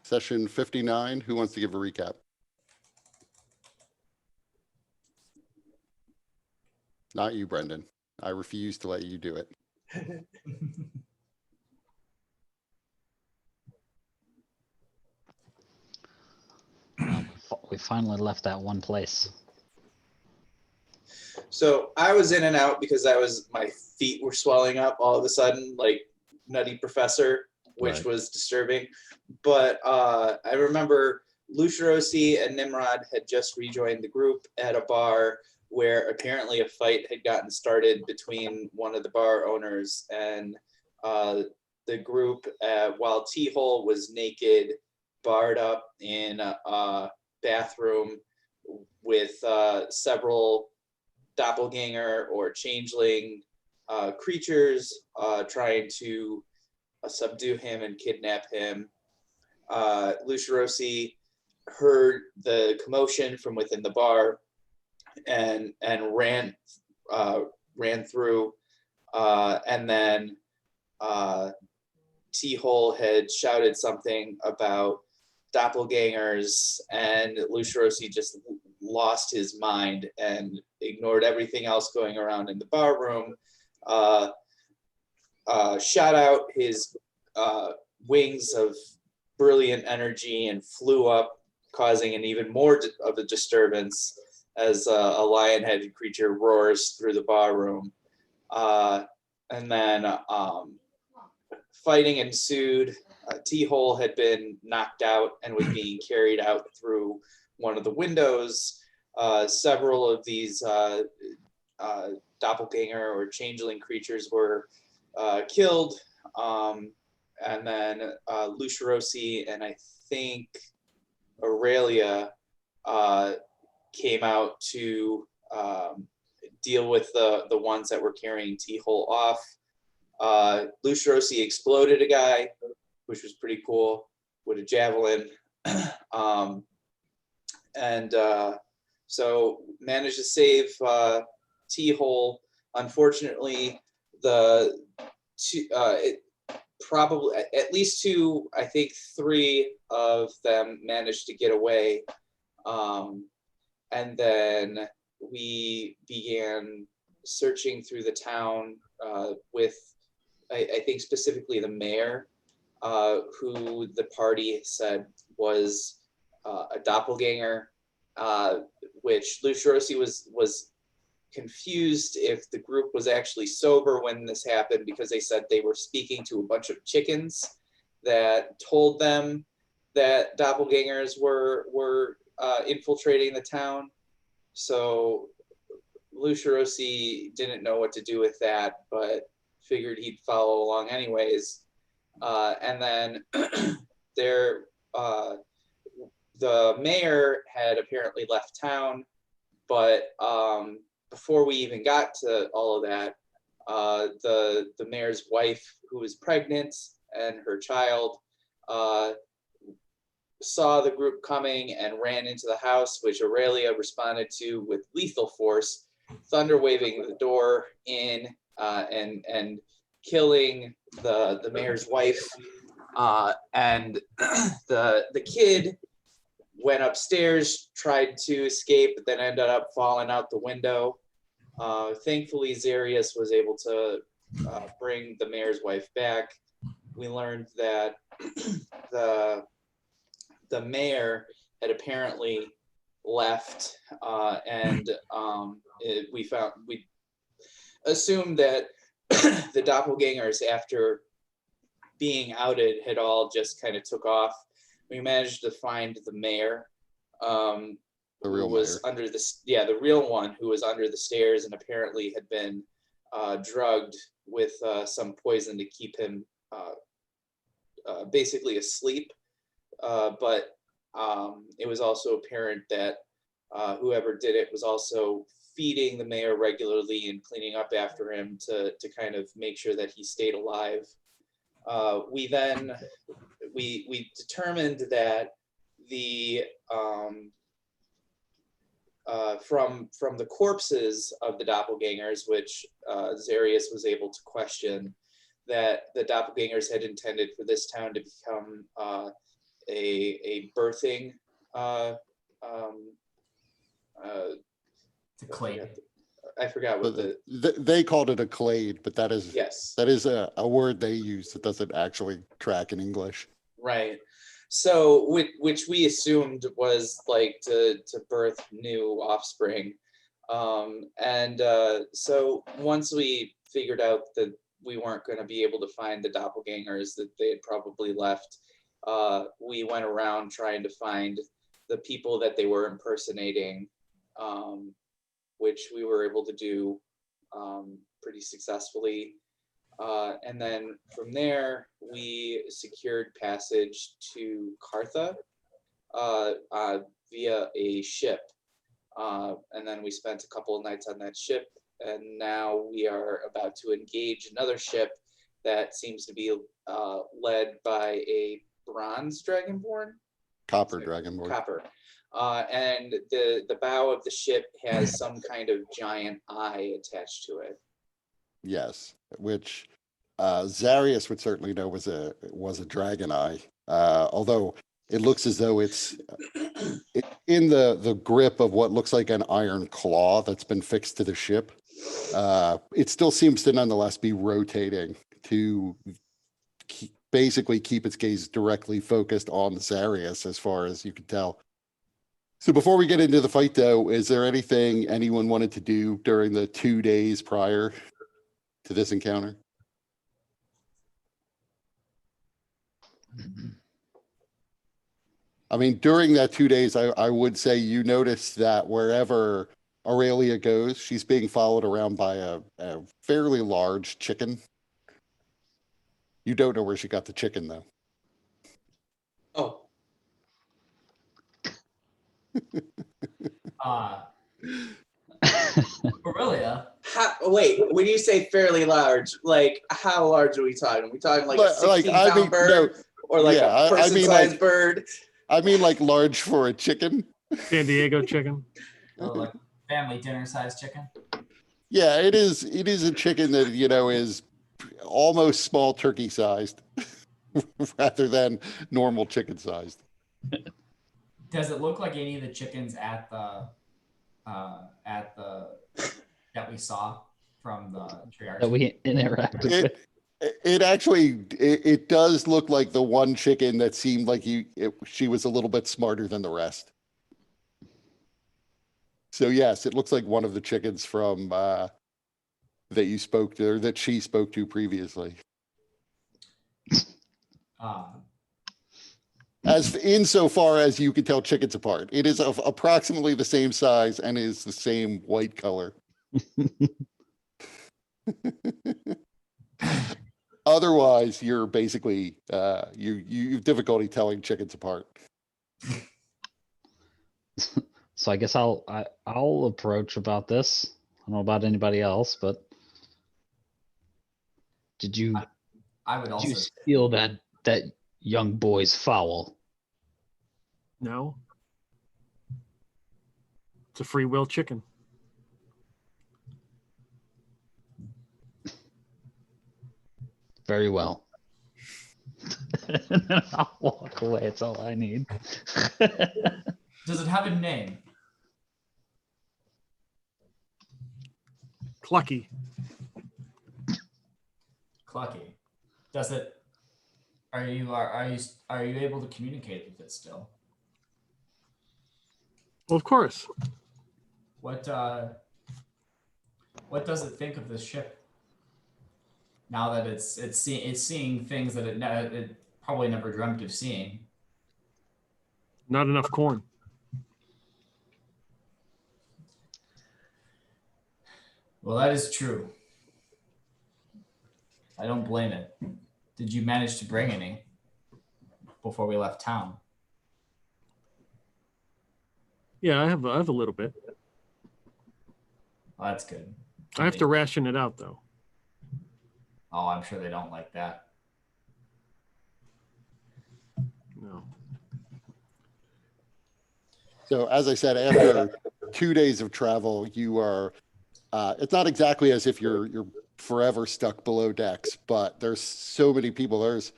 Session 59, who wants to give a recap? Not you, Brendan. I refuse to let you do it. We finally left that one place. So I was in and out because my feet were swelling up all of a sudden, like Nutty Professor, which was disturbing. But I remember Lucirosi and Nimrod had just rejoined the group at a bar where apparently a fight had gotten started between one of the bar owners and the group, while T-Hole was naked, barred up in a bathroom with several doppelganger or changeling creatures trying to subdue him and kidnap him. Lucirosi heard the commotion from within the bar and ran through, and then T-Hole had shouted something about doppelgangers, and Lucirosi just lost his mind and ignored everything else going around in the bar room. Shot out his wings of brilliant energy and flew up, causing an even more of a disturbance as a lion-headed creature roars through the bar room. And then fighting ensued. T-Hole had been knocked out and was being carried out through one of the windows. Several of these doppelganger or changeling creatures were killed. And then Lucirosi and I think Aurelia came out to deal with the ones that were carrying T-Hole off. Lucirosi exploded a guy, which was pretty cool, with a javelin. So managed to save T-Hole. Unfortunately, probably at least two, I think three of them managed to get away. And then we began searching through the town with, I think specifically the mayor, who the party said was a doppelganger, which Lucirosi was confused if the group was actually sober when this happened, because they said they were speaking to a bunch of chickens that told them that doppelgangers were infiltrating the town. So Lucirosi didn't know what to do with that, but figured he'd follow along anyways. And then the mayor had apparently left town, but before we even got to all of that, the mayor's wife, who was pregnant, and her child saw the group coming and ran into the house, which Aurelia responded to with lethal force, thunder waving the door in and killing the mayor's wife. And the kid went upstairs, tried to escape, but then ended up falling out the window. Thankfully, Zarius was able to bring the mayor's wife back. We learned that the mayor had apparently left, and we assumed that the doppelgangers, after being outed, had all just kind of took off. We managed to find the mayor, The real who was mayor. under the real one, who was under the stairs and apparently had been drugged with some poison to keep him basically asleep. But it was also apparent that whoever did it was also feeding the mayor regularly and cleaning up after him to kind of make sure that he stayed alive. We determined that the from the corpses of the doppelgangers, which Zarius was able to question, that the doppelgangers had intended for this town to become a birthing. Um, It's a clay. I forgot what But the they called it a clade, but yes. that is a word they use that doesn't actually track in English. Right. So, which we assumed was like to birth new offspring. And so once we figured out that we weren't going to be able to find the doppelgangers that they had probably left, we went around trying to find the people that they were impersonating, which we were able to do pretty successfully. And then from there, we secured passage to Kartha via a ship. And then we spent a couple of nights on that ship. And now we are about to engage another ship that seems to be led by a bronze dragonborn. Copper dragonborn. Copper. And the bow of the ship has some kind of giant eye attached to it. Yes, which Zarius would certainly know was a dragon eye. Although it looks as though it's in the grip of what looks like an iron claw that's been fixed to the ship. It still seems to nonetheless be rotating to basically keep its gaze directly focused on Zarius, as far as you can tell. So before we get into the fight, though, is there anything anyone wanted to do during the 2 days prior to this encounter? I mean, during that 2 days, I would say you notice that wherever Aurelia goes, she's being followed around by a fairly large chicken. You don't know where she got the chicken, though. Oh, Aurelia. wait, when you say fairly large, like how large are we talking? Are we talking like a 16-pound bird? Or like a person-sized bird? I mean, like large for a chicken. San Diego chicken. Like family dinner sized chicken. Yeah, it is. It is a chicken that, is almost small turkey sized rather than normal chicken sized. Does it look like any of the chickens at the that we saw from the triarchy? That we interacted with. It actually, it does look like the one chicken that seemed like she was a little bit smarter than the rest. So yes, it looks like one of the chickens from that you spoke to, or that she spoke to previously. As insofar as you can tell chickens apart, it is of approximately the same size and is the same white color. Otherwise, you're basically you have difficulty telling chickens apart. So I guess I'll approach about this. I don't know about anybody else, but did you I would also steal that young boy's fowl? No. It's a free will chicken. Very well. And then I'll walk away. It's all I need. Does it have a name? Clucky. Clucky. Does it? Are you able to communicate with it still? Well, of course. What does it think of this ship? Now that it's seeing things that it probably never dreamt of seeing. Not enough corn. Well, that is true. I don't blame it. Did you manage to bring any before we left town? Yeah, I have a little bit. Well, that's good. I have to ration it out, though. Oh, I'm sure they don't like that. No. So as I said, after 2 days of travel, you are. It's not exactly as if you're forever stuck below decks, but there's so many people. There's,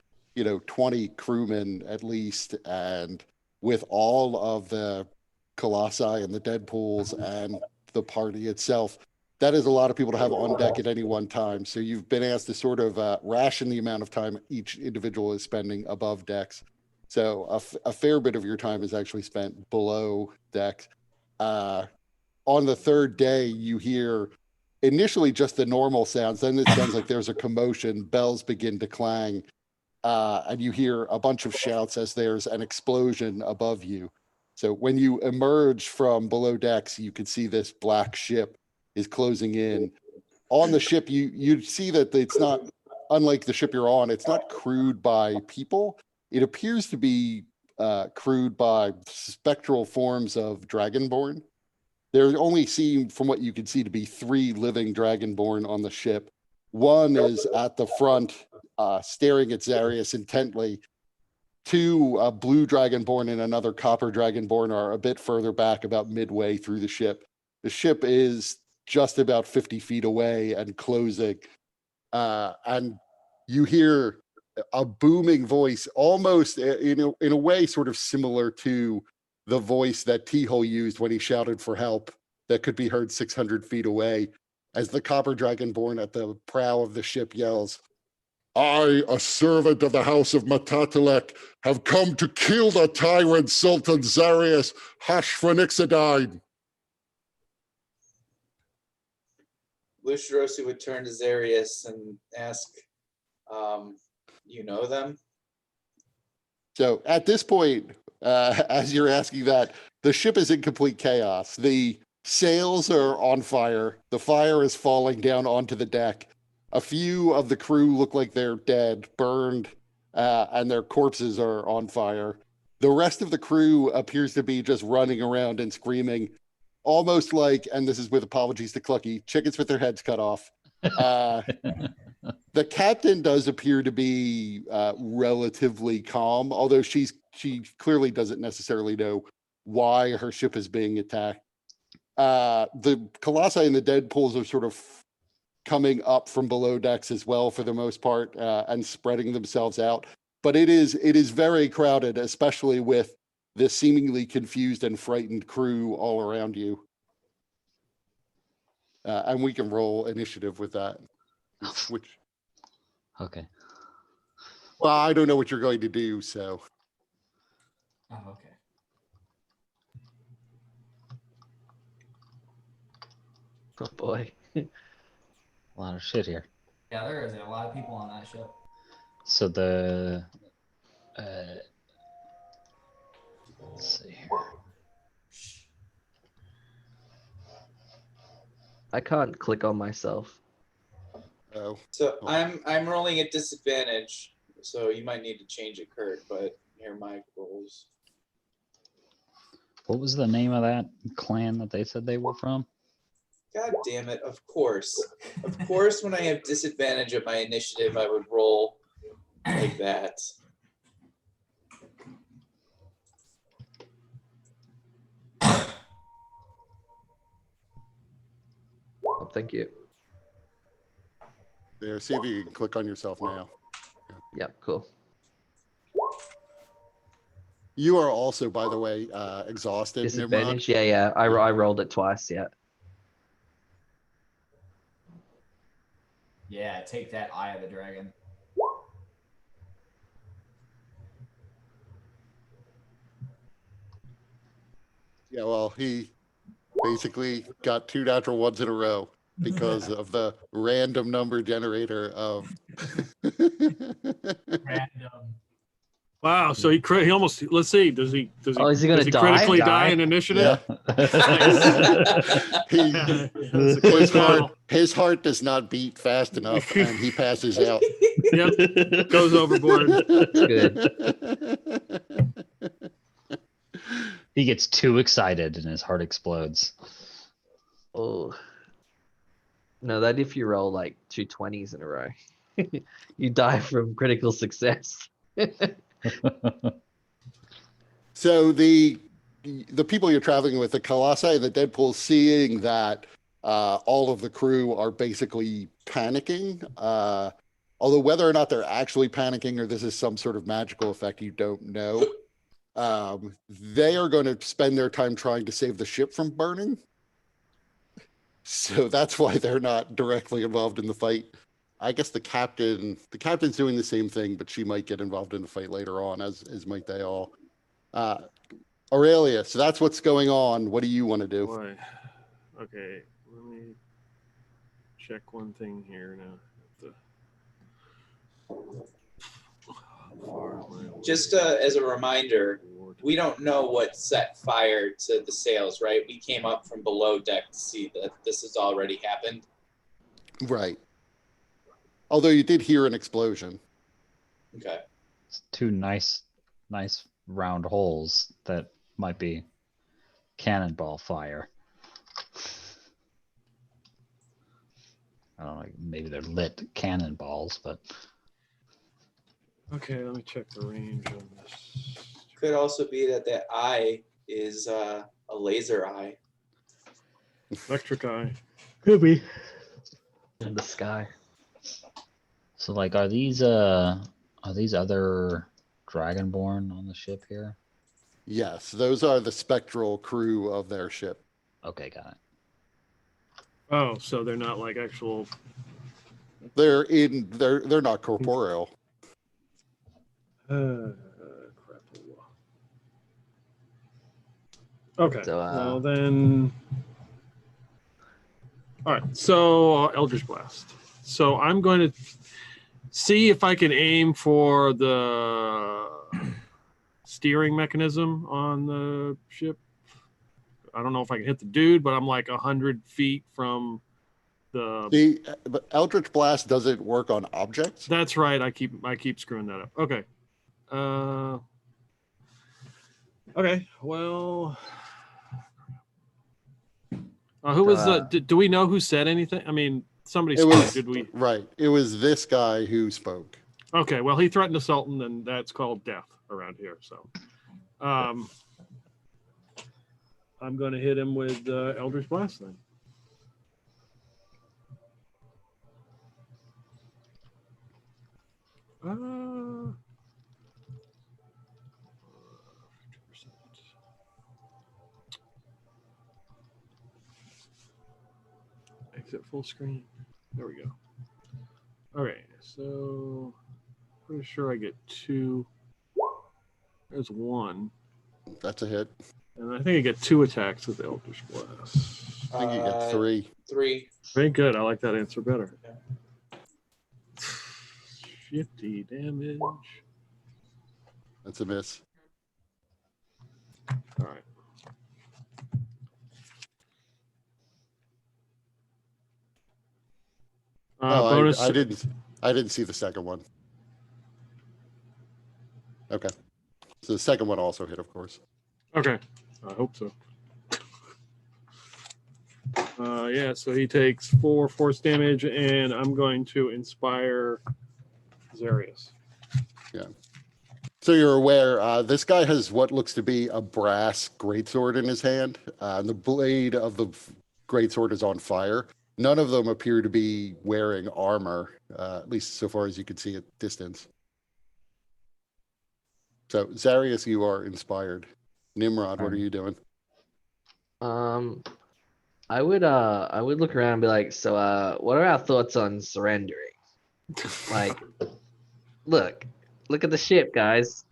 20 crewmen at least, and with all of the colossi and the Deadpools and the party itself, that is a lot of people to have on deck at any one time. So you've been asked to sort of ration the amount of time each individual is spending above decks. So a fair bit of your time is actually spent below decks. On the third day, you hear initially just the normal sounds. Then it sounds like there's a commotion. Bells begin to clang. And you hear a bunch of shouts as there's an explosion above you. So when you emerge from below decks, you can see this black ship is closing in. On the ship, you see that it's not, unlike the ship you're on, it's not crewed by people. It appears to be crewed by spectral forms of Dragonborn. There only seem, from what you can see, to be 3 living Dragonborn on the ship. One is at the front, staring at Zarius intently. 2 blue Dragonborn and another copper Dragonborn are a bit further back, about midway through the ship. The ship is just about 50 feet away and closing. And you hear a booming voice, almost in a way sort of similar to the voice that T-Hole used when he shouted for help, that could be heard 600 feet away, as the copper Dragonborn at the prow of the ship yells, "I, a servant of the house of Matatelek, have come to kill the tyrant Sultan Zarius Hashphenixidine." Lucirosi would turn to Zarius and ask, you know them? So at this point, as you're asking that, the ship is in complete chaos. The sails are on fire. The fire is falling down onto the deck. A few of the crew look like they're dead, burned, and their corpses are on fire. The rest of the crew appears to be just running around and screaming, almost like, and this is with apologies to Clucky, chickens with their heads cut off. The captain does appear to be relatively calm, although she clearly doesn't necessarily know why her ship is being attacked. The Colossi and the Deadpools are sort of coming up from below decks as well, for the most part, and spreading themselves out. But it is very crowded, especially with this seemingly confused and frightened crew all around you. And we can roll initiative with that. Which, Okay. well, I don't know what you're going to do, so. Oh, okay. Oh boy. A lot of shit here. Yeah, there is a lot of people on that ship. So the let's see here. I can't click on myself. Oh, So I'm rolling at disadvantage, so you might need to change it, Kurt, but here are my rolls. What was the name of that clan that they said they were from? God damn it, of course. Of course, when I have disadvantage at my initiative, I would roll like that. Oh, thank you. there. See if you can click on yourself now. Yeah, cool. You are also, by the way, exhausted. Nimrod. Disadvantage. Yeah. I rolled it twice. Yeah. Yeah, take that, Eye of the Dragon. Yeah, well, he basically got 2 natural ones in a row because of the random number generator of. Random. Wow. So he almost, let's see, does he Oh, is he gonna die? critically die in initiative? He, That's a close call. his heart does not beat fast enough, and he passes out. Yep. Goes overboard. Good. He gets too excited and his heart explodes. Oh. No, that if you roll like 2 20s in a row, you die from critical success. So the people you're traveling with, the Colossi and the Deadpool, seeing that all of the crew are basically panicking, Although whether or not they're actually panicking or this is some sort of magical effect, you don't know. They are going to spend their time trying to save the ship from burning. So that's why they're not directly involved in the fight. I guess the captain's doing the same thing, but she might get involved in the fight later on, as might they all. Aurelia, so that's what's going on. What do you want to do? Boy. Okay, let me check one thing here now. How far am I away? Just as a reminder, we don't know what set fire to the sails, right? We came up from below deck to see that this has already happened. Right. Although you did hear an explosion. Okay. It's two nice round holes that might be cannonball fire. I don't know, maybe they're lit cannonballs, but Okay, let me check the range on this. Could also be that eye is a laser eye. Electric eye. could be. In the sky. So like, are these other Dragonborn on the ship here? Yes, those are the spectral crew of their ship. Okay, got it. Oh, so they're not like actual. They're not corporeal. Crap. Okay. So, well then. All right. So Eldritch Blast. So I'm going to see if I can aim for the steering mechanism on the ship. I don't know if I can hit the dude, but I'm like 100 feet from the. But Eldritch Blast doesn't work on objects. That's right. I keep screwing that up. Okay. Okay. Well. Who was do we know who said anything? I mean, somebody It spoke. was Did we? right. It was this guy who spoke. Okay. Well, he threatened a sultan, and that's called death around here. So, I'm going to hit him with Eldritch Blast then. Uh, 50%. Exit full screen. There we go. Okay, so pretty sure I get 2. There's 1. That's a hit. And I think I get 2 attacks with Eldritch Blast. I think you get 3. 3. Very good. I like that answer better. 50 damage. That's a miss. All right. Bonus. I didn't see the second one. Okay. So the second one also hit, of course. Okay. I hope so. Yeah, so he takes 4 force damage, and I'm going to inspire Zarius. Yeah. So you're aware, this guy has what looks to be a brass greatsword in his hand. The blade of the greatsword is on fire. None of them appear to be wearing armor, at least so far as you can see at distance. So Zarius, you are inspired. Nimrod, what are you doing? I would look around and be like, so what are our thoughts on surrendering? Like, look at the ship, guys.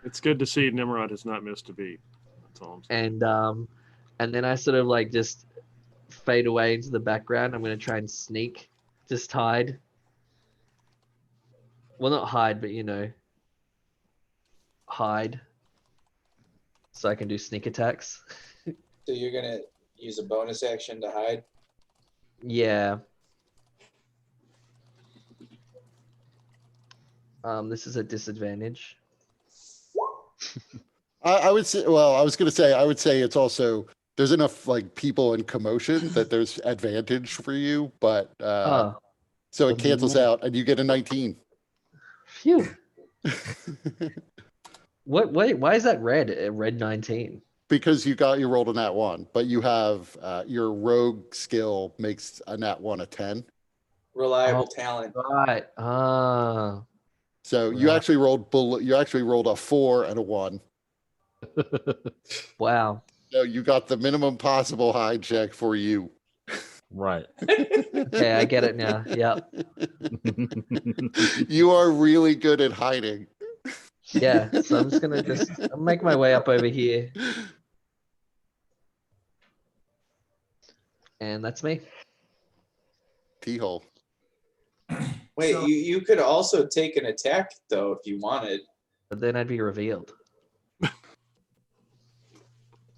It's good to see Nimrod has not missed a beat. That's all I'm saying. And then I sort of like just fade away into the background. I'm gonna try and sneak, just hide. Well, not hide, but hide. So I can do sneak attacks. So you're gonna use a bonus action to hide? Yeah. This is a disadvantage. I would say, well, I was going to say, I would say it's also, there's enough like people in commotion that there's advantage for you, but so it cancels out and you get a 19. Phew. What? Wait, why is that red? Red 19. Because you rolled a nat 1, but you have your rogue skill makes a nat 1 a 10. reliable talent. Right. So you Right. actually rolled a 4 and a 1. Wow. So you got the minimum possible hide check for you. Right. Okay, I get it now. Yep. You are really good at hiding. Yeah. So I'm just gonna I'll make my way up over here, and that's me. T-hole. Wait, So- you could also take an attack though if you wanted. But then I'd be revealed.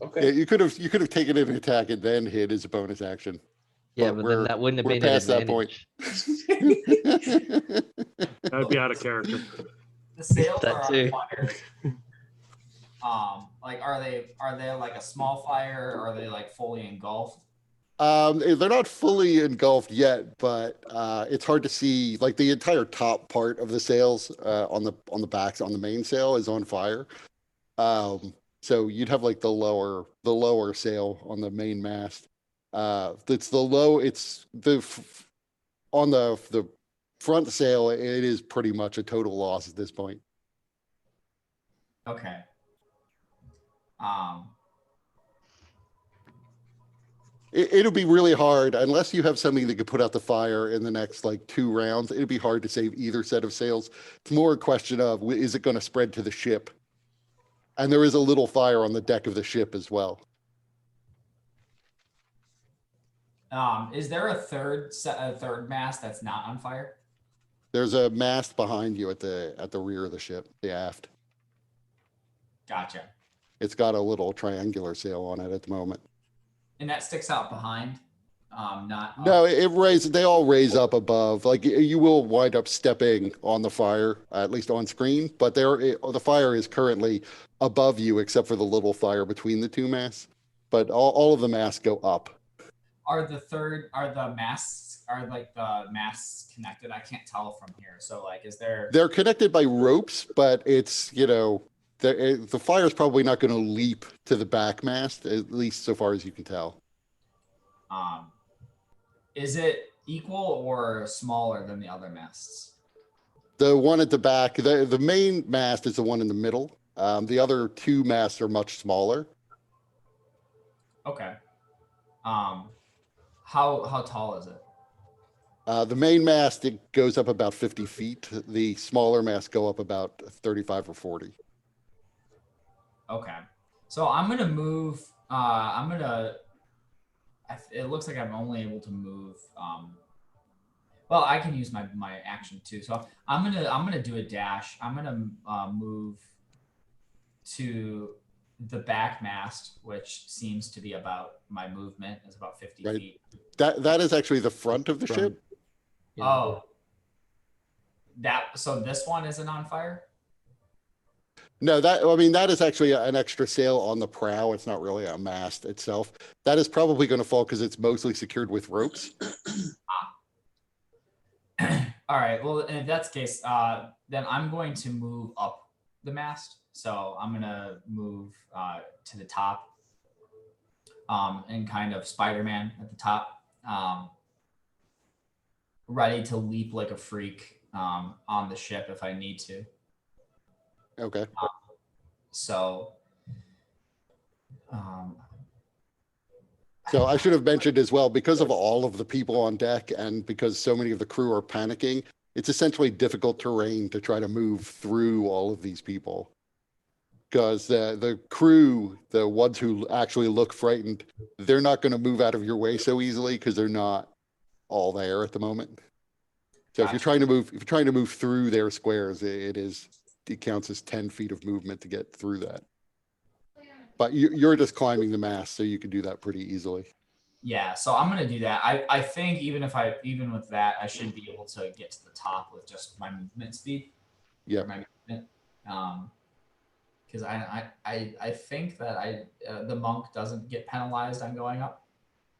Okay. Yeah, you could have taken an attack and then hit as a bonus action. Yeah, But but then that wouldn't have we're been an past that point. advantage. That would be out of character. The sails That are too. on fire. Like are they like a small fire, or are they like fully engulfed? They're not fully engulfed yet, but it's hard to see. Like the entire top part of the sails on the backs on the mainsail is on fire. So you'd have like the lower sail on the main mast. On the front sail. It is pretty much a total loss at this point. Okay. It'll be really hard unless you have something that could put out the fire in the next like 2 rounds. It'd be hard to save either set of sails. It's more a question of is it going to spread to the ship? And there is a little fire on the deck of the ship as well. Is there a third mast that's not on fire? There's a mast behind you at the rear of the ship, the aft. Gotcha. It's got a little triangular sail on it at the moment. And that sticks out behind. Not up. No, they all raise up above. Like you will wind up stepping on the fire, at least on screen, but the fire is currently above you except for the little fire between the 2 masts. But all of the masts go up. Are the masts connected? I can't tell from here. So like, is there? They're connected by ropes, but it's, the fire is probably not going to leap to the back mast, at least so far as you can tell. Is it equal or smaller than the other masts? The one at the back, the main mast is the one in the middle. The other 2 masts are much smaller. Okay. How tall is it? The main mast, it goes up about 50 feet. The smaller masts go up about 35 or 40. Okay. So I'm gonna move. It looks like I'm only able to move. Well, I can use my action too. So I'm gonna do a dash. I'm gonna move to the back mast, which seems to be about my movement is about 50 Right. feet. That is actually the front of the ship. Yeah. Oh. So this one isn't on fire? No, that is actually an extra sail on the prow. It's not really a mast itself. That is probably going to fall because it's mostly secured with ropes. All right. Well, in that case, then I'm going to move up the mast. So I'm gonna move to the top, and kind of Spider-Man at the top, ready to leap like a freak on the ship if I need to. Okay. So, So I should have mentioned as well, because of all of the people on deck and because so many of the crew are panicking, it's essentially difficult terrain to try to move through all of these people. Because the crew, the ones who actually look frightened, they're not going to move out of your way so easily because they're not all there at the moment. So if you're trying to move through their squares, it counts as 10 feet of movement to get through that. But you're just climbing the mast, so you can do that pretty easily. yeah, so I'm gonna do that. I think even with that, I should be able to get to the top with just my movement speed. Yeah. My movement. Because I think that the monk doesn't get penalized on going up.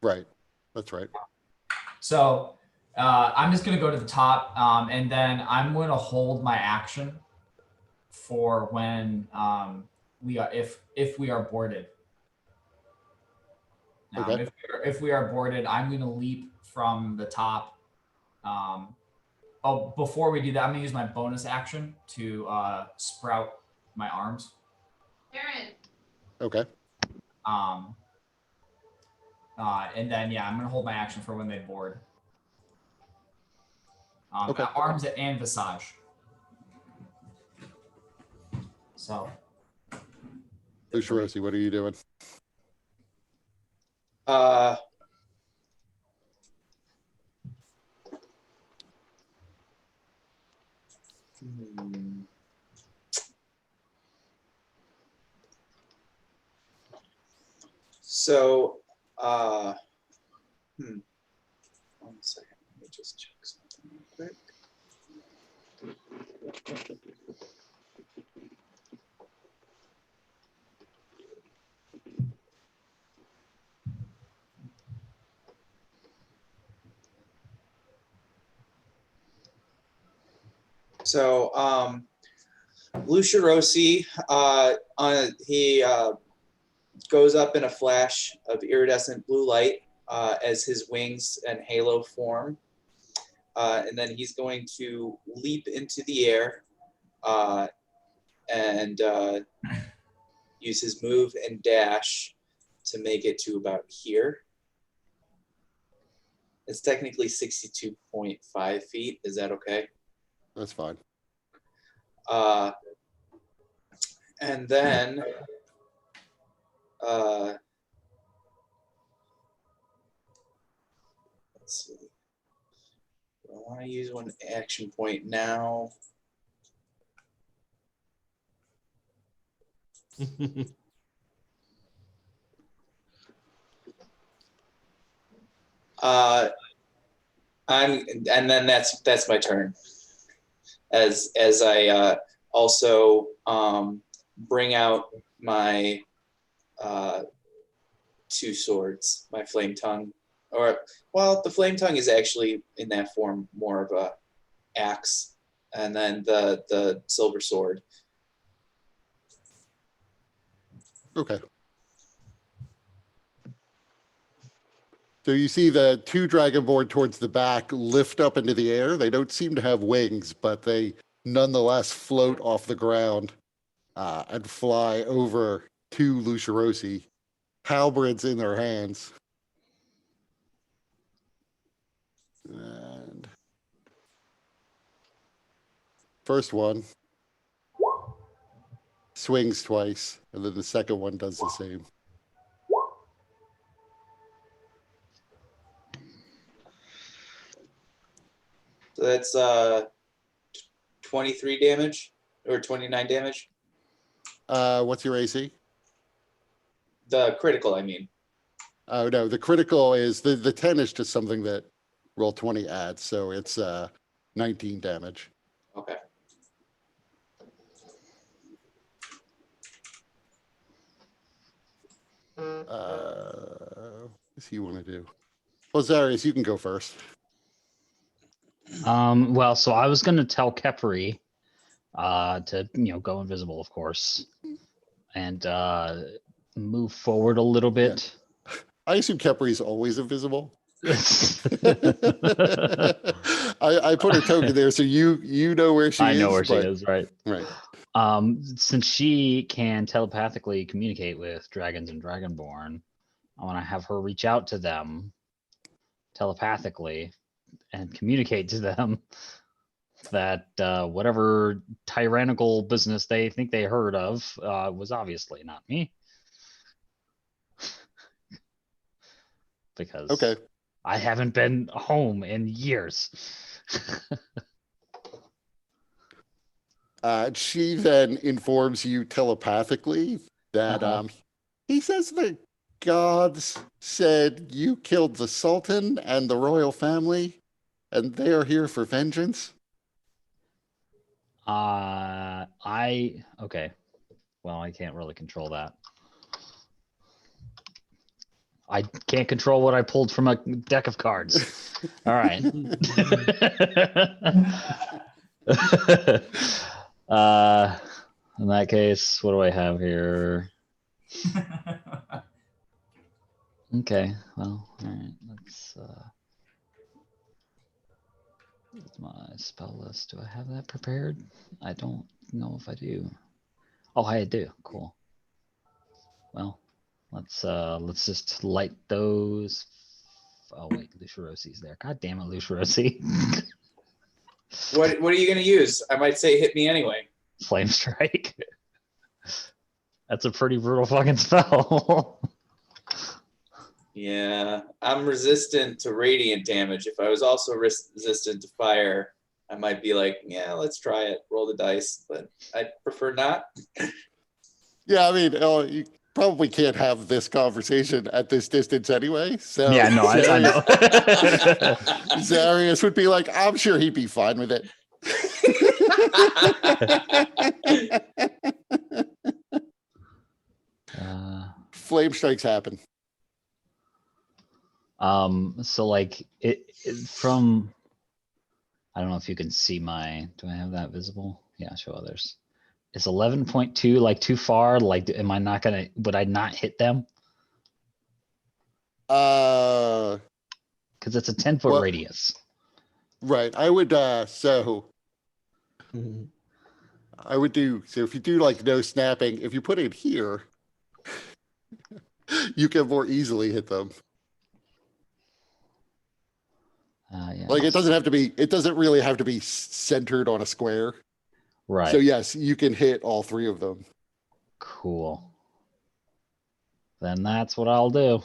Right. That's right. So I'm just gonna go to the top, and then I'm going to hold my action for when if we are boarded. Okay. If we are boarded, I'm going to leap from the top Oh, before we do that, I'm gonna use my bonus action to sprout my arms. Aaron. Okay. And then yeah, I'm gonna hold my action for when they board. Okay. Arms and visage. So. Lucirosi, what are you doing? So, 1 second. Let me just check something real quick. So, Lucirosi, he goes up in a flash of iridescent blue light as his wings and halo form. And then he's going to leap into the air and use his move and dash to make it to about here. It's technically 62.5 feet. Is that okay? That's fine. And then let's see. I want to use one action point now. And then that's my turn. As I also bring out my 2 swords, my flame tongue, or well, the flame tongue is actually in that form more of a axe, and then the silver sword. Okay. So you see the 2 dragonborn towards the back lift up into the air. They don't seem to have wings, but they nonetheless float off the ground and fly over to Lucirosi, halberds in their hands. And first one swings twice, and then the second one does the same. So that's 23 damage or 29 damage. What's your AC? The critical, I mean. Oh no, the critical is the 10 is just something that roll 20 adds, so it's 19 damage. Okay. What do you want to do? Well, Zarius, you can go first. Well, so I was gonna tell Kepri to go invisible, of course, and move forward a little bit. I assume Kepri's always invisible. I put her token there so you know where she is. I know where she is, right? Right. Since she can telepathically communicate with dragons and dragonborn, I want to have her reach out to them telepathically and communicate to them that whatever tyrannical business they think they heard of was obviously not me. Because Okay. I haven't been home in years. She then informs you telepathically that he says the gods said you killed the Sultan and the royal family, and they are here for vengeance. Okay. Well, I can't really control that. I can't control what I pulled from a deck of cards. All right. In that case, what do I have here? Okay. Well, all right. Let's My spell list. Do I have that prepared? I don't know if I do. Oh, I do. Cool. Well, let's just light those. Oh wait, Lucerosi's there. God damn it, Lucerosi. What are you gonna use? I might say hit me anyway. Flame strike. That's a pretty brutal fucking spell. Yeah, I'm resistant to radiant damage. If I was also resistant to fire, I might be like, yeah, let's try it. Roll the dice, but I prefer not. Yeah, I mean, you probably can't have this conversation at this distance anyway. So Yeah, no, I know. Zarius would be like, I'm sure he'd be fine with it. Flame strikes happen. So like it from, I don't know if you can see my, do I have that visible? Yeah, show others. Is 11.2 like too far? Like, am I not gonna, would I not hit them? Uh, Because it's a 10-foot Well- radius. right. I would, so I would do, so if you do like no snapping, if you put it here, you can more easily hit them. Yeah. Like it doesn't really have to be centered on a square. Right. So yes, you can hit all three of them. Cool. Then that's what I'll do.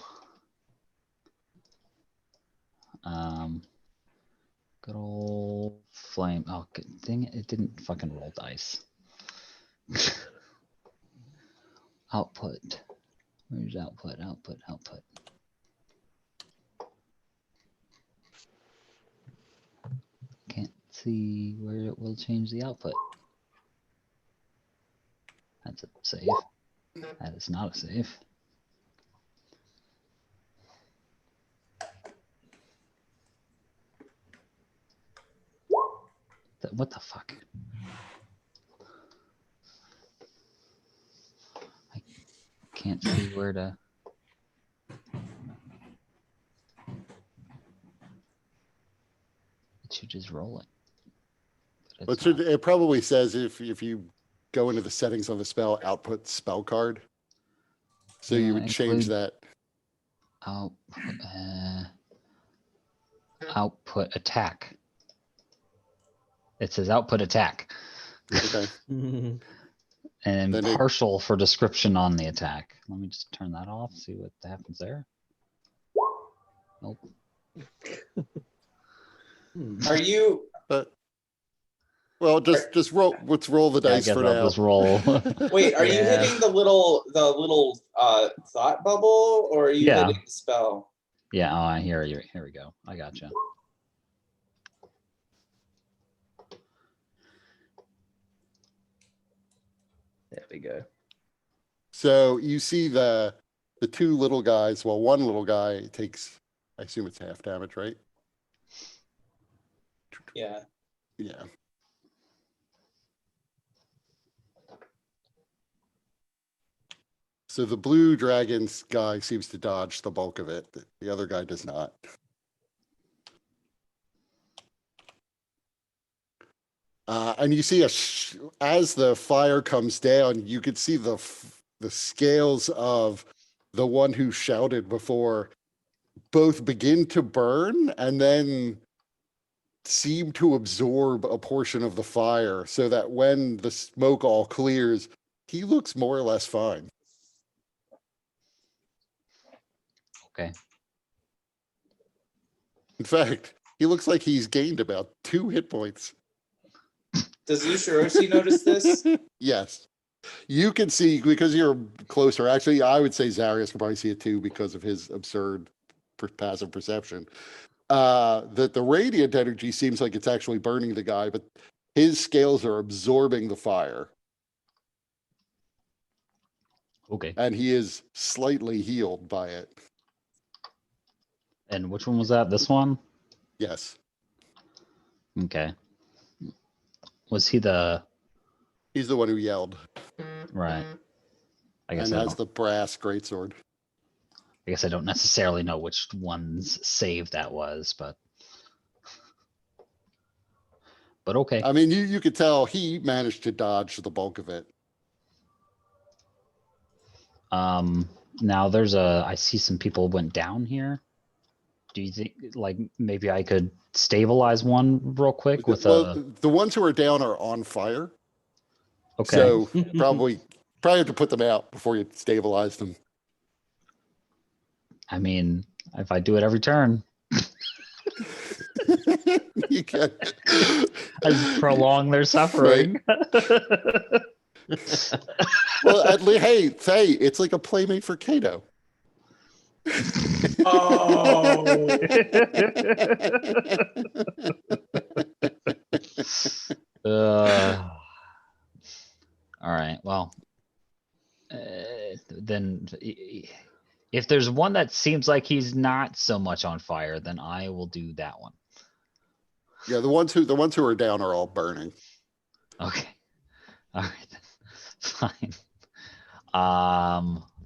Good old flame. Oh, dang it! It didn't fucking roll dice. Output. Where's output? Output. Output. Can't see where it will change the output. That's a save. That is not a save. What the fuck? I can't see where to. It should just roll it. But it's not. It probably says if you go into the settings on the spell, output spell card. So you would change that. Output attack. It says output attack. Okay. And Then it- partial for description on the attack. Let me just turn that off, see what happens there. Nope. Are you? Well, just roll. Let's roll the Yeah, I dice guess for I'll now. just roll. Wait, are you Yeah. hitting the little thought bubble, or are you Yeah. hitting the spell? Yeah, oh, I hear you. Here we go. I gotcha. There we go. So you see the two little guys. Well, one little guy takes, I assume it's half damage, right? Yeah. Yeah. So the blue dragon's guy seems to dodge the bulk of it. The other guy does not. And you see as the fire comes down, you could see the scales of the one who shouted before both begin to burn and then seem to absorb a portion of the fire, so that when the smoke all clears, he looks more or less fine. Okay. In fact, he looks like he's gained about 2 hit points. Does Yushiroshi notice this? Yes. You can see, because you're closer. Actually, I would say Zarius can probably see it too because of his absurd passive perception. That the radiant energy seems like it's actually burning the guy, but his scales are absorbing the fire. Okay. And he is slightly healed by it. And which one was that? This one? Yes. Okay. Was he the He's the one who yelled right? I guess and I has the brass greatsword. I don't necessarily know which one's save that was, but but okay. I mean, you could tell he managed to dodge the bulk of it. Now I see some people went down here. Do you think like maybe I could stabilize one real quick with Well, a? the ones who are down are on fire. Okay. So probably have to put them out before you stabilize them. I mean, if I do it every turn, You can. I just prolong their suffering. Well, at least, hey, it's like a playmate for Kato. Oh. All right. Well, then if there's one that seems like he's not so much on fire, then I will do that one. Yeah, the ones who are down are all burning. Okay. All right. Fine.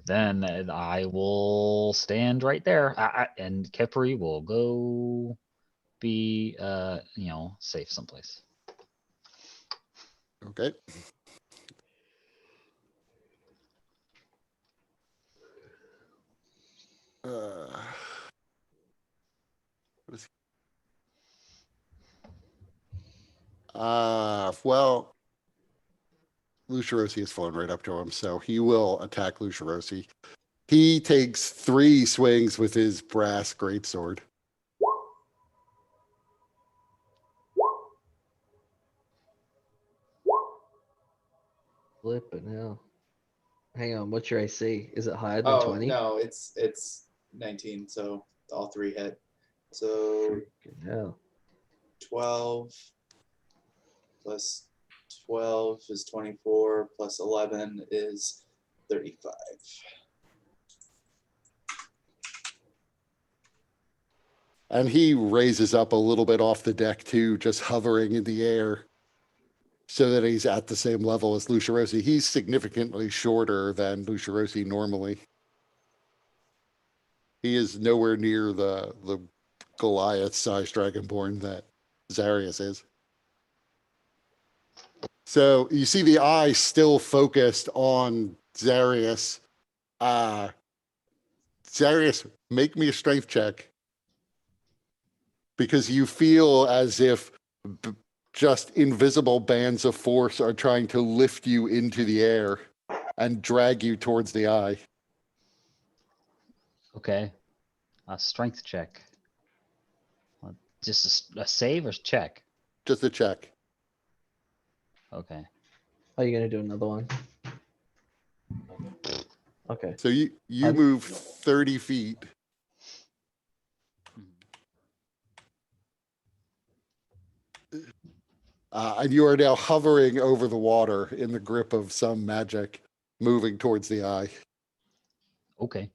Then I will stand right there, and Kepri will go be safe someplace. Okay. What is well, Lucirosi has flown right up to him, so he will attack Lucirosi. He takes 3 swings with his brass greatsword. Flipping hell. Hang on, what's your AC? Is it higher than Oh 20? no, it's 19, so all 3 hit. So Freaking hell. 12 plus 12 is 24, plus 11 is 35. And he raises up a little bit off the deck too, just hovering in the air so that he's at the same level as Lucirosi. He's significantly shorter than Lucirosi normally. He is nowhere near the Goliath-sized dragonborn that Zarius is. So you see the eye still focused on Zarius. Zarius, make me a strength check. Because you feel as if just invisible bands of force are trying to lift you into the air and drag you towards the eye. Okay. A strength check. Just a save or check? Just a check. Okay. Are you gonna do another one? Okay. So you move 30 feet. And you are now hovering over the water in the grip of some magic, moving towards the eye. Okay.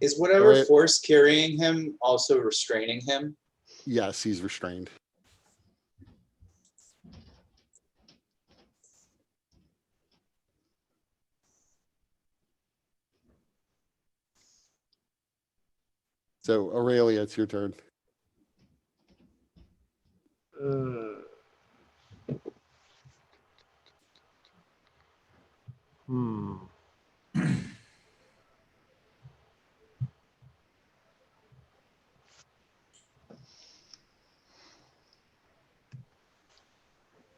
Is whatever Alright. force carrying him also restraining him? Yes, he's restrained. So Aurelia, it's your turn. Hmm.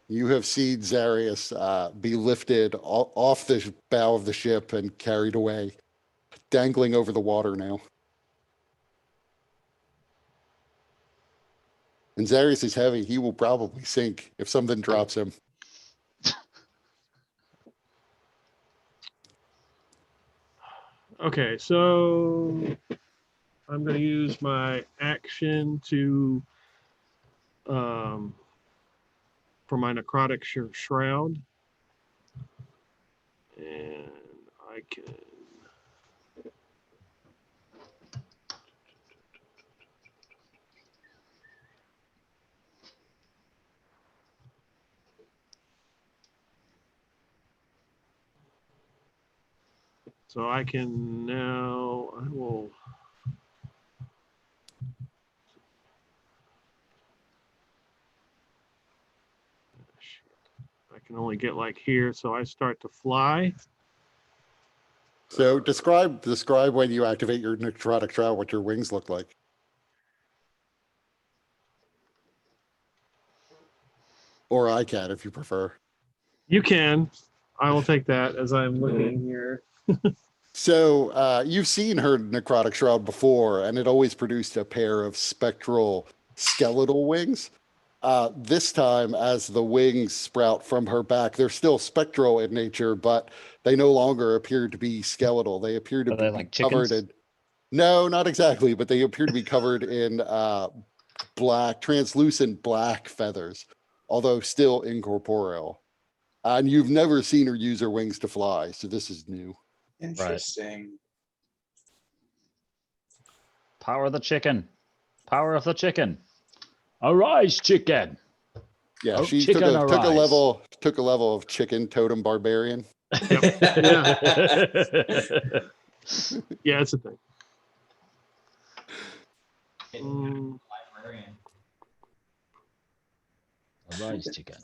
You have seen Zarius be lifted off the bow of the ship and carried away, dangling over the water now. And Zarius is heavy. He will probably sink if something drops him. Okay, so I'm going to use my action to for my necrotic shroud, and I can. So I can now. I will. can only get like here, so I start to fly. So describe when you activate your necrotic shroud what your wings look like. Or I can if you prefer. You can. I will take that as I'm looking here. So you've seen her necrotic shroud before, and it always produced a pair of spectral skeletal wings. This time, as the wings sprout from her back, they're still spectral in nature, but they no longer appear to be skeletal. They appear to Are they be like covered chickens? in. No, not exactly, but they appear to be covered in black, translucent black feathers, although still incorporeal. And you've never seen her use her wings to fly, so this is new. Interesting. Power of the chicken. Power of the chicken. Arise, chicken. Yeah, Oh, she took chicken a arise. took a level of chicken totem barbarian. Yeah, it's a thing. Librarian. Arise, chicken.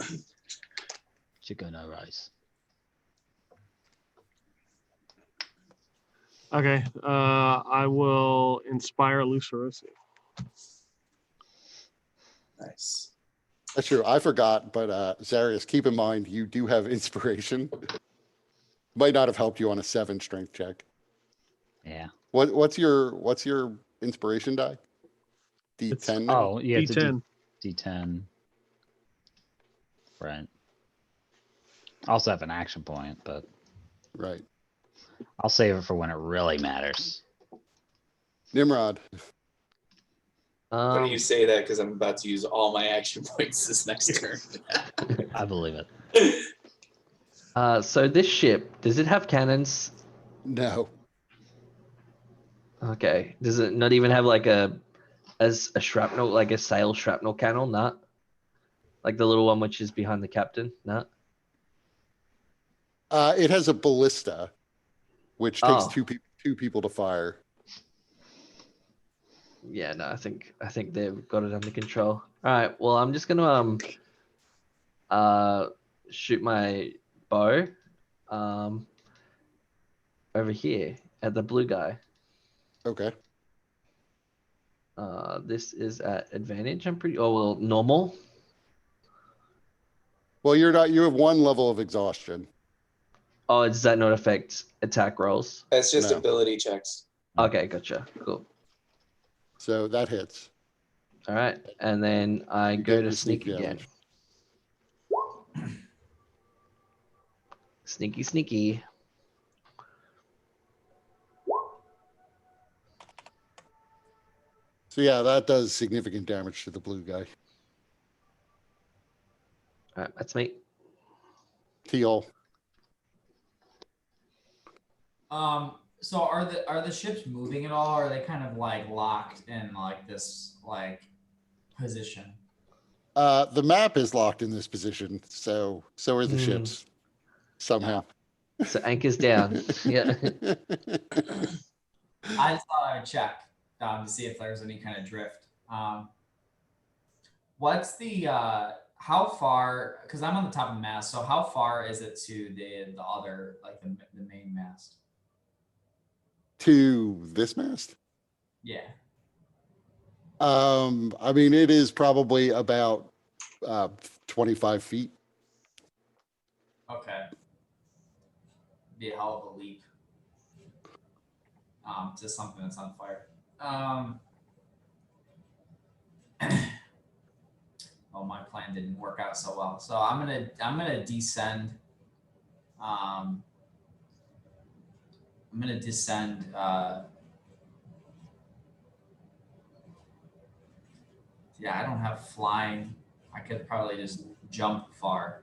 Chicken arise. Okay, I will inspire Lucerosi. Nice. That's true. I forgot, but Zarius, keep in mind you do have inspiration. Might not have helped you on a 7 strength check. Yeah. What's your inspiration die? D10 now? Oh, yeah. It's a D10. D10. Right. I also have an action point, but Right. I'll save it for when it really matters. Nimrod. Funny you say that because I'm about to use all my action points this next turn. I believe it. So this ship, does it have cannons? No. Okay. Does it not even have like a shrapnel, like a sail shrapnel cannon? Not like the little one which is behind the captain. Not. It has a ballista, which takes Oh. two people to fire. Yeah, no, I think they've got it under control. All right. Well, I'm just gonna shoot my bow over here at the blue guy. Okay. This is at advantage. I'm pretty. Oh well, normal. Well, you're not. You have 1 level of exhaustion. Oh, does that not affect attack rolls? That's just No. ability checks. Okay, gotcha. Cool. So that hits. All right, and then I You go get to your sneak sneak again. damage. Sneaky, sneaky. So yeah, that does significant damage to the blue guy. All right, that's me. Teal. So are the ships moving at all, or are they kind of like locked in like this like position? The map is locked in this position, so are the Hmm. ships. Somehow. So anchor's down. Yeah. I just thought I would check to see if there's any kind of drift. What's the how far? Because I'm on the top of the mast, so how far is it to the other like the main mast? To this mast? Yeah. I mean, it is probably about 25 feet. Okay. Be a hell of a leap. To something that's on fire. Well, my plan didn't work out so well. So I'm gonna descend. I'm gonna descend. Yeah, I don't have flying. I could probably just jump far,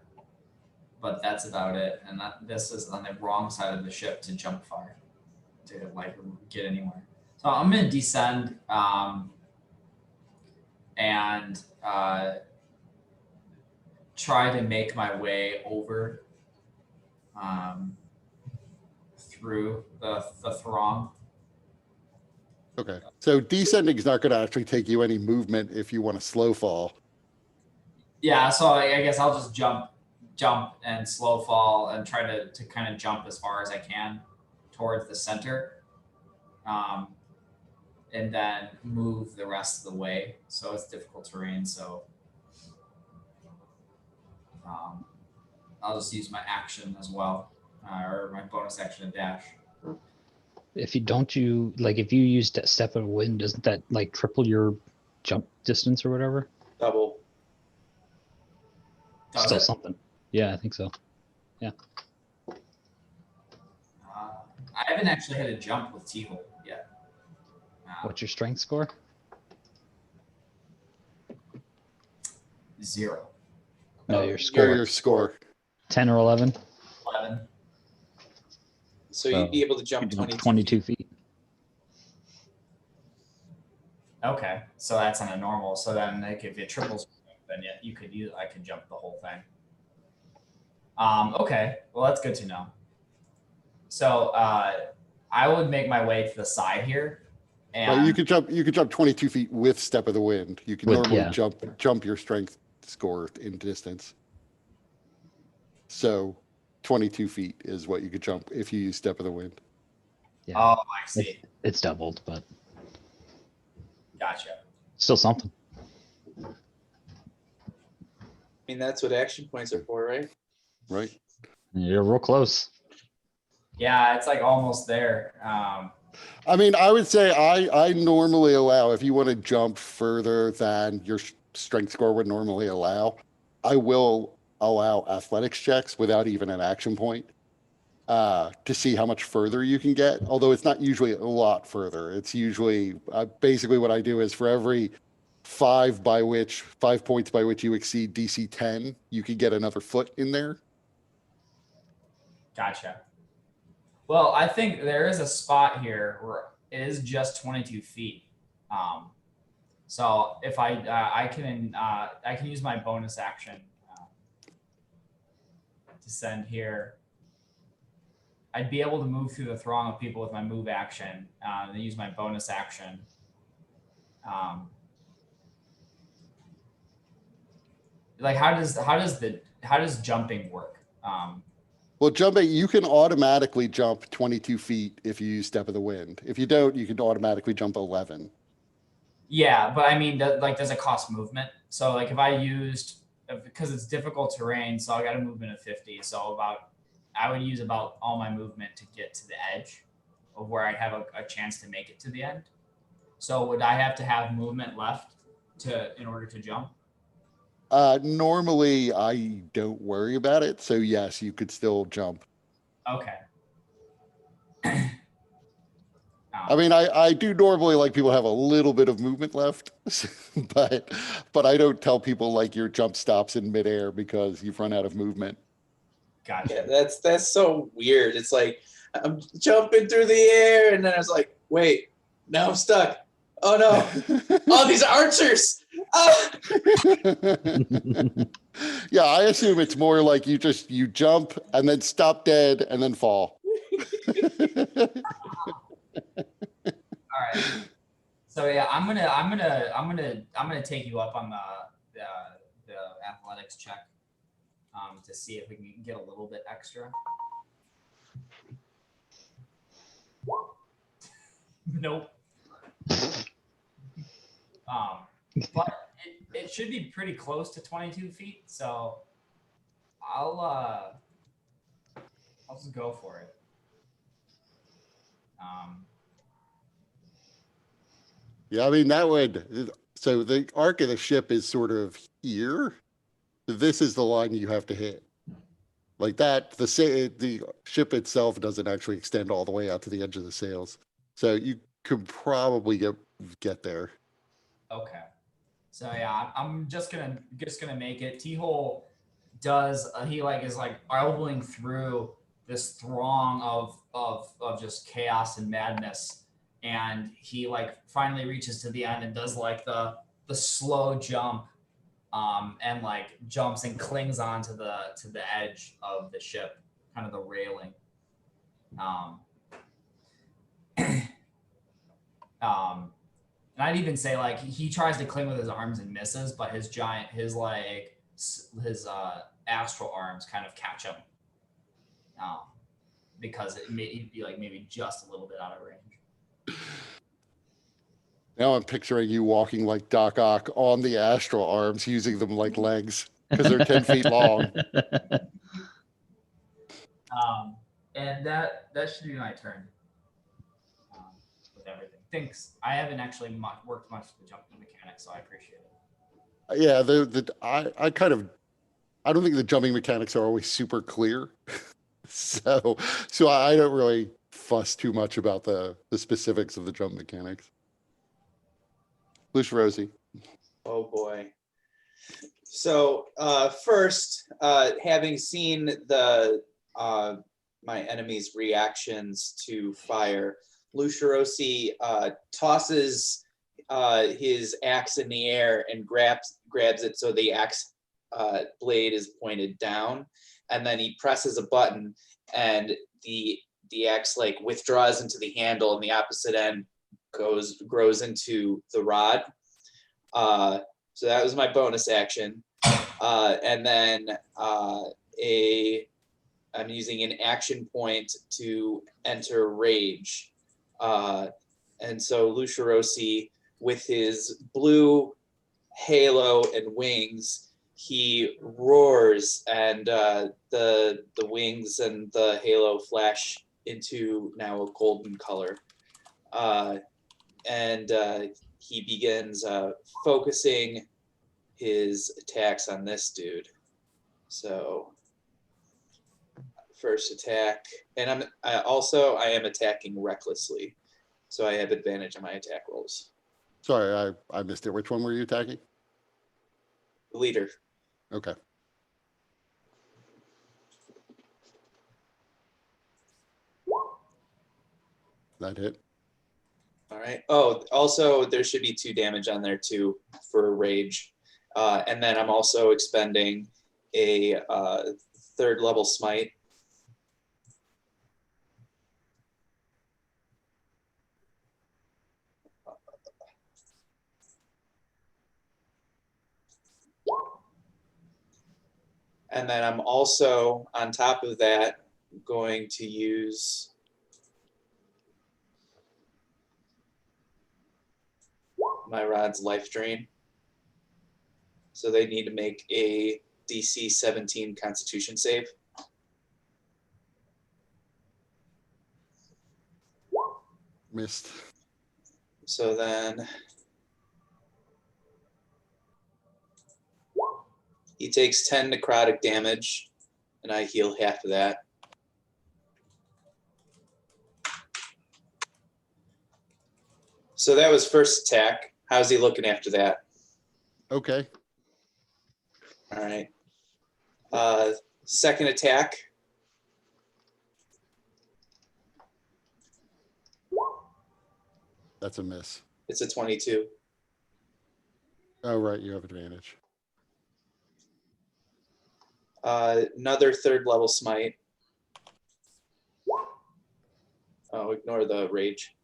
but that's about it. And this is on the wrong side of the ship to jump far, to like get anywhere. So I'm gonna descend and try to make my way over through the throng. Okay. So descending is not going to actually take you any movement if you want to slow fall. Yeah, so I guess I'll just jump jump and slow fall and try to kind of jump as far as I can towards the center. And then move the rest of the way. So it's difficult terrain. So I'll just use my action as well, or my bonus action and dash. If you use that step of wind, doesn't that like triple your jump distance or whatever? Double. Does Still it? something. Yeah, I think so. I haven't actually had a jump with T-Hole yet. What's your strength score? 0. No, Oh, your score. Your score. 10 or 11. 11. So you'd be able to You jump jump 22 feet. feet. Okay, so that's on a normal. So then, like, if it triples, then I could jump the whole thing. Okay, well that's good to know. So I would make my way to the side here, and Right, you could jump 22 feet with step of the wind. You can normally Yeah. jump your strength score in distance. So 22 feet is what you could jump if you use step of the wind. Yeah, oh, I see. it's doubled, but Gotcha. still something. I mean, that's what action points are for, right? Right. You're real close. Yeah, it's like almost there. I mean, I would say I normally allow, if you want to jump further than your strength score would normally allow, I will allow athletics checks without even an action point to see how much further you can get. Although it's not usually a lot further. It's usually basically what I do is for every 5 points by which you exceed DC 10, you can get another foot in there. Gotcha. Well, I think there is a spot here where it is just 22 feet. So if I can use my bonus action to send here. I'd be able to move through the throng of people with my move action and use my bonus action. Like how does jumping work? Well, jumping, you can automatically jump 22 feet if you use step of the wind. If you don't, you can automatically jump 11. Yeah, but I mean, does it cost movement? So like if I used, because it's difficult terrain, so I got a movement of 50. So I would use about all my movement to get to the edge of where I'd have a chance to make it to the end. So would I have to have movement left in order to jump? Normally, I don't worry about it. So yes, you could still jump. Okay. I mean, I do normally like people have a little bit of movement left, but I don't tell people like your jump stops in midair because you've run out of movement. Gotcha. Yeah, that's so weird. It's like I'm jumping through the air, and then I was like, wait, now I'm stuck. Oh no! Oh, these archers! Ah! Yeah, I assume it's more like you jump and then stop dead and then fall. All right. So yeah, I'm gonna take you up on the athletics check to see if we can get a little bit extra. Nope. But it should be pretty close to 22 feet, so I'll just go for it. Yeah, I mean so the arc of the ship is sort of here. This is the line you have to hit. Like that, the ship itself doesn't actually extend all the way out to the edge of the sails. So you could probably get there. Okay. So yeah, I'm just gonna make it. T-Hole does he is elbowing through this throng of just chaos and madness, and he finally reaches to the end and does the slow jump, and jumps and clings onto the edge of the ship, kind of the railing. And I'd even say he tries to cling with his arms and misses, but his astral arms kind of catch him, because he'd be like maybe just a little bit out of range. Now I'm picturing you walking like Doc Ock on the astral arms, using them like legs because they're 10 feet long. And that should be my turn. With everything, thanks. I haven't actually worked much with the jumping mechanics, so I appreciate it. Yeah, I don't think the jumping mechanics are always super clear. so I don't really fuss too much about the specifics of the jump mechanics. Lucia Rosie. Oh boy. So first, having seen the my enemy's reactions to fire, Lucia Rosie tosses his axe in the air and grabs it so the axe blade is pointed down, and then he presses a button and the axe like withdraws into the handle, and the opposite end grows into the rod. So that was my bonus action. And then I'm using an action point to enter rage. And so Lucia Rosie, with his blue halo and wings, he roars, and the wings and the halo flash into now a golden color. And he begins focusing his attacks on this dude. So first attack, and I am attacking recklessly, so I have advantage on my attack rolls. Sorry, I missed it. Which one were you attacking? Leader. Okay. That hit. All right. Oh, also there should be 2 damage on there too for rage. And then I'm also expending a 3rd level smite. And then I'm also, on top of that, going to use my rod's life drain. So they need to make a DC 17 Constitution save. Missed. So then he takes 10 necrotic damage, and I heal half of that. So that was first attack. How's he looking after that? Okay. All right. Second attack. That's a miss. It's a 22. Oh, right. You have advantage. Another 3rd level smite. Oh, ignore the rage.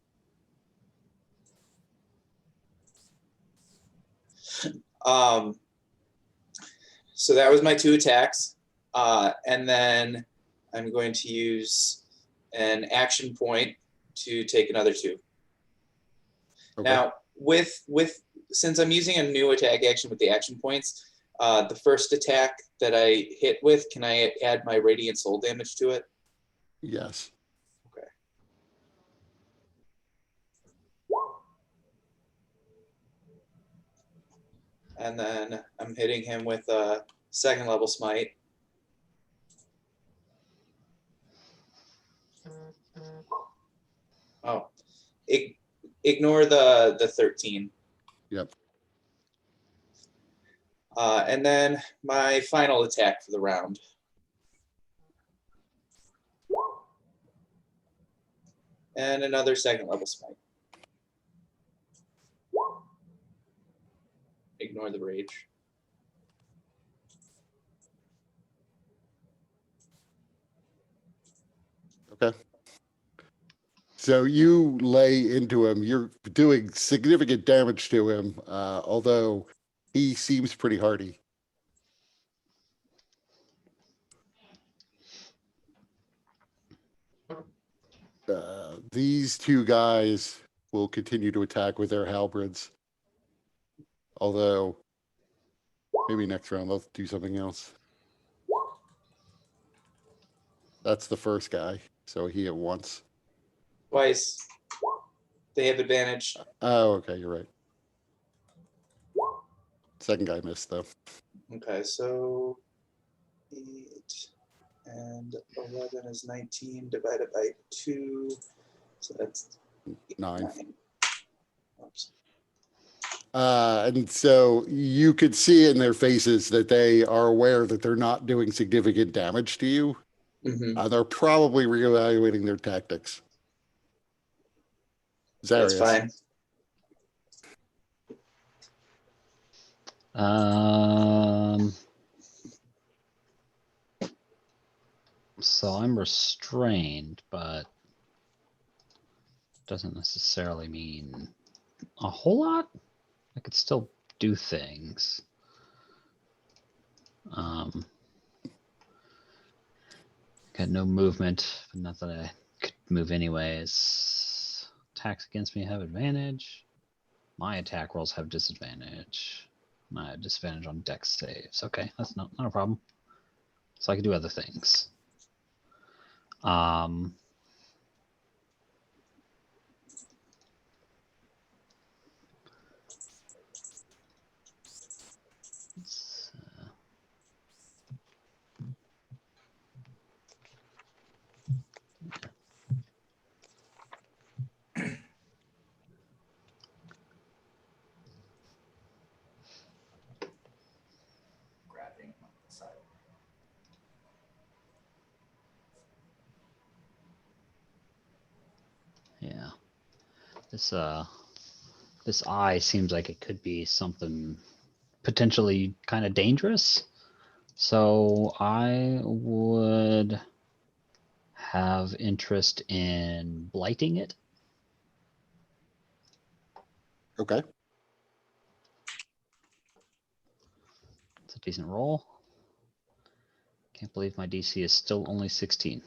So that was my 2 attacks. And then I'm going to use an action point to take another 2. Okay. Now, since I'm using a new attack action with the action points, the first attack that I hit with, can I add my radiant soul damage to it? Yes. Okay. And then I'm hitting him with a 2nd level smite. Oh, ignore the 13. Yep. And then my final attack for the round. And another 2nd level smite. Ignore the rage. Okay. So you lay into him. You're doing significant damage to him, although he seems pretty hardy. These two guys will continue to attack with their halberds. Although, maybe next round they'll do something else. That's the first guy, so he hit once. Twice. They have advantage. Oh, okay, you're right. Second guy missed, though. Okay, so 8 and 11 is 19 divided by 2. So that's 9. 9. Oops. And so you could see in their faces that they are aware that they're not doing significant damage to you. Mhm. They're probably reevaluating their tactics. That's Zarius. fine. So I'm restrained, but doesn't necessarily mean a whole lot. I could still do things. Got no movement, but not that I could move anyways. Attacks against me have advantage. My attack rolls have disadvantage. I have disadvantage on dex saves. Okay, that's not a problem. So I can do other things. Grabbing on the side. Yeah. This eye seems like it could be something potentially kind of dangerous. So I would have interest in blighting it. Okay. It's a decent roll. Can't believe my DC is still only 16.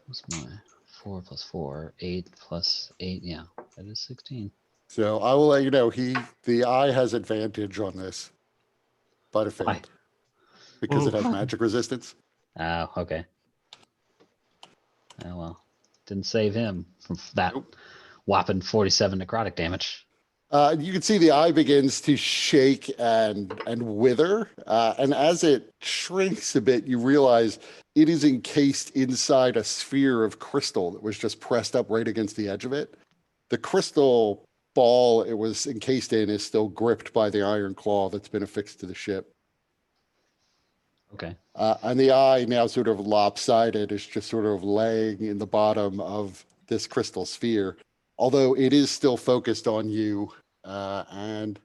What's my 4 plus 4? 8 plus 8. Yeah, that is 16. So I will let you know the eye has advantage on this, but it Why? failed because it has magic resistance. Oh, okay. Oh well, didn't save him from that Nope. whopping 47 necrotic damage. You can see the eye begins to shake and wither, and as it shrinks a bit, you realize it is encased inside a sphere of crystal that was just pressed up right against the edge of it. The crystal ball it was encased in is still gripped by the iron claw that's been affixed to the ship. Okay. And the eye, now sort of lopsided, is just sort of laying in the bottom of this crystal sphere. Although it is still focused on you, and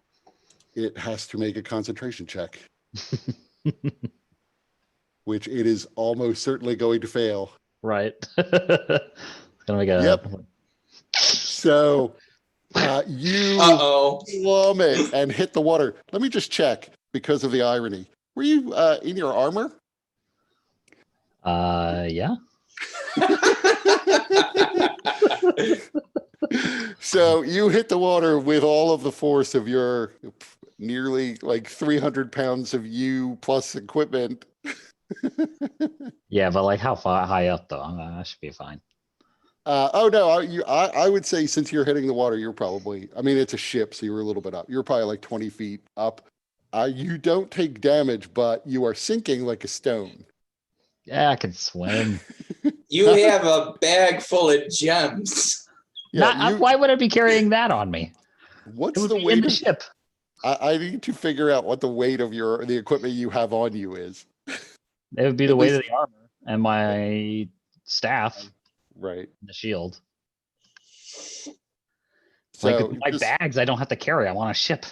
it has to make a concentration check, which it is almost certainly going to fail. Right. It's gonna make a. Yep. So you Uh-oh. plummet and hit the water. Let me just check because of the irony. Were you in your armor? Yeah. So you hit the water with all of the force of your nearly like 300 pounds of you plus equipment. Yeah, but like how far high up though? I should be fine. Oh no, I would say since you're hitting the water, you're probably, I mean, it's a ship, so you're a little bit up. You're probably like 20 feet up. You don't take damage, but you are sinking like a stone. Yeah, I can swim. You have a bag full of gems. Yeah, Why would I be carrying that on me? It what's would the be in weight the of, ship. I need to figure out what the weight of the equipment you have on you is. It would be At the weight least- of the armor and my staff, Right. and the shield. So Like my just- bags, I don't have to carry. I'm on a ship.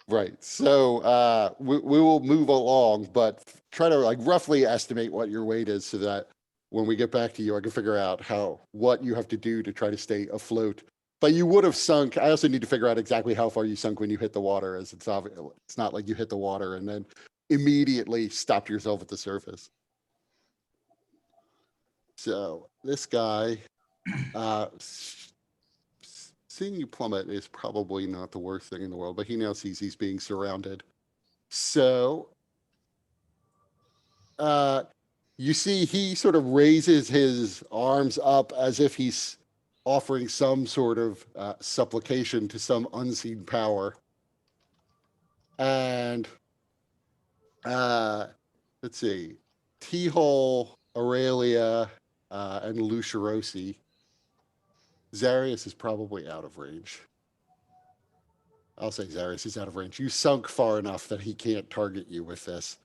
Right. So we will move along, but try to like roughly estimate what your weight is so that when we get back to you, I can figure out what you have to do to try to stay afloat. But you would have sunk. I also need to figure out exactly how far you sunk when you hit the water, as it's obvious. It's not like you hit the water and then immediately stopped yourself at the surface. So this guy, seeing you plummet is probably not the worst thing in the world, but he now sees he's being surrounded. So you see he sort of raises his arms up as if he's offering some sort of supplication to some unseen power. And let's see, T-Hole, Aurelia, and Lucirosi. Zarius is probably out of range. I'll say Zarius is out of range. You sunk far enough that he can't target you with this.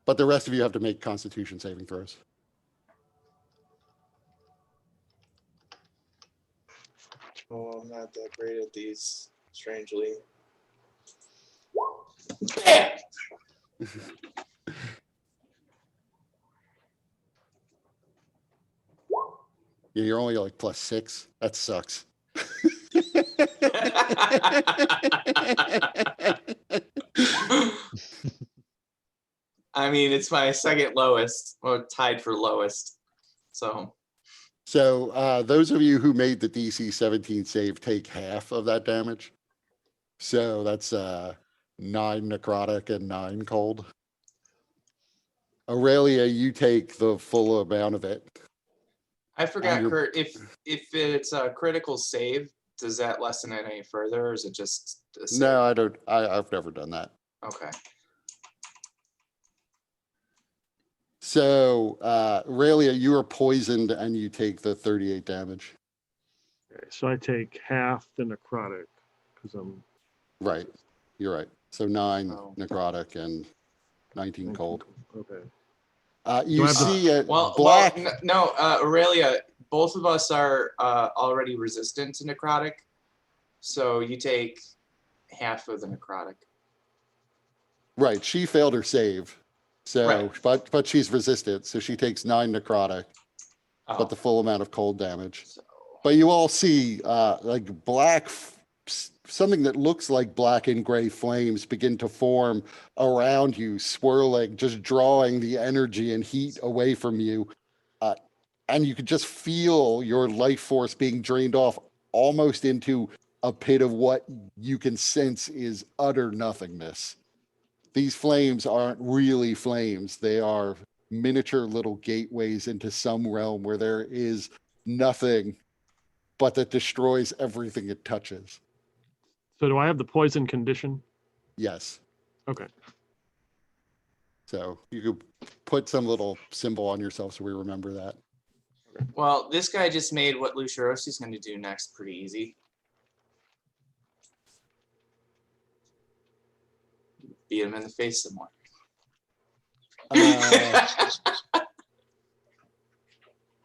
But the rest of you have to make Constitution saving throws. Oh, I'm not that great at these, strangely. Yeah, you're only like +6. That sucks. I mean, it's my second lowest, or tied for lowest. So So those of you who made the DC 17 save take half of that damage. So that's 9 necrotic and 9 cold. Aurelia, you take the full amount of it. I forgot, you're- Kurt, if it's a critical save, does that lessen it any further, or is it just a save? No, I don't. I've never done that. Okay. So Aurelia, you are poisoned and you take the 38 damage. Okay, so I take half the necrotic because I'm Right. You're right. So 9 Oh. necrotic and 19 cold. Okay. You I have to- see it Well, black. no, Aurelia, both of us are already resistant to necrotic, so you take half of the necrotic. Right. She failed her save. So, Right. but she's resistant. So she takes 9 necrotic, Oh, but the full amount of cold damage. so- But you all see like black, something that looks like black and gray flames begin to form around you, swirling, just drawing the energy and heat away from you. And you could just feel your life force being drained off almost into a pit of what you can sense is utter nothingness. These flames aren't really flames. They are miniature little gateways into some realm where there is nothing but that destroys everything it touches. So do I have the poison condition? Yes. Okay. So you could put some little symbol on yourself so we remember that. Well, this guy just made what Luciorosi's going to do next pretty easy. Beat him in the face some more.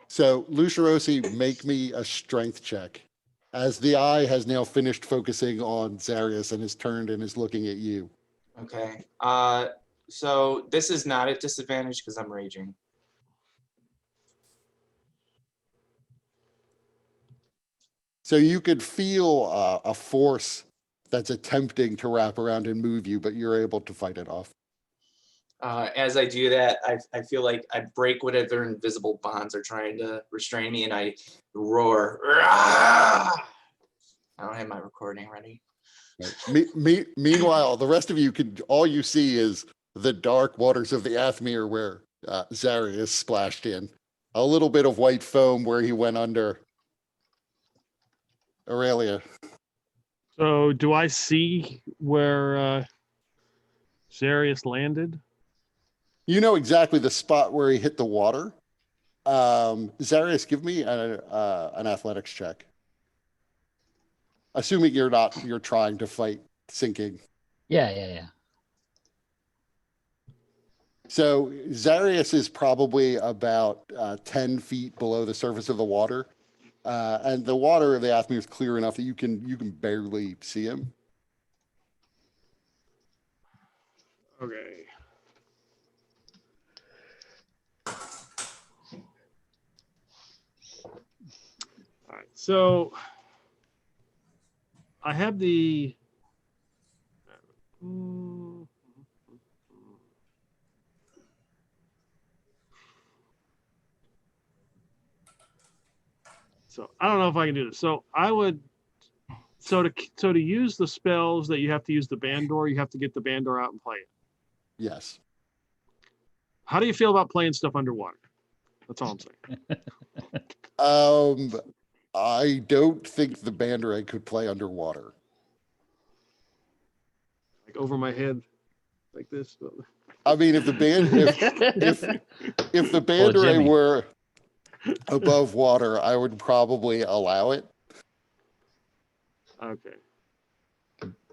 So Lucirosi, make me a strength check. As the eye has now finished focusing on Zarius and is turned and is looking at you. Okay. So this is not at disadvantage because I'm raging. So you could feel a force that's attempting to wrap around and move you, but you're able to fight it off. As I do that, I feel like I break whatever invisible bonds are trying to restrain me, and I roar. "Rah!" I don't have my recording ready. Right. Meanwhile, the rest of you all you see is the dark waters of the Athmere where Zarius splashed in. A little bit of white foam where he went under. Aurelia. So do I see where Zarius landed? You know exactly the spot where he hit the water. Zarius, give me an athletics check. Assuming you're trying to fight sinking. Yeah. So Zarius is probably about 10 feet below the surface of the water. And the water of the Athmere is clear enough that you can barely see him. Okay. All right. So I have the So I don't know if I can do this. So I would. So to use the spells that you have to use the Bandor, you have to get the Bandor out and play it. Yes. How do you feel about playing stuff underwater? That's all I'm saying. I don't think the Banderay could play underwater. Like over my head, like this. I mean, if the Banderay Jimmy. were above water, I would probably allow it. Okay,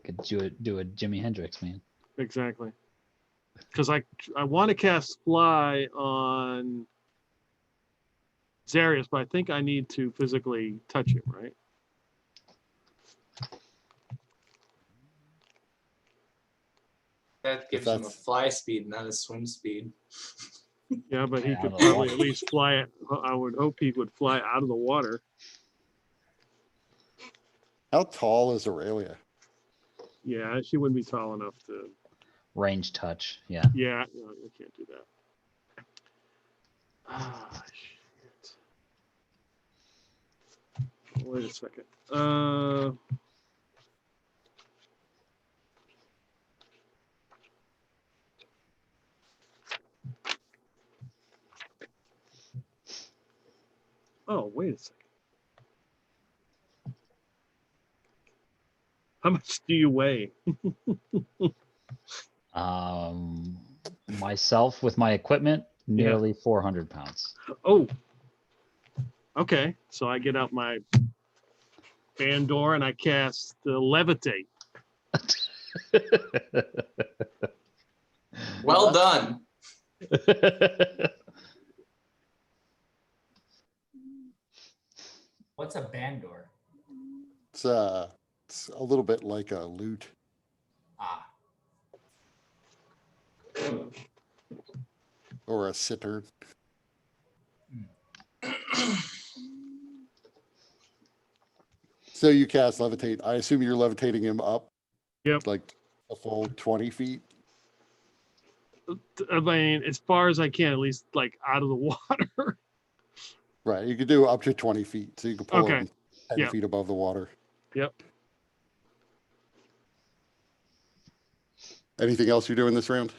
Could do a Jimi Hendrix, man. exactly. Because I want to cast Fly on Zarius, but I think I need to physically touch him, right? That gives him a that's- fly speed, not a swim speed. Yeah, but he Yeah, could the probably water. at least fly it. I would hope he would fly out of the water. How tall is Aurelia? Yeah, she wouldn't be tall enough to. Range touch. Yeah. Yeah, no, I can't do that. Ah, shit. Wait a second. Oh, wait a second. How much do you weigh? Myself with my equipment, nearly 400 pounds. Oh, okay. So I get out my Bandor and I cast Levitate. Well done. What's a Bandor? It's a little bit like a lute. Ah, Or a sitter. So you cast levitate. I assume you're levitating him up. Yep. Like a full 20 feet. I mean, as far as I can, at least like out of the water. Right. You could do up to 20 feet. So you can pull Okay. him 10 Yep. feet above the water. Yep. Anything else you're doing this round?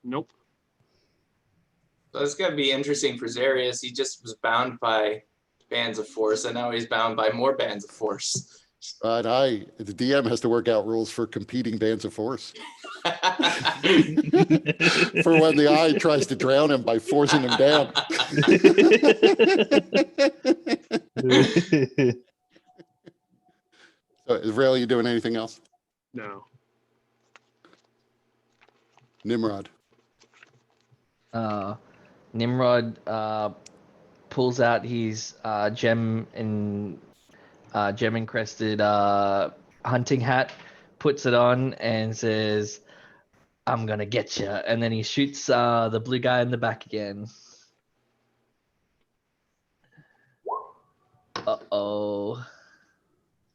Nope. So it's gonna be interesting for Zarius. He just was bound by bands of force, and now he's bound by more bands of force. But the DM has to work out rules for competing bands of force. For when the eye tries to drown him by forcing him down. So is Rail, you doing anything else? No. Nimrod. Nimrod pulls out his gem encrusted hunting hat, puts it on, and says, "I'm gonna get you." And then he shoots the blue guy in the back again. Uh-oh.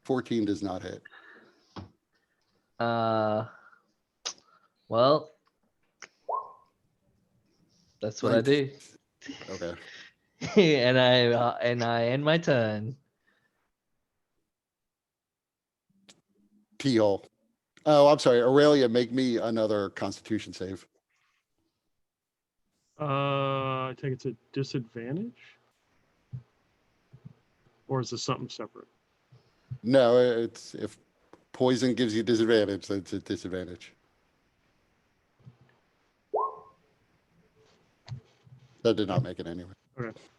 14 does not hit. Well, that's what I do. Okay. and I end my turn. Teal. Oh, I'm sorry. Aurelia, make me another Constitution save. I think it's a disadvantage. Or is this something separate? No, it's if poison gives you disadvantage, then it's a disadvantage. That did not make it anyway.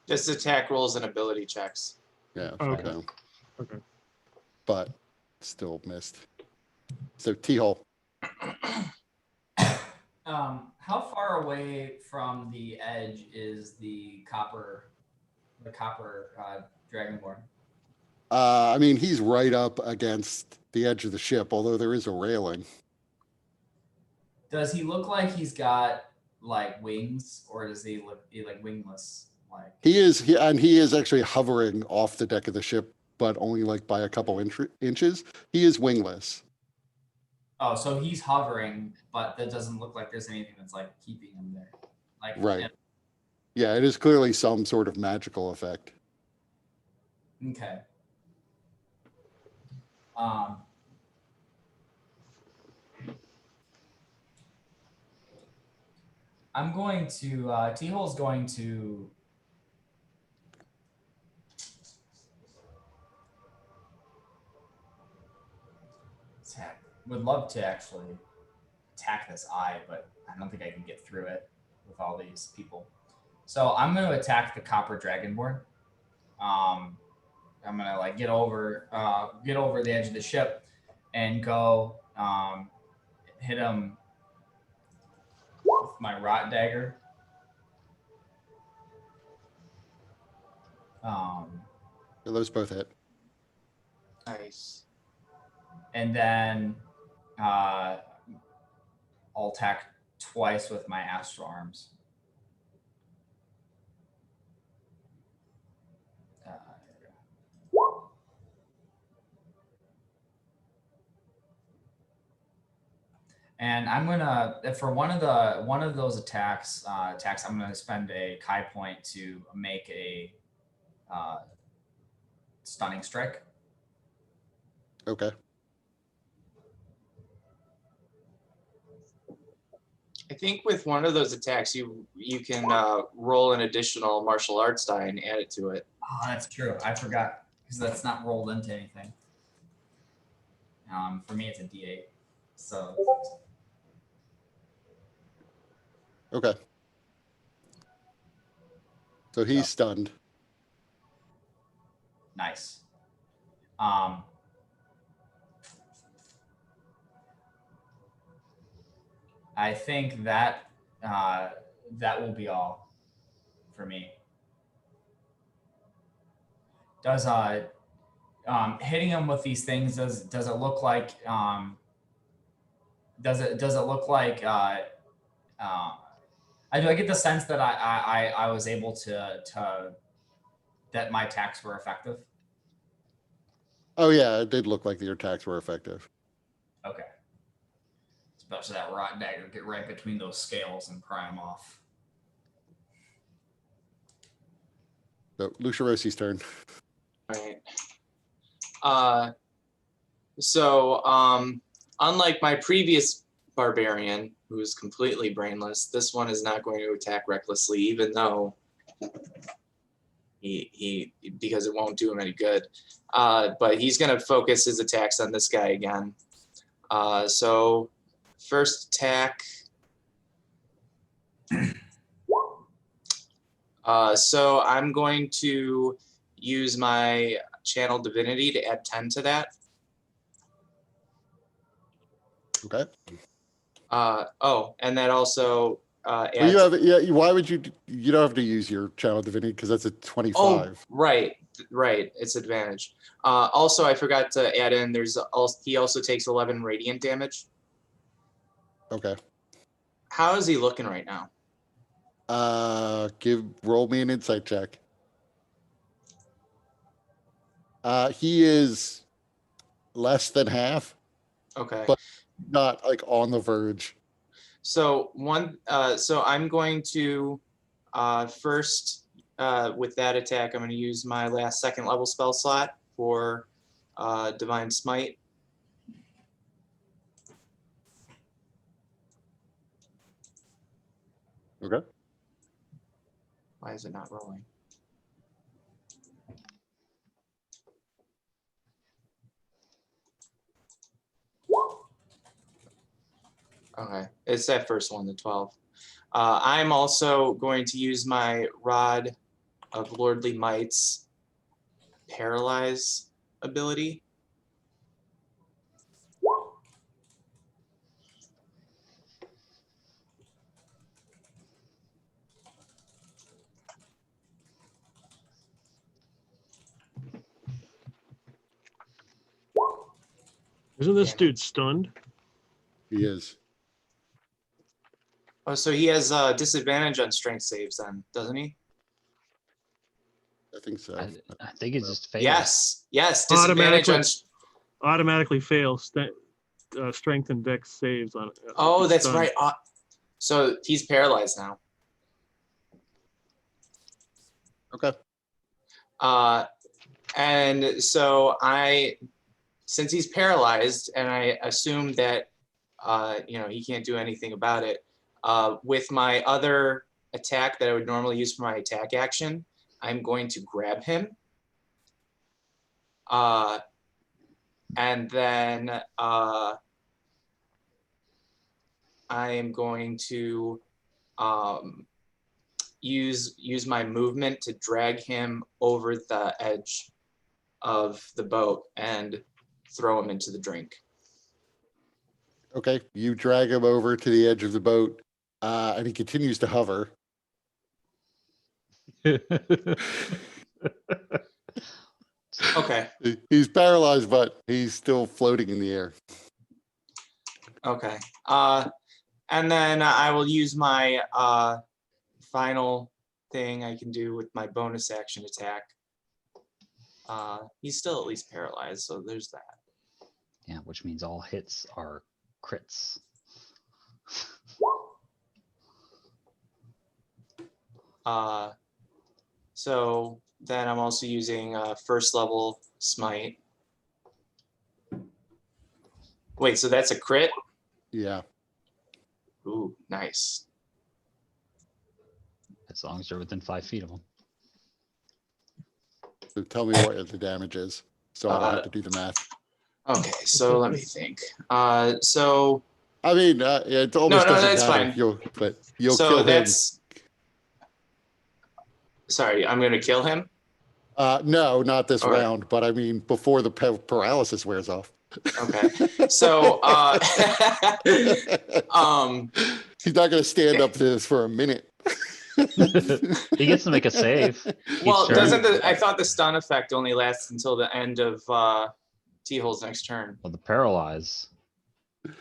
Just attack rolls and ability checks. Yeah. Okay. So, Okay. but still missed. So T-hole. how far away from the edge is the copper dragonborn? I mean, he's right up against the edge of the ship, although there is a railing. Does he look like he's got like wings, or does he look like wingless? Like He is actually hovering off the deck of the ship, but only like by a couple inches. He is wingless. oh, so he's hovering, but that doesn't look like there's anything that's like keeping him there. Like Right. Yeah, it is clearly some sort of magical effect. Okay. Um, I'm going to T-Hole's going to attack. Would love to actually attack this eye, but I don't think I can get through it with all these people. So I'm going to attack the Copper Dragonborn. I'm gonna like get over the edge of the ship and go hit him with my rot dagger. Those both hit. Nice. And then I'll attack twice with my astral arms. And I'm gonna for one of those attacks, I'm gonna spend a Kai point to make a stunning strike. Okay. I think with one of those attacks, you can roll an additional martial arts die and add it to it. Oh, that's true. I forgot because that's not rolled into anything. For me, it's a D8. So. Okay. So he's stunned. Nice. I think that that will be all for me. Does hitting him with these things does it look like does it look like do I get the sense that I was able to that my attacks were effective? Oh yeah, it did look like your attacks were effective. Okay. Especially that rot dagger, get right between those scales and pry them off. So Luciosi's turn. All right. Unlike my previous barbarian, who is completely brainless, this one is not going to attack recklessly, even though he because it won't do him any good. But he's going to focus his attacks on this guy again. So first attack. So I'm going to use my channel divinity to add 10 to that. Okay. And that also Well, adds. you have why would you don't have to use your channel divinity because that's a 25. Oh, right. It's advantage. Also, I forgot to add in. He also takes 11 radiant damage. Okay. How is he looking right now? Roll me an insight check. He is less than half, Okay. but not like on the verge. So I'm going to first with that attack, I'm going to use my last second level spell slot for Divine Smite. Okay. Why is it not rolling? Okay, it's that first one, the 12. I'm also going to use my Rod of Lordly Might's Paralyze ability. Isn't this dude stunned? He is. Oh, so he has disadvantage on strength saves then, doesn't he? I think so. I think it's just failed. Yes, disadvantage on. Automatically fails strength and dex saves on it. Oh, that's right. So he's paralyzed now. Okay. And so since he's paralyzed, and I assume that he can't do anything about it, with my other attack that I would normally use for my attack action, I'm going to grab him. And then I am going to use my movement to drag him over the edge of the boat and throw him into the drink. Okay. You drag him over to the edge of the boat, and he continues to hover. Okay. He's paralyzed, but he's still floating in the air. Okay. And then I will use my final thing I can do with my bonus action attack. He's still at least paralyzed, so there's that. Yeah, which means all hits are crits. So then I'm also using first level smite. Wait, so that's a crit? Yeah. Ooh, nice. As long as you're within 5 feet of them. So tell me what the damage is, so I don't have to do the math. Okay, so let me think. So I mean, it almost no, doesn't that's matter. fine. You'll so kill him. that's. Sorry, I'm gonna kill him. No, not this All right. round, but I mean before the paralysis wears off. Okay, so He's not going to stand up to this for a minute. He gets to make a save. well, turn. doesn't I thought the stun effect only lasts until the end of T-Hole's next turn. Well, the paralyze.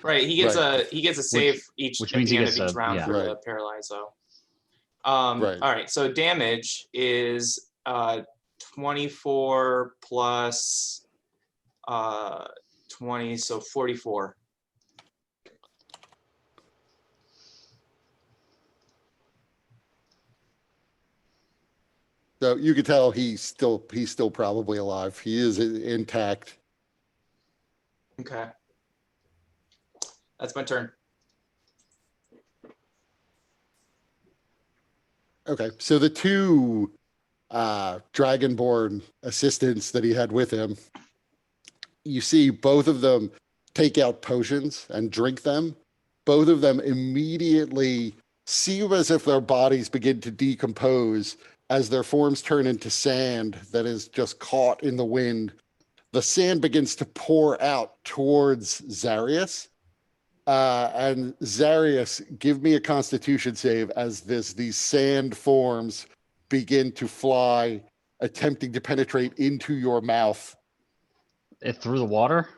Right, he gets Right. a save which at means the he end gets of each a- round yeah. for the Right. paralyzo. Right. All right, so damage is 24 plus 20, so 44. So you can tell he's still probably alive. He is intact. Okay, that's my turn. Okay, so the two dragonborn assistants that he had with him, you see both of them take out potions and drink them. Both of them immediately seem as if their bodies begin to decompose as their forms turn into sand that is just caught in the wind. The sand begins to pour out towards Zarius. And Zarius, give me a constitution save as these sand forms begin to fly, attempting to penetrate into your mouth. It through the water?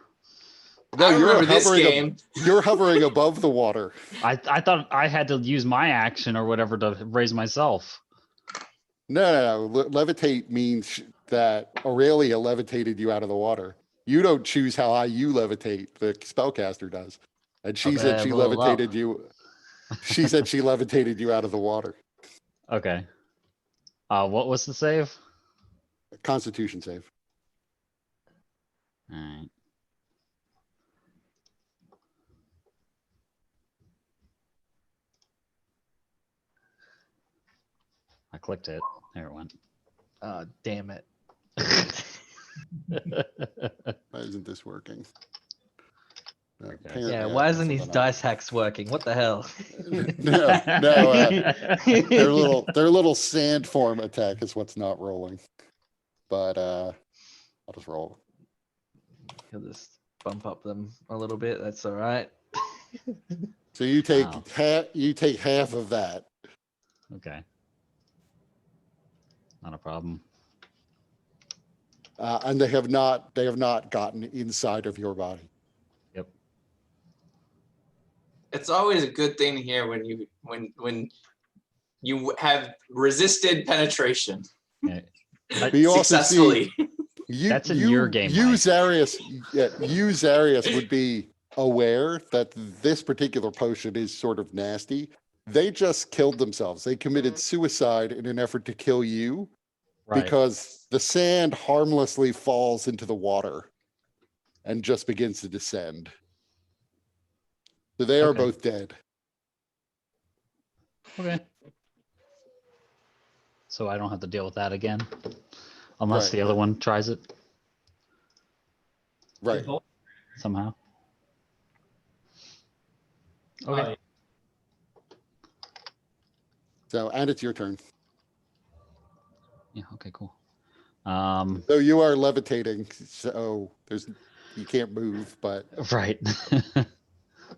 No, I you're remember this hovering game. You're hovering above the water. I thought I had to use my action or whatever to raise myself. No. Levitate means that Aurelia levitated you out of the water. You don't choose how high you levitate. The spellcaster does. And she said she blow 'em up. levitated you. She said she levitated you out of the water. Okay. What was the save? Constitution save. All right. I clicked it. There it went. Oh, damn it. Why isn't this working? Okay. Apparently Yeah, I why have isn't these something up. dice hacks working? What the hell? No, their little sand form attack is what's not rolling. But I'll just roll. You'll just bump up them a little bit. That's all right. So you take Wow. half of that. Okay. Not a problem. And they have not gotten inside of your body. Yep. It's always a good thing to hear when you have resisted penetration Yeah. But you also see successfully. That's in your game, You, Mike. Zarius would be aware that this particular potion is sort of nasty. They just killed themselves. They committed suicide in an effort to kill you. Right. because the sand harmlessly falls into the water and just begins to descend. So they are Okay. both dead. Okay. So I don't have to deal with that again, unless Right. the other one tries it Right. Both- somehow. oh, Okay. yeah. So, and it's your turn. Yeah. Okay. Cool. So you are levitating. So you can't move, but Right.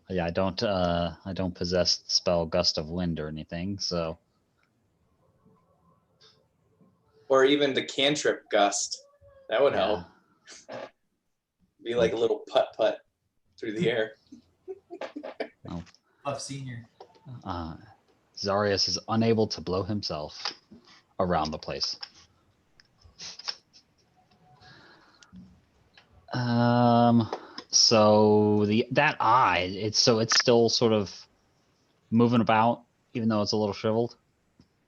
Yeah. I don't possess the spell Gust of Wind or anything. So Or even the cantrip gust. That would help. yeah. Be like a little putt through the air. Love senior. Zarius is unable to blow himself around the place. So that eye, it's still sort of moving about, even though it's a little shriveled.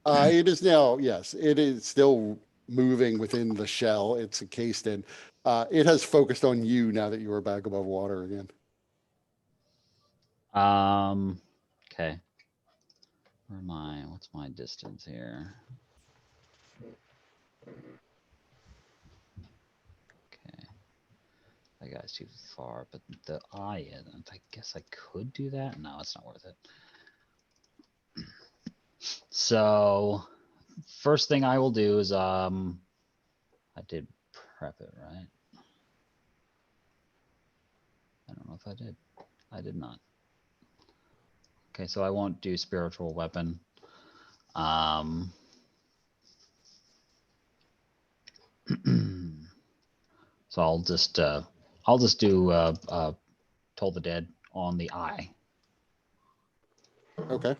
it is now, yes, it is still moving within the shell it's encased in. It has focused on you now that you are back above water again. Okay. Where am I? What's my distance here? Okay. That guy's too far, but the eye isn't. I guess I could do that. No, it's not worth it. So first thing I will do is I did prep it, right? I don't know if I did. I did not. Okay, so I won't do spiritual weapon. So I'll just do Toll the Dead on the eye. Okay.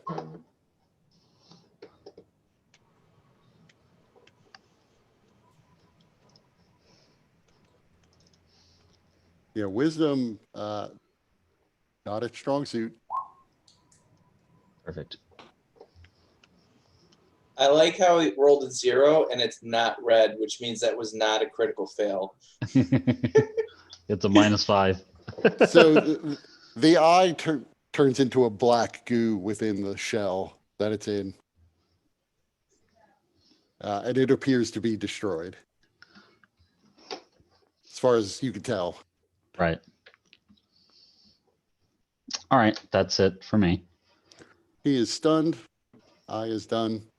Yeah, wisdom, not its strong suit. Perfect. I like how it rolled a 0 and it's not red, which means that was not a critical fail. It's a -5. So the eye turns into a black goo within the shell that it's in. And it appears to be destroyed. As far as you can tell. Right. All right, that's it for me. He is stunned. Eye is done.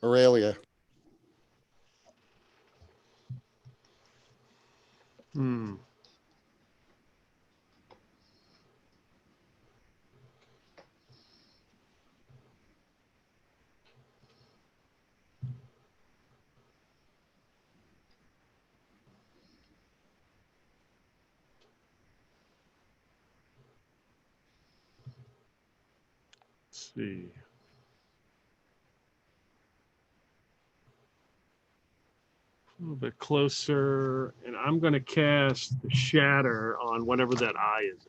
Aurelia. Hmm. Let's see. A little bit closer, and I'm going to cast the Shatter on whatever that eye is.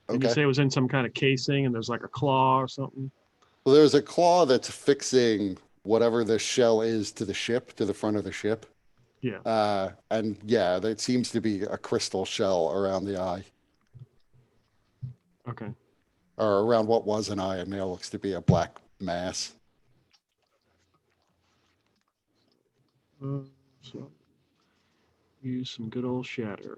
Did you Okay. say it was in some kind of casing and there's like a claw or something? Well, there's a claw that's fixing whatever the shell is to the ship, to the front of the ship. Yeah. And yeah, there seems to be a crystal shell around the eye, Okay. or around what was an eye, and now looks to be a black mass. So use some good old Shatter.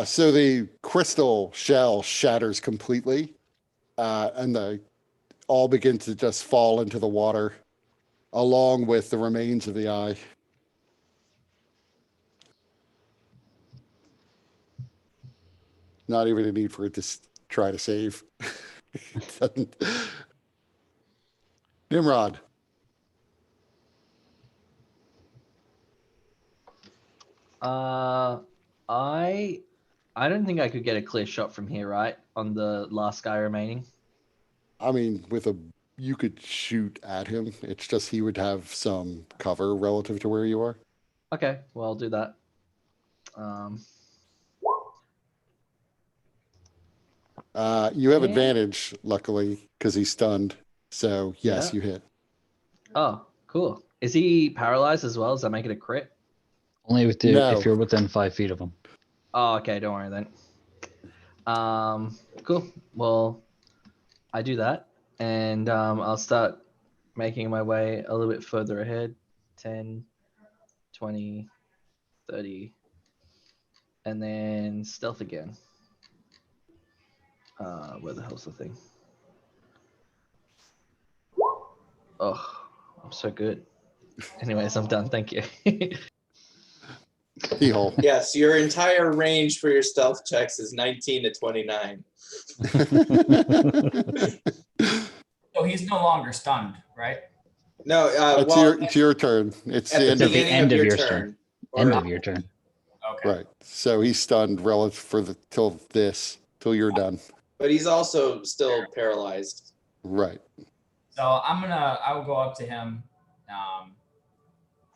So the crystal shell shatters completely, and the all begins to just fall into the water, along with the remains of the eye. Not even a need for it to try to save. It doesn't. Nimrod. I don't think I could get a clear shot from here, right? On the last guy remaining. I mean, you could shoot at him. It's just he would have some cover relative to where you are. Okay, well I'll do that. You have Yeah. advantage, luckily, because he's stunned. So yes, Yeah. you hit. Oh, cool. Is he paralyzed as well? Does that make it a crit? Only if No. you're within 5 feet of him. Oh, okay. Don't worry then. Cool. Well, I do that, and I'll start making my way a little bit further ahead. 10, 20, 30, and then stealth again. Where the hell's the thing? Oh, I'm so good. Anyways, I'm done. Thank you. Keyhole. Yes, your entire range for your stealth checks is 19 to 29. So he's no longer stunned, right? No, It's your turn. It's at the the end of beginning end of of your your turn. End or- of your turn. Okay. right. So he's stunned relative till you're done. But he's also still paralyzed. Right. So I will go up to him,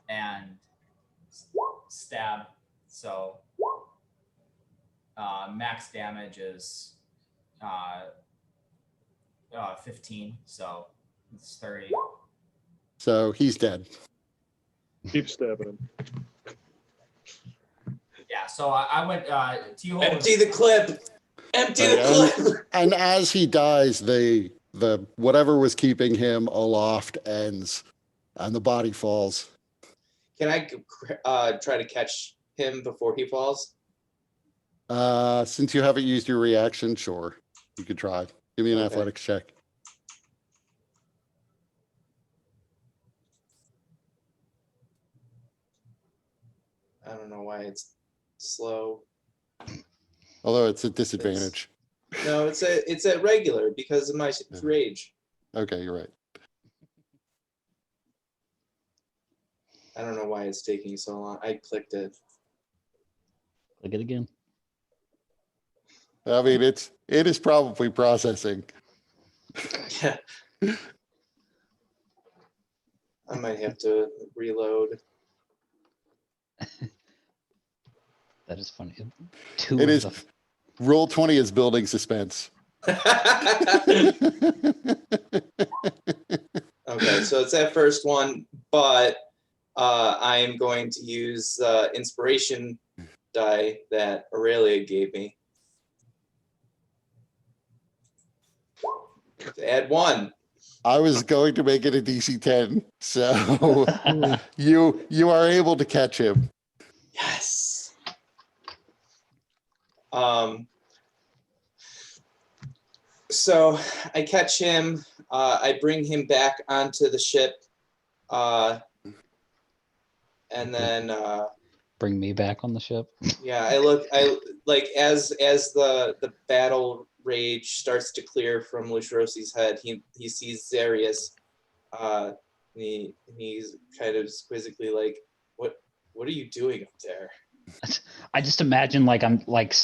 and stab. So max damage is 15. So it's 30. So he's dead. Keep stabbing him. Yeah. So I went. T-hole Empty the clip. Empty the Right, clip. And as he dies, the whatever was keeping him aloft ends, and the body falls. Can I try to catch him before he falls? Since you haven't used your reaction, sure, you could try. Give me an Okay. athletics check. I don't know why it's slow. Although it's a disadvantage. No, it's at regular because of my rage. Okay, you're right. I don't know why it's taking so long. I clicked it. Click it again. I mean, it is probably processing. Yeah. I might have to reload. That is funny. Two It of is. the Roll 20 is building suspense. Okay, so it's that first one, but I am going to use the inspiration die that Aurelia gave me. To add 1. I was going to make it a DC 10, so you are able to catch him. Yes. So I catch him. I bring him back onto the ship, and then bring me back on the ship. yeah, I like as the battle rage starts to clear from Lushrosi's head. He sees Zarius. He's kind of quizzically like, what are you doing up there? I just imagine like I'm like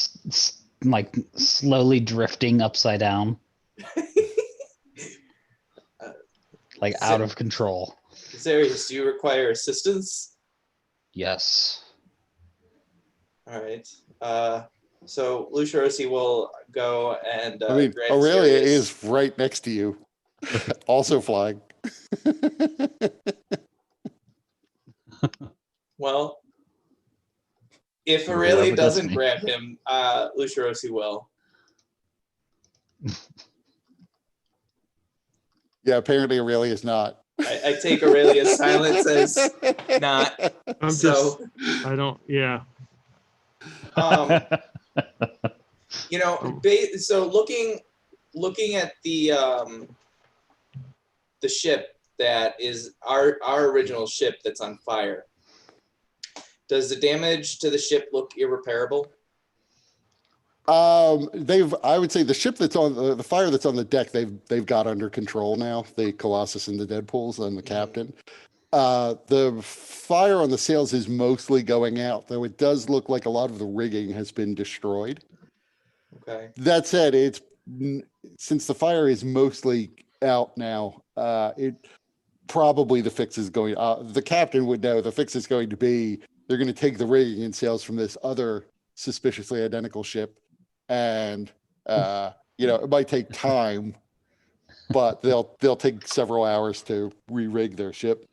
like slowly drifting upside down, like out of control. Zarius, do you require assistance? Yes. All right. So Lushrosi will go and I mean, grab Aurelia Zarius. is right next to you, also flying. Well, if Whoever Aurelia gets doesn't me. grab him, Lushrosi will. Yeah, apparently Aurelia is not. I take Aurelia's silence as not. I'm So, just, I don't, yeah. You know, so looking at the ship that is our original ship that's on fire. Does the damage to the ship look irreparable? I would say the ship that's on the fire that's on the deck, they've got under control now. The Colossus and the Deadpools and the captain. The fire on the sails is mostly going out, though it does look like a lot of the rigging has been destroyed. Okay. That said, since the fire is mostly out now, it probably the fix is going. The captain would know the fix is going to be they're going to take the rigging and sails from this other suspiciously identical ship and it might take time, but they'll take several hours to re-rig their ship.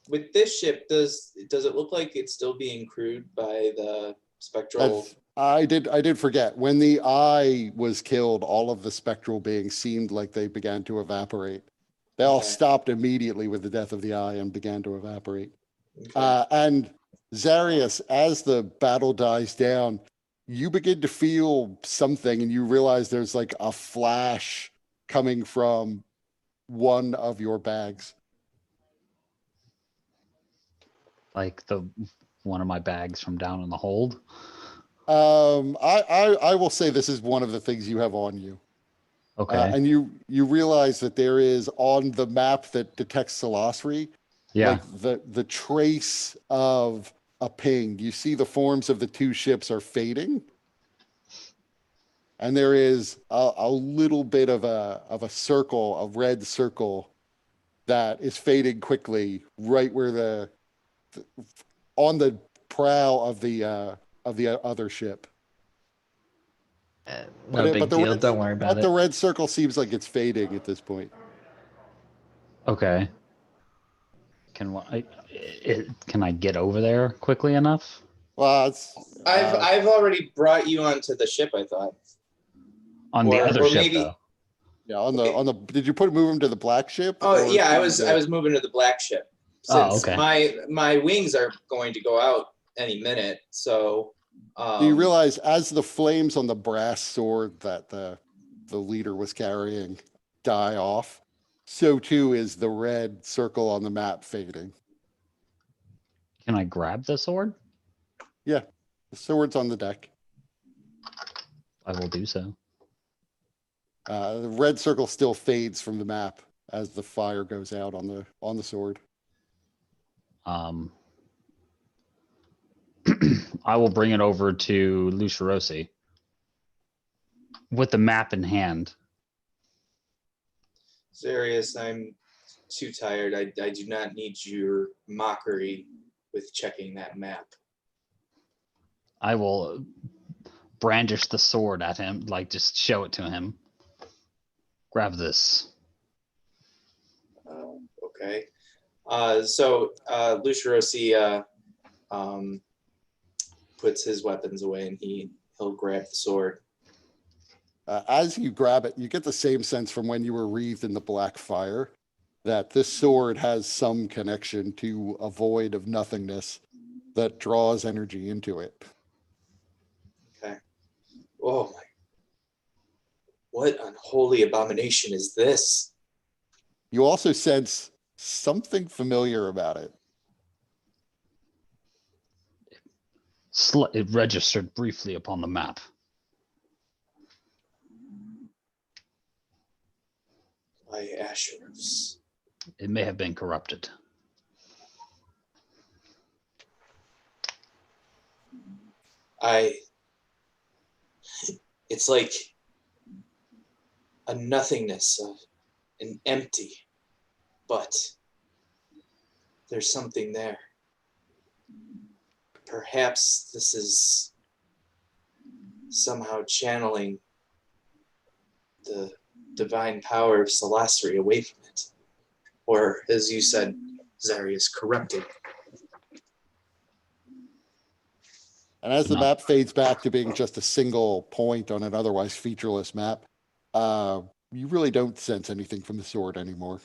With this ship, does it look like it's still being crewed by the spectral? I did forget when the eye was killed, all of the spectral beings seemed like they began to evaporate. They all Okay. stopped immediately with the death of the eye and began to evaporate. Okay. And Zarius, as the battle dies down, you begin to feel something and you realize there's like a flash coming from one of your bags. Like the one of my bags from down in the hold. I will say this is one of the things you have on you. Okay. And you realize that there is on the map that detects Solosri, Yeah. like the trace of a ping. You see the forms of the two ships are fading. And there is a little bit of a circle, a red circle that is fading quickly right where on the prow of the other ship. No big deal. Don't worry about But the it. red circle seems like it's fading at this point. Okay. Can I get over there quickly enough? Well, it's I've already brought you onto the ship, I thought. On the other or ship, maybe- though. yeah on Okay. the did you move him to the black ship? Oh or yeah, I to was moving to the black ship. Oh, Since okay. my wings are going to go out any minute, so Do you realize as the flames on the brass sword that the leader was carrying die off, so too is the red circle on the map fading. Can I grab the sword? Yeah, the sword's on the deck. I will do so. The red circle still fades from the map as the fire goes out on the sword. I will bring it over to Lucerosi with the map in hand. Zarius, I'm too tired. I do not need your mockery with checking that map. I will brandish the sword at him, like just show it to him. Grab this. Okay. So Lucerosi puts his weapons away and he'll grab the sword. As you grab it, you get the same sense from when you were wreathed in the black fire that this sword has some connection to a void of nothingness that draws energy into it. Okay. Oh my! What unholy abomination is this? You also sense something familiar about it. It registered briefly upon the map. By Asheros. It may have been corrupted. It's like a nothingness, an empty, but there's something there. Perhaps this is somehow channeling the divine power of Solosri away from it. Or, as you said, Zarius, corrupted. And as the No. map fades back to being just a single point on an otherwise featureless map, you really don't sense anything from the sword anymore.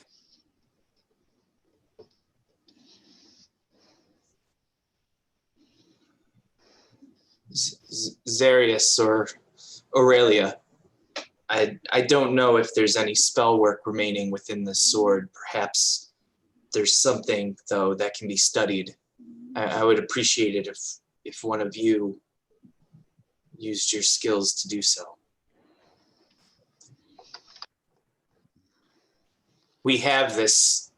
Zarius or Aurelia, I don't know if there's any spell work remaining within the sword. Perhaps there's something, though, that can be studied. I would appreciate it if one of you used your skills to do so. We have this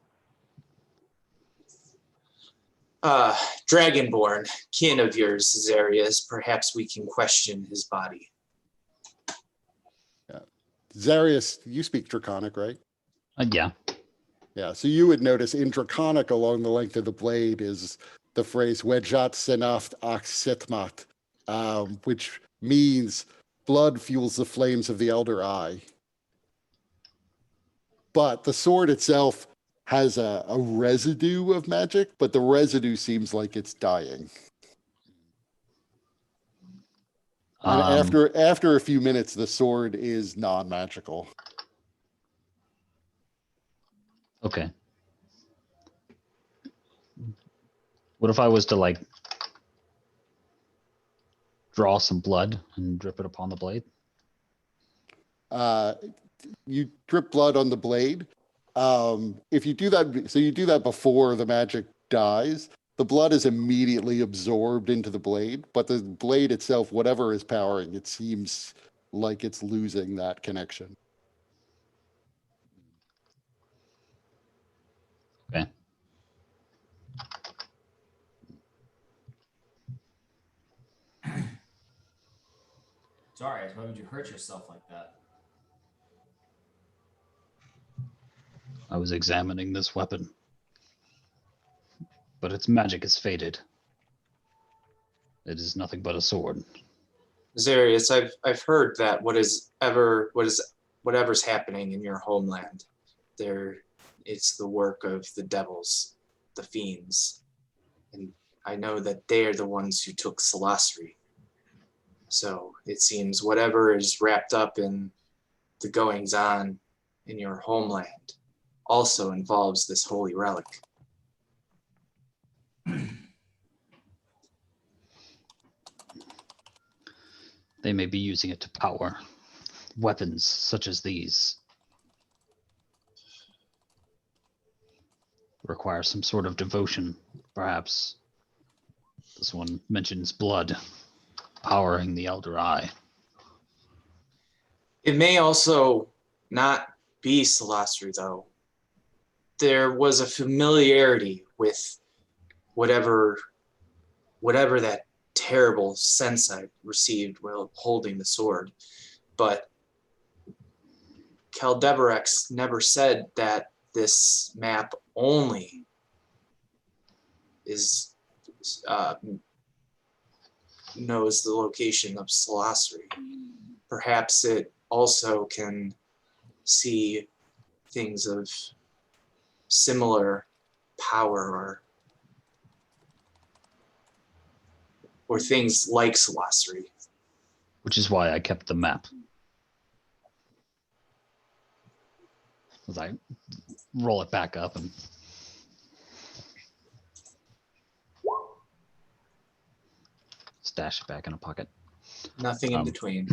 Dragonborn kin of yours, Zarius. Perhaps we can question his body. Zarius, you speak Draconic, right? Yeah. Yeah, so you would notice in Draconic along the length of the blade is the phrase Wedjat Senaft Ak Setmat, which means blood fuels the flames of the Elder Eye. But the sword itself has a residue of magic, but the residue seems like it's dying. And after a few minutes, the sword is non-magical. Okay. What if I was to like draw some blood and drip it upon the blade? You drip blood on the blade. If you do that, so you do that before the magic dies, the blood is immediately absorbed into the blade, but the blade itself, whatever is powering, it seems like it's losing that connection. Okay. Sorry, why would you hurt yourself like that? I was examining this weapon, but its magic is faded. It is nothing but a sword. Zarius, I've heard that whatever's happening in your homeland, it's the work of the devils, the fiends, and I know that they are the ones who took Salasri. So it seems whatever is wrapped up in the goings on in your homeland also involves this holy relic. They may be using it to power weapons such as these. Require some sort of devotion, perhaps. This one mentions blood powering the Elder Eye. It may also not be Salasri, though. There was a familiarity with whatever that terrible sense I received while holding the sword. But Caldeverex never said that this map only knows the location of Salasri. Perhaps it also can see things of similar power or things like Salasri. Which is why I kept the map. As I roll it back up and stash it back in a pocket. Nothing in between.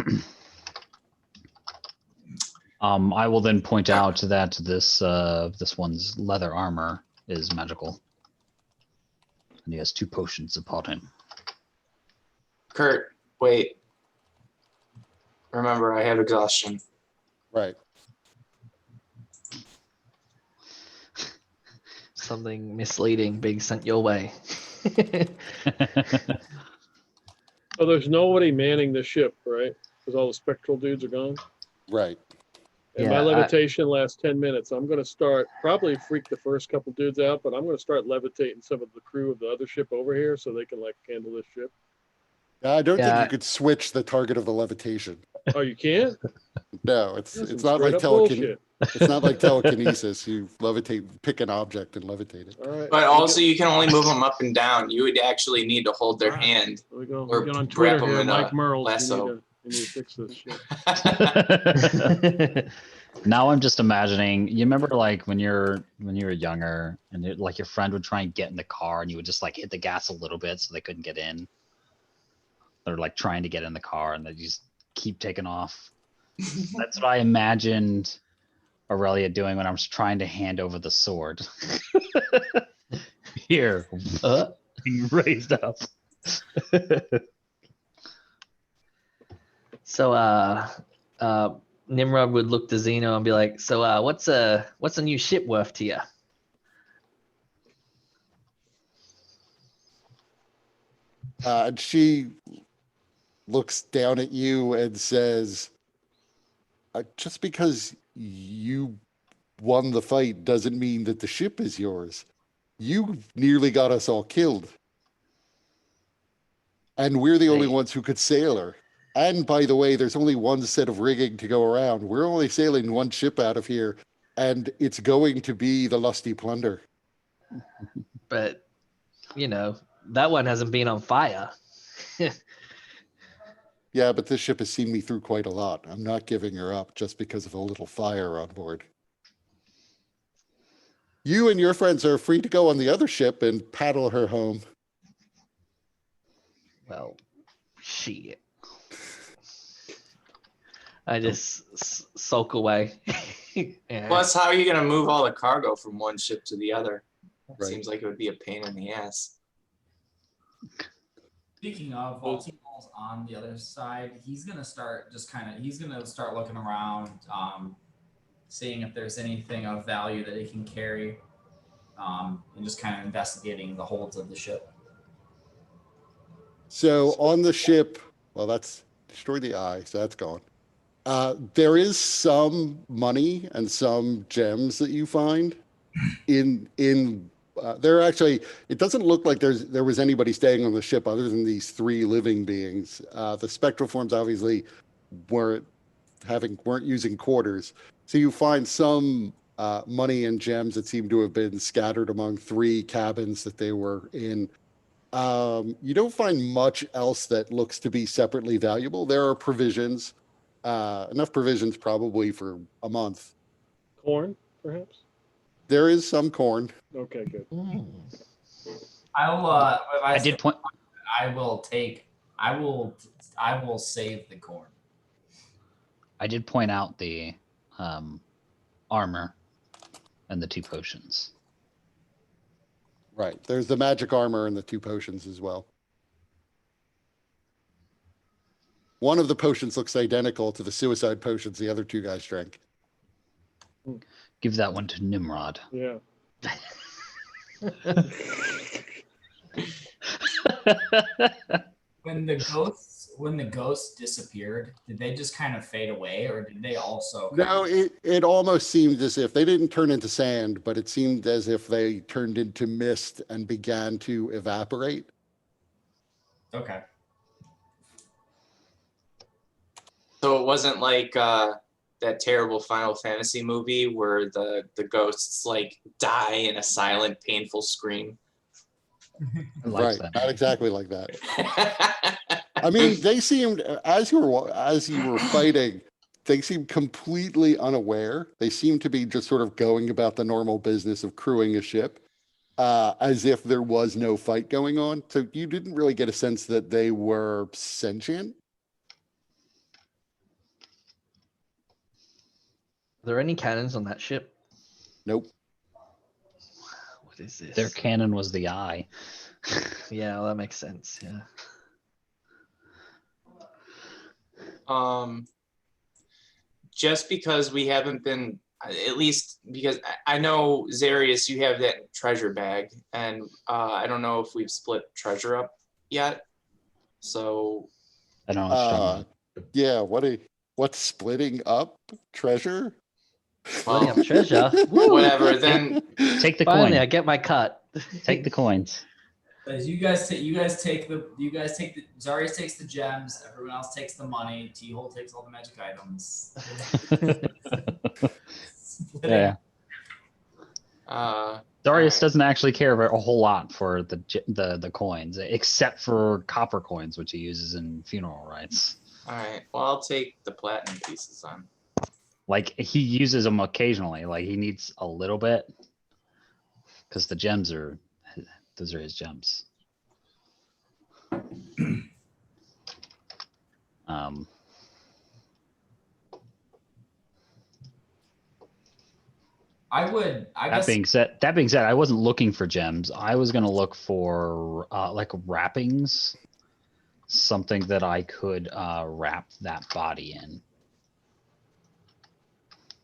I will then point out that this one's leather armor is magical, and he has 2 potions upon him. Kurt, wait. Remember, I have exhaustion. Right. Something misleading being sent your way. So there's nobody manning the ship, right? Because all the spectral dudes are gone. Right. And Yeah, my levitation lasts 10 minutes. I'm going to start, probably freak the first couple dudes out, but I'm going to start levitating some of the crew of the other ship over here so they can like handle this ship. I don't think Yeah. you could switch the target of the levitation. Oh, you can't? No, That's it's some not like straight up bullshit. it's not like telekinesis. You levitate, pick an object and levitate it. All right. But also, you can only move them up and down. You would actually need to hold their Alright. hand. There we go. or We get on wrap Twitter 'em here, in a Mike Merles. lasso. You need to fix this shit. Now I'm just imagining. You remember like when you were younger, and like your friend would try and get in the car, and you would just like hit the gas a little bit so they couldn't get in. They're like trying to get in the car, and they just keep taking off. That's what I imagined Aurelia doing when I was trying to hand over the sword. Here, being raised up. So Nimrod would look to Zeno and be like, so what's a new ship worth to you? And she looks down at you and says, just because you won the fight doesn't mean that the ship is yours. You nearly got us all killed. And we're the only Hey. ones who could sail her. And by the way, there's only one set of rigging to go around. We're only sailing one ship out of here, and it's going to be the Lusty Plunder. But, that one hasn't been on fire. Yeah, but this ship has seen me through quite a lot. I'm not giving her up just because of a little fire on board. You and your friends are free to go on the other ship and paddle her home. Well, shit. I just sulk away. Yeah. Plus, how are you gonna move all the cargo from one ship to the other? Right. Seems like it would be a pain in the ass. Speaking of, while T-Ball's on the other side, he's gonna start looking around, seeing if there's anything of value that he can carry, and just kind of investigating the holds of the ship. So on the ship, well, that's destroyed the eye, so that's gone. There is some money and some gems that you find in there actually, it doesn't look like there was anybody staying on the ship other than these 3 living beings. The spectral forms obviously weren't using quarters. So you find some money and gems that seem to have been scattered among 3 cabins that they were in. You don't find much else that looks to be separately valuable. There are provisions, enough provisions probably for a month. Corn, perhaps. There is some corn. Okay, good. I did point. I will save the corn. I did point out the armor and the 2 potions. Right. There's the magic armor and the 2 potions as well. One of the potions looks identical to the suicide potions the other 2 guys drank. Give that one to Nimrod. Yeah. When the ghosts disappeared, did they just kind of fade away, or did they also? No, it almost seemed as if they didn't turn into sand, but it seemed as if they turned into mist and began to evaporate. Okay. So it wasn't like that terrible Final Fantasy movie where the ghosts like die in a silent, painful scream. I like Right. that. Not exactly like that. I mean, they seemed as you were fighting, they seemed completely unaware. They seemed to be just sort of going about the normal business of crewing a ship, as if there was no fight going on. So you didn't really get a sense that they were sentient. Are there any cannons on that ship? Nope. What is this? Their cannon was the eye. Yeah, well, that makes sense. Yeah. Just because we haven't been, at least because I know Zarius, you have that treasure bag, and I don't know if we've split treasure up yet. So I don't know what you're talking about. Yeah. What's splitting up treasure? Splitting up treasure. whatever. Then Take the Finally, I coin. get my cut. Take the coins. As you guys take the Zarius takes the gems, everyone else takes the money, T-Hole takes all the magic items. Yeah. Darius Alright. doesn't actually care a whole lot for the coins, except for copper coins, which he uses in funeral rites. all right. Well, I'll take the platinum pieces on. Like he uses them occasionally. Like he needs a little bit, because the gems those are his gems. I That being said, I wasn't looking for gems. I was gonna look for like wrappings, something that I could wrap that body in.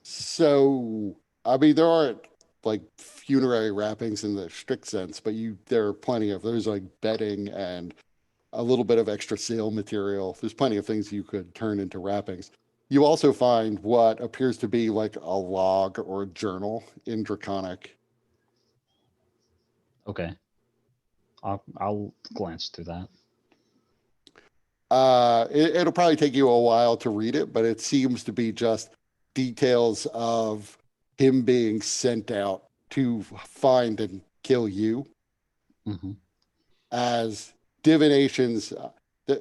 So, I mean, there aren't like funerary wrappings in the strict sense, but there are plenty of there's like bedding and a little bit of extra sail material. There's plenty of things you could turn into wrappings. You also find what appears to be like a log or a journal in Draconic. Okay. I'll glance through that. It'll probably take you a while to read it, but it seems to be just details of him being sent out to find and kill you Hmm. as divinations.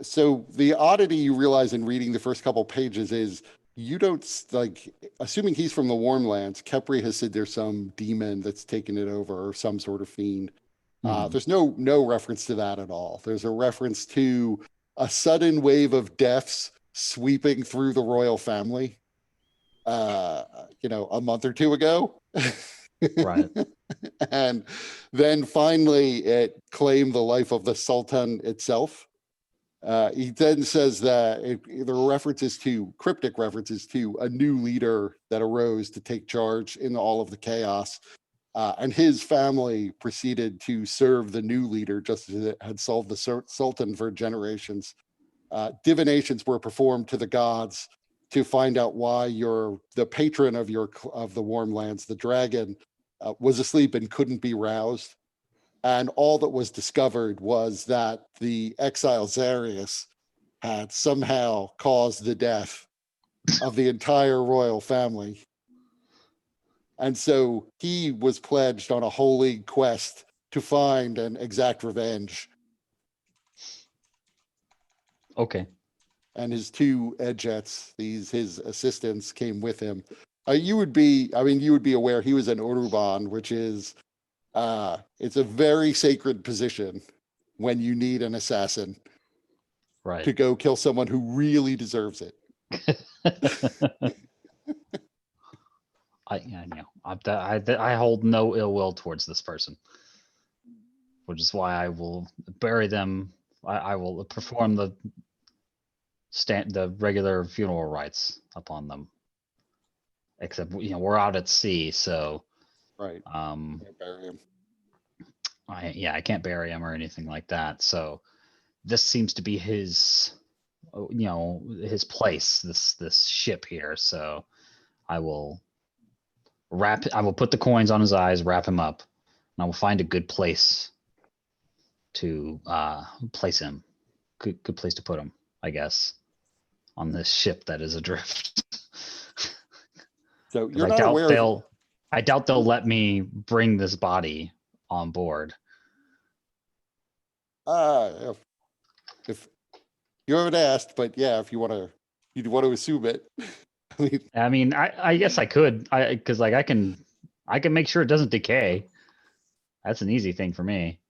So the oddity you realize in reading the first couple pages is you don't like, assuming he's from the warm lands, Kepri has said there's some demon that's taken it over or some sort of fiend. There's no reference to that at all. There's a reference to a sudden wave of deaths sweeping through the royal family, a month or two ago. Right. And then finally it claimed the life of the Sultan itself. He then says that there are references to, cryptic references to a new leader that arose to take charge in all of the chaos. And his family proceeded to serve the new leader just as it had solved the Sultan for generations. Divinations were performed to the gods to find out why the patron of the warm lands, the dragon, was asleep and couldn't be roused. And all that was discovered was that the exile Zarius had somehow caused the death of the entire royal family. And so he was pledged on a holy quest to find and exact revenge. Okay. And his two edgets, his assistants, came with him. You would be aware he was an Uruban, which is it's a very sacred position when you need an assassin Right. to go kill someone who really deserves it. I know. I hold no ill will towards this person, which is why I will bury them. I will perform the regular funeral rites upon them. Except we're out at sea, so Right. um Can't bury him. I can't bury him or anything like that. So this seems to be his his place, this ship here. So I will put the coins on his eyes, wrap him up, and I will find a good place to place him. Good place to put him, I guess, on this ship that is adrift. So 'Cause you're not aware of I doubt they'll let me bring this body on board. if you haven't asked, but yeah, if you'd want to assume it. I mean, I guess I could, because I can make sure it doesn't decay. That's an easy thing for me.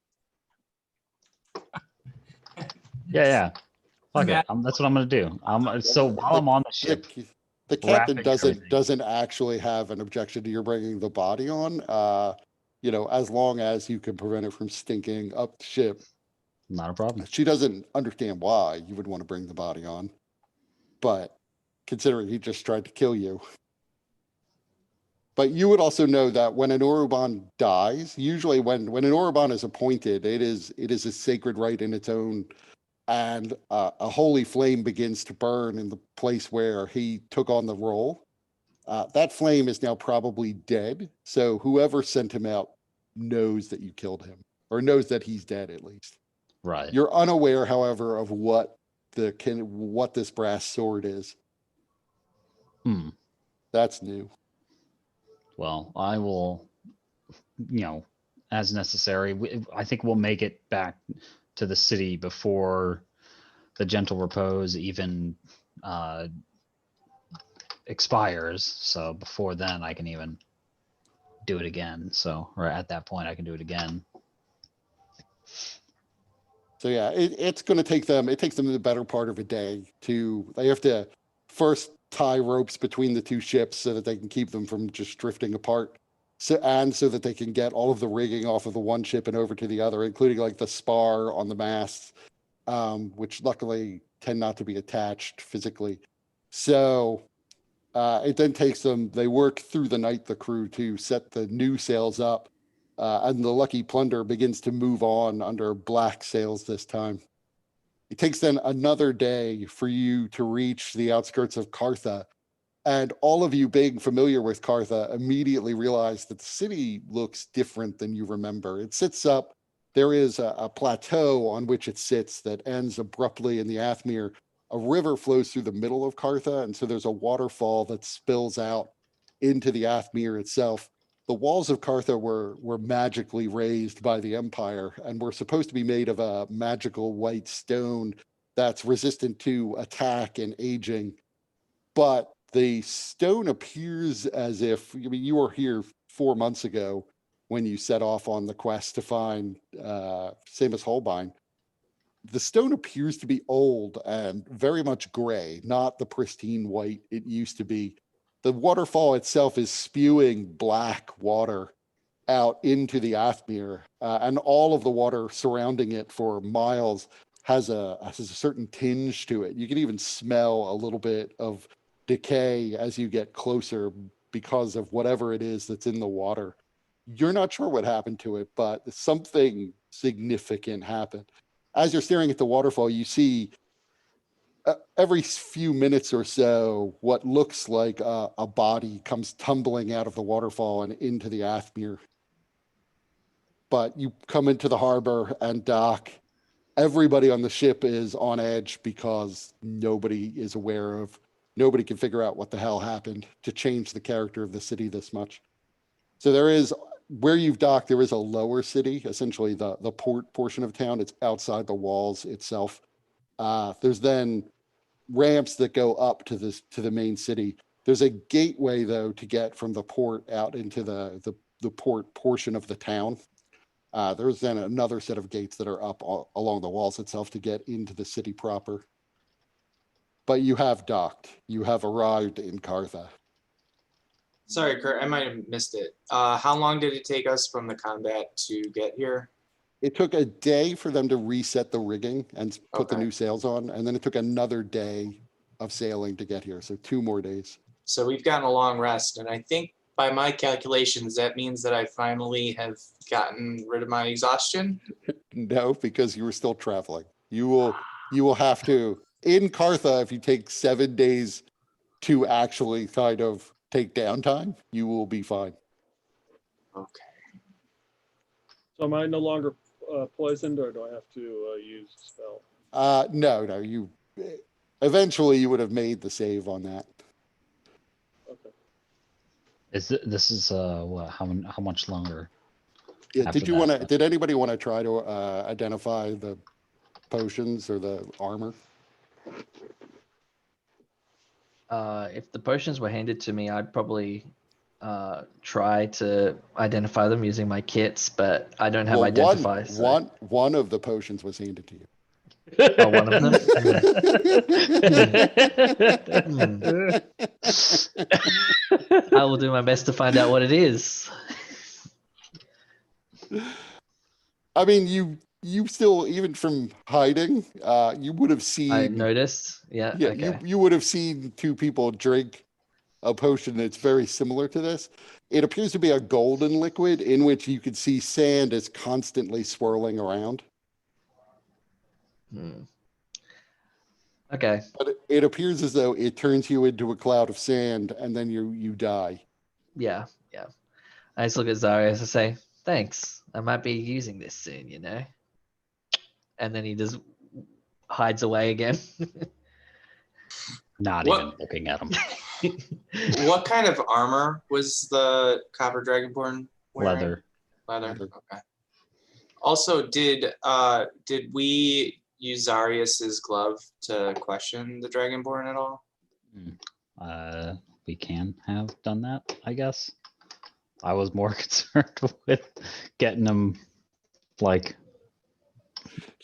Yeah. Fuck it. That's what I'm gonna do. So while I'm on the ship, the captain wrapping everything. doesn't actually have an objection to your bringing the body on. As long as you can prevent it from stinking up the ship. Not a problem. She doesn't understand why you would want to bring the body on, but considering he just tried to kill you. But you would also know that when an Uruban dies, usually when an Uruban is appointed, it is a sacred rite in its own, and a holy flame begins to burn in the place where he took on the role. That flame is now probably dead, so whoever sent him out knows that you killed him, or knows that he's dead at least. Right. You're unaware, however, of what this brass sword is. That's new. Well, I will, as necessary. I think we'll make it back to the city before the gentle repose even expires. So before then, I can even do it again. So, or at that point, I can do it again. So yeah, it's going to take them. It takes them the better part of a day they have to first tie ropes between the two ships so that they can keep them from just drifting apart. So that they can get all of the rigging off of the one ship and over to the other, including like the spar on the masts, which luckily tend not to be attached physically. So it then takes them. They work through the night, the crew, to set the new sails up. And the Lucky Plunder begins to move on under black sails this time. It takes then another day for you to reach the outskirts of Kartha. And all of you being familiar with Kartha immediately realize that the city looks different than you remember. It sits up there is a plateau on which it sits that ends abruptly in the Athmere. A river flows through the middle of Kartha, and so there's a waterfall that spills out into the Athmere itself. The walls of Kartha were magically raised by the Empire and were supposed to be made of a magical white stone that's resistant to attack and aging. But the stone appears as if, I mean, you were here 4 months ago when you set off on the quest to find Seamus Holbein. The stone appears to be old and very much gray, not the pristine white it used to be. The waterfall itself is spewing black water out into the Athmere, and all of the water surrounding it for miles has a certain tinge to it. You can even smell a little bit of decay as you get closer because of whatever it is that's in the water. You're not sure what happened to it, but something significant happened. As you're staring at the waterfall, you see every few minutes or so what looks like a body comes tumbling out of the waterfall and into the Athmere. But you come into the harbor and dock. Everybody on the ship is on edge because nobody can figure out what the hell happened to change the character of the city this much. So there is, where you've docked, there is a lower city, essentially the port portion of town. It's outside the walls itself. There's then ramps that go up to the main city. There's a gateway though to get from the port out into the port portion of the town. There's then another set of gates that are up along the walls itself to get into the city proper. But you have docked. You have arrived in Kartha. Sorry, Kurt, I might have missed it. How long did it take us from the combat to get here? It took a day for them to reset the rigging and put the Okay. new sails on, and then it took another day of sailing to get here. So 2 more days. So we've gotten a long rest, and I think by my calculations, that means that I finally have gotten rid of my exhaustion. No, because you were still traveling. You will have to, in Kartha, if you take 7 days to actually kind of take downtime, you will be fine. Okay. So am I no longer poisoned, or do I have to use a spell? No, you eventually you would have made the save on that. Okay. This is what? How much longer? Yeah, After did you that, want to, but- did anybody want to try to identify the potions or the armor? If the potions were handed to me, I'd probably try to identify them using my kits, but I don't have Well, identify. So. one of the potions was handed to you. Oh, one of them? I will do my best to find out what it is. I mean, you still, even from hiding, you would have I seen, noticed. Yeah. yeah, Okay. you would have seen 2 people drink a potion that's very similar to this. It appears to be a golden liquid in which you could see sand is constantly swirling around. Okay. But it appears as though it turns you into a cloud of sand and then you die. Yeah. Yeah. I just look at Zarius and say, "Thanks. I might be using this soon, you know." And then he just hides away again. Not What- even looking at him. What kind of armor was the Copper Dragonborn wearing? Leather. Leather. Leather. Okay. Also, did we use Zarius's glove to question the Dragonborn at all? We can have done that, I guess. I was more concerned with getting him like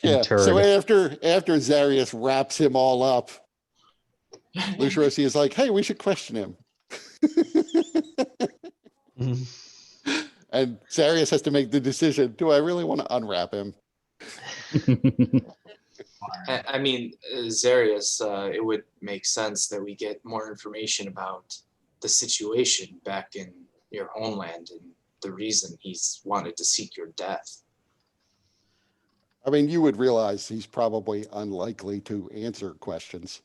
Yeah. So interred. after Zarius wraps him all up, Lucirosi is like, "Hey, we should question him." And Zarius has to make the decision: do I really want to unwrap him? I mean, Zarius, it would make sense that we get more information about the situation back in your homeland and the reason he's wanted to seek your death. I mean, you would realize he's probably unlikely to answer questions.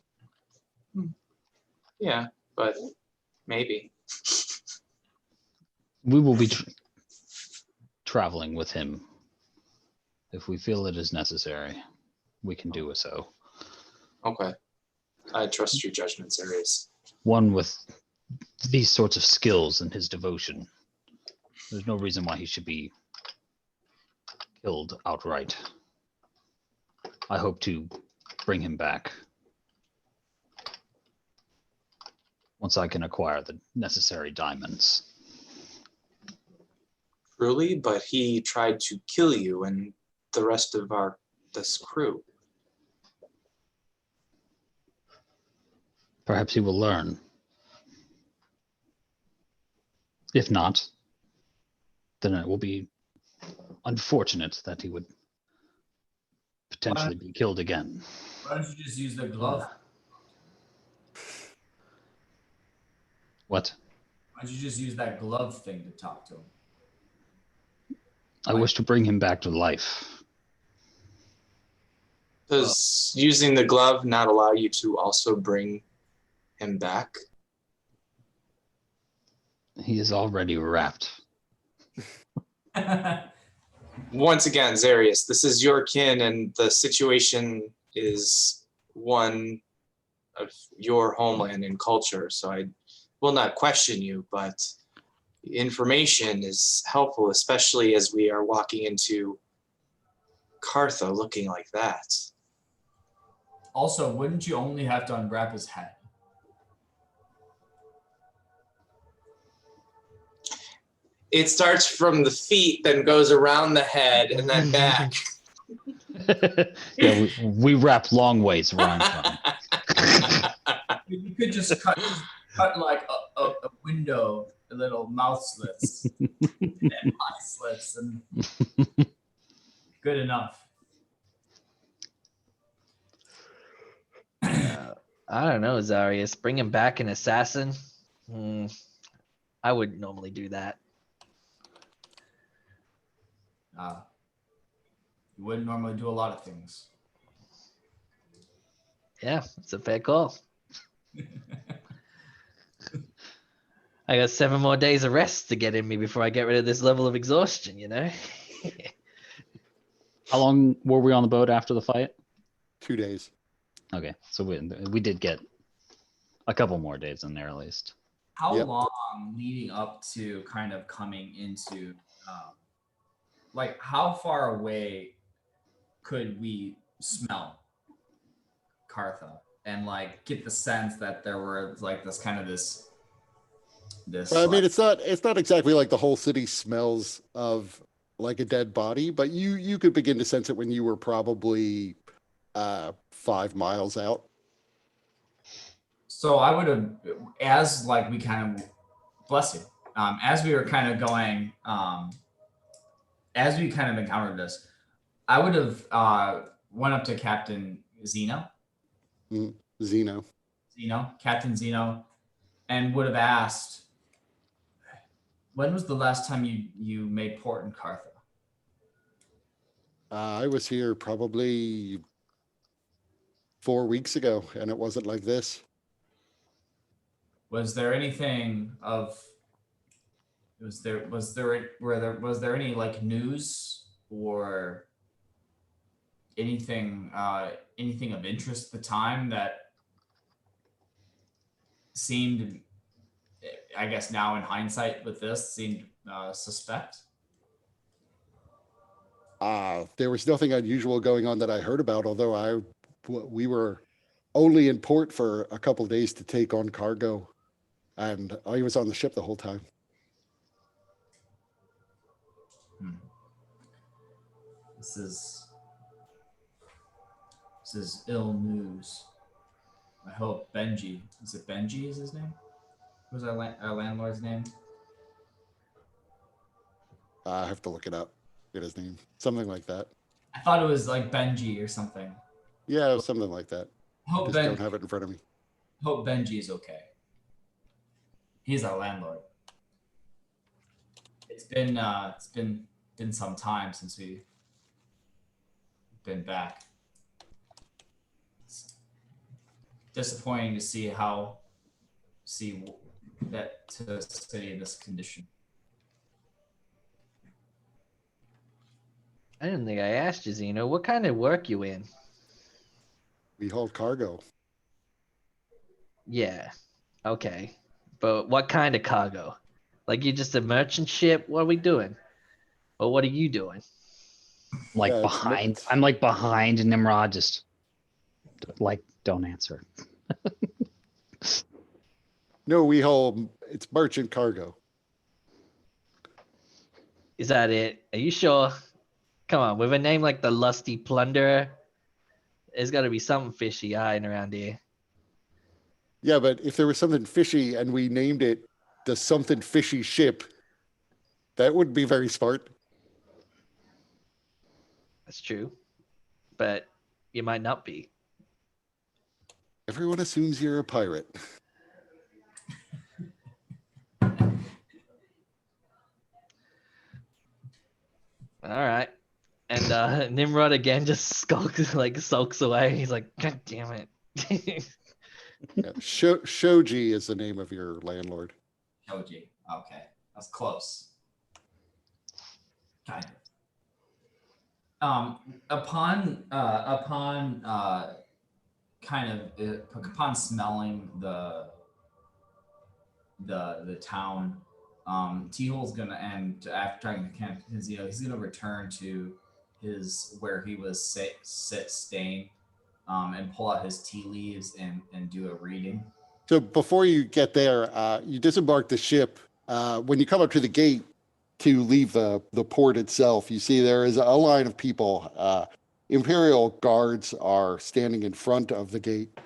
Yeah, but maybe. We will be traveling with him If we feel it is necessary, we can do so. Okay. I trust your judgment, Zarius. One with these sorts of skills and his devotion, there's no reason why he should be killed outright. I hope to bring him back once I can acquire the necessary diamonds. Truly, but he tried to kill you and the rest of this crew. Perhaps he will learn. If not, then it will be unfortunate that he would potentially be killed again. Why don't you just use the glove? What? Why don't you just use that glove thing to talk to him? I wish to bring him back to life. Does using the glove not allow you to also bring him back? He is already wrapped. Once again, Zarius, this is your kin, and the situation is one of your homeland and culture. So I will not question you, but information is helpful, especially as we are walking into Kartha looking like that. Also, wouldn't you only have to unwrap his head? It starts from the feet, then goes around the head, and then back. Yeah, we wrap long ways where I'm from. You could just cut like a window, a little mouth slits, and eye slits, and good enough. I don't know, Zarius. Bringing back an assassin? I wouldn't normally do that. You wouldn't normally do a lot of things. Yeah, it's a fair call. I got 7 more days of rest to get in me before I get rid of this level of exhaustion, you know? How long were we on the boat after the fight? 2 days. Okay, so we did get a couple more days in there at least. How Yep. long leading up to kind of coming into, like, how far away could we smell Kartha and like get the sense that there were like this kind of this. I mean, it's not exactly like the whole city smells of like a dead body, but you could begin to sense it when you were probably 5 miles out. So I would have, as like we kind of, bless you, as we were kind of going, as we kind of encountered this, I would have went up to Captain Zeno, Captain Zeno, and would have asked, when was the last time you made port in Kartha? I was here probably 4 weeks ago, and it wasn't like this. Was there anything of? Was there any like news or anything of interest at the time that seemed, I guess now in hindsight with this, seemed suspect? There was nothing unusual going on that I heard about, although we were only in port for a couple of days to take on cargo, and I was on the ship the whole time. This is ill news. I hope Benji, is it Benji is his name? What was our landlord's name? I have to look it up. Get his name. Something like that. I thought it was like Benji or something. Yeah, something like that. Hope Just don't have it in front of me. Hope Benji is okay. He's our landlord. It's been some time since we've been back. It's disappointing to see that to stay in this condition. I didn't think I asked you, Zeno. What kind of work you in? We hold cargo. Yeah. Okay. But what kind of cargo? Like you just a merchant ship? What are we doing? Or what are you doing? Like Yeah, it's behind. not- I'm like behind Nimrod. Just like don't answer. No, we hold, it's merchant cargo. Is that it? Are you sure? Come on, with a name like the Lusty Plunderer, there's got to be something fishy hiding around here. Yeah, but if there was something fishy and we named it the something fishy ship, that would be very smart. That's true. But you might not be. Everyone assumes you're a pirate. All right. And Nimrod again just sulks away. He's like, God damn it. Yeah, Shoji is the name of your landlord. Shoji. Okay, that's close. Kind of. Upon smelling the town, T-Hole's gonna, and after trying to camp, he's gonna return to his where he was staying, and pull out his tea leaves and do a reading. So before you get there, you disembark the ship. When you come up to the gate to leave the port itself, you see there is a line of people. Imperial guards are standing in front of the gate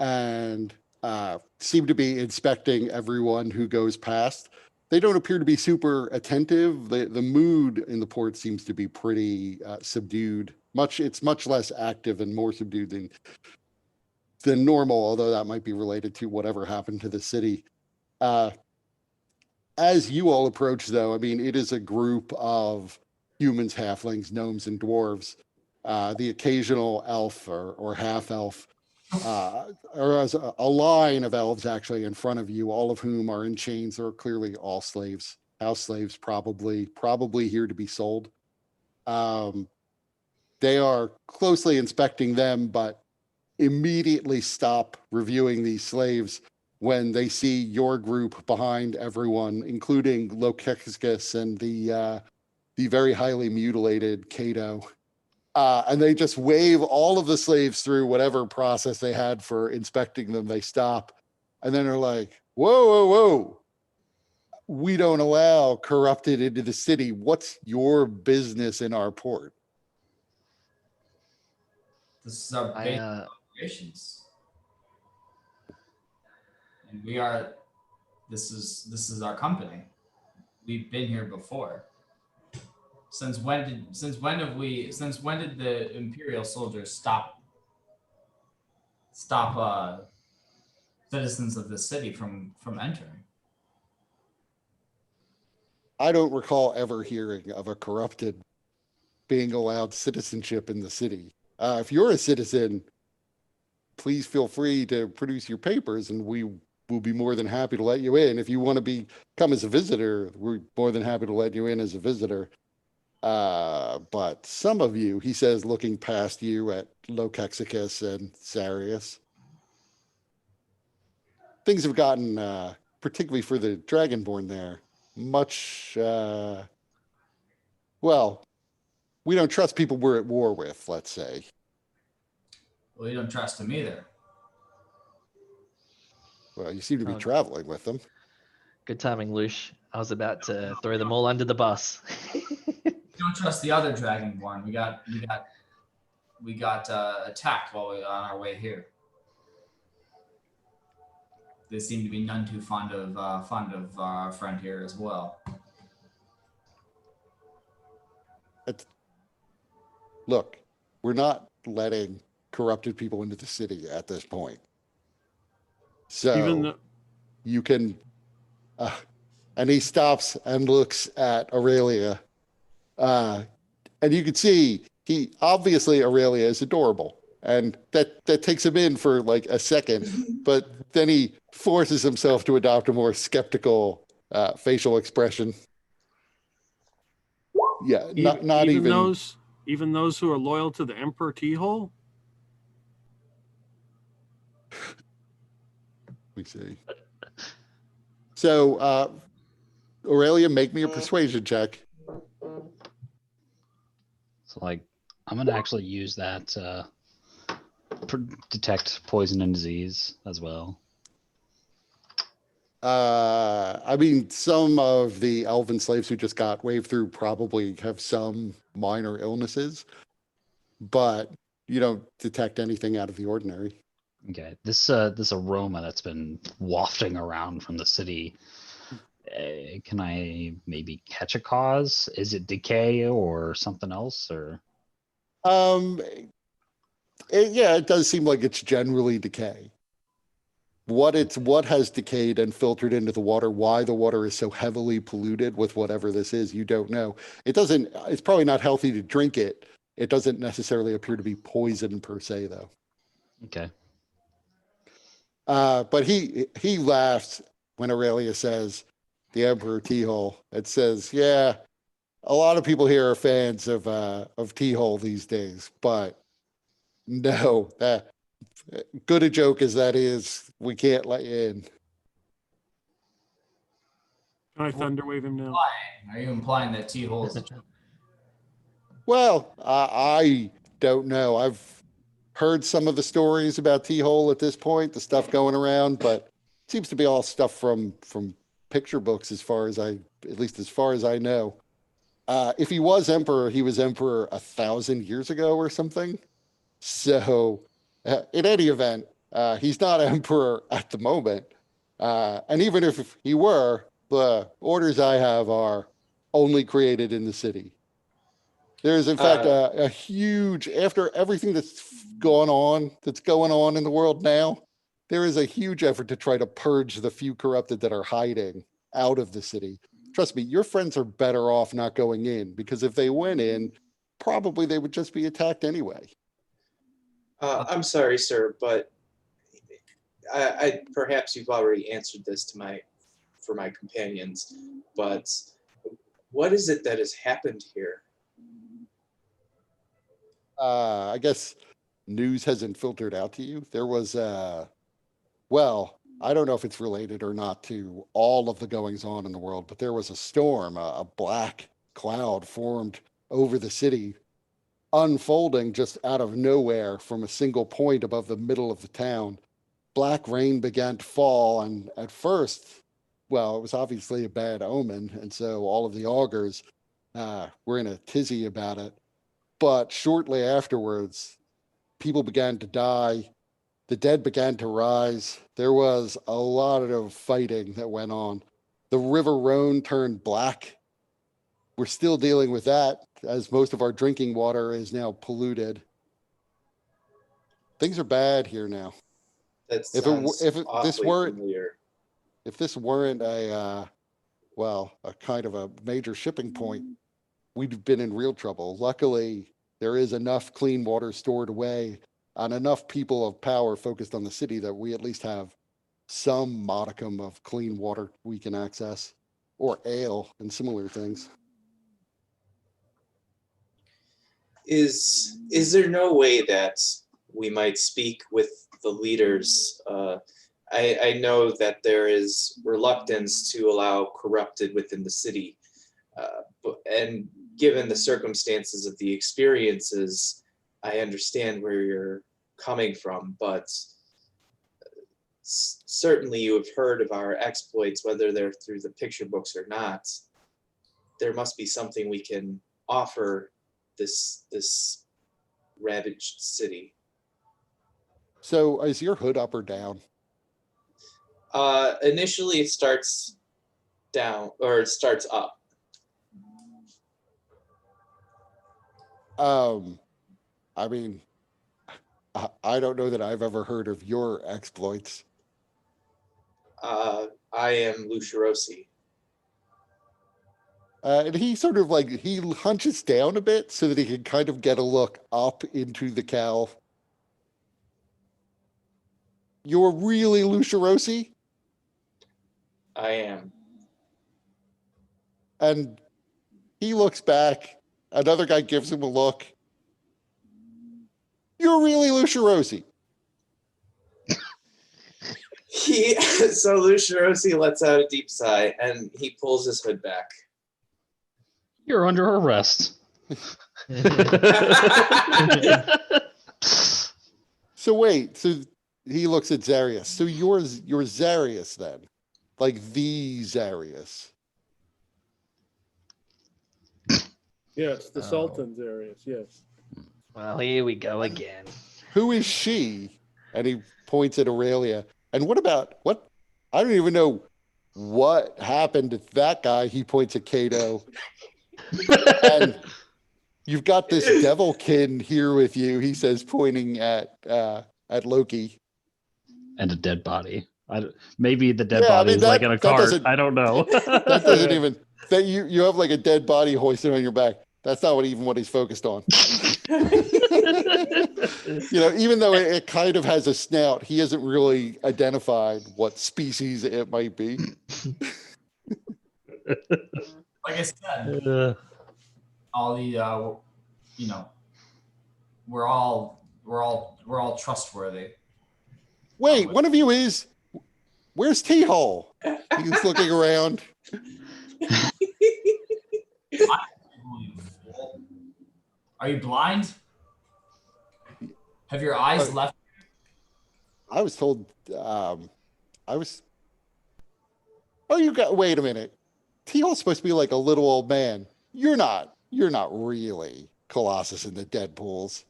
and seem to be inspecting everyone who goes past. They don't appear to be super attentive. The mood in the port seems to be pretty subdued. It's much less active and more subdued than normal, although that might be related to whatever happened to the city. As you all approach, though, I mean, it is a group of humans, halflings, gnomes, and dwarves. The occasional elf or half elf, or as a line of elves actually in front of you, all of whom are in chains. They're clearly all slaves, house slaves, probably here to be sold. They are closely inspecting them, but immediately stop reviewing these slaves when they see your group behind everyone, including Lokexkus and the very highly mutilated Cato. And they just wave all of the slaves through whatever process they had for inspecting them. They stop and then they're like, whoa, whoa, whoa. We don't allow corrupted into the city. What's your business in our port? This is our I, base operations, and we are. This is our company. We've been here before. Since when did the Imperial soldiers stop citizens of the city from entering? I don't recall ever hearing of a corrupted being allowed citizenship in the city. If you're a citizen, please feel free to produce your papers and we will be more than happy to let you in. If you want to come as a visitor, we're more than happy to let you in as a visitor. But some of you, he says, looking past you at Lokexicus and Sarius, things have gotten, particularly for the Dragonborn there, much, well, we don't trust people we're at war with, let's say. Well, you don't trust them either. Well, you seem to be Oh. traveling with them. good timing, Lush. I was about to throw them all under the bus. We don't trust the other Dragonborn. We got attacked while we were on our way here. They seem to be none too fond of our friend here as well. Look, we're not letting corrupted people into the city at this point. So Even though, you can, and he stops and looks at Aurelia. And you can see obviously Aurelia is adorable. And that takes him in for like a second, but then he forces himself to adopt a more skeptical facial expression. Yeah, not even Even those who are loyal to the Emperor T-Hole? We see. So, Aurelia, make me a persuasion check. So like, I'm gonna actually use that detect poison and disease as well. I mean, some of the elven slaves who just got waved through probably have some minor illnesses, but you don't detect anything out of the ordinary. Okay, this aroma that's been wafting around from the city. Can I maybe catch a cause? Is it decay or something else? Or Yeah, it does seem like it's generally decay. What has decayed and filtered into the water, why the water is so heavily polluted with whatever this is, you don't know. It's probably not healthy to drink it. It doesn't necessarily appear to be poison per se, though. okay, But he laughs when Aurelia says the Emperor T-Hole. It says, yeah, a lot of people here are fans of T-Hole these days, but no, good a joke as that is, we can't let you in. Can I thunder wave him now? Are you implying that T-hole is a joke? Well, I don't know. I've heard some of the stories about T-Hole at this point, the stuff going around, but it seems to be all stuff from picture books at least as far as I know. If he was emperor, he was emperor 1,000 years ago or something. So, in any event, he's not emperor at the moment. And even if he were, the orders I have are only created in the city. There is, in fact, a huge, after everything that's going on in the world now, there is a huge effort to try to purge the few corrupted that are hiding out of the city. Trust me, your friends are better off not going in, because if they went in, probably they would just be attacked anyway. I'm sorry, sir, but I perhaps you've already answered this for my companions, but what is it that has happened here? I guess news hasn't filtered out to you. There was, well, I don't know if it's related or not to all of the goings on in the world, but there was a storm, a black cloud formed over the city, unfolding just out of nowhere from a single point above the middle of the town. Black rain began to fall, and at first, well, it was obviously a bad omen, and so all of the augurs were in a tizzy about it. But shortly afterwards, people began to die. The dead began to rise. There was a lot of fighting that went on. The River Rhone turned black. We're still dealing with that, as most of our drinking water is now polluted. Things are bad here now. That If sounds this awfully weren't familiar. if this weren't a kind of a major shipping point, we'd have been in real trouble. Luckily, there is enough clean water stored away and enough people of power focused on the city that we at least have some modicum of clean water we can access, or ale and similar things. Is there no way that we might speak with the leaders? I know that there is reluctance to allow corrupted within the city, and given the circumstances of the experiences, I understand where you're coming from, but certainly you have heard of our exploits, whether they're through the picture books or not. There must be something we can offer this ravaged city. So is your hood up or down? Initially, it starts down, or it starts up. I mean, I don't know that I've ever heard of your exploits. I am Lucerosi. And he sort of he hunches down a bit so that he can kind of get a look up into the cowl. You're really Lucerosi? I am. And he looks back. Another guy gives him a look. You're really Lucia Rosie. So Lucia Rossi lets out a deep sigh and he pulls his hood back. You're under arrest. So wait, so he looks at Zarius. So you're Zarius then, like the Zarius. Yes, the Oh. Sultan's Arius. Yes. Well, here we go again. Who is she? And he points at Aurelia. And what about what? I don't even know what happened to that guy. He points at Cato. And you've got this devilkin here with you. He says, pointing at Loki. And a dead body. Maybe the dead Yeah, I body mean, is like in a that cart. doesn't- I don't know. That doesn't even that you have like a dead body hoisted on your back. That's not what he's focused on. Even though it kind of has a snout, he hasn't really identified what species it might be. Like I said, all the we're all trustworthy. Wait, one of you is. Where's T-Hole? He's looking around. Are you blind? Have your eyes left? I was told. Oh, you got. Wait a minute. T-Hole's supposed to be like a little old man. You're not. You're not really Colossus in the Deadpools.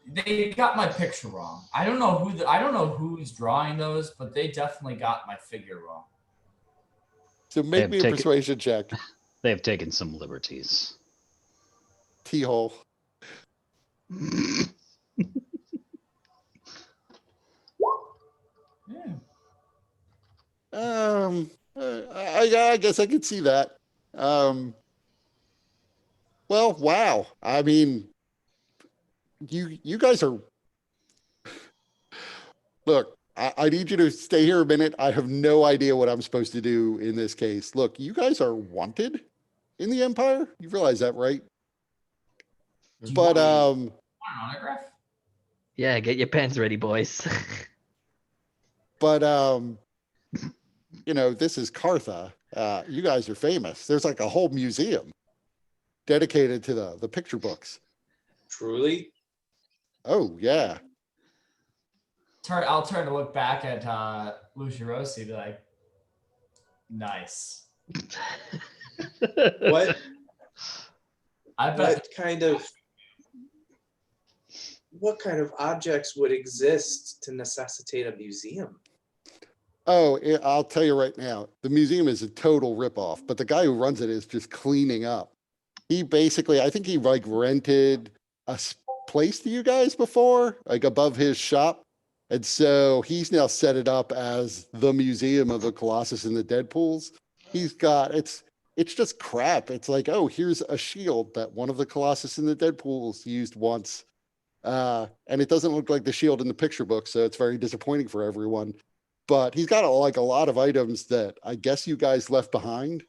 They got my picture wrong. I don't know who's drawing those, but they definitely got my figure wrong. So make me a persuasion check. They have taken some liberties. T-Hole. Yeah. I guess I could see that. Well, wow. I mean, you guys are. Look, I need you to stay here a minute. I have no idea what I'm supposed to do in this case. Look, you guys are wanted in the Empire. You realize that, right? But Want an autograph? Yeah, get your pens ready, boys. But this is Kartha. You guys are famous. There's like a whole museum dedicated to the picture books. Truly? Oh yeah. I'll turn to look back at Lucia Rossi and be like, nice. What I bet what kind of objects would exist to necessitate a museum? Oh, I'll tell you right now, the museum is a total ripoff, but the guy who runs it is just cleaning up. He basically, I think he like rented a place to you guys before, like above his shop. And so he's now set it up as the museum of the Colossus and the Deadpools. He's got, it's just crap. It's like, oh, here's a shield that one of the Colossus and the Deadpools used once. And it doesn't look like the shield in the picture book, so it's very disappointing for everyone. But he's got like a lot of items that I guess you guys left behind,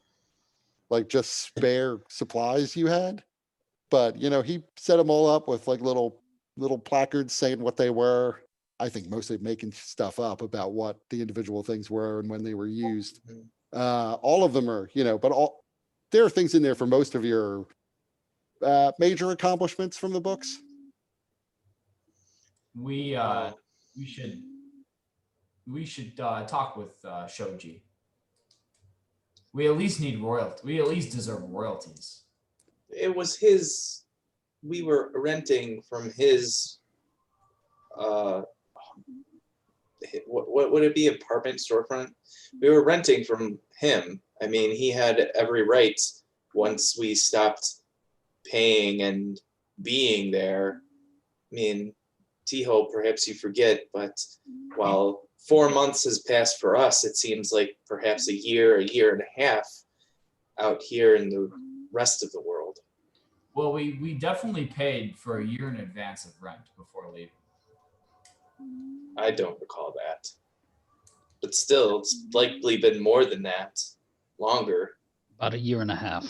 like just spare supplies you had. But he set them all up with like little placards saying what they were. I think mostly making stuff up about what the individual things were and when they were used. All of them are, but there are things in there for most of your major accomplishments from the books. we should talk with Shoji. We at least need royalty. We at least deserve royalties. It was we were renting from his what would it be, apartment storefront? We were renting from him. I mean, he had every right once we stopped paying and being there. I mean, T-Ho, perhaps you forget, but while 4 months has passed for us, it seems like perhaps a year and a half out here in the rest of the world. Well, we definitely paid for a year in advance of rent before leaving. I don't recall that. But still, it's likely been more than that. Longer. About a year and a half.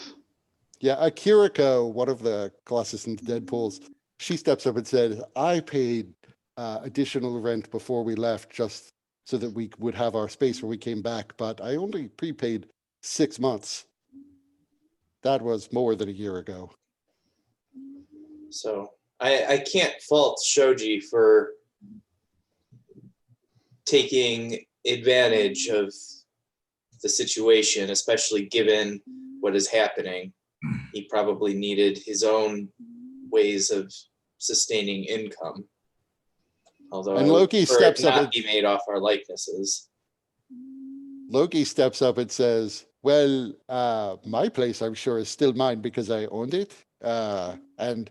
Yeah, Akiriko, one of the Colossus and Deadpools, she steps up and said, I paid additional rent before we left just so that we would have our space when we came back, but I only prepaid 6 months. That was more than a year ago. So I can't fault Shoji for taking advantage of the situation, especially given what is happening. He probably needed his own ways of sustaining income. Although And I would Loki prefer it steps up not and- be made off our likenesses. Loki steps up and says, well, my place, I'm sure, is still mine because I owned it. And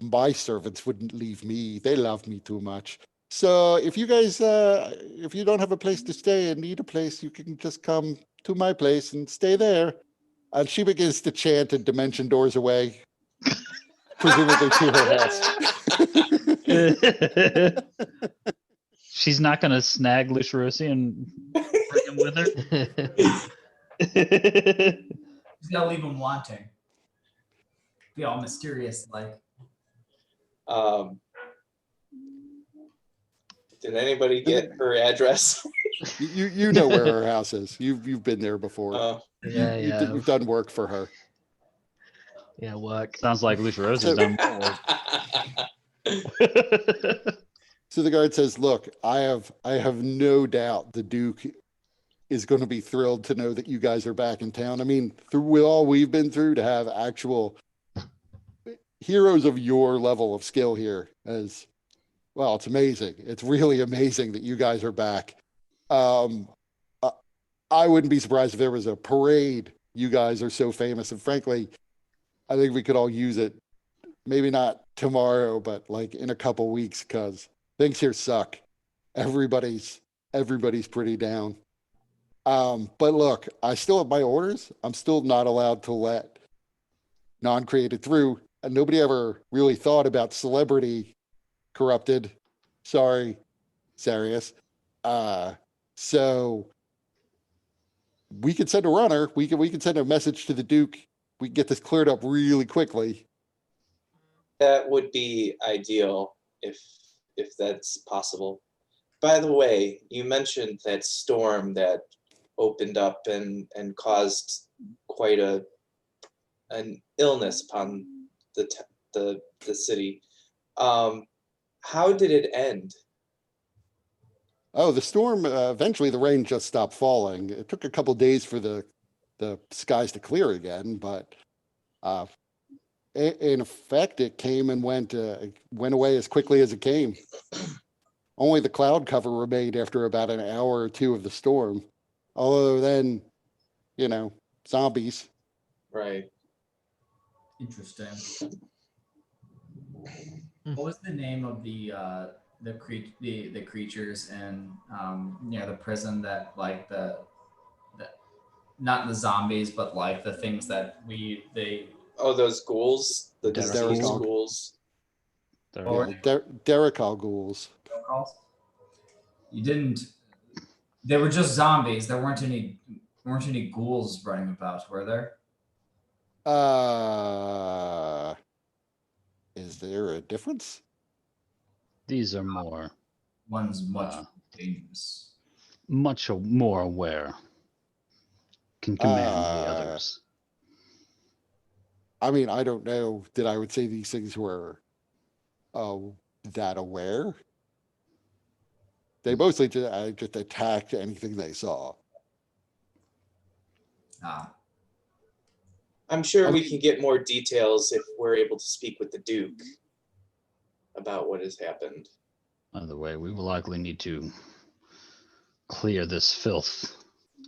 my servants wouldn't leave me. They love me too much. So if you guys, if you don't have a place to stay and need a place, you can just come to my place and stay there. And she begins to chant and dimension doors away, presumably to her house. She's not gonna snag Lucirosi and bring him with her. He's gonna leave him wanting. Be all mysterious, like. Did anybody get her address? You know where her house is. You've been there before. Yeah, yeah. You've done work for her. Yeah, work. Sounds like Lucirosi's done more work. So the guard says, look, I have no doubt the Duke is going to be thrilled to know that you guys are back in town. I mean, with all we've been through, to have actual heroes of your level of skill here is, well, it's amazing. It's really amazing that you guys are back. I wouldn't be surprised if there was a parade. You guys are so famous. And frankly, I think we could all use it. Maybe not tomorrow, but like in a couple weeks, because things here suck. Everybody's pretty down. But look, I still have my orders. I'm still not allowed to let non-created through. And nobody ever really thought about celebrity corrupted. Sorry, Sarius. So we could send a runner. We could send a message to the Duke. We can get this cleared up really quickly. That would be ideal if that's possible. By the way, you mentioned that storm that opened up and caused quite an illness upon the city. How did it end? Oh, the storm, eventually the rain just stopped falling. It took a couple days for the skies to clear again, but in effect, it came and went away as quickly as it came. Only the cloud cover remained after about an hour or two of the storm. Although then, zombies. Right. Interesting. What was the name of the creatures in the prison that like the not the zombies but like the things that they Oh, those ghouls, the disease Derrick. ghouls. Derrickal ghouls. calls? You didn't. They were just zombies. There weren't any ghouls running about, were there? Is there a difference? These are more, One's much dangerous. much more aware. Can command the others. I mean, I don't know that I would say these things were that aware. They mostly just attacked anything they saw. I'm sure I we mean- can get more details if we're able to speak with the Duke about what has happened. By the way, we will likely need to clear this filth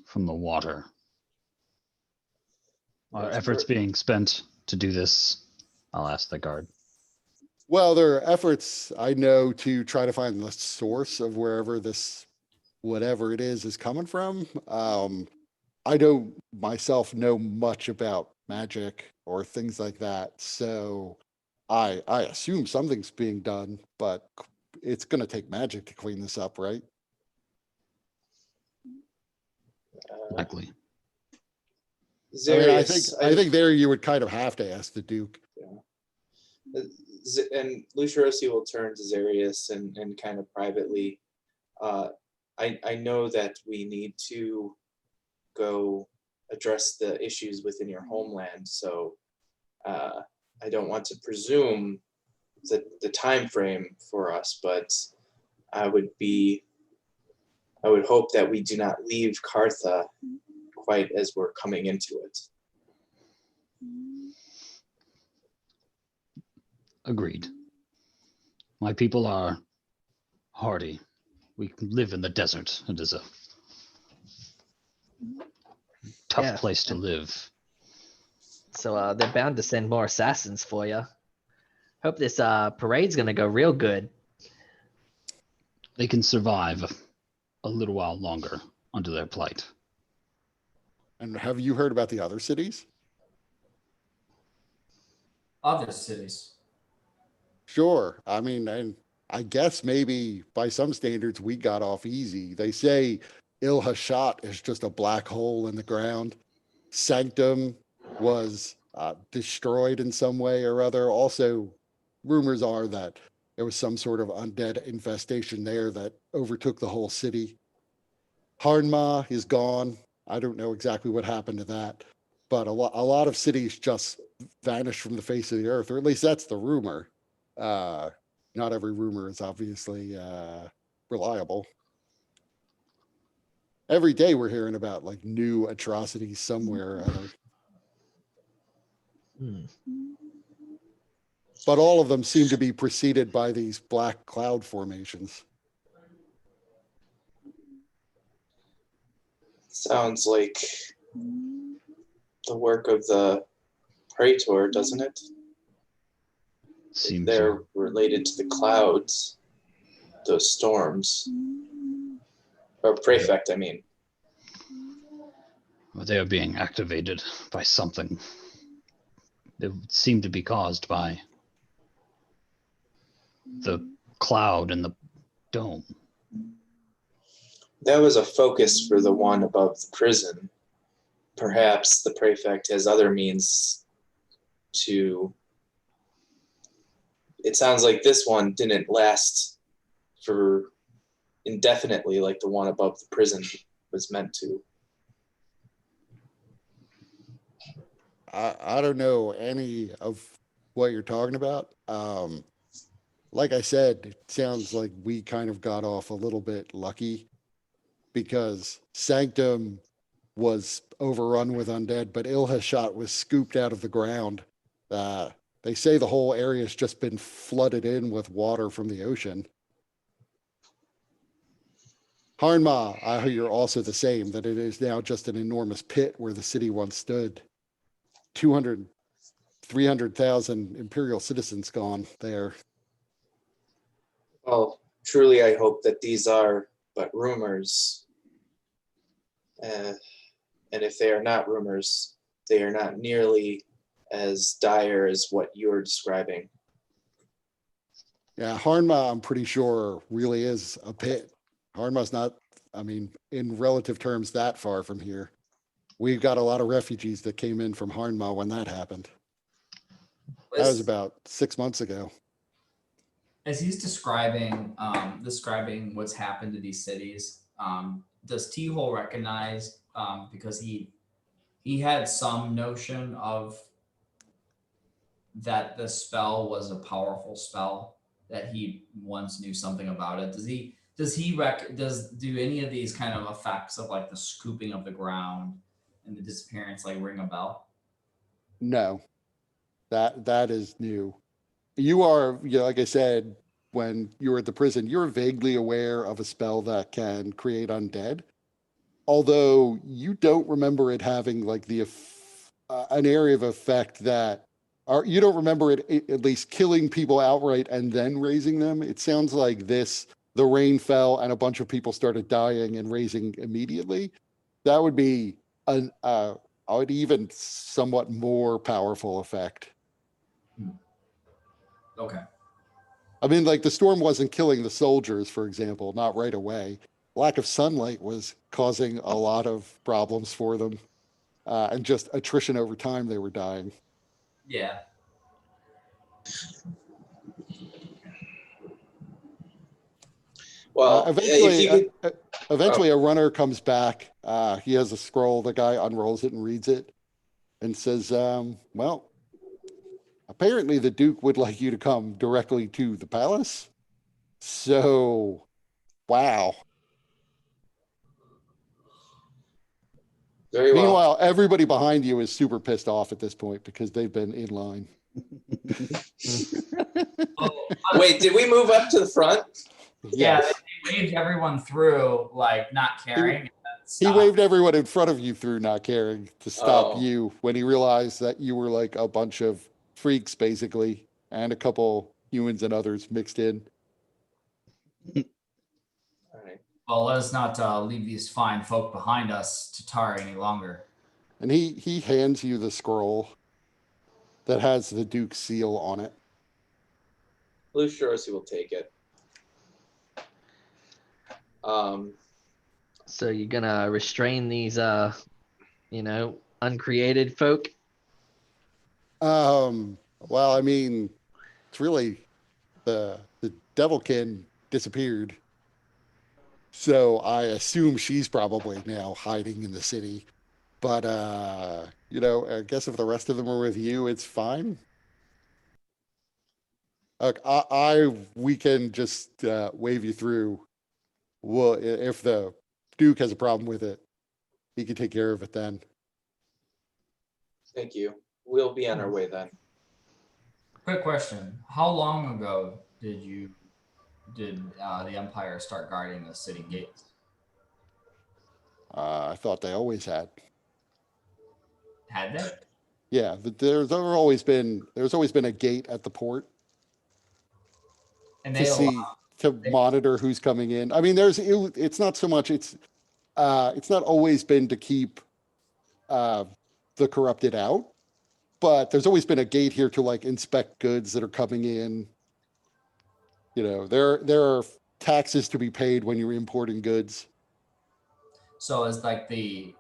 from the water. Are That's efforts correct. being spent to do this? I'll ask the guard. Well, there are efforts I know to try to find the source of wherever this, whatever it is coming from. I don't myself know much about magic or things like that, so I assume something's being done, but it's going to take magic to clean this up, right? Likely. I mean, Zarius, I think there you would kind of have to ask the Duke. And Lucirosi will turn to Zarius and kind of privately. I know that we need to go address the issues within your homeland, so I don't want to presume the time frame for us, but I would hope that we do not leave Kartha quite as we're coming into it. Agreed. My people are hardy. We live in the desert. It is a tough Yeah. place to live. So they're bound to send more assassins for you. Hope this parade's gonna go real good. They can survive a little while longer under their plight. And have you heard about the other cities? Other cities. Sure. I mean, and I guess maybe by some standards we got off easy. They say Il Hashat is just a black hole in the ground. Sanctum was destroyed in some way or other. Also, rumors are that there was some sort of undead infestation there that overtook the whole city. Harnma is gone. I don't know exactly what happened to that, but a lot of cities just vanished from the face of the earth, or at least that's the rumor. Not every rumor is obviously reliable. Every day we're hearing about like new atrocities somewhere or other. Hmm. But all of them seem to be preceded by these black cloud formations. Sounds like the work of the Praetor, doesn't it? Seems They're so. related to the clouds, those storms. Or prefect, I mean. They are being activated by something. They seem to be caused by the cloud and the dome. That was a focus for the one above the prison. Perhaps the prefect has other means to. It sounds like this one didn't last for indefinitely like the one above the prison was meant to. I don't know any of what you're talking about. Like I said, it sounds like we kind of got off a little bit lucky because Sanctum was overrun with undead, but Ilhashot was scooped out of the ground. They say the whole area's just been flooded in with water from the ocean. Harnma, I hear also the same, that it is now just an enormous pit where the city once stood. 200, 300,000 Imperial citizens gone there. Well, truly, I hope that these are but rumors. And if they are not rumors, they are not nearly as dire as what you're describing. Yeah, Harnma, I'm pretty sure, really is a pit. Harnma's not, I mean, in relative terms, that far from here. We've got a lot of refugees that came in from Harnma when that happened. That was about 6 months ago. As he's describing what's happened to these cities, does T-Hole recognize, because he had some notion of that the spell was a powerful spell, that he once knew something about it. Do any of these kind of effects of like the scooping of the ground and the disappearance like ring a bell? No, that is new. You are, like I said, when you were at the prison, you're vaguely aware of a spell that can create undead, although you don't remember it having like an area of effect that, or you don't remember it at least killing people outright and then raising them. It sounds like the rain fell and a bunch of people started dying and raising immediately. That would be an even somewhat more powerful effect. Okay. I mean, like the storm wasn't killing the soldiers, for example, not right away. Lack of sunlight was causing a lot of problems for them, and just attrition over time, they were dying. Yeah. Well, if you could, Eventually, a runner comes back. He has a scroll. The guy unrolls it and reads it, and says, "Well, apparently the Duke would like you to come directly to the palace. So, wow." very well. Meanwhile, everybody behind you is super pissed off at this point because they've been in line. Wait, did we move up to the front? Yeah, Yes. they waved everyone through, like not caring. And then He stopped. waved everyone in front of you through not caring to stop Oh. you when he realized that you were like a bunch of freaks, basically, and a couple humans and others mixed in. All right. Well, let us not leave these fine folk behind us to tar any longer. And he hands you the scroll that has the Duke's seal on it. Lucius will take it. So you're gonna restrain these, uncreated folk? Well, I mean, it's really the Devilkin disappeared. So I assume she's probably now hiding in the city. But I guess if the rest of them are with you, it's fine. Look, we can just wave you through. Well, if the Duke has a problem with it, he can take care of it then. Thank you. We'll be on our way then. Quick question: how long ago did the Empire start guarding the city gates? I thought they always had. Had they? Yeah, there's always been a gate at the port And to they see to monitor who's coming in. I mean, it's not so much it's not always been to keep the corrupted out, but there's always been a gate here to like inspect goods that are coming in. There are taxes to be paid when you're importing goods. So it's like the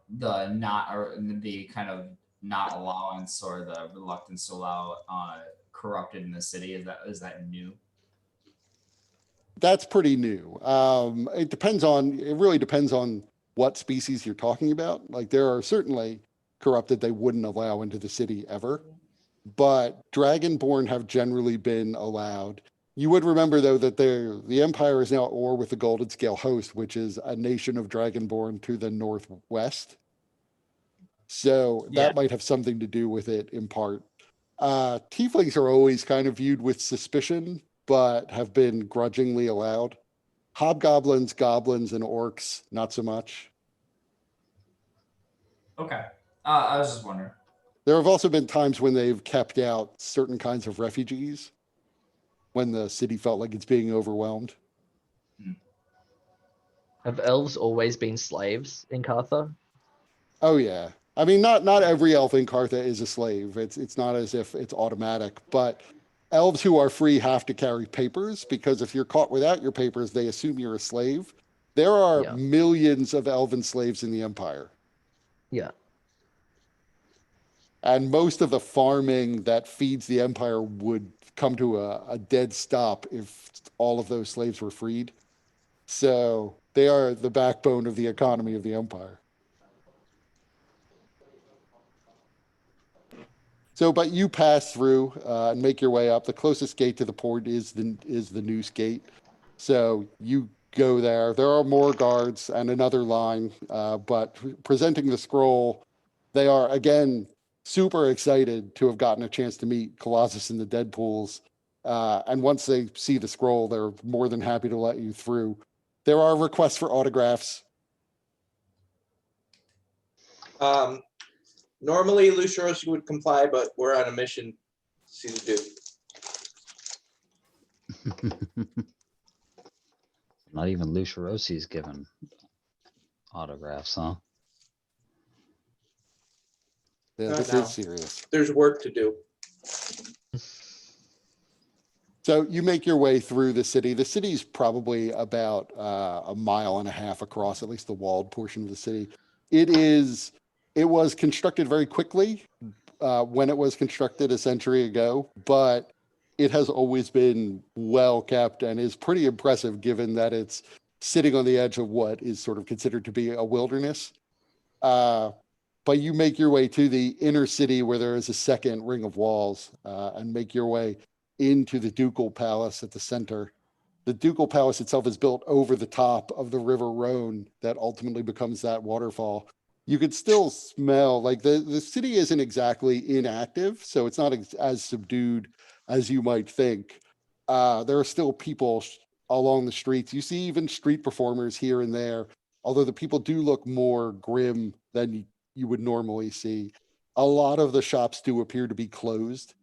not or the kind of not allowance or the reluctance to allow corrupted in the city. Is that new? That's pretty new. It really depends on what species you're talking about. Like there are certainly corrupted they wouldn't allow into the city ever, but Dragonborn have generally been allowed. You would remember though that the Empire is now at war with the Golden Scale Host, which is a nation of Dragonborn to the northwest. So that might have something to do with it in part. Tieflings are always kind of viewed with suspicion, but have been grudgingly allowed. Hobgoblins, goblins, and orcs, not so much. Okay. I was just wondering. There have also been times when they've kept out certain kinds of refugees when the city felt like it's being overwhelmed. Have elves always been slaves in Kartha? Oh yeah. I mean, not every elf in Kartha is a slave. It's not as if it's automatic, but elves who are free have to carry papers because if you're caught without your papers, they assume you're a slave. There are millions of elven slaves in the Empire. Yeah. And most of the farming that feeds the Empire would come to a dead stop if all of those slaves were freed. So they are the backbone of the economy of the Empire. So, but you pass through and make your way up. The closest gate to the port is the Noose Gate. So you go there. There are more guards and another line, but presenting the scroll, they are again super excited to have gotten a chance to meet Colossus and the Deadpools. And once they see the scroll, they're more than happy to let you through. There are requests for autographs. Normally, Lucius would comply, but we're on a mission to see the Duke. Not even Luciosi's given autographs, huh? Yeah, Not this now. is serious. There's work to do. So you make your way through the city. The city's probably about a mile and a half across, at least the walled portion of the city. It was constructed very quickly when it was constructed a century ago, but it has always been well kept and is pretty impressive given that it's sitting on the edge of what is sort of considered to be a wilderness. But you make your way to the inner city where there is a second ring of walls and make your way into the ducal palace at the center. The ducal palace itself is built over the top of the river Rhone that ultimately becomes that waterfall. You could still smell like the city isn't exactly inactive, so it's not as subdued as you might think. There are still people along the streets. You see even street performers here and there, although the people do look more grim than you would normally see. A lot of the shops do appear to be closed,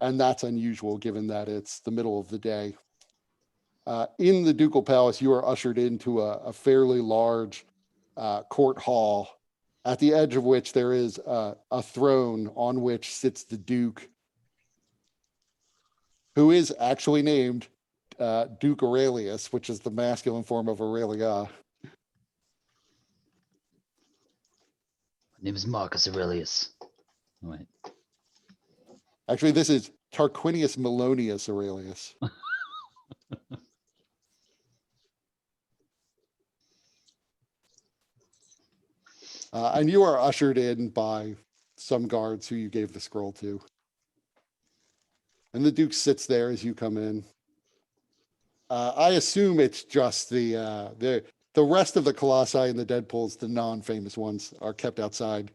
and that's unusual given that it's the middle of the day. In the ducal palace, you are ushered into a fairly large court hall, at the edge of which there is a throne on which sits the duke, who is actually named Duke Aurelius, which is the masculine form of Aurelia. My name is Marcus Aurelius. Oh, wait. Actually, this is Tarquinius Melonius Aurelius. And you are ushered in by some guards who you gave the scroll to. And the Duke sits there as you come in. I assume it's just the rest of the Colossi and the Deadpools, the non-famous ones, are kept outside.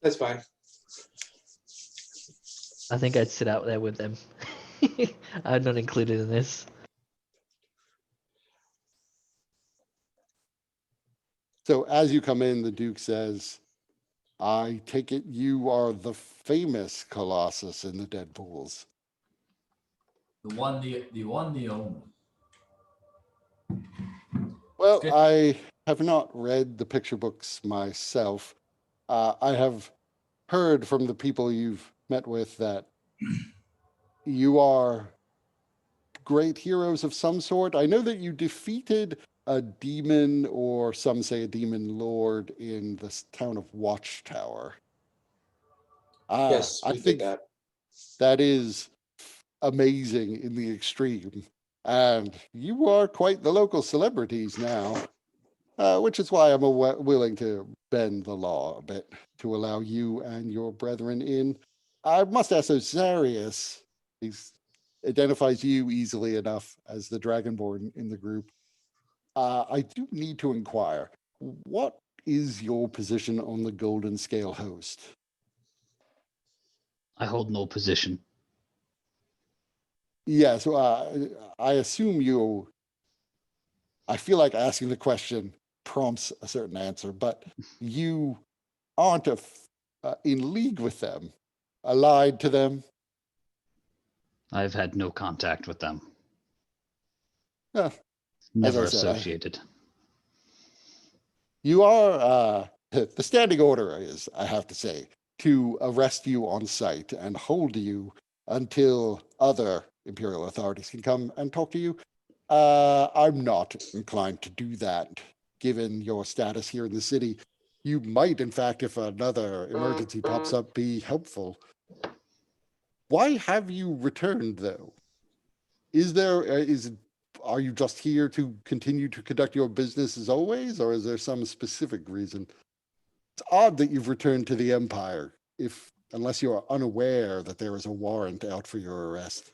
That's fine. I think I'd sit out there with them. I'm not included in this. So as you come in, the Duke says, I take it you are the famous Colossus in the Deadpools. The one, the only. Well, Good. I have not read the picture books myself. I have heard from the people you've met with that you are great heroes of some sort. I know that you defeated a demon, or some say a demon lord, in the town of Watchtower. Yes, I we did think that. that is amazing in the extreme. And you are quite the local celebrities now, which is why I'm willing to bend the law a bit to allow you and your brethren in. I must ask, so Zarius identifies you easily enough as the Dragonborn in the group. I do need to inquire, what is your position on the Golden Scale host? I hold no position. Yes, I assume you. I feel like asking the question prompts a certain answer, but you aren't in league with them, allied to them. I've had no contact with them. As Never I said, associated. you are, the standing order is, I have to say, to arrest you on sight and hold you until other Imperial authorities can come and talk to you. I'm not inclined to do that, given your status here in the city. You might, in fact, if another emergency pops up, be helpful. Why have you returned, though? Are you just here to continue to conduct your business as always, or is there some specific reason? It's odd that you've returned to the Empire, unless you are unaware that there is a warrant out for your arrest.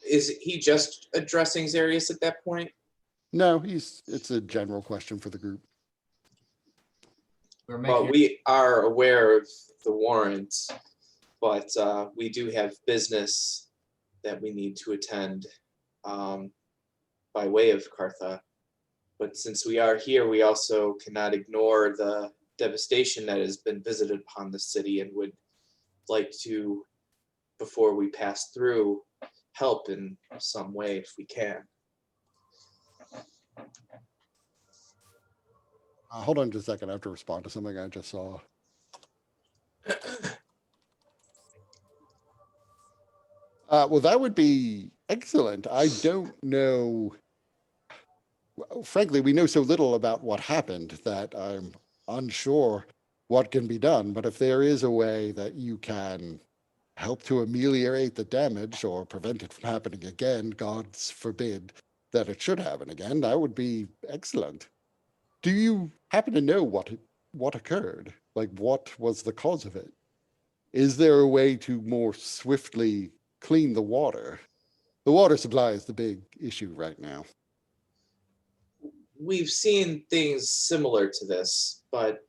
Is he just addressing Zarius at that point? No, it's a general question for the group. We're making. Well, we are aware of the warrant, but we do have business that we need to attend by way of Kartha. But since we are here, we also cannot ignore the devastation that has been visited upon the city, and would like to, before we pass through, help in some way if we can. Hold on just a second. I have to respond to something I just saw. Well, that would be excellent. I don't know. Well, frankly, we know so little about what happened that I'm unsure what can be done. But if there is a way that you can help to ameliorate the damage or prevent it from happening again, God's forbid that it should happen again, that would be excellent. Do you happen to know what occurred? Like, what was the cause of it? Is there a way to more swiftly clean the water? The water supply is the big issue right now. We've seen things similar to this, but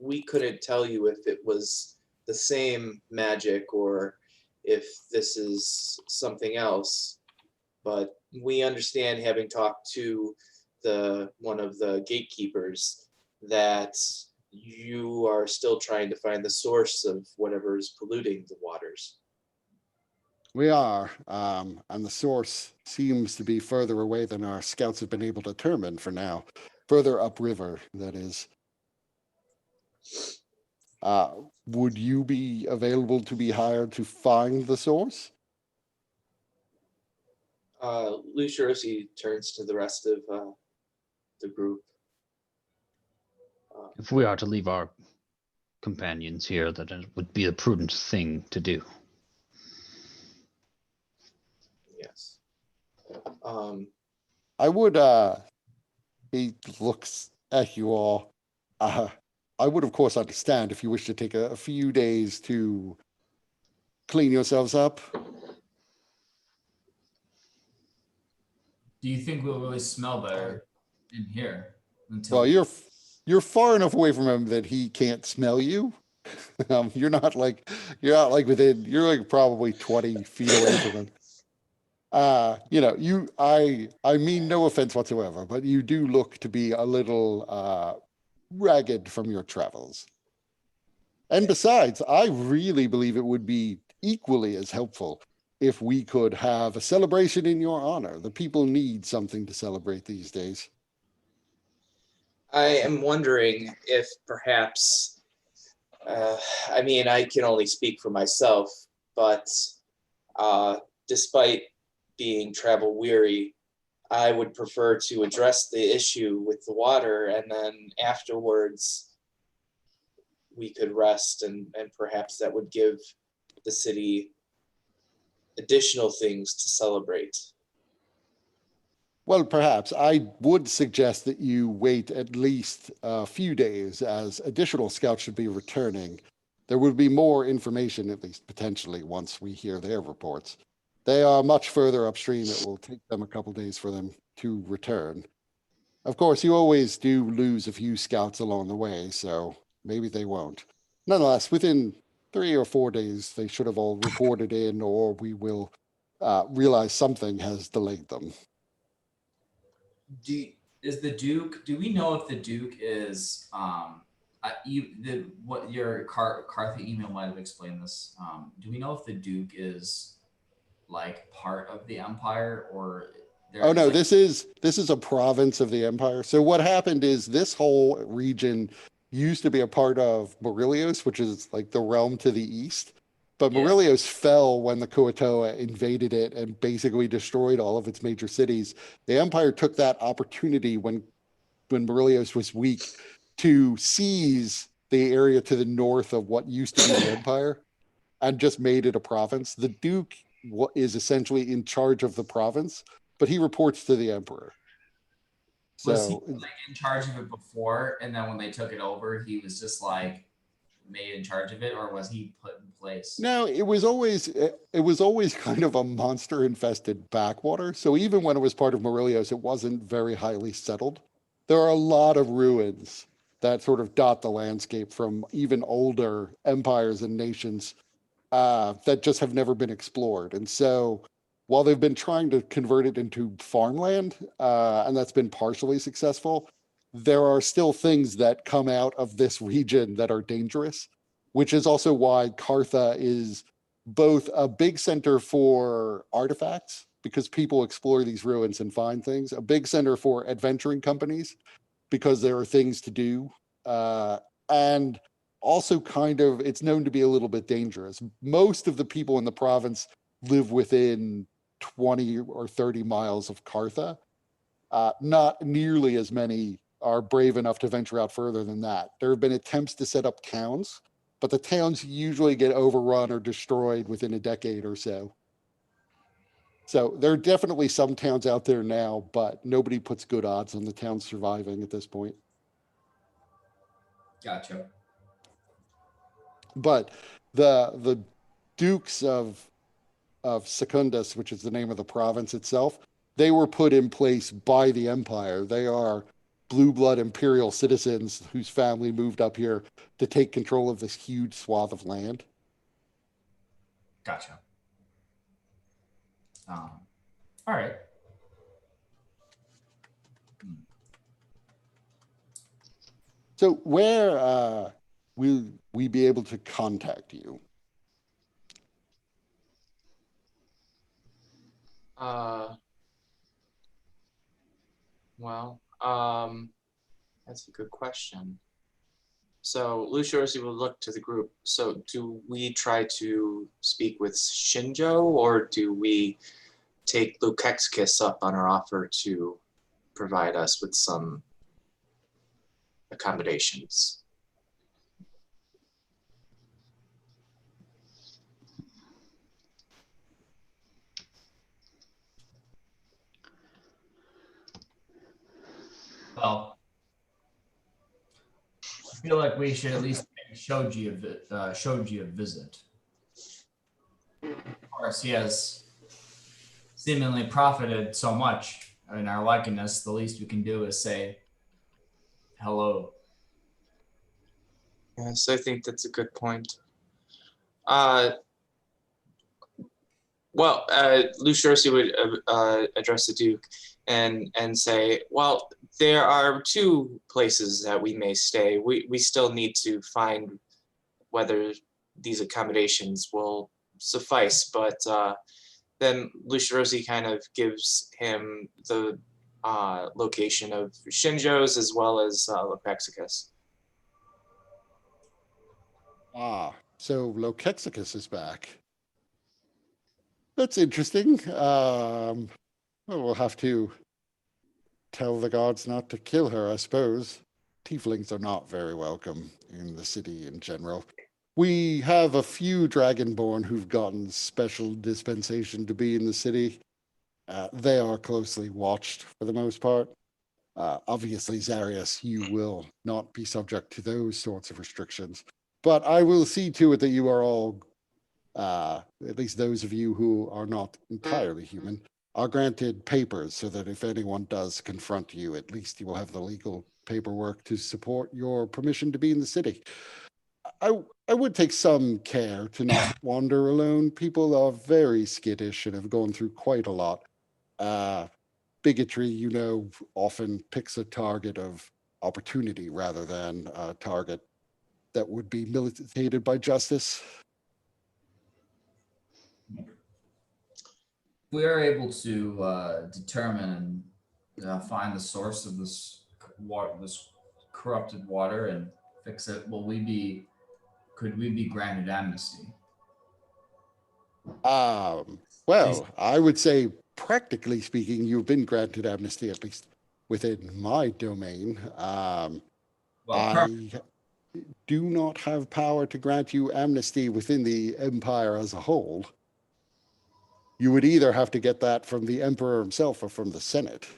we couldn't tell you if it was the same magic or if this is something else. But we understand, having talked to one of the gatekeepers, that you are still trying to find the source of whatever is polluting the waters. We are, and the source seems to be further away than our scouts have been able to determine for now. Further upriver, that is. Would you be available to be hired to find the source? Lucirosi turns to the rest of the group. If we are to leave our companions here, then it would be a prudent thing to do. Yes. I would, he looks at you all. I would, of course, understand if you wish to take a few days to clean yourselves up. Do you think we'll really smell better in here until? Well, you're far enough away from him that he can't smell you. You're not like within. You're like probably 20 feet away from him. I mean no offense whatsoever, but you do look to be a little ragged from your travels. And besides, I really believe it would be equally as helpful if we could have a celebration in your honor. The people need something to celebrate these days. I am wondering if perhaps, I mean, I can only speak for myself, but despite being travel weary, I would prefer to address the issue with the water, and then afterwards we could rest, and perhaps that would give the city additional things to celebrate. Well, perhaps I would suggest that you wait at least a few days, as additional scouts should be returning. There would be more information, at least potentially, once we hear their reports. They are much further upstream. It will take them a couple days for them to return. Of course, you always do lose a few scouts along the way, so maybe they won't. Nonetheless, within 3 or 4 days, they should have all reported in, or we will realize something has delayed them. Do we know if the Duke is what your Kartha email might have explained this? Do we know if the Duke is like part of the Empire, or Oh no, this is a province of the Empire. So what happened is this whole region used to be a part of Morilios, which is like the realm to the east. But Yeah. Morilios fell when the Kuatoa invaded it and basically destroyed all of its major cities. The Empire took that opportunity when Morilios was weak to seize the area to the north of what used to be the Empire and just made it a province. The Duke is essentially in charge of the province, but he reports to the Emperor. Was he So like in charge of it before, and then when they took it over, he was just like made in charge of it, or was he put in place? no, it was always kind of a monster infested backwater. So even when it was part of Morilios, it wasn't very highly settled. There are a lot of ruins that sort of dot the landscape from even older empires and nations that just have never been explored. And so while they've been trying to convert it into farmland, and that's been partially successful, there are still things that come out of this region that are dangerous, which is also why Kartha is both a big center for artifacts, because people explore these ruins and find things, a big center for adventuring companies, because there are things to do, and also kind of it's known to be a little bit dangerous. Most of the people in the province live within 20 or 30 miles of Kartha. Not nearly as many are brave enough to venture out further than that. There have been attempts to set up towns, but the towns usually get overrun or destroyed within a decade or so. So there are definitely some towns out there now, but nobody puts good odds on the town surviving at this point. Gotcha. But the dukes of Secundus, which is the name of the province itself, they were put in place by the empire. They are blue blood imperial citizens whose family moved up here to take control of this huge swath of land. Gotcha. All right. So where will we be able to contact you? Well, that's a good question. So Luciorsi will look to the group. So do we try to speak with Shinjo, or do we take Lukexkis up on our offer to provide us with some accommodations? Well, I feel like we should at least pay Shoji a visit. Of course, he has seemingly profited so much in our likeness. The least we can do is say hello. Yes, I think that's a good point. Luciorsi would address the Duke and say, well, there are two places that we may stay. We still need to find whether these accommodations will suffice, but then Luciorsi kind of gives him the location of Shinjo's as well as Lopexicus. So Lokexicus is back. That's interesting. Well, we'll have to tell the gods not to kill her, I suppose. Tieflings are not very welcome in the city in general. We have a few Dragonborn who've gotten special dispensation to be in the city. They are closely watched for the most part. Obviously, Zarius, you will not be subject to those sorts of restrictions. But I will see to it that you are all, at least those of you who are not entirely human, are granted papers so that if anyone does confront you, at least you will have the legal paperwork to support your permission to be in the city. I would take some care to not wander alone. People are very skittish and have gone through quite a lot. Bigotry, often picks a target of opportunity rather than a target that would be militated by justice. We are able to determine and find the source of this water, this corrupted water, and fix it. Could we be granted amnesty? Well, I would say, practically speaking, you've been granted amnesty, at least within my domain. I do not have power to grant you amnesty within the empire as a whole. You would either have to get that from the emperor himself or from the Senate.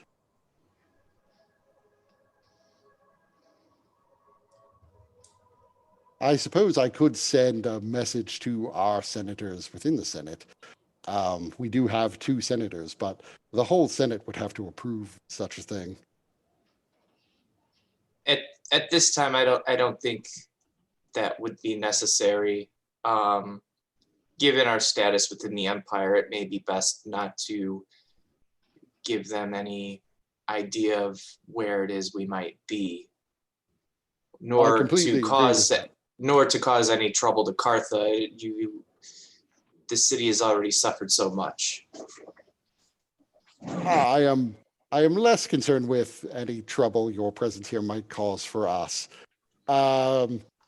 I suppose I could send a message to our senators within the Senate. We do have 2 senators, but the whole Senate would have to approve such a thing. At this time, I don't think that would be necessary. Given our status within the empire, it may be best not to give them any idea of where it is we might be, nor to cause any trouble to Kartha. The city has already suffered so much. I am less concerned with any trouble your presence here might cause for us.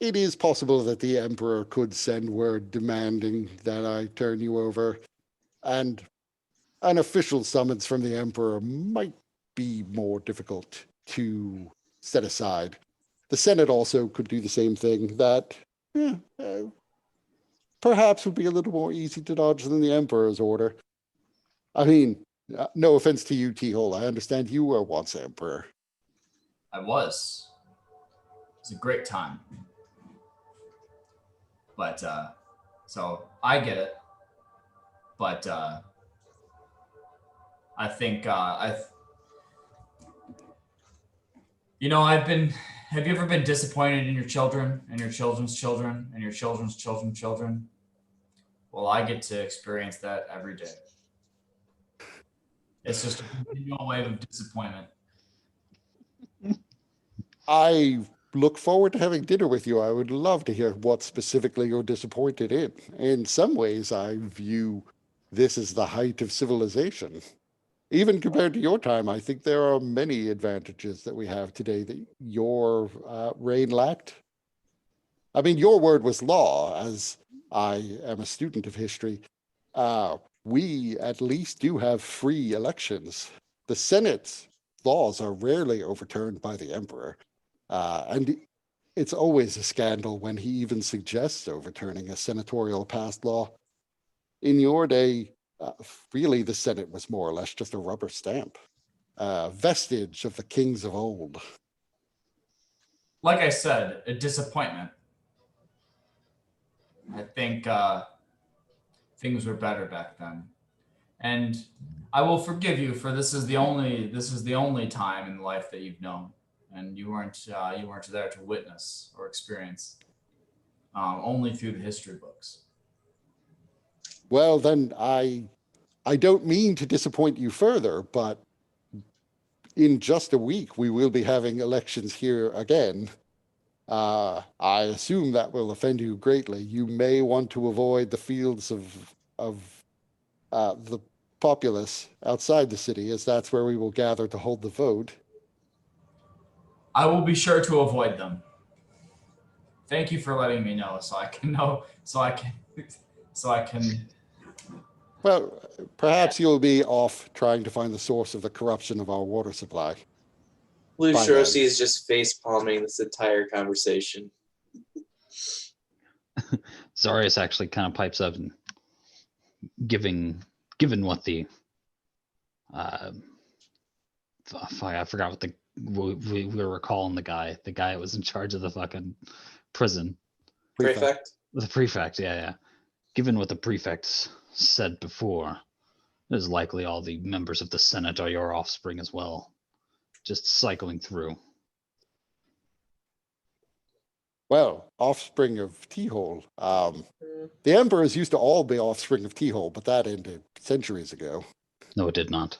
It is possible that the Emperor could send word demanding that I turn you over, and an official summons from the Emperor might be more difficult to set aside. The Senate also could do the same thing that perhaps would be a little more easy to dodge than the Emperor's order. I mean, no offense to you, T-Hole. I understand you were once Emperor. I was. It was a great time. But so I get it. But I think I've been. Have you ever been disappointed in your children and your children's children and your children's children's children? Well, I get to experience that every day. It's just a continual wave of disappointment. I look forward to having dinner with you. I would love to hear what specifically you're disappointed in. In some ways, I view this as the height of civilization. Even compared to your time, I think there are many advantages that we have today that your reign lacked. I mean, your word was law, as I am a student of history. We at least do have free elections. The Senate's laws are rarely overturned by the emperor. And it's always a scandal when he even suggests overturning a senatorial passed law. In your day, really, the Senate was more or less just a rubber stamp, vestige of the kings of old. Like I said, a disappointment. I think things were better back then, and I will forgive you for this is the only time in life that you've known, and you weren't there to witness or experience, only through the history books. Well, then I don't mean to disappoint you further, but in just a week we will be having elections here again. I assume that will offend you greatly. You may want to avoid the fields of the populace outside the city, as that's where we will gather to hold the vote. I will be sure to avoid them. Thank you for letting me know, so I can know, so I can. Well, perhaps you'll be off trying to find the source of the corruption of our water supply. Blue By Shrosi then. is just face palming this entire conversation. Zarius actually kind of pipes up and given what the I forgot what we were calling the guy that was in charge of the fucking prison. Prefect? The prefect, yeah. Given what the prefect said before, it is likely all the members of the Senate are your offspring as well, just cycling through. Well, offspring of T-Hole. The emperors used to all be offspring of T-Hole, but that ended centuries ago. No, it did not.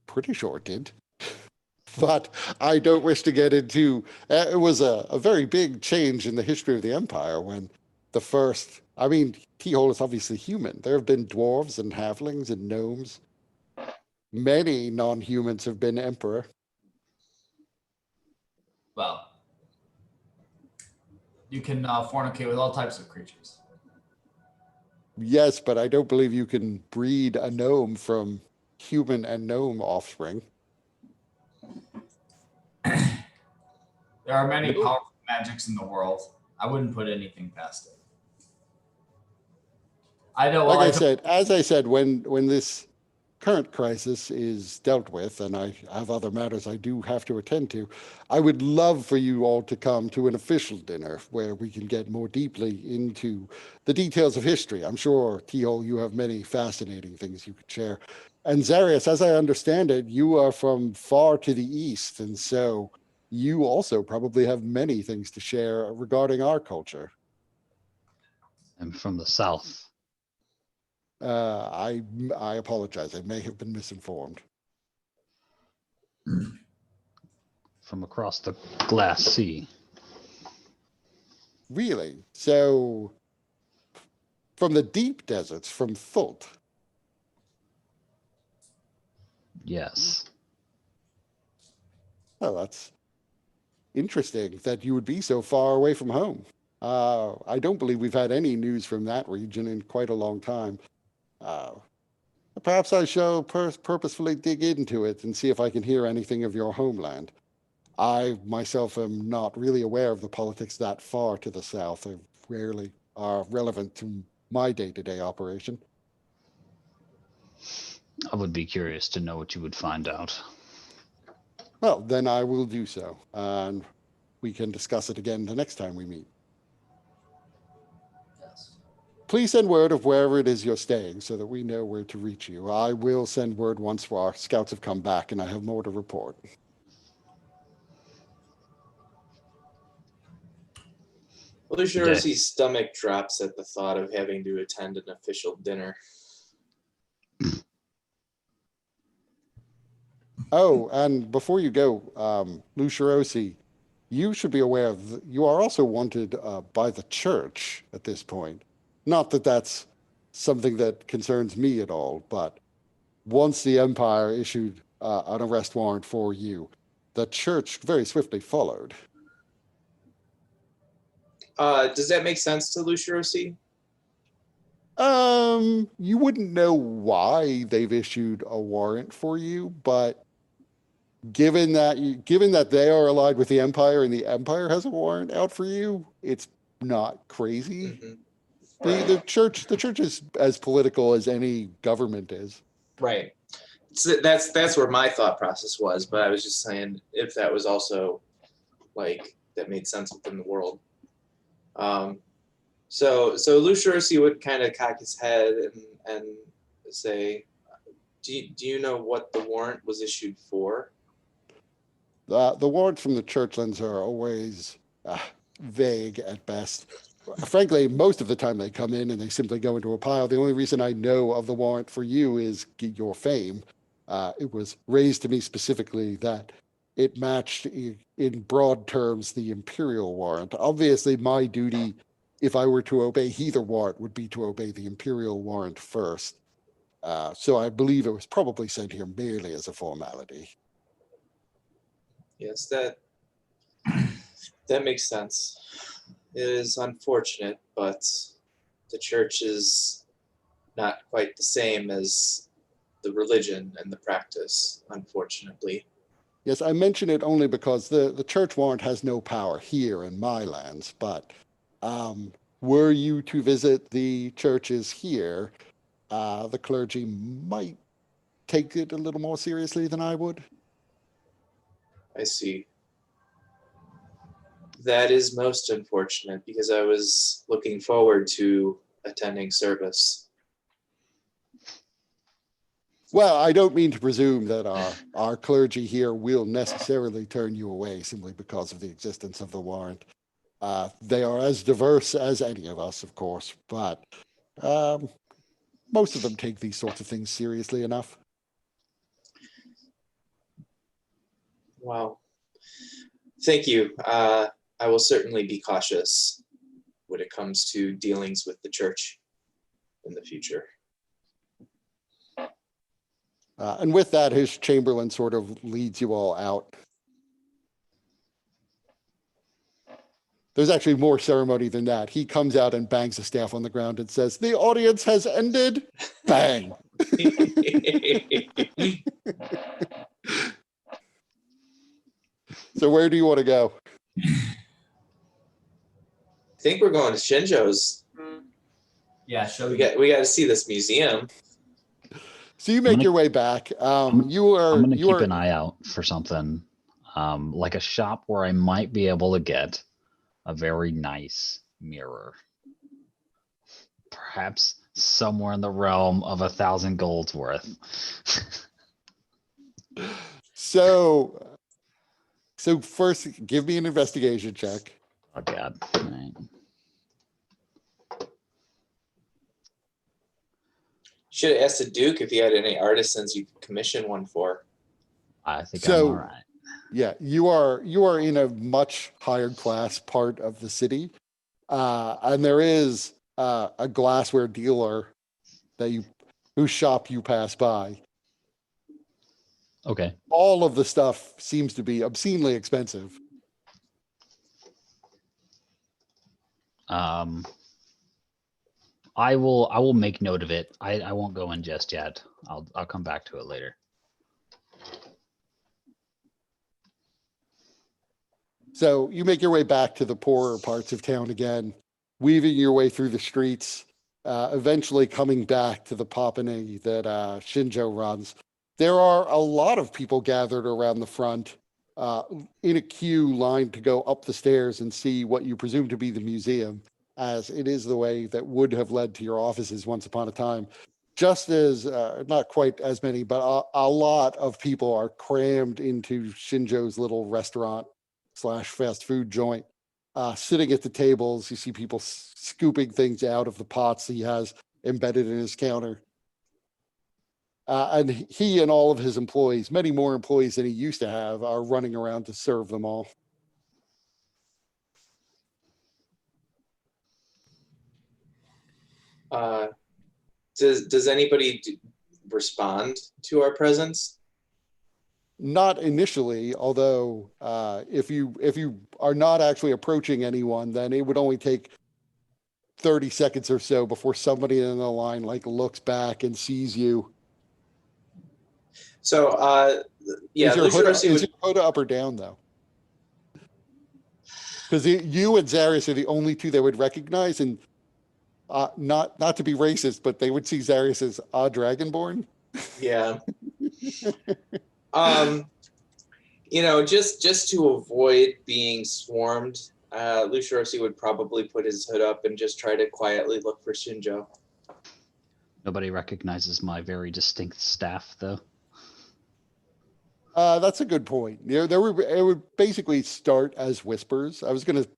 Pretty sure it did. But I don't wish to get into. It was a very big change in the history of the empire when the first. I mean, T-Hole is obviously human. There have been dwarves and halflings and gnomes. Many non-humans have been emperor. Well, you can fornicate with all types of creatures. Yes, but I don't believe you can breed a gnome from human and gnome offspring. There are many Nope. powerful magics in the world. I wouldn't put anything past it. As I said, when this current crisis is dealt with, and I have other matters I do have to attend to, I would love for you all to come to an official dinner where we can get more deeply into the details of history. I'm sure, T-Hole, you have many fascinating things you could share. And Zarius, as I understand it, you are from far to the east, and so you also probably have many things to share regarding our culture. I'm from the south. I apologize. I may have been misinformed. From across the glass sea. Really? So, from the deep deserts, from Thult. Yes. Oh, that's interesting that you would be so far away from home. I don't believe we've had any news from that region in quite a long time. perhaps I shall purposefully dig into it and see if I can hear anything of your homeland. I myself am not really aware of the politics that far to the south. They rarely are relevant to my day-to-day operation. I would be curious to know what you would find out. Well, then I will do so, and we can discuss it again the next time we meet. Yes. Please send word of wherever it is you're staying so that we know where to reach you. I will send word once our scouts have come back and I have more to report. Luciosi's stomach drops at the thought of having to attend an official dinner. Oh, and before you go, Luciosi, you should be aware of you are also wanted by the church at this point. Not that that's something that concerns me at all, but once the Empire issued an arrest warrant for you, the church very swiftly followed. Does that make sense to Luciosi? You wouldn't know why they've issued a warrant for you, but given that they are allied with the Empire and the Empire has a warrant out for you, it's not crazy. Mm-hmm. The church is as political as any government is. Right. So that's where my thought process was, but I was just saying if that was also like that made sense within the world. So Luciosi would kind of cock his head and say, do you know what the warrant was issued for? The warrants from the churchlands are always vague at best. Frankly, most of the time they come in and they simply go into a pile. The only reason I know of the warrant for you is your fame. It was raised to me specifically that it matched in broad terms the imperial warrant. Obviously, my duty, if I were to obey either warrant, would be to obey the imperial warrant first. So I believe it was probably sent here merely as a formality. Yes, that makes sense. It is unfortunate, but the church is not quite the same as the religion and the practice, unfortunately. Yes, I mention it only because the church warrant has no power here in my lands, but were you to visit the churches here, the clergy might take it a little more seriously than I would. I see. That is most unfortunate because I was looking forward to attending service. Well, I don't mean to presume that our clergy here will necessarily turn you away simply because of the existence of the warrant. They are as diverse as any of us, of course, but most of them take these sorts of things seriously enough. Wow. Thank you. I will certainly be cautious when it comes to dealings with the church in the future. And with that, his chamberlain sort of leads you all out. There's actually more ceremony than that. He comes out and bangs the staff on the ground and says, "The audience has ended." Bang. So where do you want to go? I think we're going to Shinjo's. Yeah, show We got to see this museum. So you make your way back. I'm gonna keep an eye out for something, like a shop where I might be able to get a very nice mirror, perhaps somewhere in the realm of 1,000 golds worth. So first, give me an investigation check. Oh God! All right. Should have asked the Duke if he had any artisans you could commission one for. I think So- I'm all right. Yeah, you are in a much higher class part of the city, and there is a glassware dealer whose shop you pass by. Okay. All of the stuff seems to be obscenely expensive. I will make note of it. I won't go in just yet. I'll come back to it later. So you make your way back to the poorer parts of town again, weaving your way through the streets, eventually coming back to the Popany that Shinjo runs. There are a lot of people gathered around the front in a queue lined to go up the stairs and see what you presume to be the museum, as it is the way that would have led to your offices once upon a time. Just as, not quite as many, but a lot of people are crammed into Shinjo's little restaurant / fast food joint. Sitting at the tables, you see people scooping things out of the pots he has embedded in his counter. And he and all of his employees, many more employees than he used to have, are running around to serve them all. Does anybody respond to our presence? Not initially, although if you are not actually approaching anyone, then it would only take 30 seconds or so before somebody in the line like looks back and sees you. So yeah, is your Lucirosi would. your hood up or down though? Because you and Zarius are the only two they would recognize, and not to be racist, but they would see Zarius as a Dragonborn. Yeah. You know, just to avoid being swarmed, Lucirosi would probably put his hood up and just try to quietly look for Shinjo. Nobody recognizes my very distinct staff, though. That's a good point. It would basically start as whispers. I was going to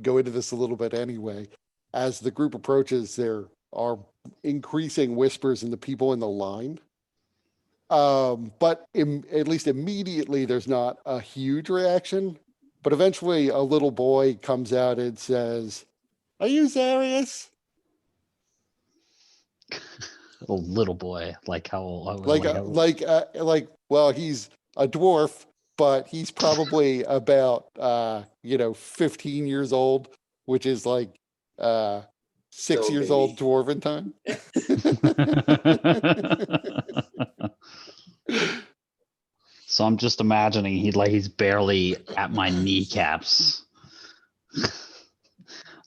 go into this a little bit anyway. As the group approaches, there are increasing whispers in the people in the line. But at least immediately, there's not a huge reaction. But eventually, a little boy comes out and says, "Are you Zarius?" A little boy, like how Well, he's a dwarf, but he's probably about 15 years old, which is like 6 Still a years old baby. dwarven time. So I'm just imagining he's barely at my kneecaps.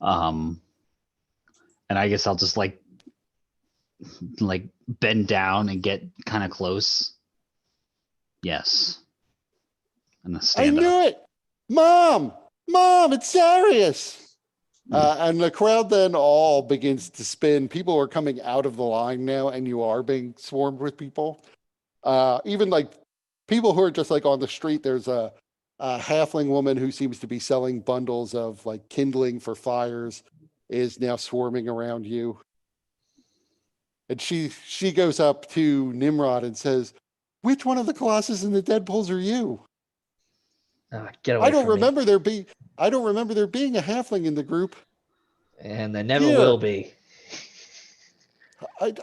And I guess I'll just like bend down and get kind of close. Yes. And then I stand up. knew it, Mom, it's Zarius. And the crowd then all begins to spin. People are coming out of the line now, and you are being swarmed with people. Even like people who are just like on the street. There's a halfling woman who seems to be selling bundles of like kindling for fires, is now swarming around you. And she goes up to Nimrod and says, "Which one of the Colossus and the Deadpools are you? Get away I don't from me. remember there being a halfling in the group. And there never Here. will be."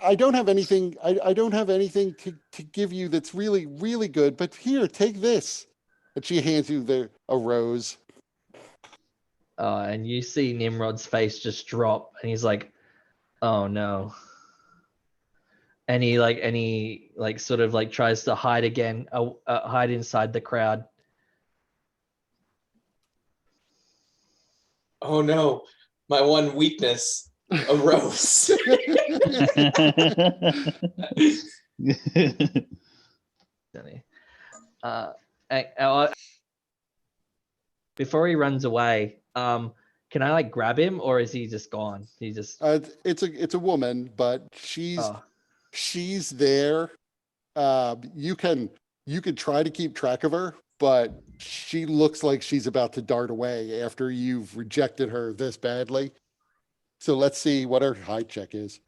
I don't have anything. I don't have anything to give you that's really, really good. But here, take this." And she hands you a rose. And you see Nimrod's face just drop, and he's like, "Oh no." And he sort of like tries to hide again, hide inside the crowd. Oh no, my one weakness, a rose. Before he runs away, can I like grab him, or is he just gone? He just It's a woman, but she's there. You can try to keep track of her, but she looks like she's about to dart away after you've rejected her this badly. So let's see what her hide check is.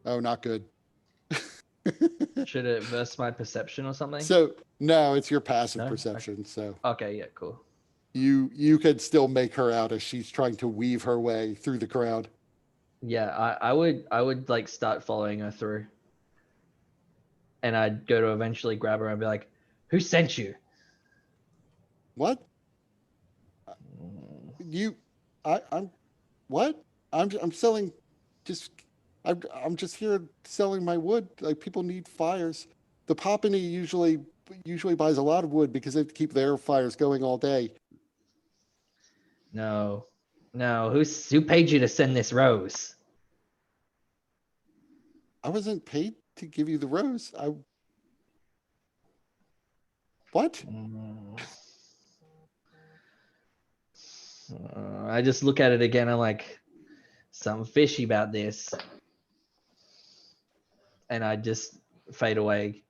Oh, not good. should it verse my perception or something? So no, it's your passive No? perception. So Okay, yeah, cool. you could still make her out as she's trying to weave her way through the crowd. Yeah, I would like start following her through, and I'd go to eventually grab her and be like, Who sent you? What? I'm what? I'm selling just I'm just here selling my wood. Like people need fires. The Popany usually buys a lot of wood because they have to keep their fires going all day. No. Who paid you to send this rose? I wasn't paid to give you the rose. What? I just look at it again. I'm like, something fishy about this, and I just fade away.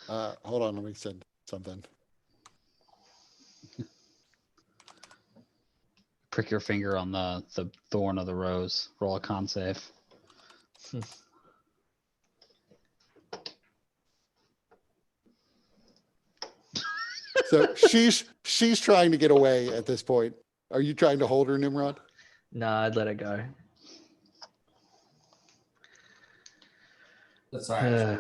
Hold on, let me send something. Prick your finger on the thorn of the rose. Roll a con save. So she's trying to get away at this point. Are you trying to hold her, Nimrod? No, I'd let it go. That's all right.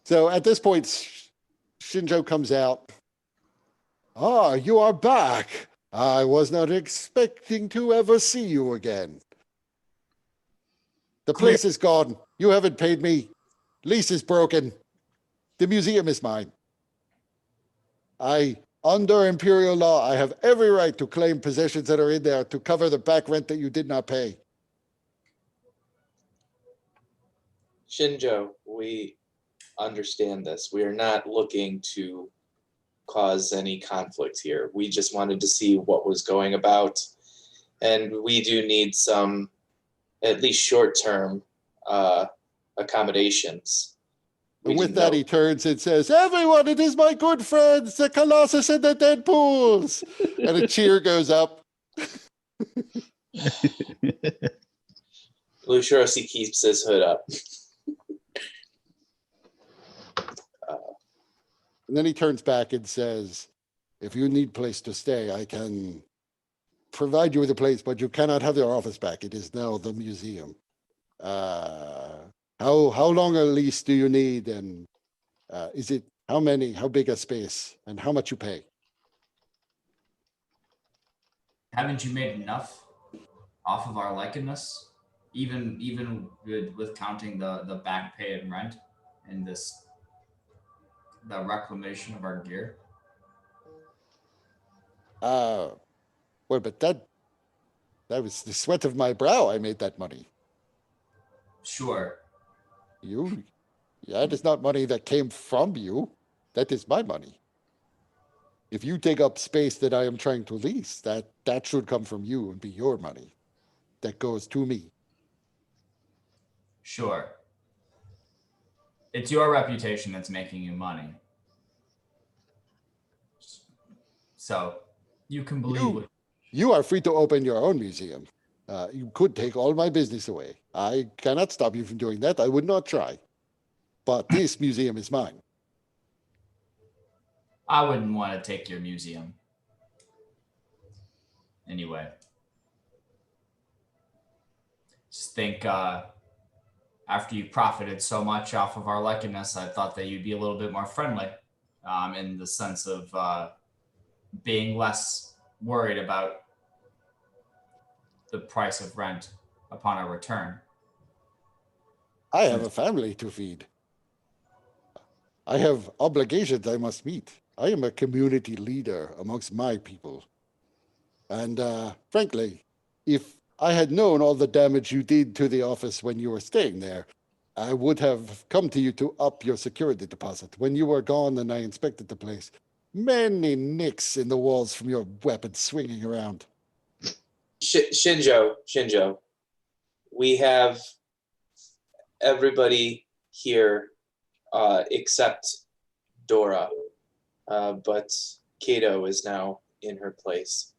So at this point, Shinjo comes out. Ah, you are back. I was not expecting to ever see you again. The place is gone. You haven't paid me. Lease is broken. The museum is mine. Under Imperial law, I have every right to claim possessions that are in there to cover the back rent that you did not pay. Shinjo, we understand this. We are not looking to cause any conflict here. We just wanted to see what was going about. And we do need some, at least short-term, accommodations. And with that, he turns and says, everyone, it is my good friends, the Colossus and the Deadpools. And a cheer goes up. Lucirosi keeps his hood up. And then he turns back and says, if you need place to stay, I can provide you with a place, but you cannot have your office back. It is now the museum. How long a lease do you need? And is it how big a space, and how much you pay? Haven't you made enough off of our likeness? Even with counting the back pay and rent and the reclamation of our gear. Well, but that was the sweat of my brow. I made that money. Sure. That is not money that came from you. That is my money. If you take up space that I am trying to lease, that should come from you and be your money. That goes to me. Sure. It's your reputation that's making you money. So you can believe what You are free to open your own museum. You could take all my business away. I cannot stop you from doing that. I would not try. But this museum is mine. I wouldn't want to take your museum. Anyway. Just think after you profited so much off of our likeness, I thought that you'd be a little bit more friendly in the sense of being less worried about the price of rent upon our return. I have a family to feed. I have obligations I must meet. I am a community leader amongst my people. And frankly, if I had known all the damage you did to the office when you were staying there, I would have come to you to up your security deposit. When you were gone and I inspected the place, many nicks in the walls from your weapons swinging around. Shinjo, we have everybody here except Dora, but Kato is now in her place.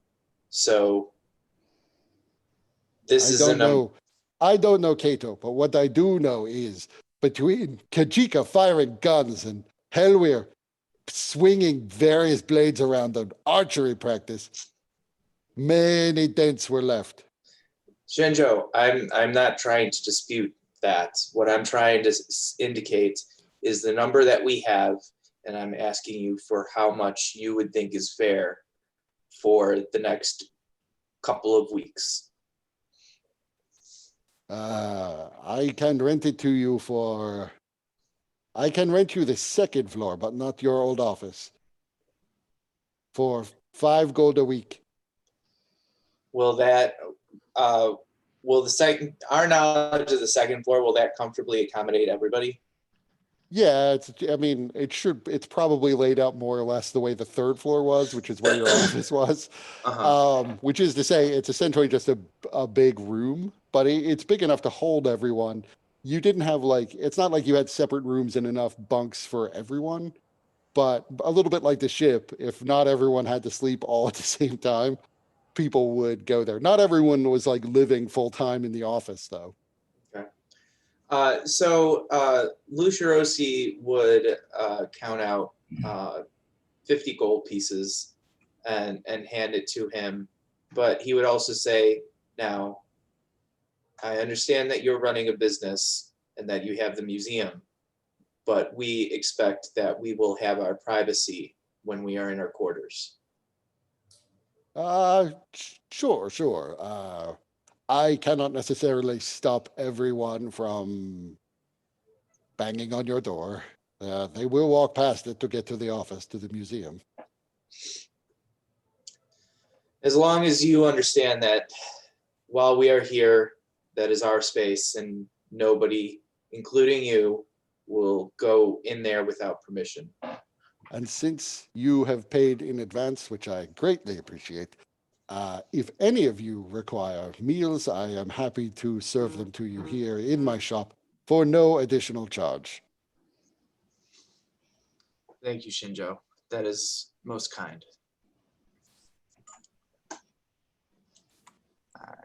So this is I don't know Kato, but what I do know is between Kajika firing guns and Helwir swinging various blades around on archery practice, Many dents were left. Shinjo, I'm not trying to dispute that. What I'm trying to indicate is the number that we have, and I'm asking you for how much you would think is fair for the next couple of weeks. I can rent it to you for. I can rent you the second floor, but not your old office. For 5 gold a week. Will that, will the second, our knowledge of the second floor, will that comfortably accommodate everybody? Yeah, I mean, it's probably laid out more or less the way the third floor was, which is where your office was. Which is to say, it's essentially just a big room, but it's big enough to hold everyone. You didn't have it's not like you had separate rooms and enough bunks for everyone, but a little bit like the ship, if not everyone had to sleep all at the same time, people would go there. Not everyone was living full time in the office though. So Lucia Rossi would count out 50 gold pieces and hand it to him. But he would also say, now, I understand that you're running a business and that you have the museum, but we expect that we will have our privacy when we are in our quarters. Sure. I cannot necessarily stop everyone from banging on your door. They will walk past it to get to the office, to the museum. As long as you understand that while we are here, that is our space, and nobody, including you, will go in there without permission. And since you have paid in advance, which I greatly appreciate, if any of you require meals, I am happy to serve them to you here in my shop for no additional charge. Thank you, Shinjo. That is most kind. All right.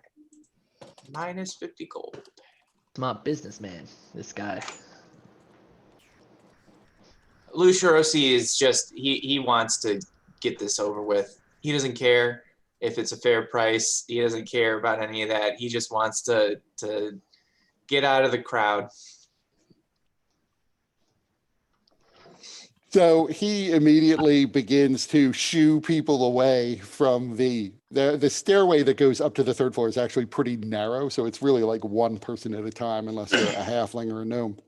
Minus 50 gold. Smart businessman, this guy. Lucia Rossi is just, he wants to get this over with. He doesn't care if it's a fair price. He doesn't care about any of that. He just wants to get out of the crowd. So he immediately begins to shoo people away from the stairway that goes up to the third floor is actually pretty narrow. So it's really like one person at a time, unless you're a halfling or a gnome.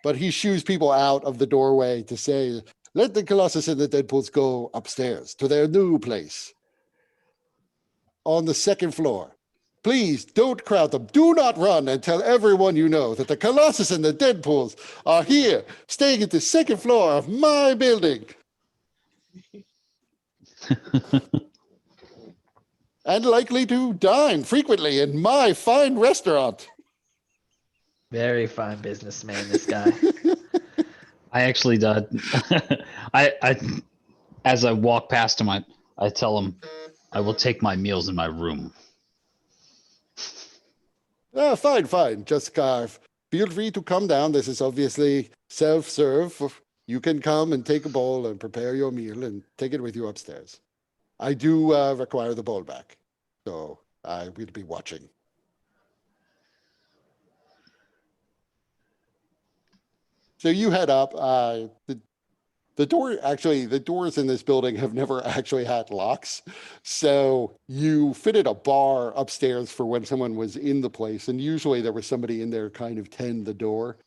But he shoos people out of the doorway to say, let the Colossus and the Deadpools go upstairs to their new place on the second floor. Please don't crowd them. Do not run and tell everyone you know that the Colossus and the Deadpools are here, staying at the second floor of my building. And likely to dine frequently in my fine restaurant. Very fine businessman, this guy. I actually I as I walk past him, I tell him I will take my meals in my room. Fine. Just feel free to come down. This is obviously self-serve. You can come and take a bowl and prepare your meal and take it with you upstairs. I do require the bowl back, so I will be watching. So you head up. The doors in this building have never actually had locks. So you fitted a bar upstairs for when someone was in the place. And usually there was somebody in there kind of tend the door.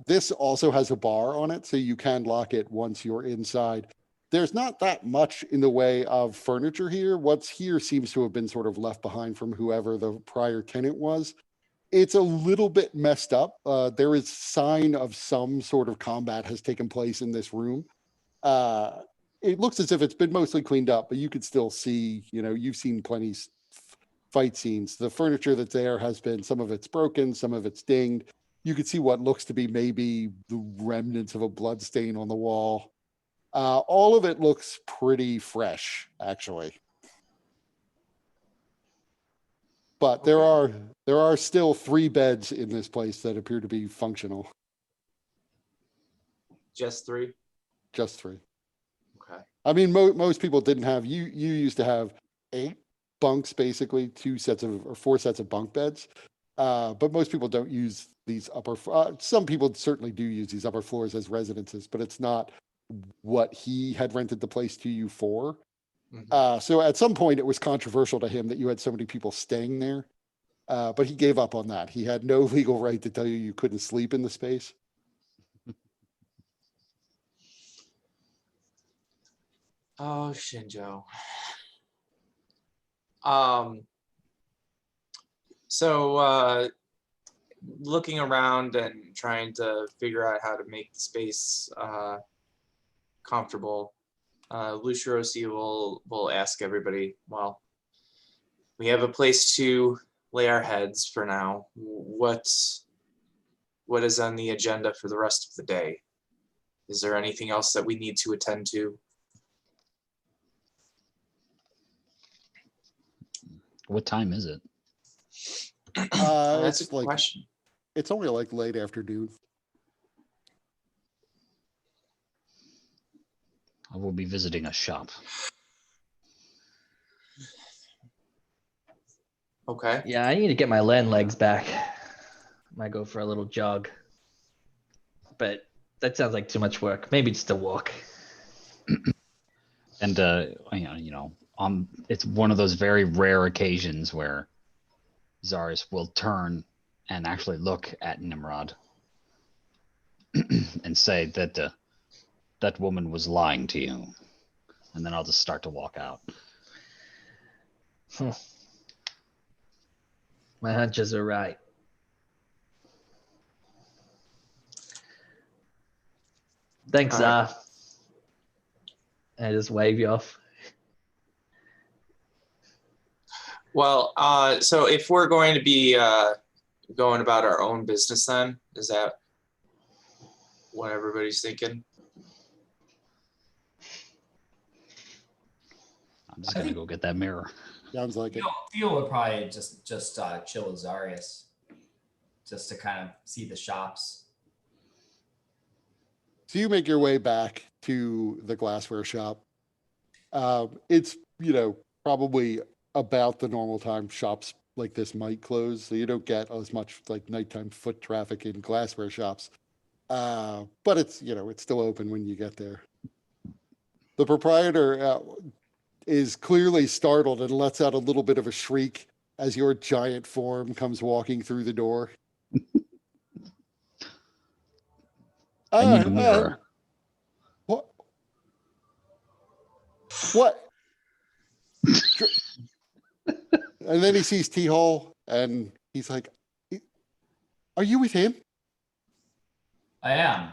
This also has a bar on it, so you can lock it once you're inside. There's not that much in the way of furniture here. What's here seems to have been sort of left behind from whoever the prior tenant was. It's a little bit messed up. There is sign of some sort of combat has taken place in this room. It looks as if it's been mostly cleaned up, but you could still see, you've seen plenty fight scenes. The furniture that's there has been, some of it's broken, some of it's dinged. You could see what looks to be maybe the remnants of a blood stain on the wall. All of it looks pretty fresh, actually. But there are still 3 beds in this place that appear to be functional. Just 3? Just 3. Okay. I mean, most people didn't have, you used to have 8 bunks, basically 4 sets of bunk beds. But most people don't use these some people certainly do use these upper floors as residences, but it's not what he had rented the place to you for. Mhm. So at some point it was controversial to him that you had so many people staying there. But he gave up on that. He had no legal right to tell you you couldn't sleep in the space. Oh, Shinjo. So looking around and trying to figure out how to make the space comfortable, Lucirosi will ask everybody, well, we have a place to lay our heads for now. What is on the agenda for the rest of the day? Is there anything else that we need to attend to? What time is it? That's a It's good like, question. it's only like late afternoon. I will be visiting a shop. Okay. Yeah, I need to get my land legs back. Might go for a little jog. But that sounds like too much work. Maybe just a walk. And it's one of those very rare occasions where Zarius will turn and actually look at Nimrod and say that that woman was lying to you. And then I'll just start to walk out. My hunches are right. Thanks, All right. I just wave you off. Well, so if we're going to be going about our own business, then is that what everybody's thinking? I'm just I gonna think- go get that mirror. Sounds like it. Theo would probably just chill with Zarius, just to kind of see the shops. So you make your way back to the glassware shop. It's, probably about the normal time shops like this might close. So you don't get as much like nighttime foot traffic in glassware shops. But it's, it's still open when you get there. The proprietor is clearly startled and lets out a little bit of a shriek as your giant form comes walking through the door. I need a mirror. What? What? And then he sees T-Hole and he's like, are you with him? I am.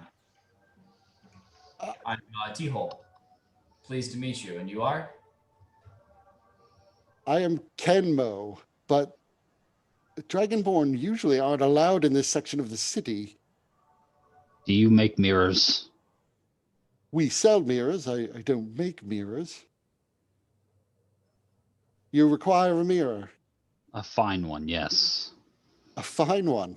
Uh, I'm T-Hole. Pleased to meet you. And you are? I am Kenmo, but Dragonborn usually aren't allowed in this section of the city. Do you make mirrors? We sell mirrors. I don't make mirrors. You require a mirror. A fine one, yes. A fine one.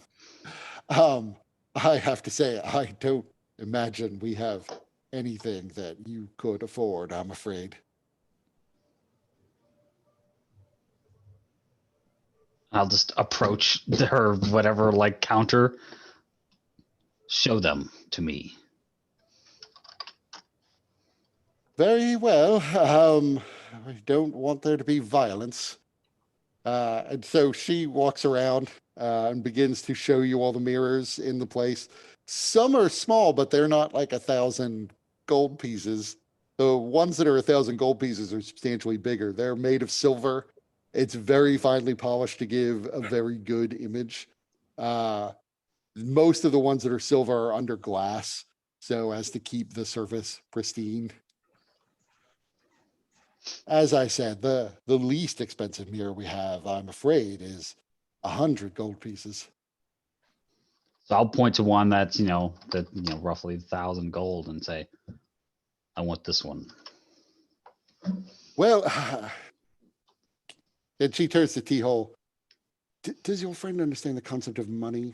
I have to say, I don't imagine we have anything that you could afford, I'm afraid. I'll just approach her whatever like counter. Show them to me. Very well. I don't want there to be violence. And so she walks around and begins to show you all the mirrors in the place. Some are small, but they're not like 1,000 gold pieces. The ones that are 1,000 gold pieces are substantially bigger. They're made of silver. It's very finely polished to give a very good image. Most of the ones that are silver are under glass, so as to keep the surface pristine. As I said, the least expensive mirror we have, I'm afraid, is 100 gold pieces. So I'll point to one that's roughly 1,000 gold and say, I want this one. Well, and she turns to T-Hole. Does your friend understand the concept of money?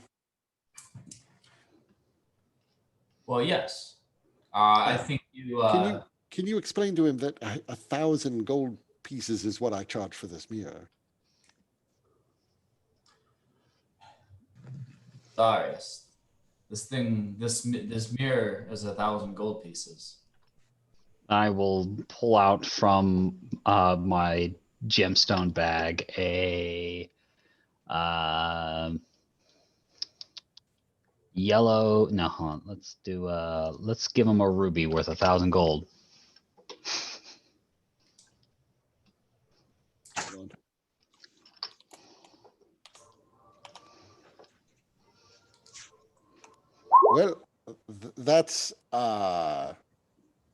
Well, yes. I think you. Can you can you explain to him that 1,000 gold pieces is what I charge for this mirror? Darius, this mirror is 1,000 gold pieces. I will pull out from my gemstone bag a yellow. No, hold on. Let's do. Let's give him a ruby worth 1,000 gold. Hold on. Well, that's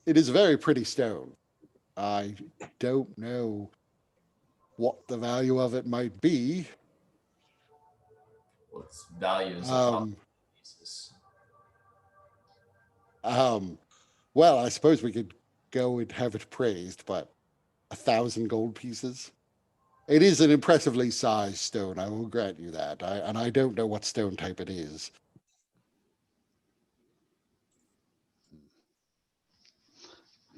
it is a very pretty stone. I don't know what the value of it might be. Well, its value is 1,000 pieces. Well, I suppose we could go and have it praised, but 1,000 gold pieces. It is an impressively sized stone. I will grant you that. And I don't know what stone type it is.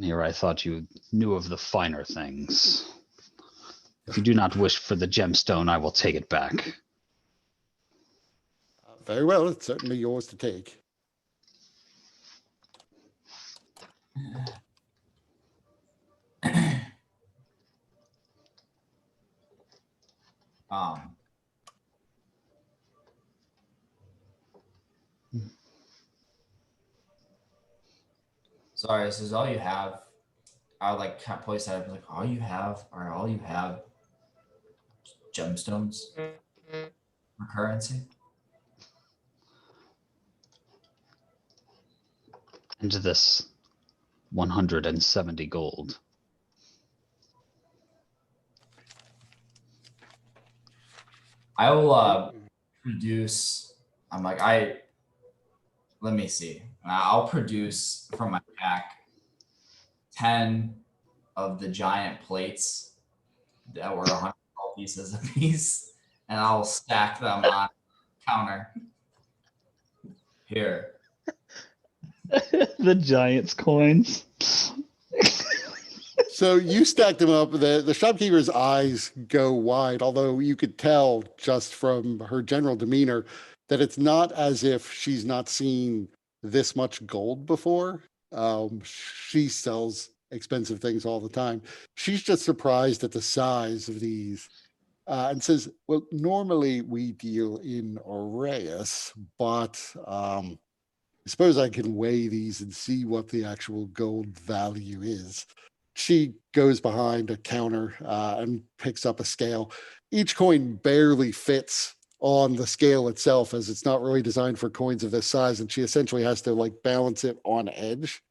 Here, I thought you knew of the finer things. If you do not wish for the gemstone, I will take it back. Very well, it's certainly yours to take. Um, sorry, this is all you have. I would like place that up like all you have gemstones for currency. And this 170 gold. I will produce. Let me see. I'll produce from my pack 10 of the giant plates that were 100 gold pieces a piece, and I'll stack them on the counter. Here. The Giants coins. So you stacked them up. The shopkeeper's eyes go wide, although you could tell just from her general demeanor that it's not as if she's not seen this much gold before. She sells expensive things all the time. She's just surprised at the size of these and says, well, normally we deal in aureus, but I suppose I can weigh these and see what the actual gold value is. She goes behind a counter and picks up a scale. Each coin barely fits on the scale itself, as it's not really designed for coins of this size, and she essentially has to like balance it on edge.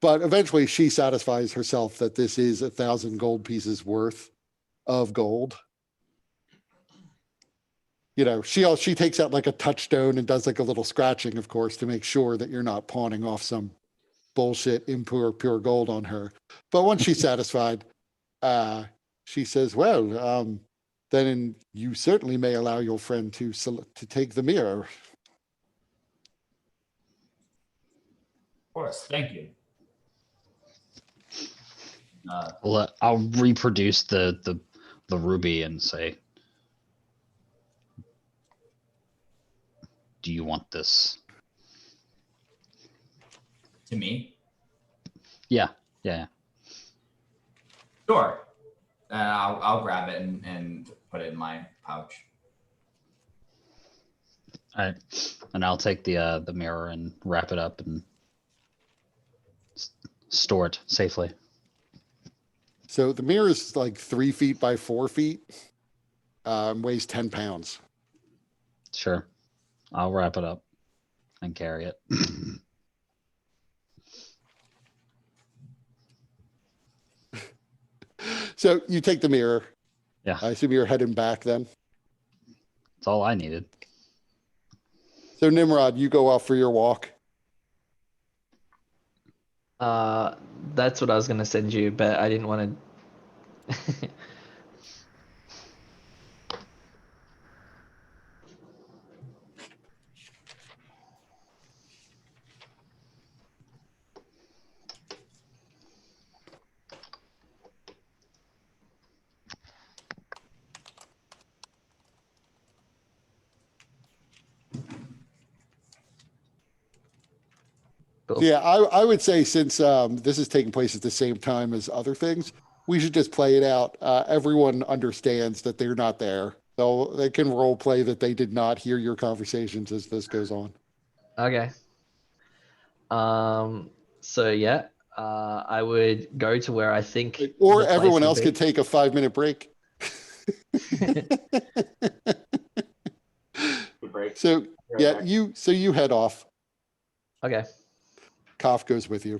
But eventually she satisfies herself that this is 1,000 gold pieces worth of gold. You know, she takes out like a touchstone and does like a little scratching, of course, to make sure that you're not pawning off some bullshit impure pure gold on her. But once she's satisfied, she says, well, then you certainly may allow your friend to take the mirror. Of course, thank you. I'll reproduce the ruby and say, do you want this? To me? Yeah. Sure. I'll grab it and put it in my pouch. All right. And I'll take the mirror and wrap it up and store it safely. So the mirror is like 3 feet by 4 feet, weighs 10 pounds. Sure. I'll wrap it up and carry it. So you take the mirror. Yeah. I assume you're heading back then. That's all I needed. So Nimrod, you go off for your walk. That's what I was gonna send you, but I didn't want to. Cool. Yeah, I would say since this is taking place at the same time as other things, we should just play it out. Everyone understands that they're not there. They can role play that they did not hear your conversations as this goes on. Okay. So yeah, I would go to where I think Or the place everyone would else be. could take a 5-minute break. Good break. So Be right yeah, back. you head off. Okay. Koff goes with you.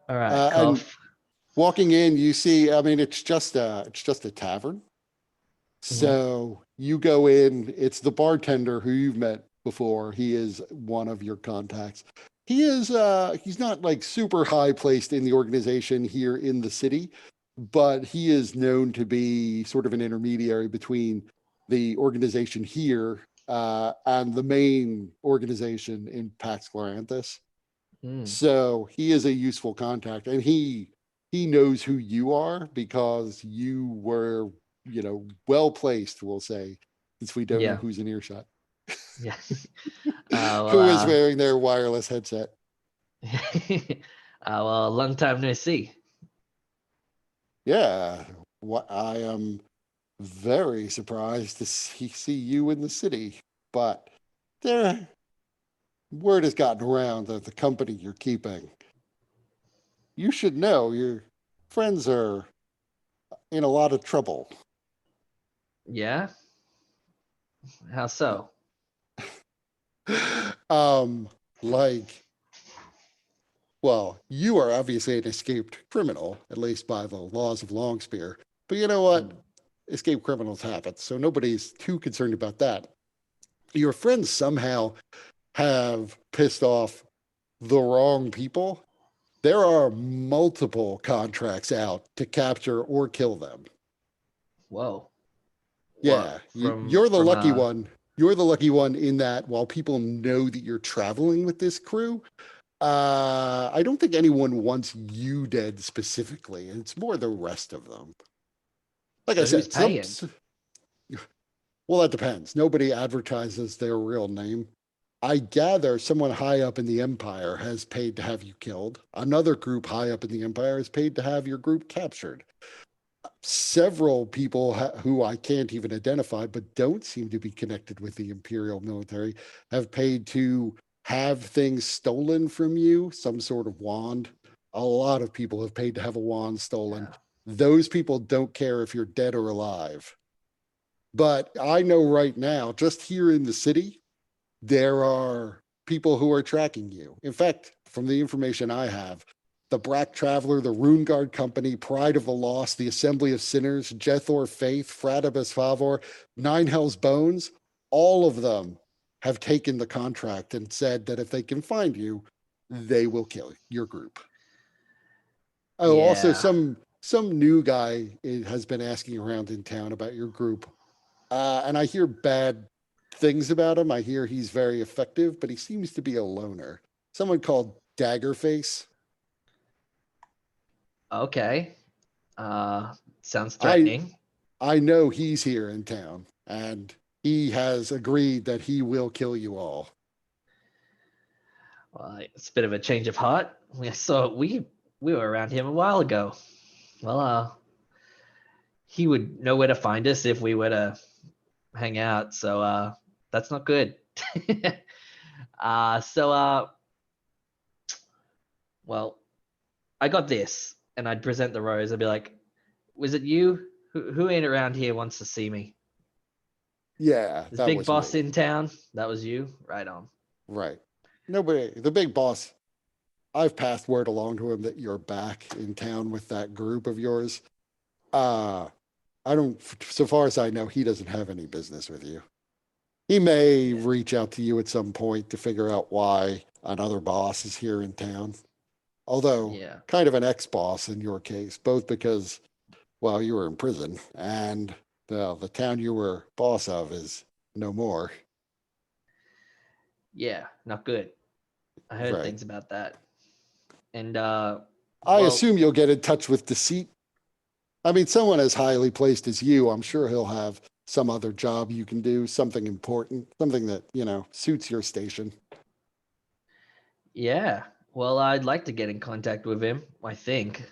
All right. And Cough. walking in, you see, I mean, it's just a tavern. So you go in, it's the bartender who you've met before. He is one of your contacts. He's not like super high placed in the organization here in the city, but he is known to be sort of an intermediary between the organization here and the main organization in Pax Gloranthus. Mm. So he is a useful contact, and he knows who you are because you were, well placed, we'll say, since we don't know Yeah. who's in earshot. Yeah. Who is wearing their wireless headset? Well, long time no see. Yeah, what I am very surprised to see you in the city, but there word has gotten around that the company you're keeping. You should know your friends are in a lot of trouble. Yeah. How so? um, like, well, you are obviously an escaped criminal, at least by the laws of Longspear. But you know what? Escaped criminals happen, so nobody's too concerned about that. Your friends somehow have pissed off the wrong people. There are multiple contracts out to capture or kill them. Whoa. Yeah, What? you're the From lucky one. You're the lucky one in that while people know that you're traveling with this crew, I don't think anyone wants you dead specifically. It's more the rest of them. Like I So who's said, paying? well, that depends. Nobody advertises their real name. I gather someone high up in the Empire has paid to have you killed. Another group high up in the Empire has paid to have your group captured. Several people who I can't even identify, but don't seem to be connected with the Imperial military, have paid to have things stolen from you, some sort of wand. A lot of people have paid to have a wand stolen. Yeah. Those people don't care if you're dead or alive. But I know right now, just here in the city, there are people who are tracking you. In fact, from the information I have, the Black Traveler, the Rune Guard Company, Pride of the Lost, the Assembly of Sinners, Jethor Faith, Fratibus Favor, Nine Hells Bones, all of them have taken the contract and said that if they can find you, they will kill your group. Oh, also Yeah. some new guy has been asking around in town about your group. And I hear bad things about him. I hear he's very effective, but he seems to be a loner. Someone called Daggerface. Okay. Sounds threatening. I know he's here in town, and he has agreed that he will kill you all. Well, it's a bit of a change of heart. We were around him a while ago. Well, he would know where to find us if we were to hang out. So that's not good. So well, I got this, and I'd present the rose. I'd be like, "Was it you? Who ain't around here wants to see me? Yeah, This that big was boss me. in town. That was you, right on." Right. Nobody, the big boss, I've passed word along to him that you're back in town with that group of yours. I don't, so far as I know, he doesn't have any business with you. He may reach out to you at some point to figure out why another boss is here in town. Although, Yeah. kind of an ex-boss in your case, both because, well, you were in prison and the town you were boss of is no more. Yeah, not good. I heard Right. things about that. And I well, assume you'll get in touch with Deceit. I mean, someone as highly placed as you, I'm sure he'll have some other job you can do, something important, something that, suits your station. Yeah. Well, I'd like to get in contact with him, I think.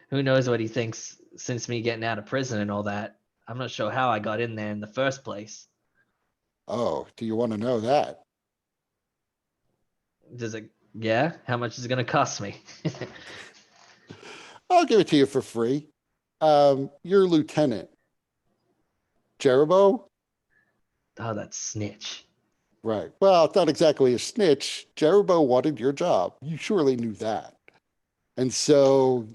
Who knows what he thinks since me getting out of prison and all that. I'm not sure how I got in there in the first place. Oh, do you want to know that? Does it, yeah? How much is it going to cost me? I'll give it to you for free. Your lieutenant, Jerobo? Oh, that snitch. Right. Well, it's not exactly a snitch. Jerobo wanted your job. You surely knew that. And so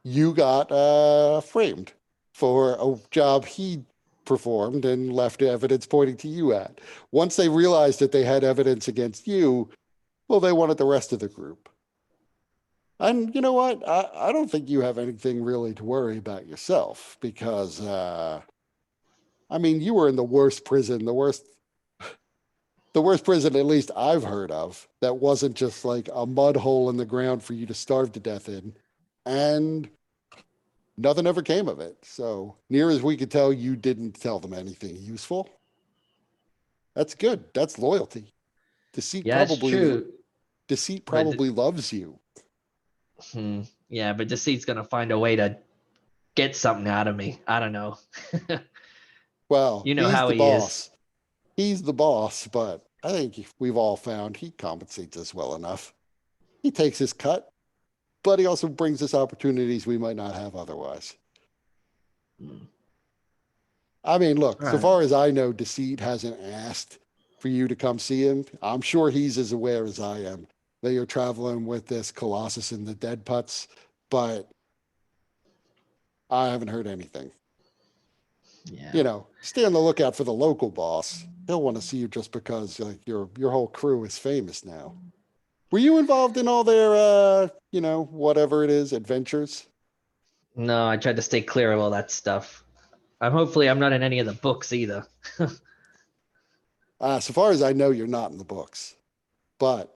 you got framed for a job he performed and left evidence pointing to you at. Once they realized that they had evidence against you, well, they wanted the rest of the group. And you know what? I don't think you have anything really to worry about yourself because, I mean, you were in the worst prison at least I've heard of that wasn't just like a mud hole in the ground for you to starve to death in. And nothing ever came of it. So near as we could tell, you didn't tell them anything useful. That's good. That's loyalty. Deceit Yeah, it's probably true. deceit But probably loves you. yeah, but Deceit's going to find a way to get something out of me. I don't know. Well, You know he's how the he is. boss. He's the boss, but I think we've all found he compensates us well enough. He takes his cut, but he also brings us opportunities we might not have otherwise. Hmm. I mean, look, All so right. far as I know, Deceit hasn't asked for you to come see him. I'm sure he's as aware as I am that you're traveling with this Colossus and the Dead Putts, but I haven't heard anything. Yeah. You know, stay on the lookout for the local boss. He'll want to see you just because like your whole crew is famous now. Were you involved in all their whatever it is, adventures? No, I tried to stay clear of all that stuff. Hopefully I'm not in any of the books either. So far as I know, you're not in the books, but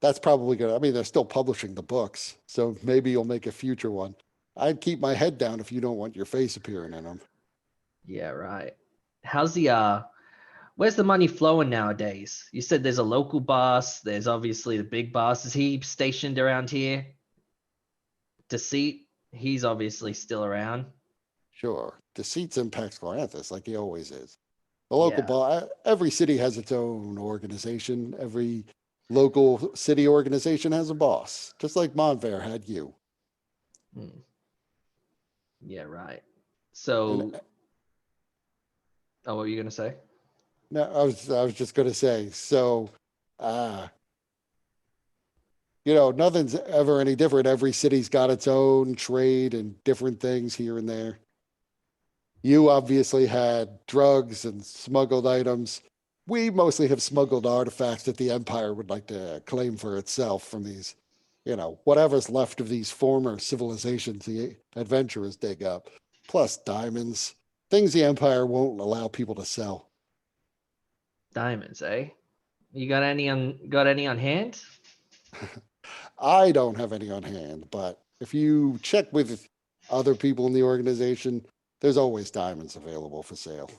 that's probably good. I mean, they're still publishing the books, so maybe you'll make a future one. I'd keep my head down if you don't want your face appearing in them. Yeah, right. How's the where's the money flowing nowadays? You said there's a local boss, there's obviously the big boss. Is he stationed around here? Deceit, he's obviously still around. Sure, Deceit's in Pax Glanthus, like he always is. The local Yeah. boss. Every city has its own organization. Every local city organization has a boss, just like Monfair had you. Hmm. Yeah, right. And So, oh, what were you gonna say? no, I was just gonna say. So, uh, nothing's ever any different. Every city's got its own trade and different things here and there. You obviously had drugs and smuggled items. We mostly have smuggled artifacts that the Empire would like to claim for itself from these, whatever's left of these former civilizations the adventurers dig up, plus diamonds, things the Empire won't allow people to sell. Diamonds, eh? You got any on hand? I don't have any on hand, but if you check with other people in the organization, there's always diamonds available for sale.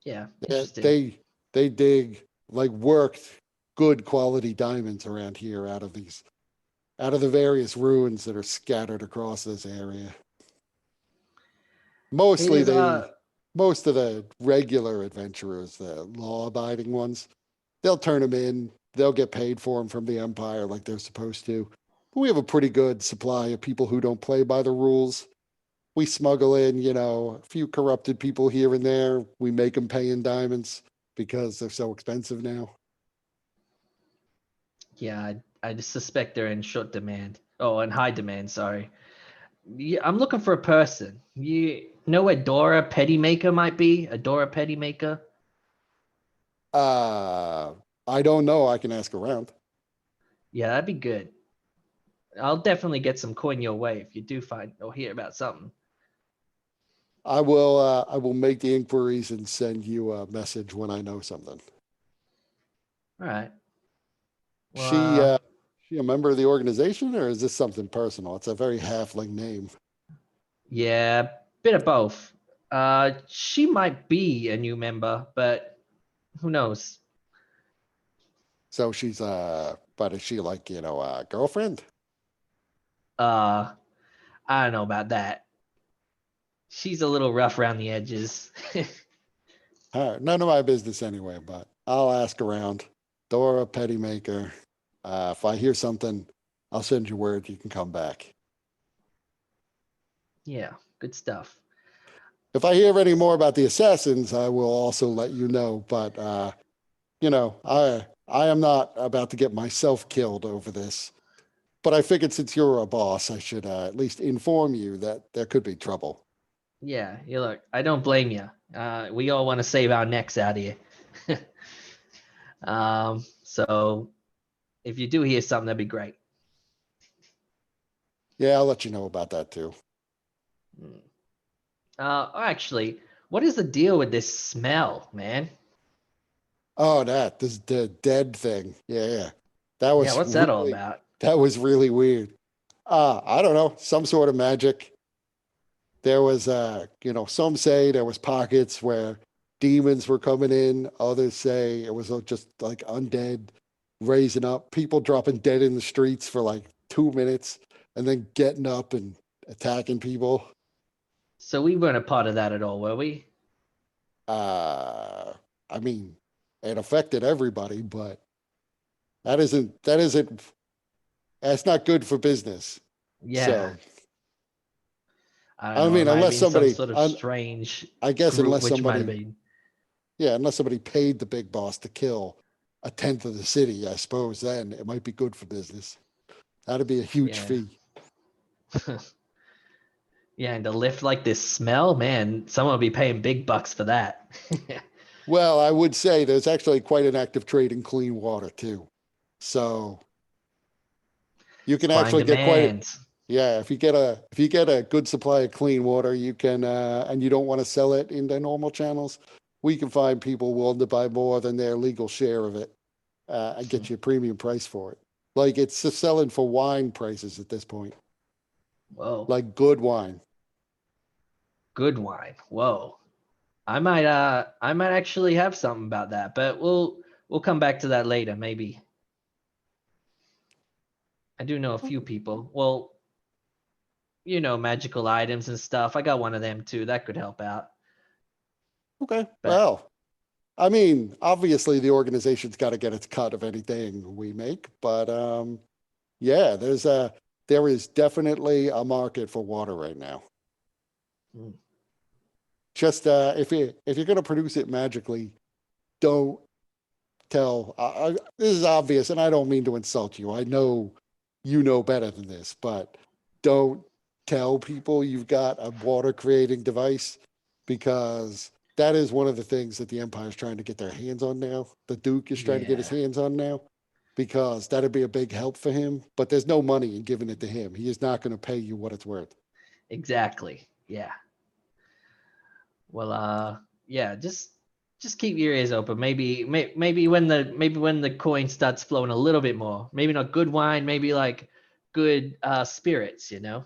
Yeah, They interesting. they, they dig like worked good quality diamonds around here out of the various ruins that are scattered across this area. It Mostly is they most of the regular adventurers, the law-abiding ones, they'll turn them in. They'll get paid for them from the Empire like they're supposed to. But we have a pretty good supply of people who don't play by the rules. We smuggle in, a few corrupted people here and there. We make them pay in diamonds because they're so expensive now. Yeah, I just suspect they're in short demand. Oh, in high demand, sorry. Yeah, I'm looking for a person. You know where Dora Pettymaker might be? A Dora Pettymaker? Uh, I don't know. I can ask around. Yeah, that'd be good. I'll definitely get some coin your way if you do find or hear about something. I will make the inquiries and send you a message when I know something. All right. She Well, she a member of the organization or is this something personal? It's a very halfling name. yeah, bit of both. She might be a new member, but who knows? So she's but is she like, a girlfriend? I don't know about that. She's a little rough around the edges. All right, none of my business anyway, but I'll ask around. Dora, petty maker. If I hear something, I'll send you word. You can come back. Yeah, good stuff. If I hear any more about the assassins, I will also let you know. But I am not about to get myself killed over this. But I figured since you're a boss, I should at least inform you that there could be trouble. Yeah, you look, I don't blame you. We all want to save our necks out here. So if you do hear something, that'd be great. Yeah, I'll let you know about that too. Actually, what is the deal with this smell, man? Oh, this the dead thing. Yeah. That Yeah, was what's that all really about? that was really weird. I don't know, some sort of magic. There was some say there was pockets where demons were coming in, others say it was just like undead raising up, people dropping dead in the streets for like 2 minutes and then getting up and attacking people. So we weren't a part of that at all, were we? Uh I mean, it affected everybody, but that isn't that's not good for business. Yeah. So I don't I know. It mean, might have unless been some somebody, sort of strange I guess group, which might have been. unless somebody paid the big boss to kill a tenth of the city, I suppose then it might be good for business. That'd be a huge Yeah. fee. Yeah, and to lift like this smell, man, someone will be paying big bucks for that. Well, I would say there's actually quite an active trade in clean water too. So you can Supply and actually get demand. yeah, if you get a good supply of clean water, you can and you don't want to sell it in the normal channels, we can find people willing to buy more than their legal share of it and get you a premium price for it. Like it's just selling for wine prices at this point, Whoa. like good wine. Good wine. Whoa. I might actually have something about that, but we'll come back to that later, maybe. I do know a few people. Well, magical items and stuff. I got one of them too. That could help out. Okay, But well, I mean, obviously the organization's got to get its cut of anything we make, but yeah, there is definitely a market for water right now. Hmm. Just if you're going to produce it magically, don't tell. This is obvious, and I don't mean to insult you. I know you know better than this, but don't tell people you've got a water creating device because that is one of the things that the Empire is trying to get their hands on now. The Duke is trying to get his Yeah, hands on now because that'd be a big help for him. But there's no money in giving it to him. He is not going to pay you what it's worth. exactly. Yeah. Well, yeah, just keep your ears open. Maybe when the coin starts flowing a little bit more. Maybe not good wine, maybe like good spirits, Yeah,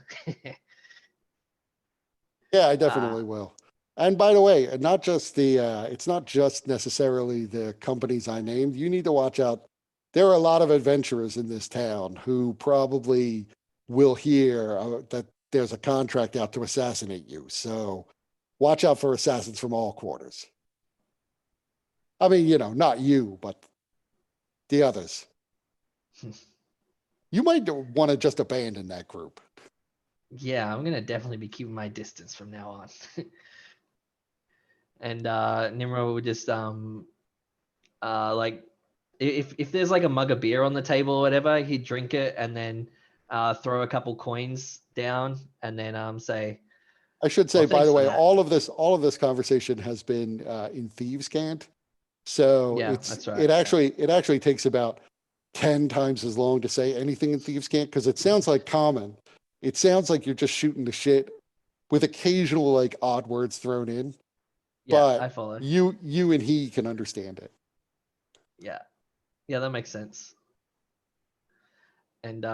I Uh, definitely will. And by the way, not just it's not just necessarily the companies I named. You need to watch out. There are a lot of adventurers in this town who probably will hear that there's a contract out to assassinate you. So watch out for assassins from all quarters. I mean, not you, but the others. You might want to just abandon that group. yeah, I'm gonna definitely be keeping my distance from now on. And Nimro would just like if there's like a mug of beer on the table or whatever, he'd drink it and then throw a couple coins down and then say, I should say, well, by thanks the for way, that. all of this conversation has been in Thieves' Cant. So Yeah, that's right. it actually takes about 10 times as long to say anything in Thieves' Cant because it sounds like common. It sounds like you're just shooting the shit with occasional like odd words thrown in, Yeah, I but follow. you and he can understand it. Yeah. Yeah, that makes sense. And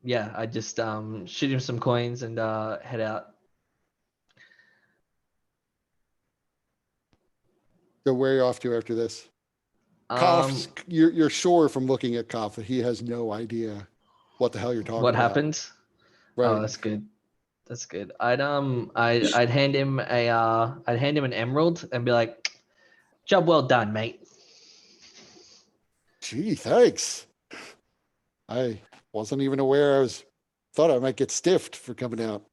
yeah, I just shoot him some coins and head out. So where are you off to after this? Koff's, you're sure from looking at Koff that he has no idea what the hell you're talking what about. happened? Right. Oh, that's good. That's good. I'd hand him an emerald and be like, job well done, mate. Gee, thanks. I wasn't even aware. Thought I might get stiffed for coming out,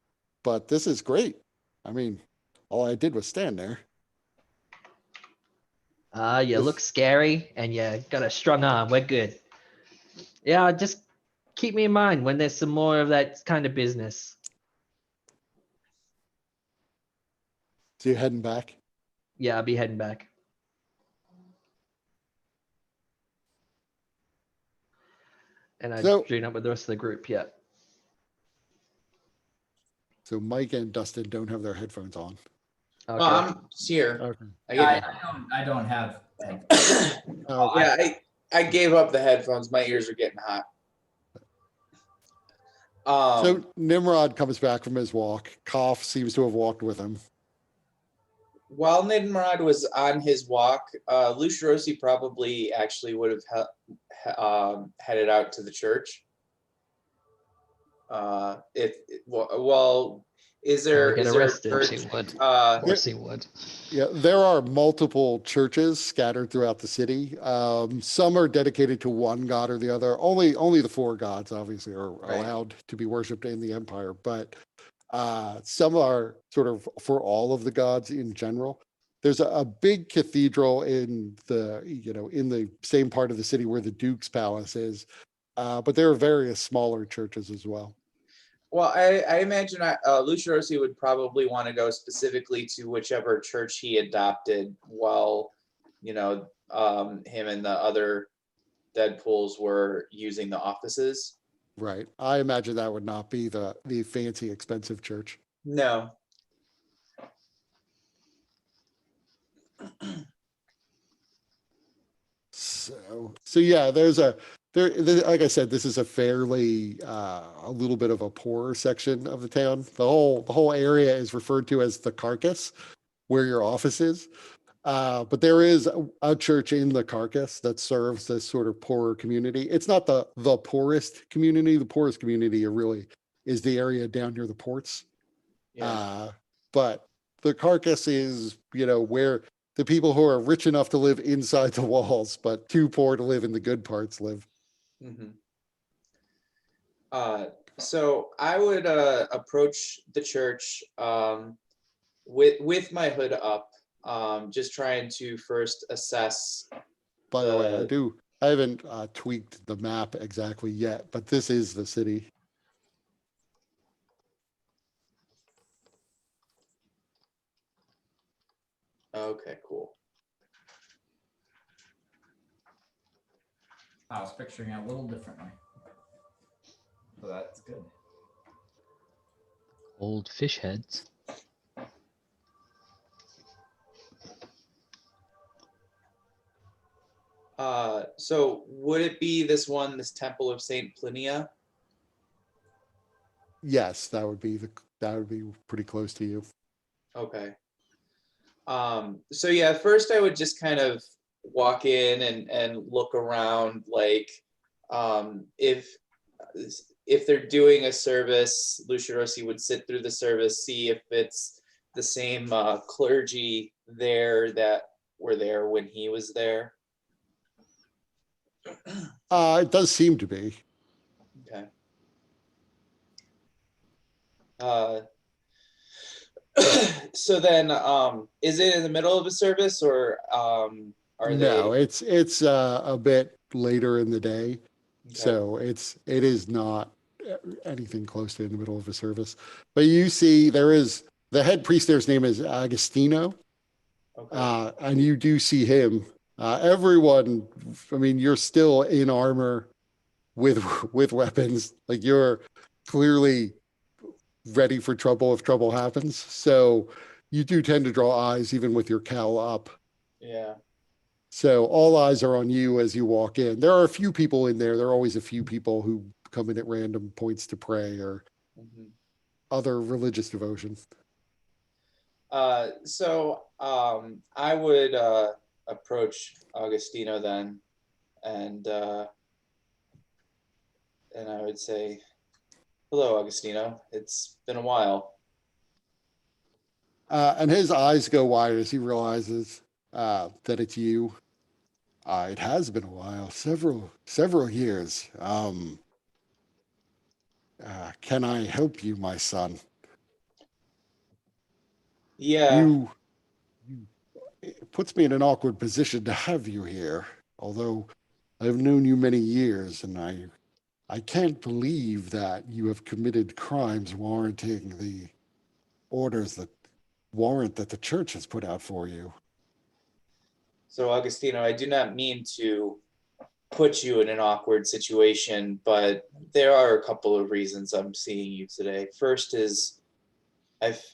but this is great. I mean, all I did was stand there. You This- look scary and you got a strong arm. We're good. Yeah, just keep me in mind when there's some more of that kind of business. So you're heading back? Yeah, I'll be heading back. And I So- join up with the rest of the group. Yeah. So Mike and Dustin don't have their headphones on. Okay. Well, I'm here. Okay. I don't have. Oh, Yeah, I gave up the headphones. My ears are getting hot. So Nimrod comes back from his walk. Koff seems to have walked with him. While Nimrod was on his walk, Lucirosi probably actually would have headed out to the church. Is there get is there a arrested. church? He would. Uh, Of course he would. Yeah, there are multiple churches scattered throughout the city. Some are dedicated to one god or the other. Only the four gods, obviously, are Right. allowed to be worshipped in the empire. But some are sort of for all of the gods in general. There's a big cathedral in the same part of the city where the Duke's Palace is. But there are various smaller churches as well. well, I imagine Lucirosi would probably want to go specifically to whichever church he adopted while, him and the other Deadpools were using the offices. Right. I imagine that would not be the fancy, expensive church. No. So yeah, like I said, this is a fairly a little bit of a poorer section of the town. The whole area is referred to as the carcass, where your office is. But there is a church in the carcass that serves this sort of poorer community. It's not the poorest community. The poorest community really is the area down near the ports. Yeah. But the carcass is, where the people who are rich enough to live inside the walls, but too poor to live in the good parts live. Mm-hmm. So I would approach the church with my hood up, just trying to first assess. By the way, I haven't tweaked the map exactly yet, but this is the city. Okay, cool. I was picturing it a little differently. So that's good. Old fish heads. So would it be this Temple of Saint Plinia? Yes, that would be pretty close to you. Okay. So yeah, first I would just kind of walk in and look around, like, if they're doing a service, Lucirosi would sit through the service, see if it's the same clergy there that were there when he was there. It does seem to be. Okay. So then, is it in the middle of a service, or are No, they? it's a bit later in the day, Okay. so it is not anything close to in the middle of a service. But you see, there is the head priest there's name is Agostino, Okay. and you do see him. Everyone, I mean, you're still in armor with weapons, like you're clearly ready for trouble if trouble happens. So you do tend to draw eyes even with your cowl up. Yeah. So all eyes are on you as you walk in. There are a few people in there. There are always a few people who come in at random points to pray or Mhm. other religious devotion. So I would approach Augustino then, and I would say, "Hello, Augustino. It's been a while." And his eyes go wide as he realizes that it's you. It has been a while, several years. Can I help you, my son? Yeah, You, it puts me in an awkward position to have you here, although I've known you many years, and I can't believe that you have committed crimes warranting the orders that warrant that the church has put out for you. so Augustino, I do not mean to put you in an awkward situation, but there are a couple of reasons I'm seeing you today. First is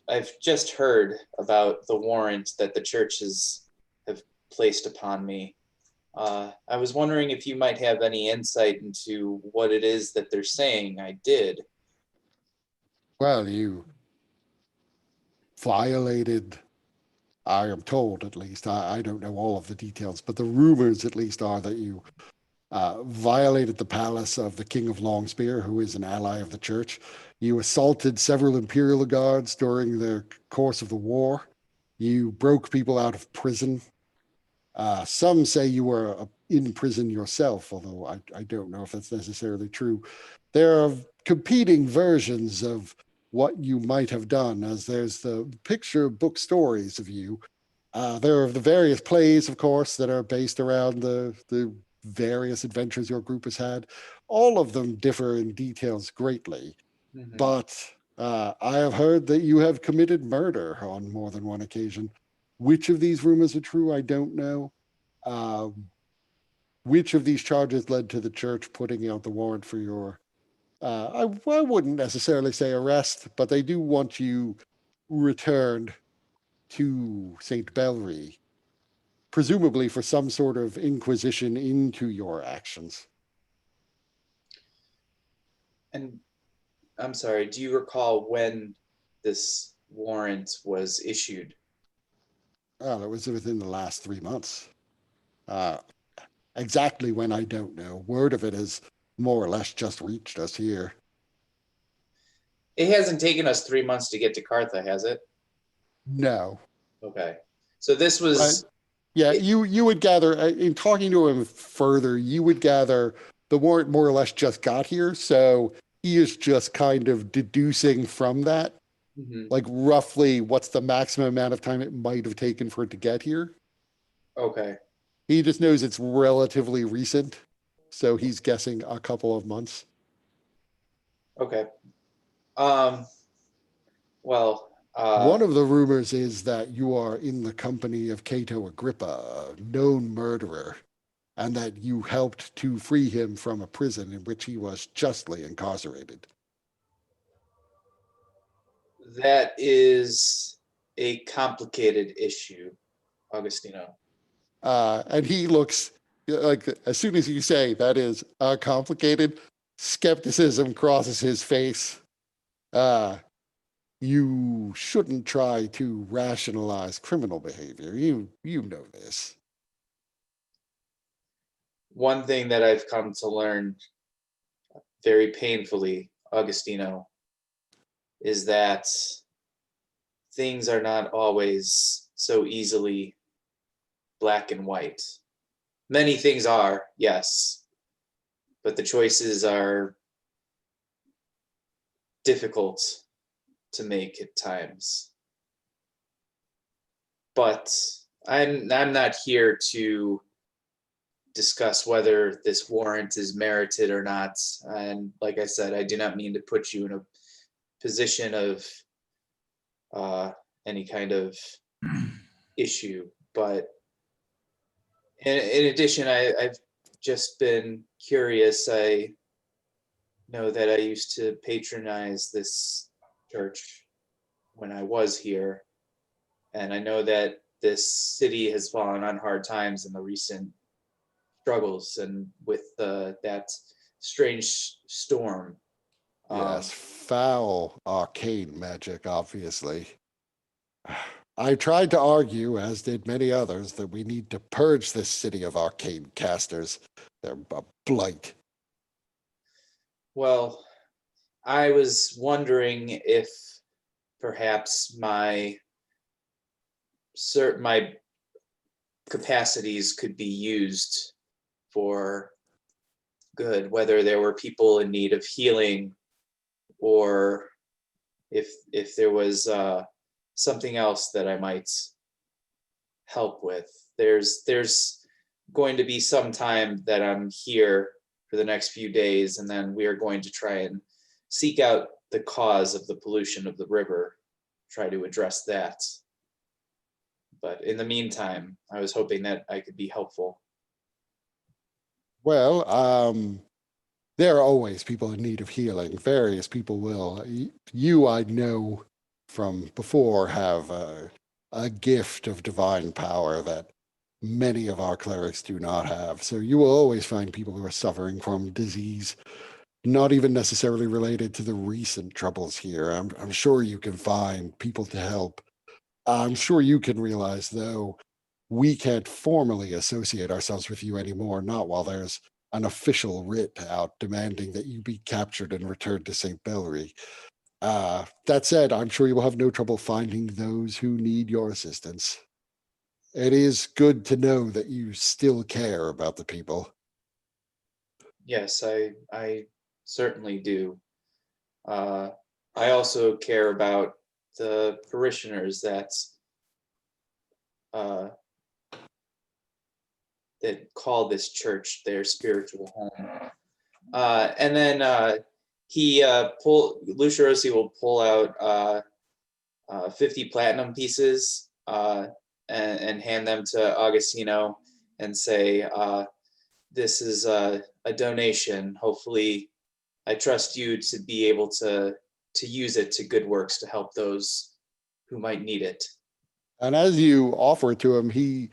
I've just heard about the warrant that the churches have placed upon me. I was wondering if you might have any insight into what it is that they're saying I did. Well, you violated, I am told at least, I don't know all of the details, but the rumors at least are that you violated the palace of the King of Longspear, who is an ally of the church. You assaulted several imperial guards during the course of the war. You broke people out of prison. Some say you were in prison yourself, although I don't know if that's necessarily true. There are competing versions of what you might have done, as there's the picture book stories of you. There are the various plays, of course, that are based around the various adventures your group has had. All of them differ in details greatly, but I have heard that you have committed murder on more than one occasion. Which of these rumors are true, I don't know. Um, which of these charges led to the church putting out the warrant for your, I wouldn't necessarily say arrest, but they do want you returned to St. Belry, presumably for some sort of inquisition into your actions. And I'm sorry, do you recall when this warrant was issued? Well, it was within the last 3 months. Uh, exactly when, I don't know. Word of it has more or less just reached us here. It hasn't taken us 3 months to get to Kartha, has it? No. Okay. So this But was yeah, it- you would gather, in talking to him further, you would gather the warrant more or less just got here. So he is just kind of deducing from that, Mhm. like roughly what's the maximum amount of time it might have taken for it to get here. Okay. He just knows it's relatively recent. So he's guessing a couple of months. Okay. Um, well, One of the rumors is that you are in the company of Cato Agrippa, a known murderer, and that you helped to free him from a prison in which he was justly incarcerated. that is a complicated issue, Augustino. And he looks like, as soon as you say that is complicated, skepticism crosses his face. You shouldn't try to rationalize criminal behavior. You know this. One thing that I've come to learn very painfully, Augustino, is that things are not always so easily black and white. Many things are, yes, but the choices are difficult to make at times. But I'm not here to discuss whether this warrant is merited or not. And like I said, I do not mean to put you in a position of any kind of issue. But in addition, I've just been curious. I know that I used to patronize this church when I was here. And I know that this city has fallen on hard times in the recent struggles and with that strange storm. Yes, foul arcane magic, obviously. I tried to argue, as did many others, that we need to purge this city of arcane casters. They're a blight. Well, I was wondering if perhaps my capacities could be used for good, whether there were people in need of healing or if there was something else that I might help with. There's going to be some time that I'm here for the next few days, and then we are going to try and seek out the cause of the pollution of the river, try to address that. But in the meantime, I was hoping that I could be helpful. Well, there are always people in need of healing. Various people will. You, I know from before, have a gift of divine power that many of our clerics do not have. So you will always find people who are suffering from disease, not even necessarily related to the recent troubles here. I'm sure you can find people to help. I'm sure you can realize, though, we can't formally associate ourselves with you anymore, not while there's an official writ out demanding that you be captured and returned to St. Bellery. That said, I'm sure you will have no trouble finding those who need your assistance. It is good to know that you still care about the people. Yes, I certainly do. I also care about the parishioners uh, that call this church their spiritual home. And then Lucia Rossi will pull out 50 platinum pieces and hand them to Augustino and say, this is a donation. Hopefully, I trust you to be able to use it to good works to help those who might need it. And as you offer it to him, he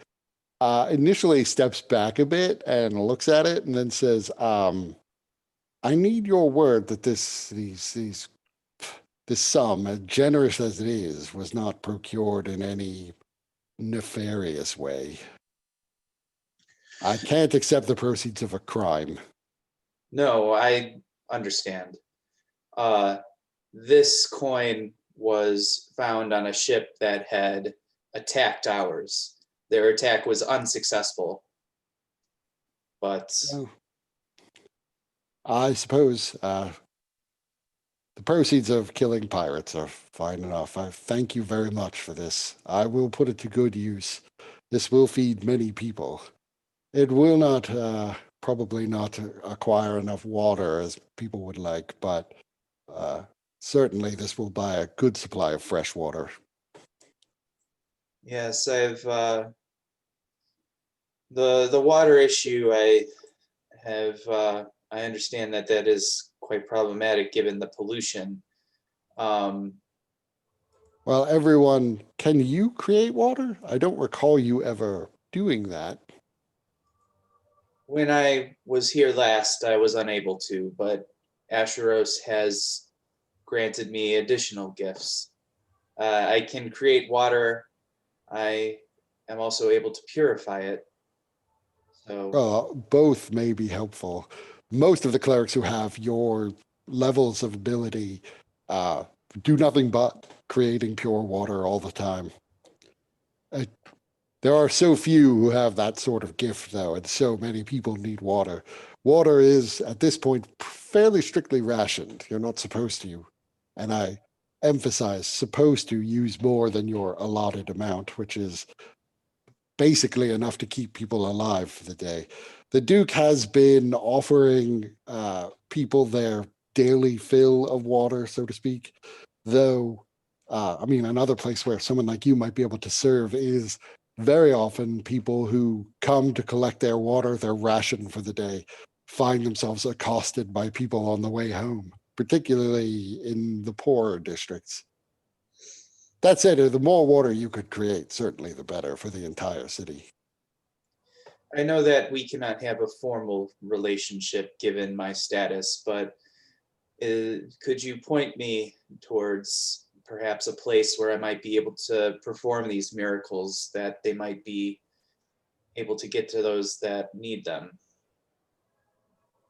initially steps back a bit and looks at it and then says, I need your word that this sum, as generous as it is, was not procured in any nefarious way. I can't accept the proceeds of a crime. No, I understand. This coin was found on a ship that had attacked ours. Their attack was unsuccessful. But Oh. I suppose the proceeds of killing pirates are fine enough. I thank you very much for this. I will put it to good use. This will feed many people. It will not, probably not acquire enough water as people would like, but certainly this will buy a good supply of fresh water. yes, I've the water issue. I understand that is quite problematic given the pollution. Well, everyone, can you create water? I don't recall you ever doing that. When I was here last, I was unable to, but Asheros has granted me additional gifts. I can create water. I am also able to purify it. So Both may be helpful. Most of the clerics who have your levels of ability do nothing but creating pure water all the time. There are so few who have that sort of gift, though, and so many people need water. Water is, at this point, fairly strictly rationed. You're not supposed to, and I emphasize, supposed to use more than your allotted amount, which is basically enough to keep people alive for the day. The Duke has been offering people their daily fill of water, so to speak, though, I mean, another place where someone like you might be able to serve is very often people who come to collect their water, their ration for the day, find themselves accosted by people on the way home, particularly in the poorer districts. That said, the more water you could create, certainly the better for the entire city. I know that we cannot have a formal relationship given my status, but could you point me towards perhaps a place where I might be able to perform these miracles, that they might be able to get to those that need them.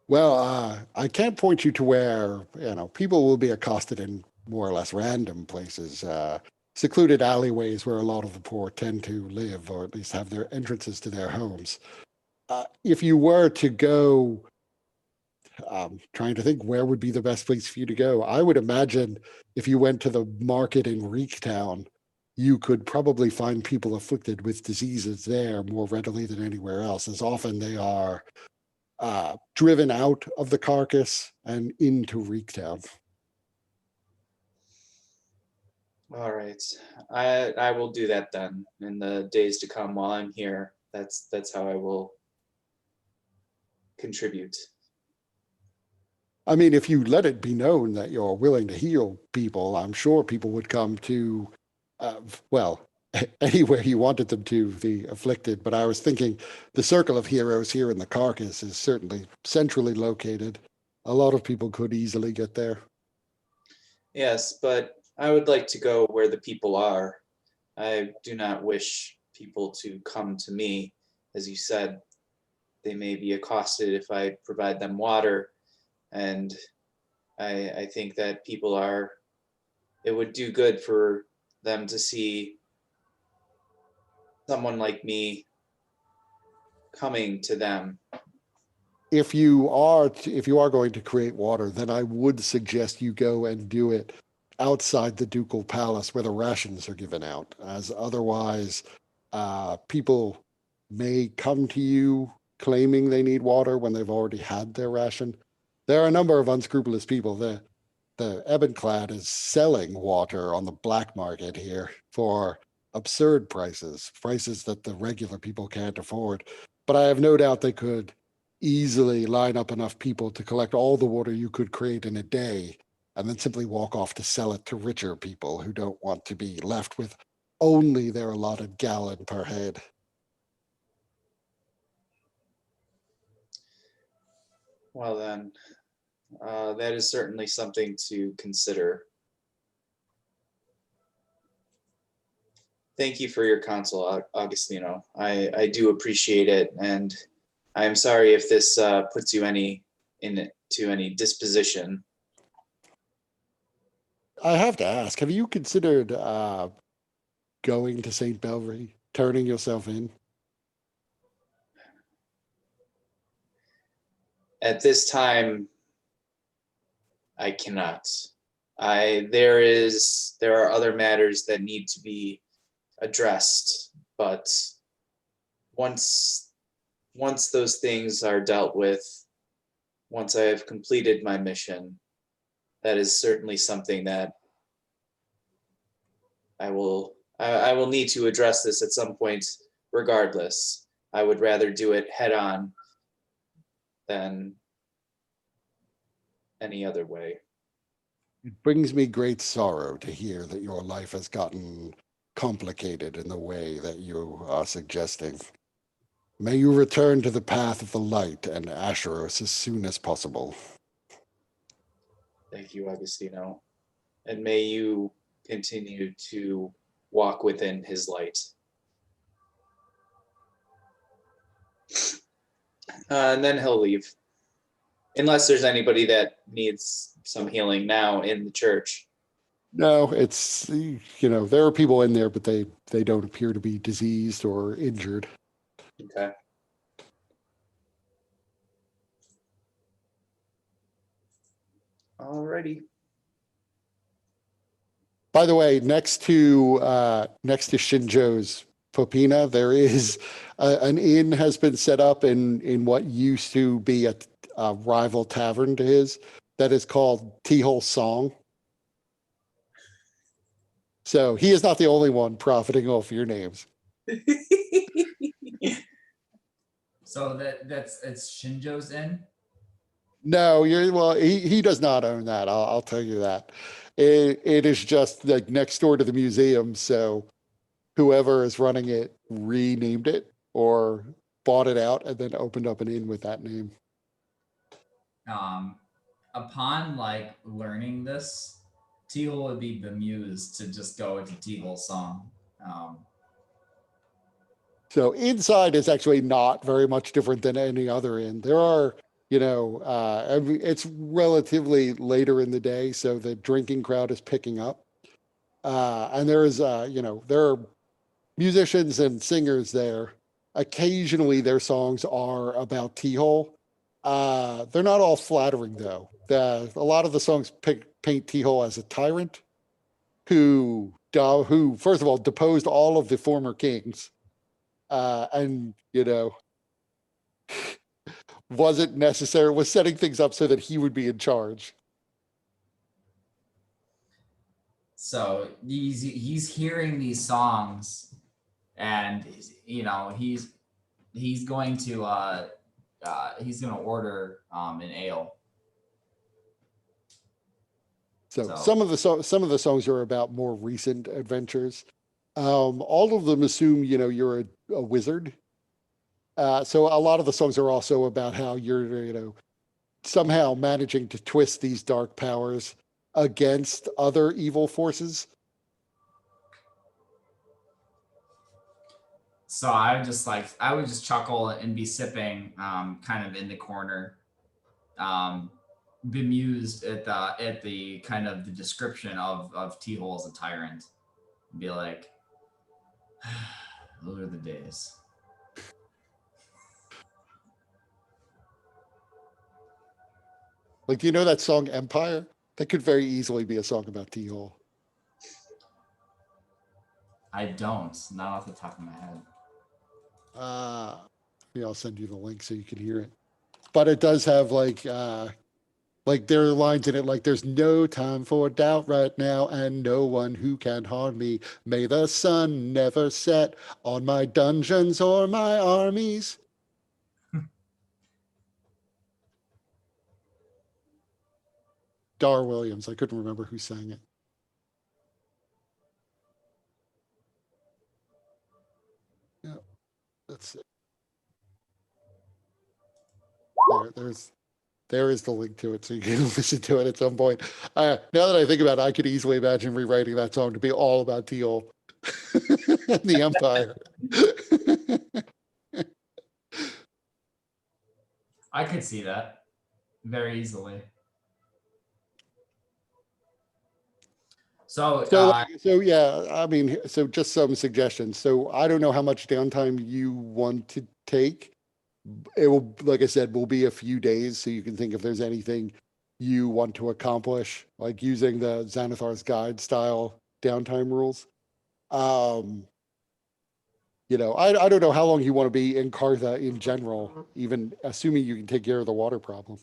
Well, I can't point you to where, people will be accosted in more or less random places, secluded alleyways where a lot of the poor tend to live, or at least have their entrances to their homes. If you were to go, trying to think where would be the best place for you to go, I would imagine if you went to the market in Reektown, you could probably find people afflicted with diseases there more readily than anywhere else, as often they are driven out of the carcass and into Reektown. All right, I will do that then in the days to come while I'm here. That's how I will contribute. I mean, if you let it be known that you're willing to heal people, I'm sure people would come to, well, anywhere you wanted them to, the afflicted. But I was thinking the circle of heroes here in the carcass is certainly centrally located. A lot of people could easily get there. Yes, but I would like to go where the people are. I do not wish people to come to me. As you said, they may be accosted if I provide them water. And I think that it would do good for them to see someone like me coming to them. If you are going to create water, then I would suggest you go and do it outside the ducal palace where the rations are given out, as otherwise people may come to you claiming they need water when they've already had their ration. There are a number of unscrupulous people. The Ebоnclad is selling water on the black market here for absurd prices that the regular people can't afford. But I have no doubt they could easily line up enough people to collect all the water you could create in a day, and then simply walk off to sell it to richer people who don't want to be left with only their allotted gallon per head. Well then, that is certainly something to consider. Thank you for your counsel, Augustino. I do appreciate it, and I'm sorry if this puts you into any disposition. I have to ask, have you considered going to St. Belvery, turning yourself in? At this time, I cannot. There are other matters that need to be addressed, but once those things are dealt with, once I have completed my mission, that is certainly something that I will need to address this at some point regardless. I would rather do it head on than any other way. It brings me great sorrow to hear that your life has gotten complicated in the way that you are suggesting. May you return to the path of the light and Asheros as soon as possible. Thank you, Agostino. And may you continue to walk within his light. And then he'll leave. Unless there's anybody that needs some healing now in the church. No, it's, there are people in there, but they don't appear to be diseased or injured. Okay. Alrighty. By the way, next to Shinjo's Popina, there is an inn has been set up in what used to be a rival tavern to his that is called T-Hole Song. So he is not the only one profiting off your names. So it's Shinjo's Inn. No, he does not own that. I'll tell you that. It is just like next door to the museum. So whoever is running it renamed it or bought it out and then opened up an inn with that name. Upon like learning this, Teal would be bemused to just go into Teal's song. So inside is actually not very much different than any other inn. There are, it's relatively later in the day, so the drinking crowd is picking up. And there is, there are musicians and singers there. Occasionally their songs are about T-Hole. They're not all flattering though. A lot of the songs paint T-Hole as a tyrant who first of all deposed all of the former kings. And wasn't necessary, was setting things up so that he would be in charge. So he's hearing these songs, and he's going to order an ale. So some of the songs are about more recent adventures. All of them assume you're a wizard. So a lot of the songs are also about how you're somehow managing to twist these dark powers against other evil forces. So I would just chuckle and be sipping, kind of in the corner, bemused at the kind of the description of T-Hole as a tyrant, and be like, those are the days. Like, do you know that song Empire? That could very easily be a song about T-Hole. I don't, not off the top of my head. Maybe I'll send you the link so you can hear it. But it does have like there are lines in it like, there's no time for doubt right now, and no one who can harm me. May the sun never set on my dungeons or my armies. Dar Williams. I couldn't remember who sang it. Yeah, that's it. There is the link to it, so you can listen to it at some point. Now that I think about it, I could easily imagine rewriting that song to be all about Teal and the Empire. I could see that very easily. So yeah, I mean, so just some suggestions. So I don't know how much downtime you want to take. It will, like I said, will be a few days, so you can think if there's anything you want to accomplish, like using the Xanathar's Guide style downtime rules. I don't know how long you want to be in Kartha in general, even assuming you can take care of the water problem.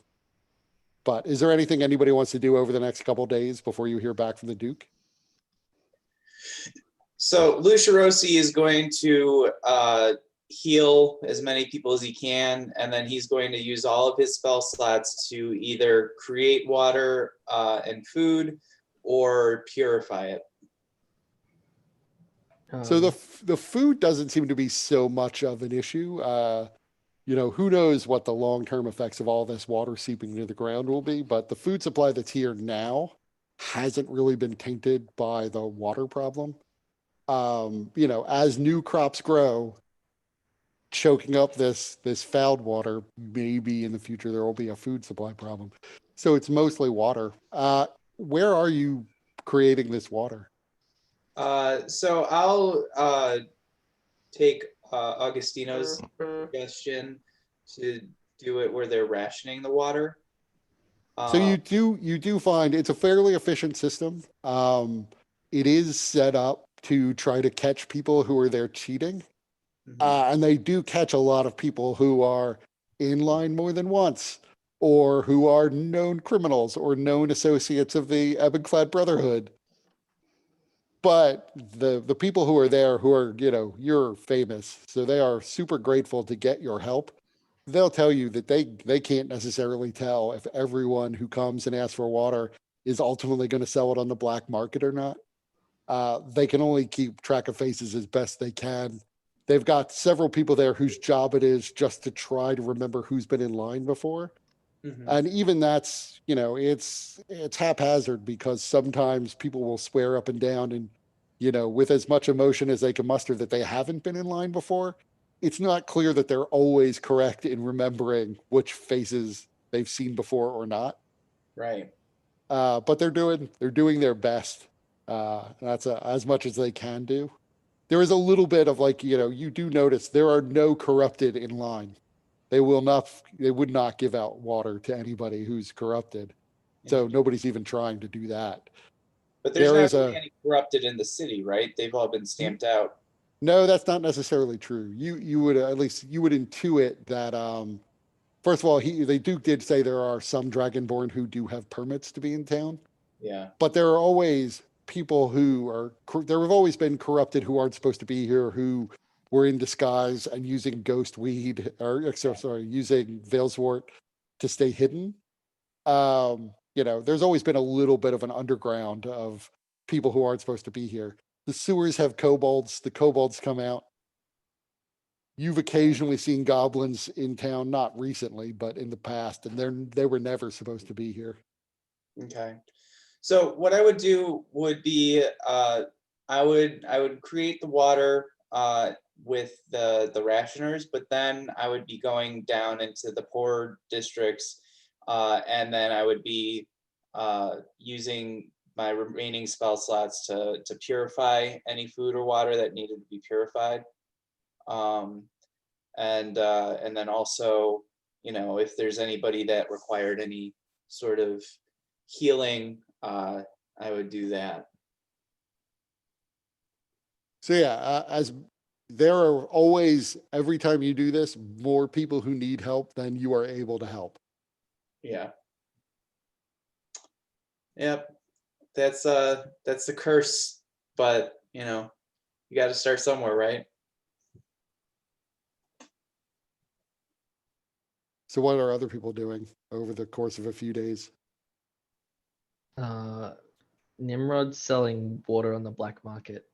But is there anything anybody wants to do over the next couple of days before you hear back from the Duke? So Lucia Rossi is going to heal as many people as he can, and then he's going to use all of his spell slots to either create water and food or purify it. So the food doesn't seem to be so much of an issue. Who knows what the long-term effects of all this water seeping into the ground will be, but the food supply that's here now hasn't really been tainted by the water problem. As new crops grow, choking up this fouled water, maybe in the future there will be a food supply problem. So it's mostly water. Where are you creating this water? So I'll take Augustino's suggestion to do it where they're rationing the water. So you do find it's a fairly efficient system. It is set up to try to catch people who are there cheating. And they do catch a lot of people who are in line more than once, or who are known criminals or known associates of the Ebon-clad Brotherhood. But the people who are there, who are, you're famous, so they are super grateful to get your help. They'll tell you that they can't necessarily tell if everyone who comes and asks for water is ultimately going to sell it on the black market or not. They can only keep track of faces as best they can. They've got several people there whose job it is just to try to remember who's been in line before. Mhm. And even that's, it's haphazard because sometimes people will swear up and down and, with as much emotion as they can muster that they haven't been in line before. It's not clear that they're always correct in remembering which faces they've seen before or not. Right. But they're doing their best. That's as much as they can do. There is a little bit of like, you do notice there are no corrupted in line. They would not give out water to anybody who's corrupted. So nobody's even trying to do that. But there's There not is really any corrupted in the city, right? They've all been stamped out. No, that's not necessarily true. You would at least you would intuit that first of all, they did say there are some Dragonborn who do have permits to be in town, Yeah. but there are always people there have always been corrupted who aren't supposed to be here, who were in disguise and using ghost weed or sorry, using Veilswort to stay hidden. There's always been a little bit of an underground of people who aren't supposed to be here. The sewers have kobolds. The kobolds come out. You've occasionally seen goblins in town, not recently, but in the past, and they were never supposed to be here. Okay. So what I would do would be I would create the water with the rationers, but then I would be going down into the poor districts, and then I would be using my remaining spell slots to purify any food or water that needed to be purified. And then also, if there's anybody that required any sort of healing, I would do that. So yeah, as there are always, every time you do this, more people who need help than you are able to help. Yeah. Yep. That's the curse, but you got to start somewhere, right? So what are other people doing over the course of a few days? Nimrod's selling water on the black market.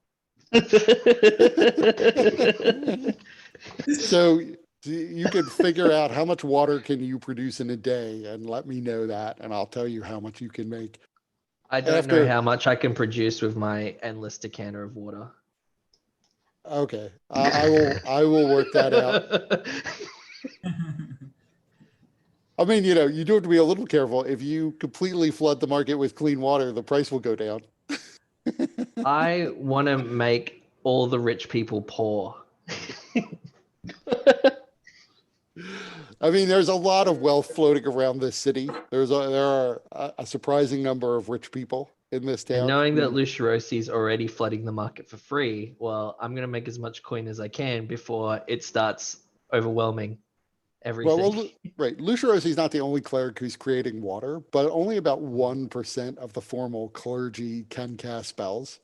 So you can figure out how much water can you produce in a day and let me know that, and I'll tell you how much you can make. I don't After- know how much I can produce with my endless decanter of water. Okay, I will work that out. I mean, you do have to be a little careful. If you completely flood the market with clean water, the price will go down. I want to make all the rich people poor. I mean, there's a lot of wealth floating around this city. There are a surprising number of rich people in this town. And knowing that Lucirosi is already flooding the market for free, well, I'm going to make as much coin as I can before it starts overwhelming everything. Well, right. Lucirosi is not the only cleric who's creating water, but only about 1% of the formal clergy can cast spells.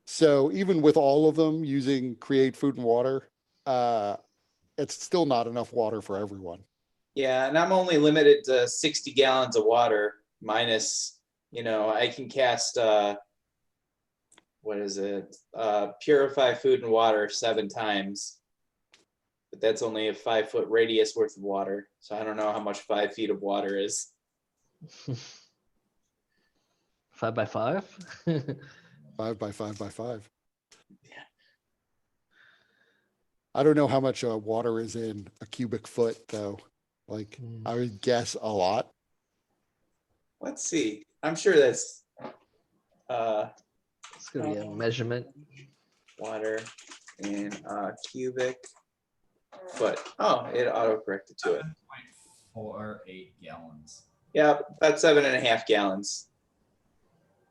So even with all of them using create food and water, it's still not enough water for everyone. Yeah, and I'm only limited to 60 gallons of water minus, I can cast what is it? Purify food and water 7 times. But that's only a 5-foot radius worth of water. So I don't know how much 5 feet of water is. 5 by 5? 5 by 5 by 5. I don't know how much water is in a cubic foot, though. Like, I would guess a lot. Let's see. I'm sure that's It's going to be a measurement. water in a cubic foot. Oh, it auto-corrected to it. 7.48 gallons. Yeah, about 7.5 gallons.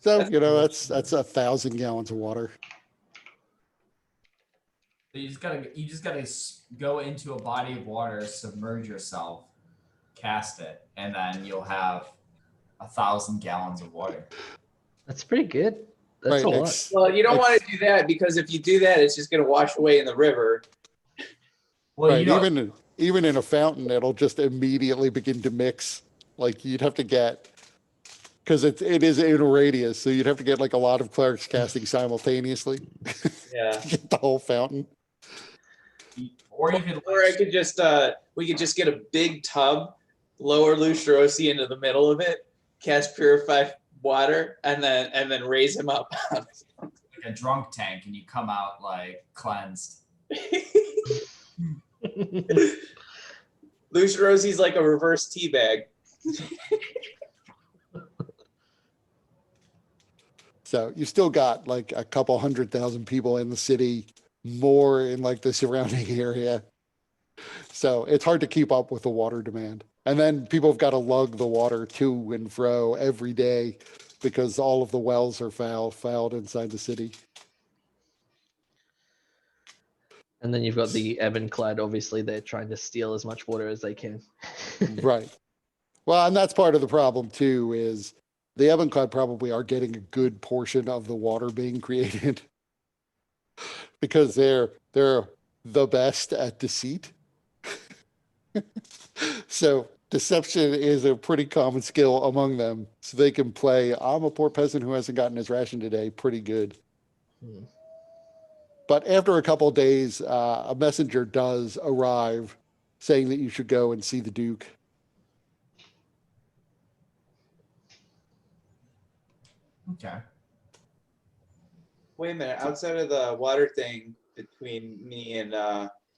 So, that's 1,000 gallons of water. So you just gotta go into a body of water, submerge yourself, cast it, and then you'll have 1,000 gallons of water. That's pretty good. That's a lot. Well, you don't want to do that because if you do that, it's just going to wash away in the river. Well, Right, even in a fountain, it'll just immediately begin to mix. Like you'd have to get, because it is in a radius, so you'd have to get like a lot of clerics casting simultaneously. Yeah. To get the whole fountain. Or you could, Or I could just we could just get a big tub lower Lustrosi into the middle of it, cast Purify Water, and then raise him up. Like a drunk tank, and you come out like cleansed. Lushrosi's like a reverse teabag. So you still got like a couple 100,000 people in the city, more in like the surrounding area. So it's hard to keep up with the water demand. And then people have got to lug the water to and fro every day because all of the wells are fouled inside the city. And then you've got the Evanclad. Obviously, they're trying to steal as much water as they can. Right. Well, and that's part of the problem too, is the Evanclad probably are getting a good portion of the water being created because they're the best at deceit. So deception is a pretty common skill among them. So they can play, I'm a poor peasant who hasn't gotten his ration today, pretty good. Hmm. But after a couple of days, a messenger does arrive saying that you should go and see the Duke. Okay. Wait a minute. Outside of the water thing between me and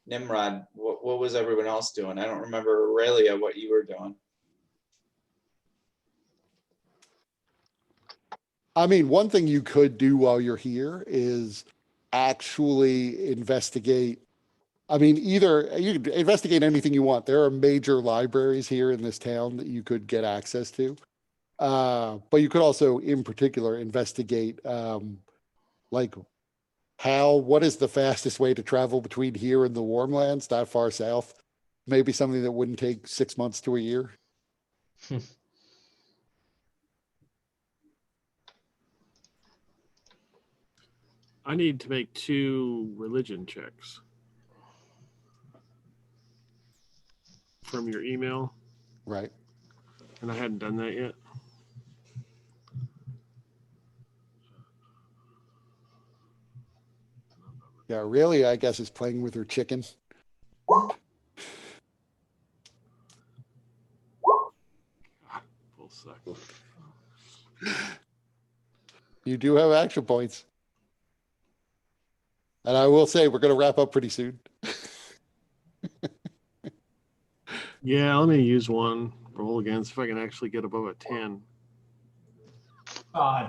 Nimrod, what was everyone else doing? I don't remember, Aurelia, what you were doing. I mean, one thing you could do while you're here is actually investigate. I mean, either you could investigate anything you want. There are major libraries here in this town that you could get access to. But you could also, in particular, investigate like what is the fastest way to travel between here and the warm lands, that far south? Maybe something that wouldn't take 6 months to a year. I need to make 2 religion checks from your email, Right. and I hadn't done that yet. Yeah, really, I guess is playing with her chicken. Full second. You do have action points. And I will say, we're going to wrap up pretty soon. Yeah, let me use one. Roll again, see if I can actually get above a 10. Oh,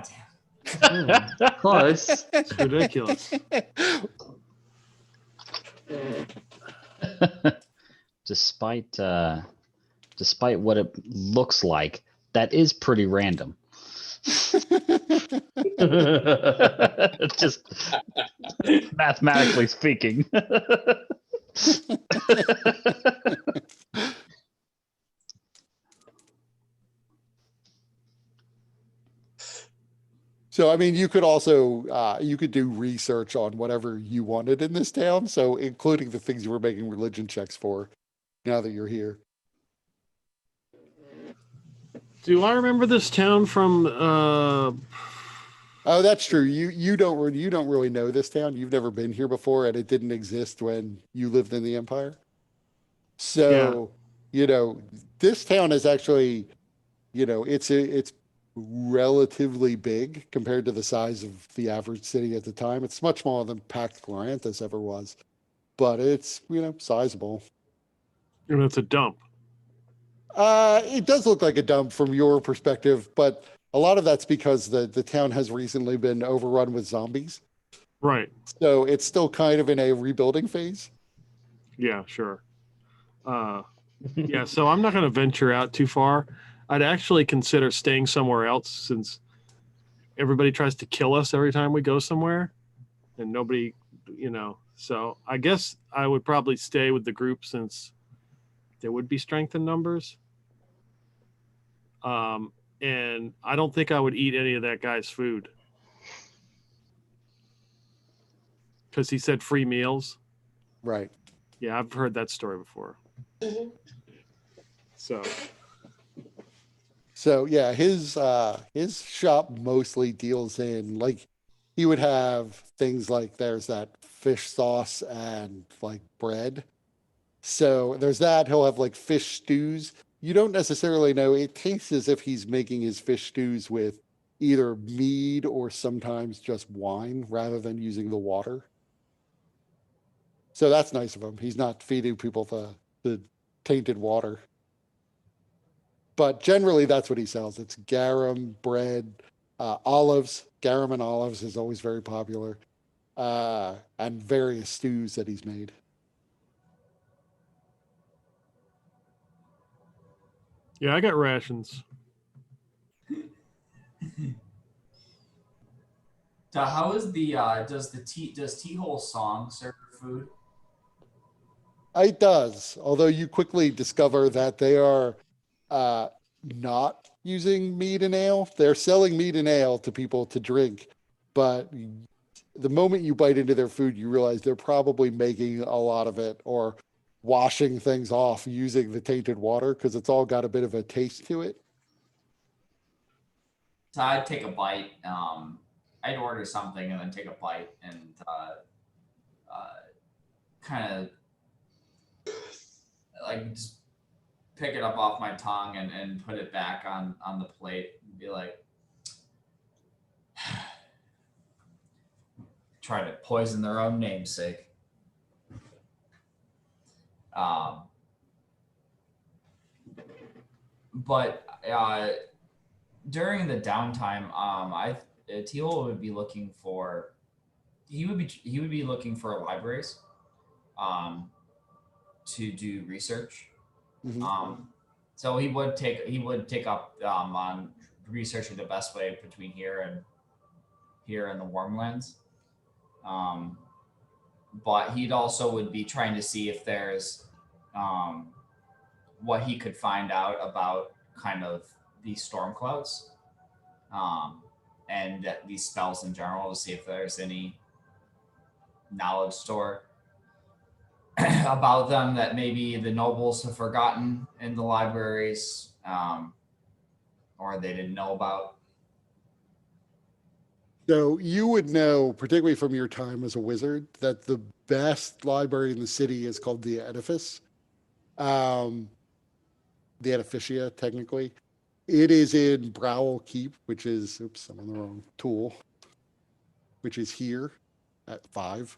damn. Close. It's ridiculous. Despite what it looks like, that is pretty random. Just mathematically speaking. So, I mean, you could also, you could do research on whatever you wanted in this town. So including the things you were making religion checks for now that you're here. Do I remember this town from Oh, that's true. You don't really know this town. You've never been here before, and it didn't exist when you lived in the Empire. So, this town is actually, it's relatively big compared to the size of the average city at the time. It's much smaller than Pax Cloranthus ever was, but it's, sizable. and it's a dump. It does look like a dump from your perspective, but a lot of that's because the town has recently been overrun with zombies. Right. So it's still kind of in a rebuilding phase. Yeah, sure. Yeah, so I'm not going to venture out too far. I'd actually consider staying somewhere else since everybody tries to kill us every time we go somewhere and nobody, so I guess I would probably stay with the group since there would be strength in numbers. And I don't think I would eat any of that guy's food because he said free meals. Right. Yeah, I've heard that story before. So yeah, his shop mostly deals in, like, he would have things like, there's that fish sauce and like bread. So there's that. He'll have like fish stews. you don't necessarily know. It tastes as if he's making his fish stews with either mead or sometimes just wine rather than using the water. So that's nice of him. He's not feeding people the tainted water. But generally, that's what he sells. It's garum, bread, olives. Garum and olives is always very popular, and various stews that he's made. Yeah, I got rations. So how is the does T Hole Song serve food? It does, although you quickly discover that they are uh, not using mead and ale. They're selling mead and ale to people to drink, but the moment you bite into their food, you realize they're probably making a lot of it or washing things off using the tainted water because it's all got a bit of a taste to it. So I'd take a bite. I'd order something and then take a bite and kind of like just pick it up off my tongue and put it back on the plate and be like, try to poison their own namesake. But during the downtime, Teal would be looking for he would be looking for libraries to do research. Mhm. So he would take up on researching the best way between here and the Warmlands. But he'd also would be trying to see if there's what he could find out about kind of these storm clouds and these spells in general to see if there's any knowledge store about them that maybe the nobles have forgotten in the libraries or they didn't know about. So you would know, particularly from your time as a wizard, that the best library in the city is called the Edifice. Um, the Edificia, technically. It is in Browl Keep, which is, oops, I'm on the wrong tool, which is here at 5.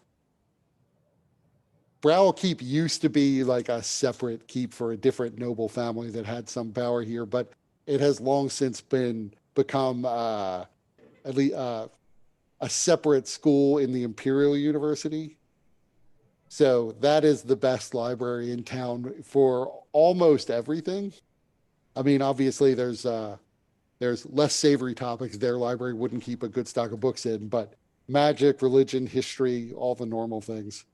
Browl Keep used to be like a separate keep for a different noble family that had some power here, but it has long since become at least a separate school in the Imperial University. So that is the best library in town for almost everything. I mean, obviously there's less savory topics their library wouldn't keep a good stock of books in, but magic, religion, history, all the normal things.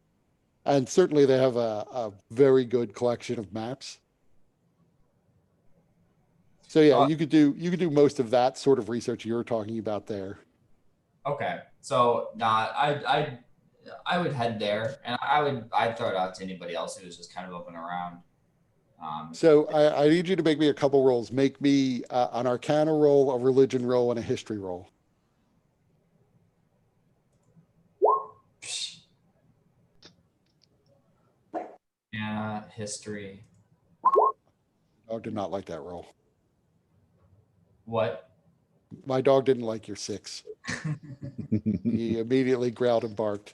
And certainly they have a very good collection of maps. So yeah, you could do most of that sort of research you're talking about there. Okay, so I would head there, and I'd throw it out to anybody else who was just kind of looking around. So I need you to make me a couple rolls. Make me an Arcana roll, a religion roll, and a history roll. Yeah, history. Dog did not like that roll. What? My dog didn't like your 6. He immediately growled and barked.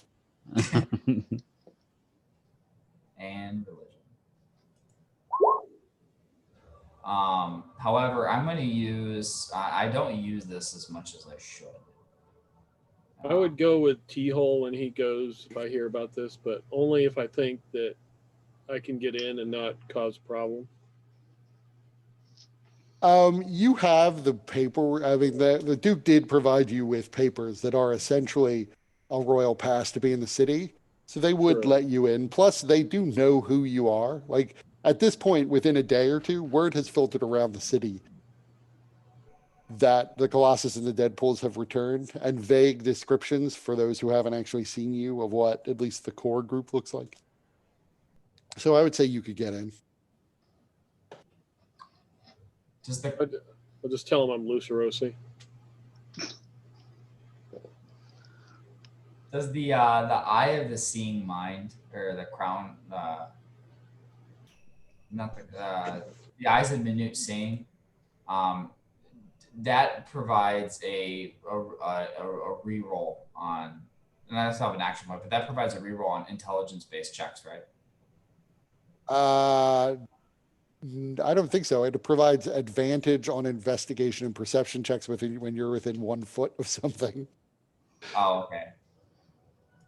And religion. However, I'm going to use. I don't use this as much as I should. I would go with T-hole when he goes if I hear about this, but only if I think that I can get in and not cause a problem. You have the paper. I mean, the Duke did provide you with papers that are essentially a royal pass to be in the city. So they would Sure. let you in. Plus, they do know who you are. Like at this point, within a day or two, word has filtered around the city that the Colossus and the Deadpools have returned, and vague descriptions for those who haven't actually seen you of what at least the core group looks like. So I would say you could get in. Just the I'll just tell him I'm Lucerosi. Does the eye of the seeing mind or the crown not the the Eyes of Minute Seeing, that provides a reroll on, and that's not an action point, but that provides a reroll on intelligence-based checks, right? I don't think so. It provides advantage on investigation and perception checks when you're within 1 foot of something. Oh, okay.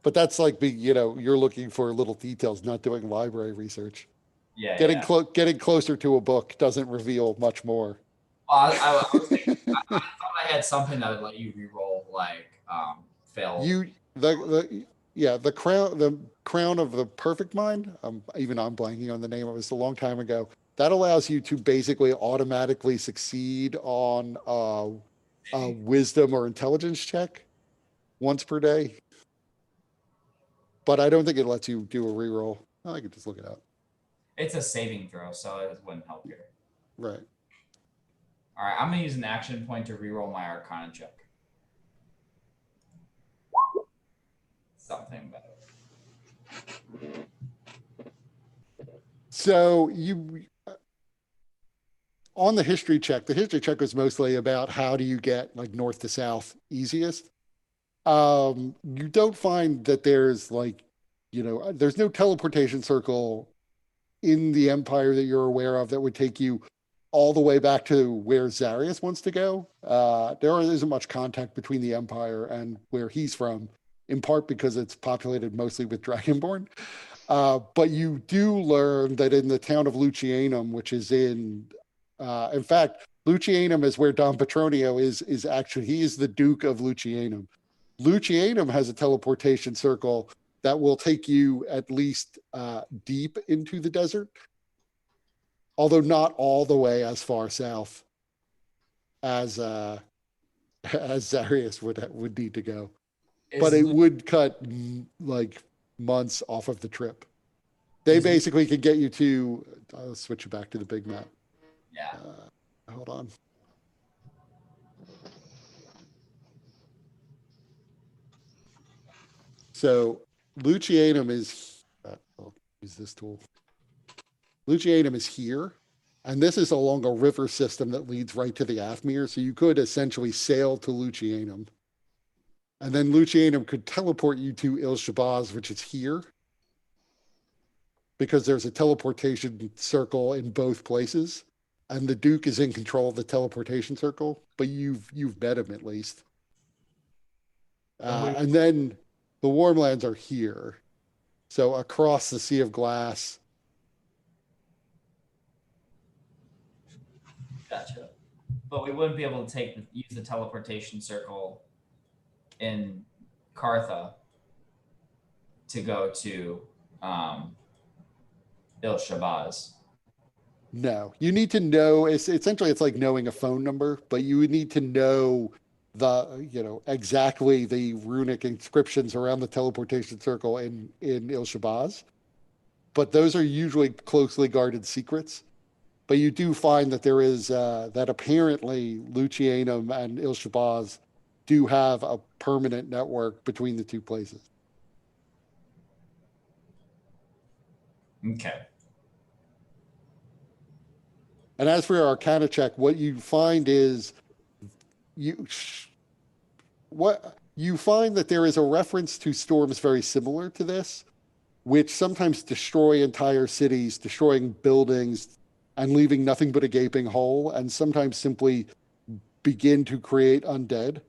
But that's like you're looking for little details, not doing library research. Yeah, Getting yeah. getting closer to a book doesn't reveal much more. I was thinking, I thought I had something that would let you reroll like fail. The crown of the perfect mind. Even I'm blanking on the name. It was a long time ago. That allows you to basically automatically succeed on a wisdom or intelligence check once per day. But I don't think it lets you do a reroll. I could just look it up. It's a saving throw, so it wouldn't help here. Right. All right, I'm gonna use an action point to reroll my Arcana check. Something better. So on the history check was mostly about how do you get like north to south easiest. You don't find that there's there's no teleportation circle in the Empire that you're aware of that would take you all the way back to where Zarius wants to go. There isn't much contact between the Empire and where he's from, in part because it's populated mostly with Dragonborn. But you do learn that in the town of Lucianum, which is in fact, Lucianum is where Don Petronio is actually, he is the Duke of Lucianum. Lucianum has a teleportation circle that will take you at least deep into the desert, although not all the way as far south as Zarius would need to go. But it would cut like months off of the trip. They basically could get you to. I'll switch you back to the big map. Yeah. Hold on. So Lucianum is. I'll use this tool. Lucianum is here, and this is along a river system that leads right to the Athmere. So you could essentially sail to Lucianum, and then Lucianum could teleport you to Il Shabazz, which is here, because there's a teleportation circle in both places, and the Duke is in control of the teleportation circle. But you've met him at least, and then the Warmlands are here, so across the Sea of Glass. Gotcha. But we wouldn't be able to use the teleportation circle in Kartha to go to Il Shabazz. No, you need to know. Essentially it's like knowing a phone number, but you would need to know exactly the runic inscriptions around the teleportation circle in Il Shabazz. But those are usually closely guarded secrets. But you do find that there is that apparently Lucianum and Il Shabazz do have a permanent network between the two places. Okay. And as for your Arcana check, what you find is you find that there is a reference to storms very similar to this, which sometimes destroy entire cities, destroying buildings, and leaving nothing but a gaping hole, and sometimes simply begin to create undead.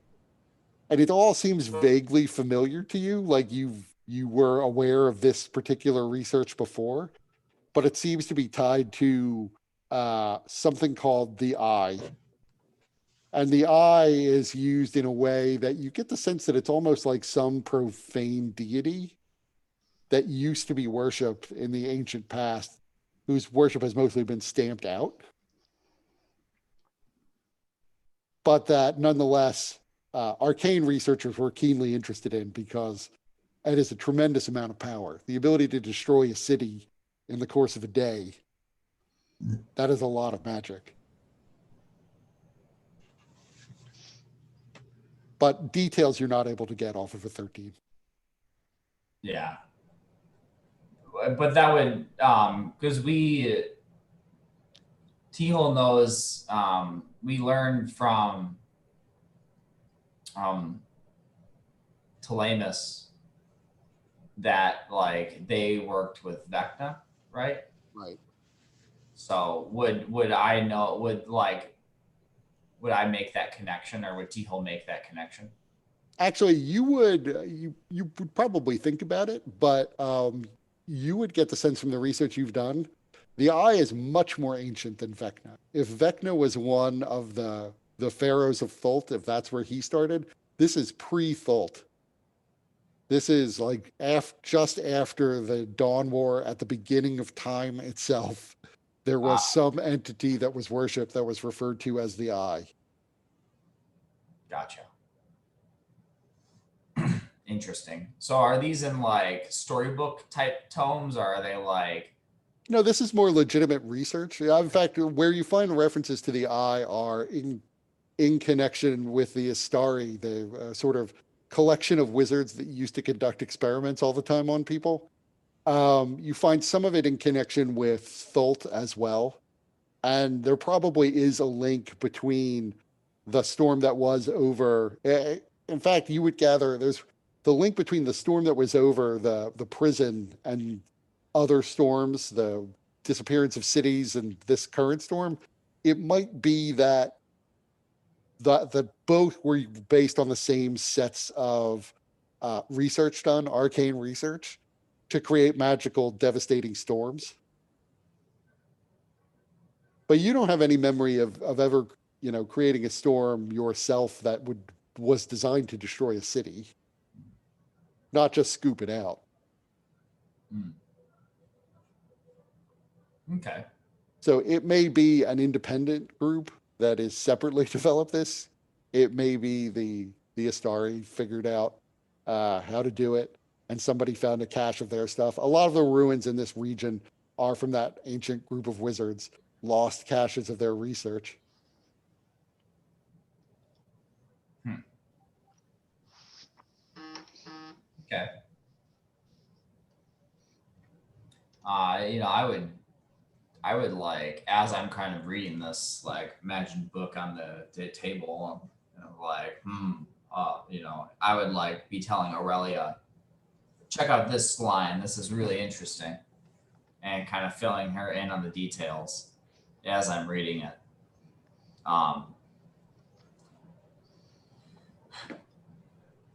And it all seems vaguely familiar to you, like you were aware of this particular research before, but it seems to be tied to something called the Eye. And the Eye is used in a way that you get the sense that it's almost like some profane deity that used to be worshipped in the ancient past, whose worship has mostly been stamped out. But that nonetheless, arcane researchers were keenly interested in, because it is a tremendous amount of power. The ability to destroy a city in the course of a day, that is a lot of magic. But details you're not able to get off of a 13. Yeah. But that would, because T-Hole knows. We learned from Telemus that like they worked with Vecna, right? Right. So would I know? Would I make that connection, or would T-Hole make that connection? Actually, you would probably think about it, but you would get the sense from the research you've done. The Eye is much more ancient than Vecna. If Vecna was one of the pharaohs of Thult, if that's where he started, this is pre-Thult. This is like just after the Dawn War, at the beginning of time itself. There was some entity that was worshipped that was referred to as the Eye. Gotcha. Interesting. So are these in like storybook type tomes, or are they like? No, this is more legitimate research. In fact, where you find references to the Eye are in connection with the Astari, the sort of collection of wizards that used to conduct experiments all the time on people. You find some of it in connection with Thult as well. And there probably is a link between the storm that was over. In fact, you would gather there's the link between the storm that was over the prison and other storms, the disappearance of cities and this current storm. It might be that the both were based on the same sets of research done, arcane research, to create magical, devastating storms. But you don't have any memory of ever, creating a storm yourself that was designed to destroy a city, not just scoop it out. Okay. So it may be an independent group that is separately developed this. It may be the Astari figured out how to do it, and somebody found a cache of their stuff. A lot of the ruins in this region are from that ancient group of wizards, lost caches of their research. Okay. I would like, as I'm kind of reading this like imagined book on the table, like, I would like be telling Aurelia, check out this line. This is really interesting, and kind of filling her in on the details as I'm reading it.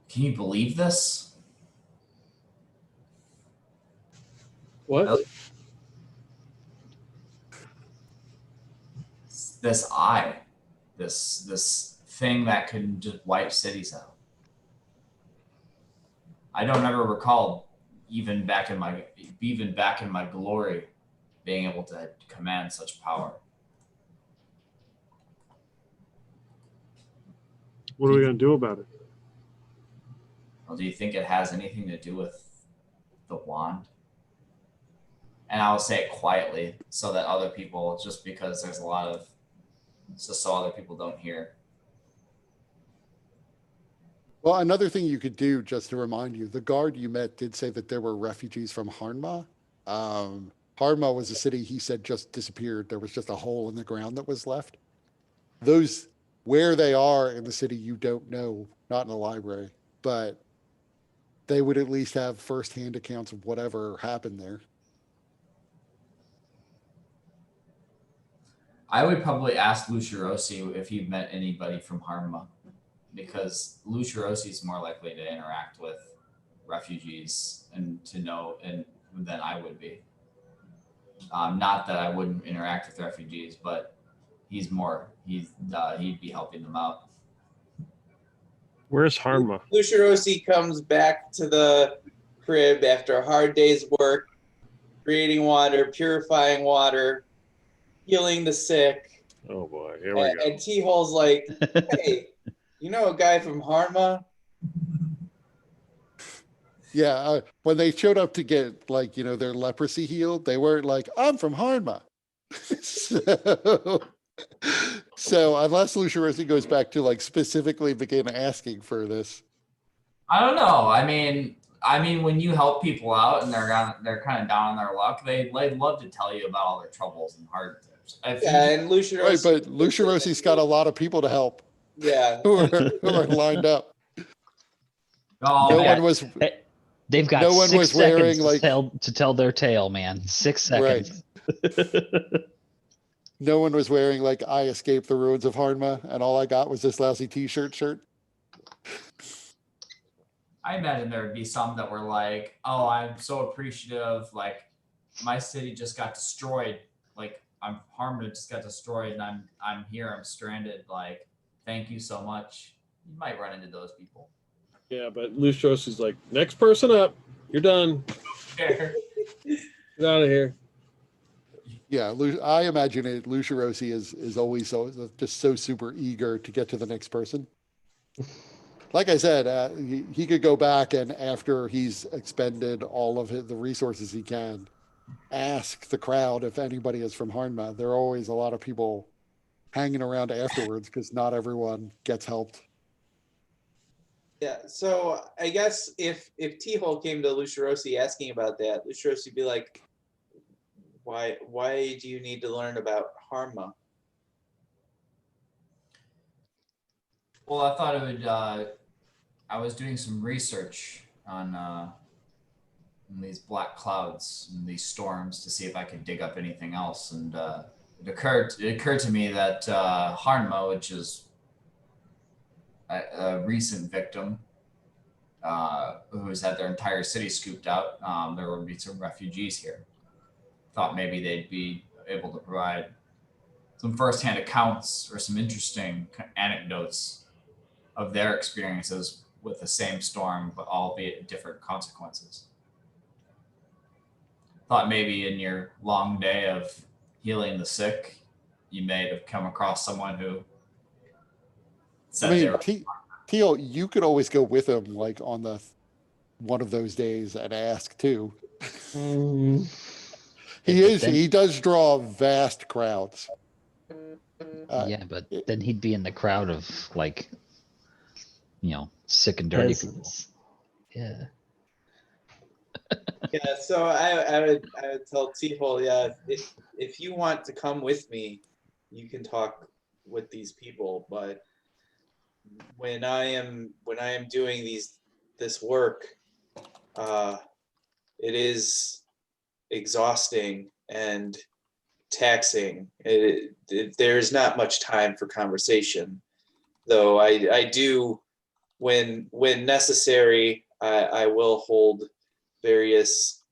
Can you believe this? What? This eye, this thing that can just wipe cities out. I don't ever recall even back in my glory being able to command such power. What are we going to do about it? Well, do you think it has anything to do with the wand? And I'll say it quietly so that other people, just because there's a lot of, just so other people don't hear. Well, another thing you could do, just to remind you, the guard you met did say that there were refugees from Harnma. Harnma was a city he said just disappeared. There was just a hole in the ground that was left. Those, where they are in the city, you don't know, not in the library, but they would at least have firsthand accounts of whatever happened there. I would probably ask Lucirosi if he met anybody from Harnma, because Lucirosi is more likely to interact with refugees and to know than I would be. Not that I wouldn't interact with refugees, but he'd be helping them out. Where's Harma? Lucirosi comes back to the crib after a hard day's work, creating water, purifying water, healing the sick. Oh boy, here we go. And T-Hole's like, hey, you know a guy from Harma? Yeah, when they showed up to get their leprosy healed, they weren't like, I'm from Harma. So unless Lucirosi goes back to specifically begin asking for this. I don't know. I mean, when you help people out and they're kind of down on their luck, they'd love to tell you about all their troubles and hardships. if Yeah, you, and Lucian Right, but Lucia Rossi's got a lot of people to help Yeah. who are lined up. oh No They've man, one was They've got no one 6 was seconds wearing to like tell their tale, man. 6 Right. seconds. no one was wearing like I escaped the ruins of Harnma and all I got was this lousy t-shirt shirt. I imagine there would be some that were like, "Oh, I'm so appreciative. Like, my city just got destroyed. Like, I'm Harmon just got destroyed, and I'm here. I'm stranded. Like, thank you so much." You might run into those people. Yeah, but Lustros is like, next person up. You're done. Fair. Get out of here. Yeah, I imagine it. Lucia Rossi is always just so super eager to get to the next person. Like I said, he could go back and after he's expended all of the resources he can, ask the crowd if anybody is from Harnma. There are always a lot of people hanging around afterwards because not everyone gets helped. Yeah, so I guess if T-Hole came to Lucirosi asking about that, Lucirosi would be like, why do you need to learn about Harma? Well, I thought it would. I was doing some research on these black clouds and these storms to see if I could dig up anything else, and it occurred to me that Harnma, which is a recent victim who has had their entire city scooped out, there would be some refugees here. Thought maybe they'd be able to provide some firsthand accounts or some interesting anecdotes of their experiences with the same storm, but albeit different consequences. Thought maybe in your long day of healing the sick, you may have come across someone who said they were. Teal, you could always go with him like on the one of those days and ask too. Mm, He does draw vast crowds. Yeah, but then he'd be in the crowd of like, sick and dirty people. peasants. Yeah. Yeah, so I would tell T-Hole, yeah, if you want to come with me, you can talk with these people, but when I am doing this work, it is exhausting and taxing. There's not much time for conversation, though I do, when necessary, I will hold various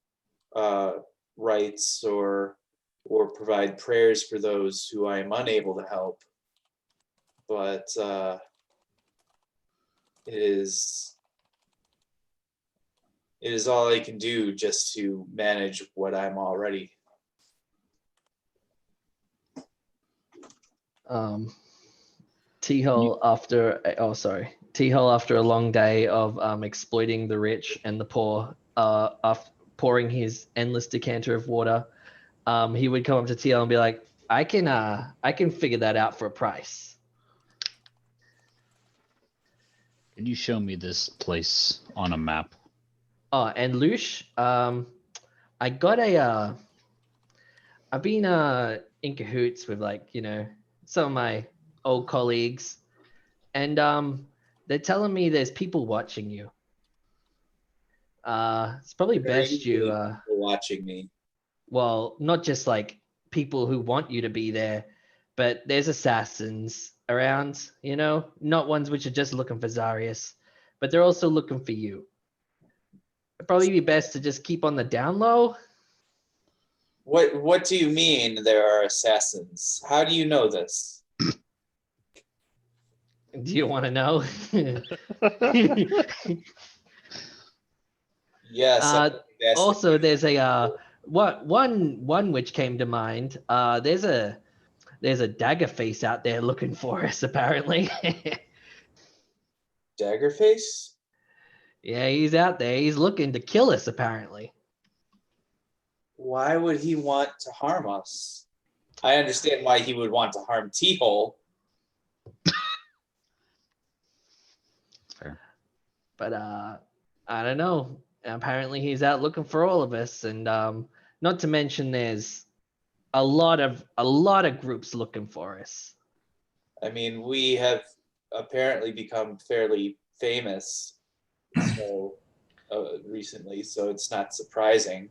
rites or provide prayers for those who I am unable to help. But it is all I can do just to manage what I'm already. T-Hole after T-Hole after a long day of exploiting the rich and the poor, after pouring his endless decanter of water, he would come up to T-Hole and be like, I can figure that out for a price. Can you show me this place on a map? Oh, and Lush, I got I've been in cahoots with some of my old colleagues, and they're telling me there's people watching you. It's probably best you watching me. well, not just like people who want you to be there, but there's assassins around, not ones which are just looking for Zarius, but they're also looking for you. It'd probably be best to just keep on the down low. What do you mean there are assassins? How do you know this? Do you want to know? Yes. Also, there's a one which came to mind. There's a dagger face out there looking for us, apparently. Daggerface? Yeah, he's out there. He's looking to kill us, apparently. Why would he want to harm us? I understand why he would want to harm T-Hole. Fair. But I don't know. Apparently he's out looking for all of us, and not to mention there's a lot of groups looking for us. I mean, we have apparently become fairly famous so recently, so it's not surprising.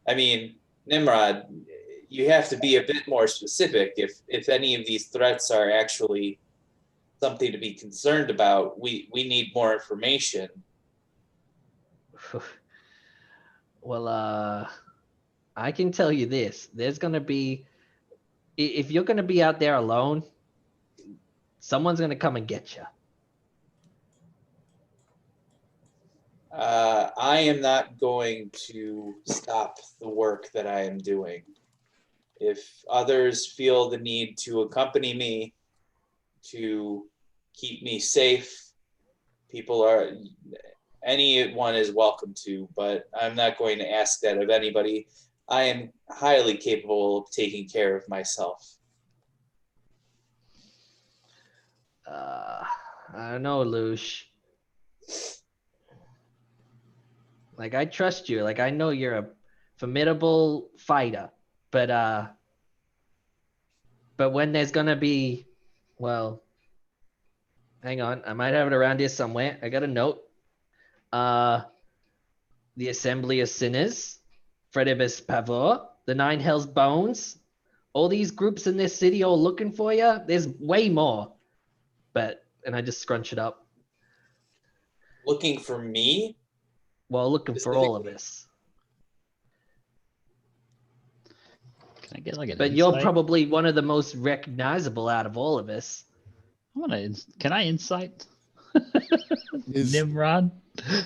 I mean, Nimrod, you have to be a bit more specific. If any of these threats are actually something to be concerned about, we need more information. Well, I can tell you this: there's gonna be, if you're gonna be out there alone, someone's gonna come and get you. I am not going to stop the work that I am doing. If others feel the need to accompany me to keep me safe, anyone is welcome to, but I'm not going to ask that of anybody. I am highly capable of taking care of myself. I don't know, Lush. Like, I trust you. Like, I know you're a formidable fighter, but when there's gonna be, well, hang on, I might have it around here somewhere. I got a note. The Assembly of Sinners, Fredibus Pavor, the Nine Hells Bones, all these groups in this city all looking for you. There's way more, and I just scrunch it up. Looking for me? Well, looking for all of us. Can I get like an But you're insight? probably one of the most recognizable out of all of us. Can I insight? Is Nimrod?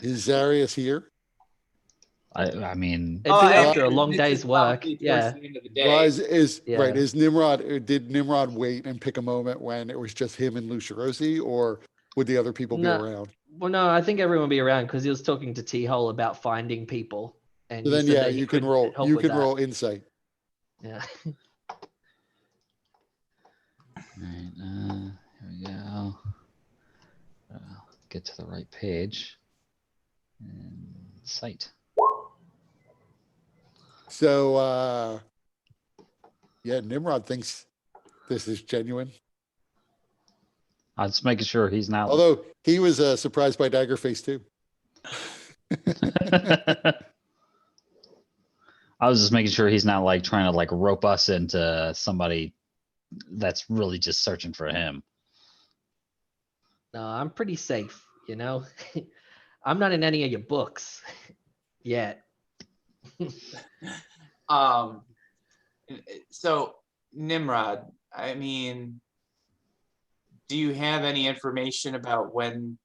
is Zarius here? I mean, It'd be after a mean, long this day's is work. probably towards Yeah. the end of the day. Well, is right? Yeah. Is Nimrod? Did Nimrod wait and pick a moment when it was just him and Lucirosi, or would the other people be No. around? Well, no, I think everyone will be around because he was talking to T-Hole about finding people. And So you then, said yeah, that you can could roll. help You with can that. roll insight. Yeah. alright, here we go. Get to the right page. And site. So, yeah, Nimrod thinks this is genuine. I'm just making sure he's not. Although he was surprised by Daggerface too. I was just making sure he's not like trying to like rope us into somebody that's really just searching for him. No, I'm pretty safe, you know? I'm not in any of your books yet. So Nimrod, I mean, do you have any information about when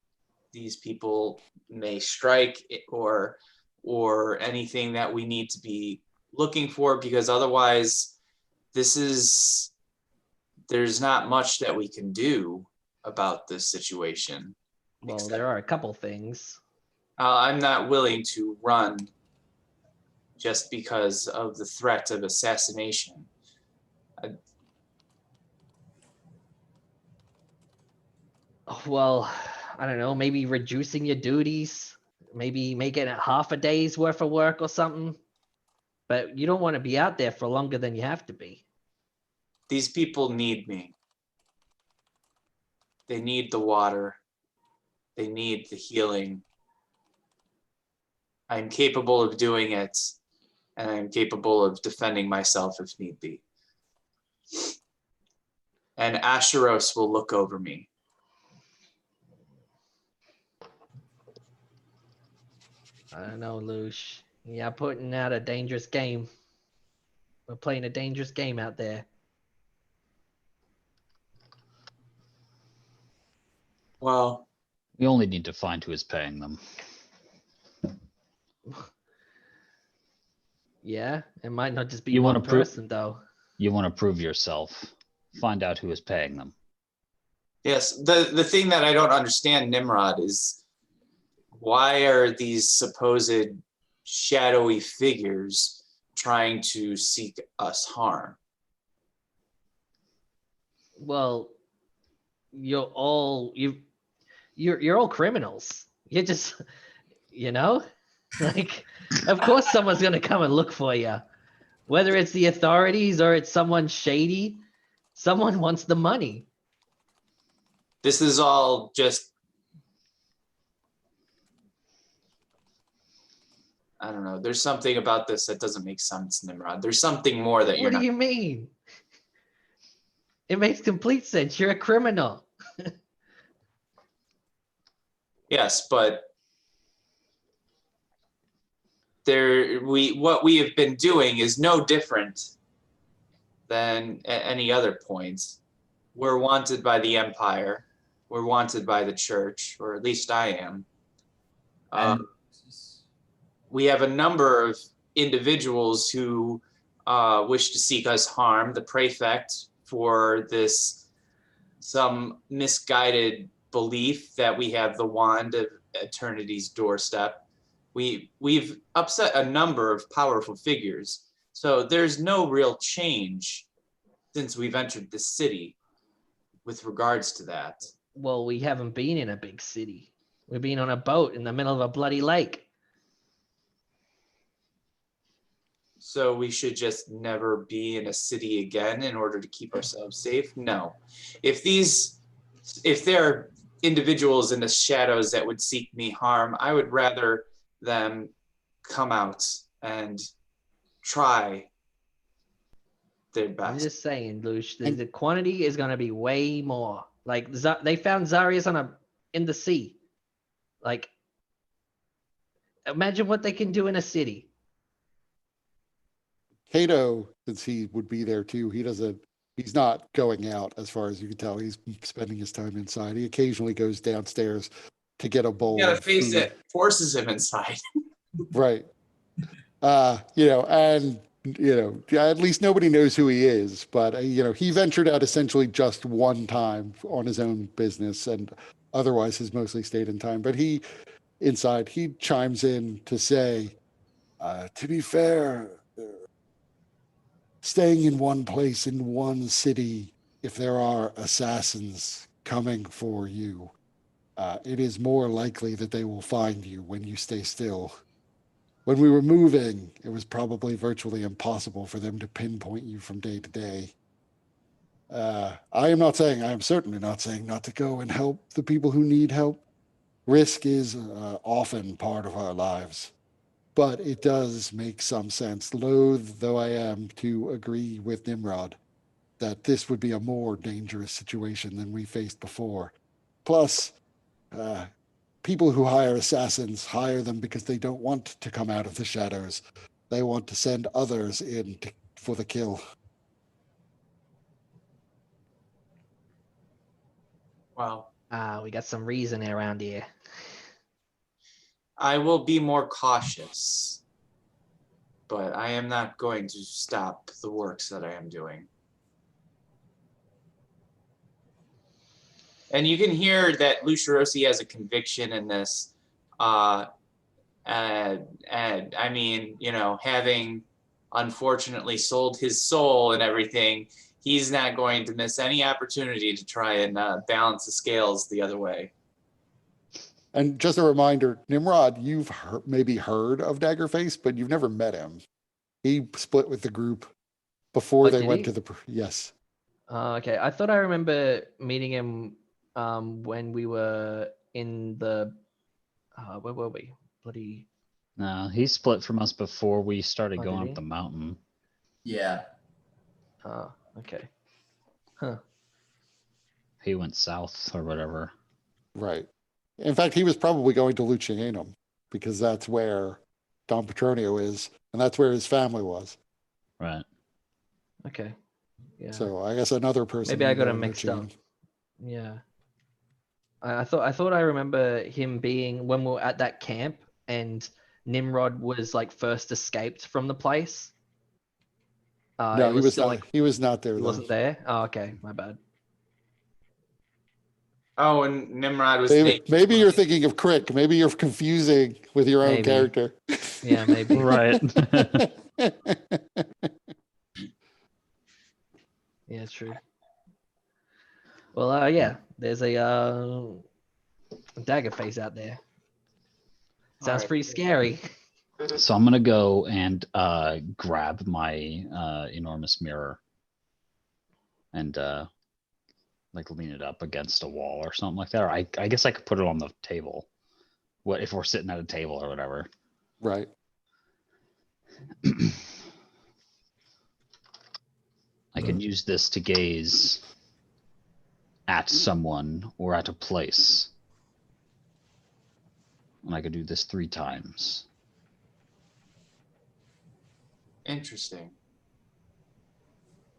these people may strike or anything that we need to be looking for? Because otherwise there's not much that we can do about this situation. Well, Except- there are a couple things. I'm not willing to run just because of the threat of assassination. Well, I don't know, maybe reducing your duties, maybe making it half a day's worth of work or something. But you don't want to be out there for longer than you have to be. These people need me. They need the water. They need the healing. I'm capable of doing it, and I'm capable of defending myself if need be. And Asheros will look over me. I don't know, Lush. Yeah, putting out a dangerous game. We're playing a dangerous game out there. Well, We only need to find who is paying them. Yeah, it might not just be You one wanna prove- person, though. You want to prove yourself. Find out who is paying them. yes, the thing that I don't understand, Nimrod, is why are these supposed shadowy figures trying to seek us harm? Well, you're all you're all criminals. You're just, you know, like, of course someone's gonna come and look for you. Whether it's the authorities or it's someone shady, someone wants the money. This is all just, I don't know. There's something about this that doesn't make sense, Nimrod. There's something more that you're What do not. you mean? It makes complete sense. You're a criminal. Yes, but what we have been doing is no different than at any other point. We're wanted by the Empire. We're wanted by the Church, or at least I am. And We have a number of individuals who wish to seek us harm. The prefect, for some misguided belief that we have the wand of eternity's doorstep. We've upset a number of powerful figures. So there's no real change since we've entered the city with regards to that. Well, we haven't been in a big city. We've been on a boat in the middle of a bloody lake. So we should just never be in a city again in order to keep ourselves safe? No. If there are individuals in the shadows that would seek me harm, I would rather them come out and try their I'm best. just saying, Lush, the quantity is going to be way more. Like, they found Zarius in the sea. Like, imagine what they can do in a city. Cato, since he would be there too, he's not going out as far as you can tell. He's spending his time inside. He occasionally goes downstairs to get a bowl You gotta of face food. it, forces him inside. Right. At least nobody knows who he is, but he ventured out essentially just one time on his own business and otherwise has mostly stayed in time. But he chimes in to say, to be fair, staying in one place in one city, if there are assassins coming for you, it is more likely that they will find you when you stay still. When we were moving, it was probably virtually impossible for them to pinpoint you from day to day. I am certainly not saying not to go and help the people who need help. Risk is often part of our lives. But it does make some sense, loath though I am to agree with Nimrod, that this would be a more dangerous situation than we faced before. Plus, people who hire assassins hire them because they don't want to come out of the shadows. They want to send others in for the kill. Well, We got some reason around here. I will be more cautious, but I am not going to stop the works that I am doing. And you can hear that Lucirosi has a conviction in this. And I mean, having unfortunately sold his soul and everything, he's not going to miss any opportunity to try and balance the scales the other way. And just a reminder, Nimrod, you've maybe heard of Daggerface, but you've never met him. He split with the group before they went to the... Yes. Okay, I thought I remember meeting him when we were in the... where were we? Bloody... No, he split from us before we started Oh, going did up the mountain. yeah. Okay. He went south or whatever. Right. In fact, he was probably going to Lucianum because that's where Don Petronio is, and that's where his family was. Right. Okay. Yeah. So I guess another person. Maybe I got knew him mixed up. Lucianum. Yeah. I thought I remember him being when we were at that camp and Nimrod was like first escaped from the place. No, it he was still not. He was not there. he Then. wasn't there. Oh, okay, my bad. Oh, and Nimrod was Maybe you're thinking of Crick. Maybe you're confusing with your own Maybe. character. Yeah, maybe. Right. Yeah, true. Well, yeah, there's a dagger face out there. Sounds Alright. pretty scary. So I'm gonna go and grab my enormous mirror and like lean it up against a wall or something like that. Or I guess I could put it on the table. What if we're sitting at a table or whatever? Right. I can use this to gaze at someone or at a place. And I could do this 3 times. Interesting.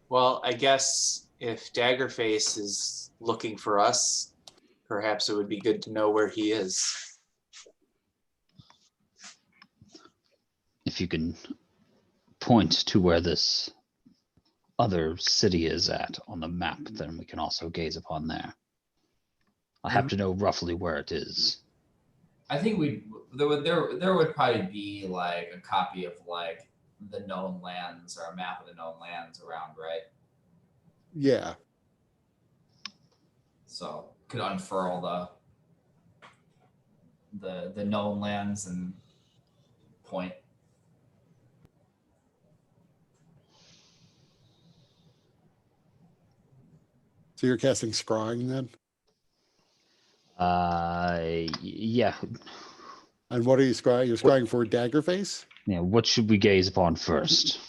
Well, I guess if Daggerface is looking for us, perhaps it would be good to know where he is. If you can point to where this other city is at on the map, then we can also gaze upon there. I have to know roughly where it is. I think there would probably be like a copy of like the known lands or a map of the known lands around, right? Yeah. So could unfurl the known lands and point. So you're casting scrying then? Yeah. And what are you scrying? You're scrying for Daggerface? Yeah. What should we gaze upon first?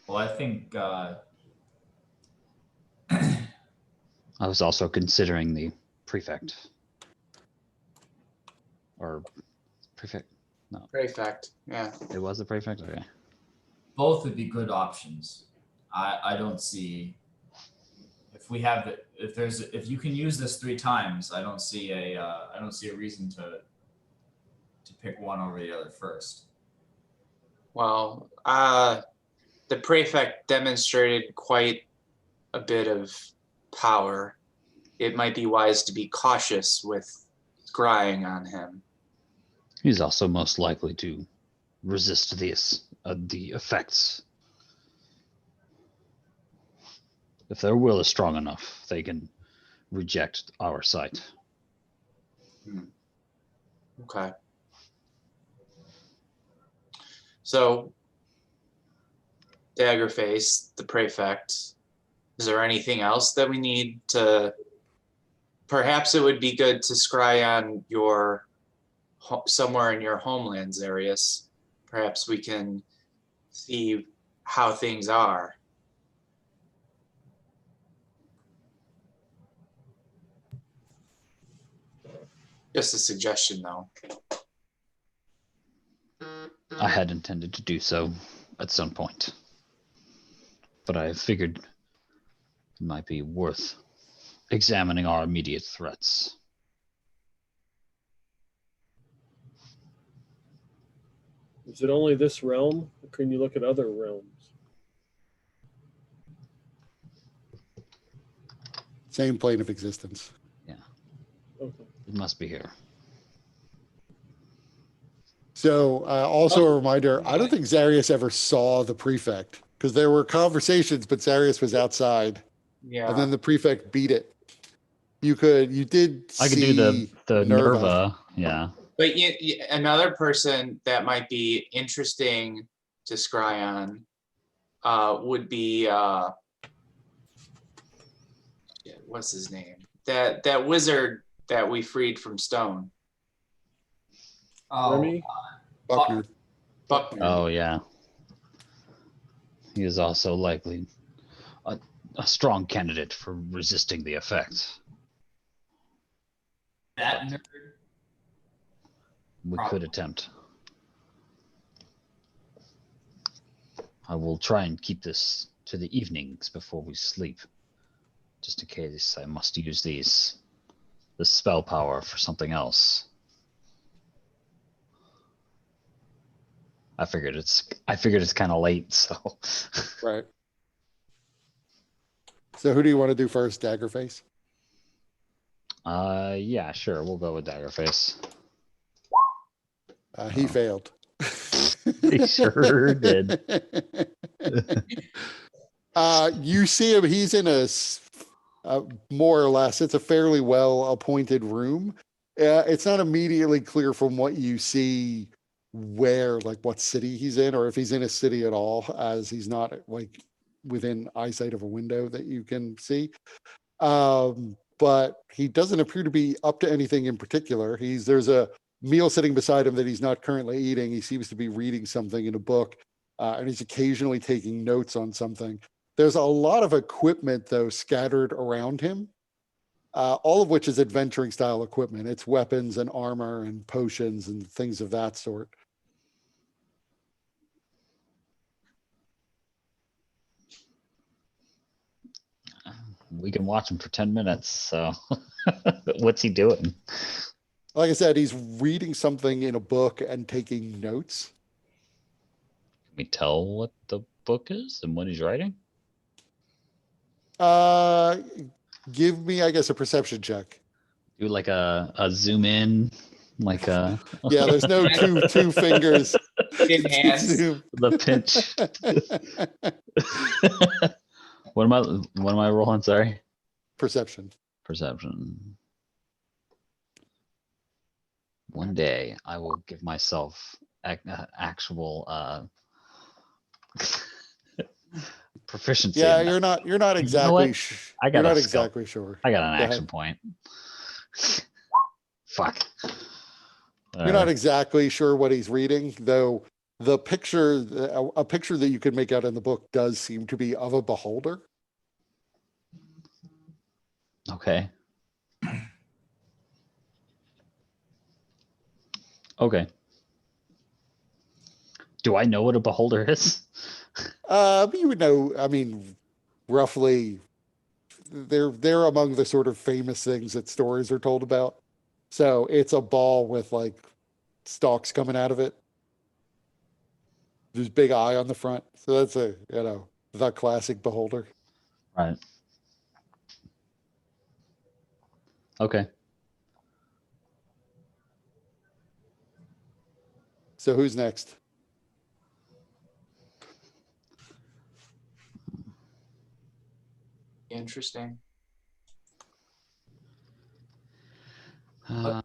Well, I think I was also considering the prefect. Or prefect? No, Prefect, yeah. it was the prefect. Okay. both would be good options. I don't see if you can use this 3 times, I don't see a reason to pick one over the other first. Well, the prefect demonstrated quite a bit of power. It might be wise to be cautious with scrying on him. He's also most likely to resist the effects. If their will is strong enough, they can reject our sight. Okay. So, Daggerface, the prefect, is there anything else that we need to? Perhaps it would be good to scry on your somewhere in your homelands areas. Perhaps we can see how things are. Just a suggestion, though. I had intended to do so at some point, but I figured it might be worth examining our immediate threats. Is it only this realm, or can you look at other realms? Same plane of existence. Okay. It must be here. So also a reminder, I don't think Zarius ever saw the prefect because there were conversations, but Zarius was outside. Yeah. And then the prefect beat it. You did I could see do the Nerva. Nerva. Yeah. But another person that might be interesting to scry on would be what's his name? That wizard that we freed from Stone. Oh, Remy? Buckner. Buckner. Oh yeah. He is also likely a strong candidate for resisting the effects. that nerd. We could attempt. I will try and keep this to the evenings before we sleep, just in case I must use the spell power for something else. I figured it's kind of late, so. Right. So who do you want to do first, Daggerface? Yeah, sure. We'll go with Daggerface. He failed. He sure did. You see him. He's in a more or less. It's a fairly well appointed room. it's not immediately clear from what you see where, like, what city he's in, or if he's in a city at all, as he's not like within eyesight of a window that you can see. But he doesn't appear to be up to anything in particular. There's a meal sitting beside him that he's not currently eating. He seems to be reading something in a book, and he's occasionally taking notes on something. There's a lot of equipment, though, scattered around him, all of which is adventuring style equipment. It's weapons and armor and potions and things of that sort. We can watch him for 10 minutes. So what's he doing? Like I said, he's reading something in a book and taking notes. Can we tell what the book is and what he's writing? Give me, I guess, a perception check. Do like a zoom in, like a Yeah, there's no two fingers. In hands. Zoom. the pinch. What am I rolling? Sorry. Perception. Perception. One day I will give myself actual proficiency. Yeah, in that. you're not You know exactly. what? Sh- I got you're a not skill. exactly sure. I got an Go action ahead. point. Fuck. You're not exactly sure what he's reading, though. The picture, a picture that you could make out in the book, does seem to be of a beholder. Okay. Okay. Do I know what a beholder is? You would know. I mean, roughly, they're among the sort of famous things that stories are told about. So it's a ball with like stalks coming out of it. There's big eye on the front. So that's the classic beholder. Right. Okay. So who's next? Interesting. How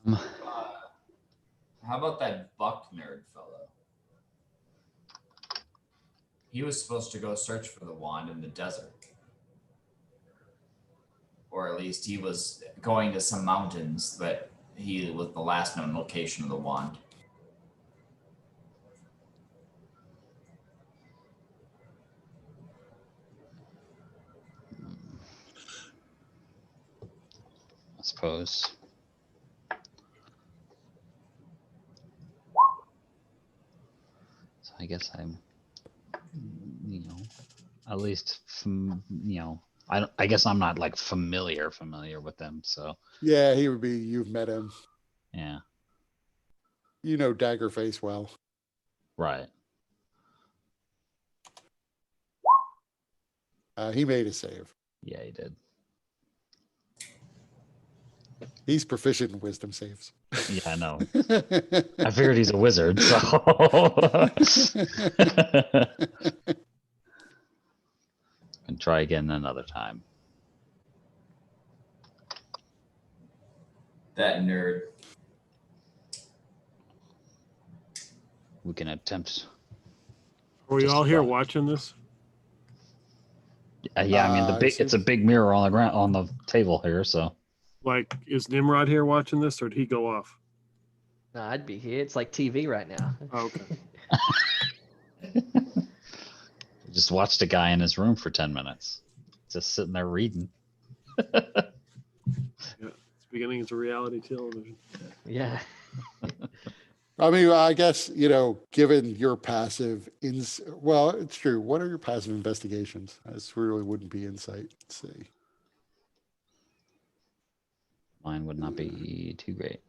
about that Buck nerd fellow? He was supposed to go search for the wand in the desert. Or at least he was going to some mountains, but he was the last known location of the wand. I suppose. So I guess I'm, at least I guess I'm not like familiar with them. So Yeah, he would be. You've met him. yeah, You know Daggerface well. right. He made a save. Yeah, he did. He's proficient in wisdom saves. Yeah, I know. I figured he's a wizard, so. And try again another time. That nerd. We can attempt. Are we Just all here about. watching this? Yeah, I mean it's a big mirror on the ground on the table here, so. Like, is Nimrod here watching this, or did he go off? No, I'd be here. It's like TV right now. Oh, okay. Just watched a guy in his room for 10 minutes, just sitting there reading. It's beginning as a reality television. Yeah. I mean, I guess, given your passive well, it's true. What are your passive investigations? This really wouldn't be insight. Let's see. Mine would not be too great.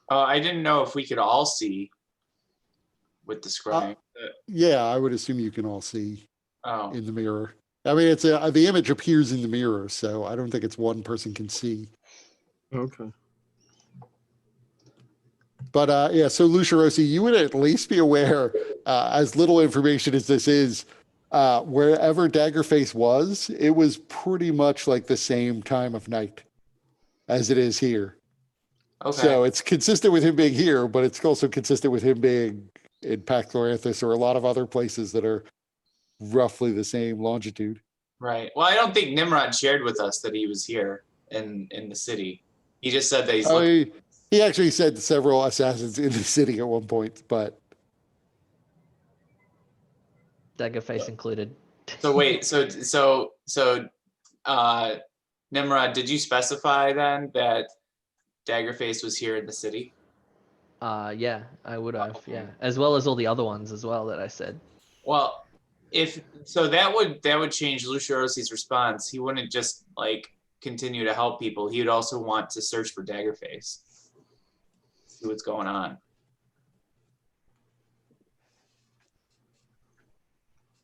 I didn't know if we could all see with the scrying. Yeah, I would assume you can all see Oh, in the mirror. I mean, it's the image appears in the mirror, so I don't think it's one person can see. Okay. But yeah, so Lucia Rossi, you would at least be aware, as little information as this is, wherever Daggerface was, it was pretty much like the same time of night as it is here. Okay. So it's consistent with him being here, but it's also consistent with him being in Paxloranthus or a lot of other places that are roughly the same longitude. Right. Well, I don't think Nimrod shared with us that he was here in the city. He just said that he's I looking. mean, he actually said several assassins in the city at one point, but Daggerface included. So wait, Nimrod, did you specify then that Daggerface was here in the city? Yeah, I would have. Yeah, as well as all the other ones as well that I said. Well, if so, that would change Luciorosi's response. He wouldn't just like continue to help people. He would also want to search for Daggerface, see what's going on.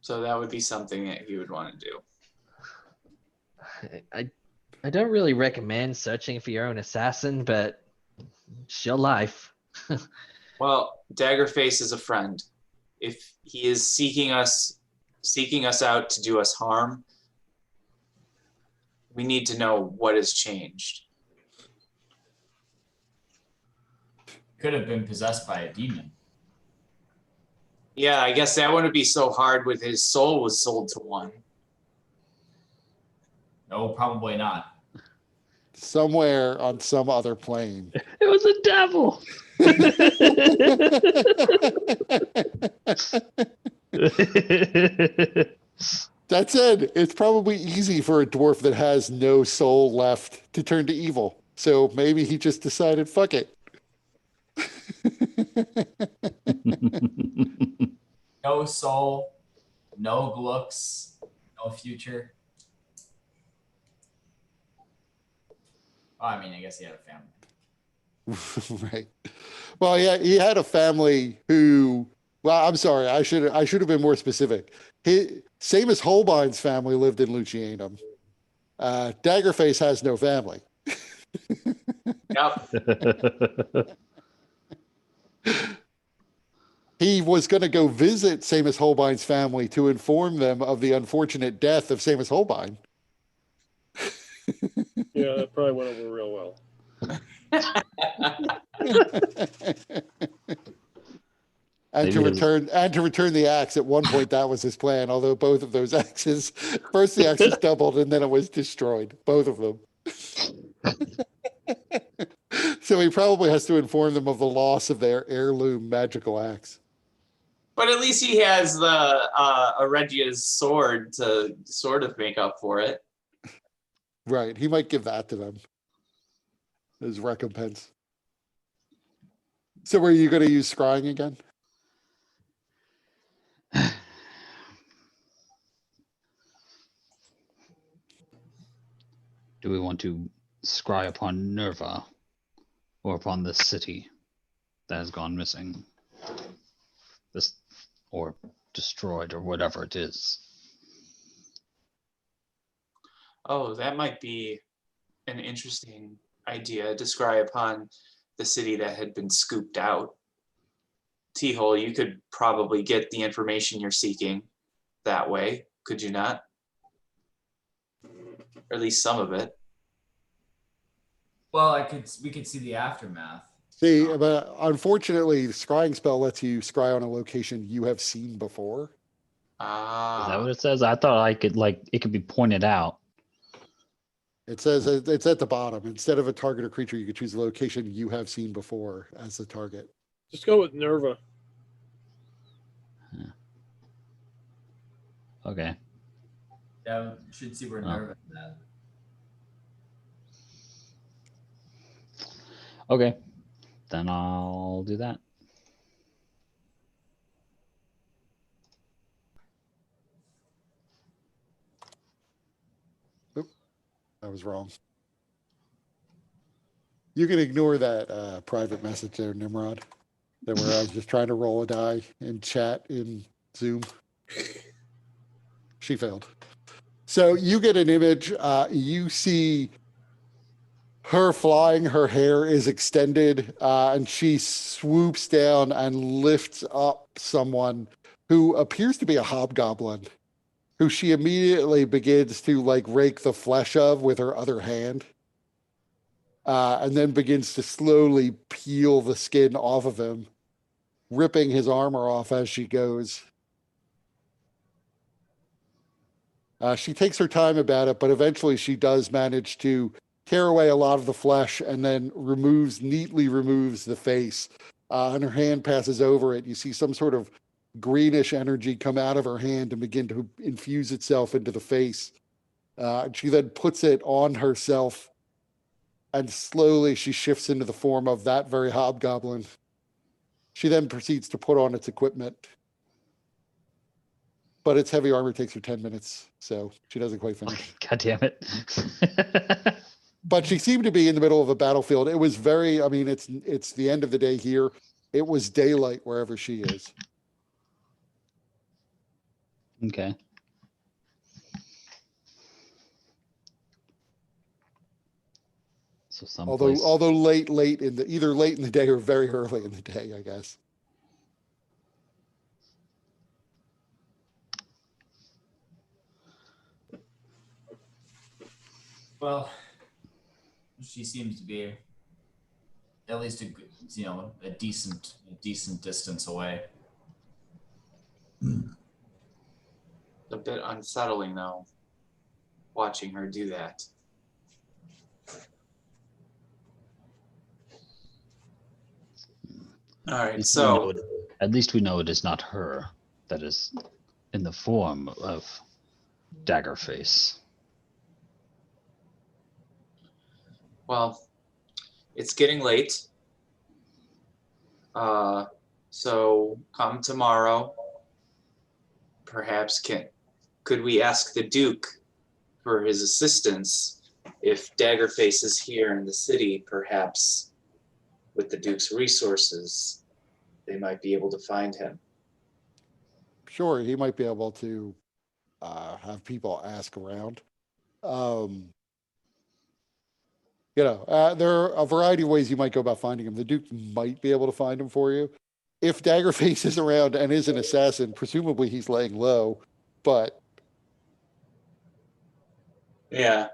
So that would be something that he would want to do. I don't really recommend searching for your own assassin, but it's your life. Well, Daggerface is a friend. If he is seeking us out to do us harm, we need to know what has changed. Could have been possessed by a demon. Yeah, I guess that wouldn't be so hard with his soul was sold to one. No, probably not. somewhere on some other plane. It was a devil. That said, it's probably easy for a dwarf that has no soul left to turn to evil. So maybe he just decided, fuck it. No soul, no looks, no future. Oh, I mean, I guess he had a family. Right. Well, yeah, he had a family who. Well, I'm sorry. I should have been more specific. Same as Holbein's family lived in Lucianum. Daggerface has no family. Yep. He was going to go visit Seamus Holbein's family to inform them of the unfortunate death of Seamus Holbein. Yeah, that probably went over real well. And to return the axe. At one point, that was his plan. Although both of those axes, first the axes doubled, and then it was destroyed. Both of them. So he probably has to inform them of the loss of their heirloom magical axe. But at least he has the Aregia's sword to sort of make up for it. Right. He might give that to them as recompense. So were you going to use scrying again? Do we want to scry upon Nerva or upon this city that has gone missing? This or destroyed or whatever it is. Oh, that might be an interesting idea to scry upon the city that had been scooped out. T-Hole, you could probably get the information you're seeking that way, could you not? Or at least some of it. Well, we could see the aftermath. See, but unfortunately, the scrying spell lets you scry on a location you have seen before. Is that Ah, what it says? I thought I could it could be pointed out. It says it's at the bottom. Instead of a target or creature, you could choose a location you have seen before as the target. Just go with Nerva. Okay. Yeah, we should see where Oh. Nerva is at. Okay. Then I'll do that. I was wrong. You can ignore that private message there, Nimrod. That where I was just trying to roll a die in chat in Zoom. She failed. So you get an image. You see her flying. Her hair is extended, and she swoops down and lifts up someone who appears to be a hobgoblin, who she immediately begins to like rake the flesh of with her other hand. and then begins to slowly peel the skin off of him, ripping his armor off as she goes. She takes her time about it, but eventually she does manage to tear away a lot of the flesh and then neatly removes the face. And her hand passes over it. You see some sort of greenish energy come out of her hand and begin to infuse itself into the face. She then puts it on herself, and slowly she shifts into the form of that very hobgoblin. She then proceeds to put on its equipment. But its heavy armor takes her 10 minutes, so she doesn't quite finish. God damn it. But she seemed to be in the middle of a battlefield. It was very, I mean, it's the end of the day here. It was daylight wherever she is. Okay. So someplace. Although late in the either late in the day or very early in the day, I guess. Well, she seems to be at least a decent distance away. A bit unsettling though, watching her do that. All right, so At least we know it is not her that is in the form of Daggerface. well, it's getting late. So come tomorrow. Perhaps could we ask the Duke for his assistance if Daggerface is here in the city? Perhaps with the Duke's resources, they might be able to find him. Sure, he might be able to have people ask around. There are a variety of ways you might go about finding him. The Duke might be able to find him for you. If Daggerface is around and is an assassin, presumably he's laying low. But yeah,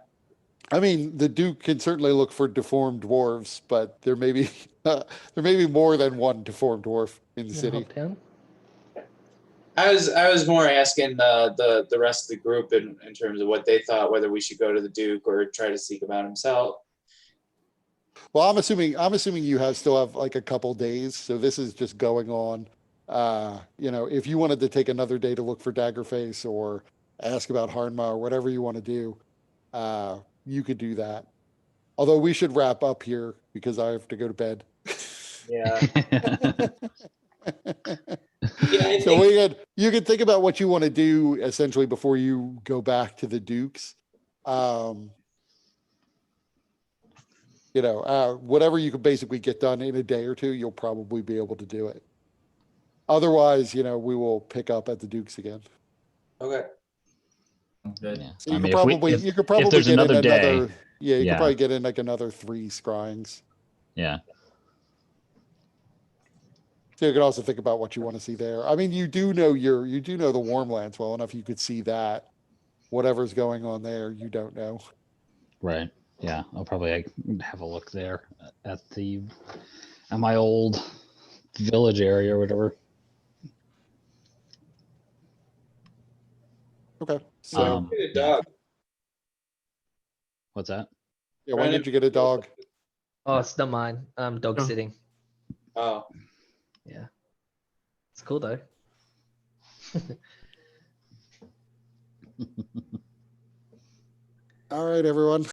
I mean, the Duke can certainly look for deformed dwarves, but there may be more than one deformed dwarf in the city. Down. I was more asking the rest of the group in terms of what they thought, whether we should go to the Duke or try to seek him out himself. Well, I'm assuming you still have like a couple days, so this is just going on. If you wanted to take another day to look for Daggerface or ask about Harnma or whatever you want to do, you could do that. Although we should wrap up here because I have to go to bed. Yeah. So you could think about what you want to do essentially before you go back to the Dukes. Whatever you could basically get done in a day or two, you'll probably be able to do it. Otherwise, we will pick up at the Dukes again. Okay. Good. Yeah. So you mean, could probably if there's get another in day, could probably get in like another 3 scryings. yeah. So you could also think about what you want to see there. I mean, you do know the Warmlands well enough. You could see that whatever's going on there, you don't know. Right. Yeah. I'll probably have a look there at my old village area or whatever. Okay. So Get a dog. What's that? yeah, when did you get a dog? Oh, it's not mine. I'm dog Oh. sitting. Oh, Yeah. It's cool though. All right, everyone.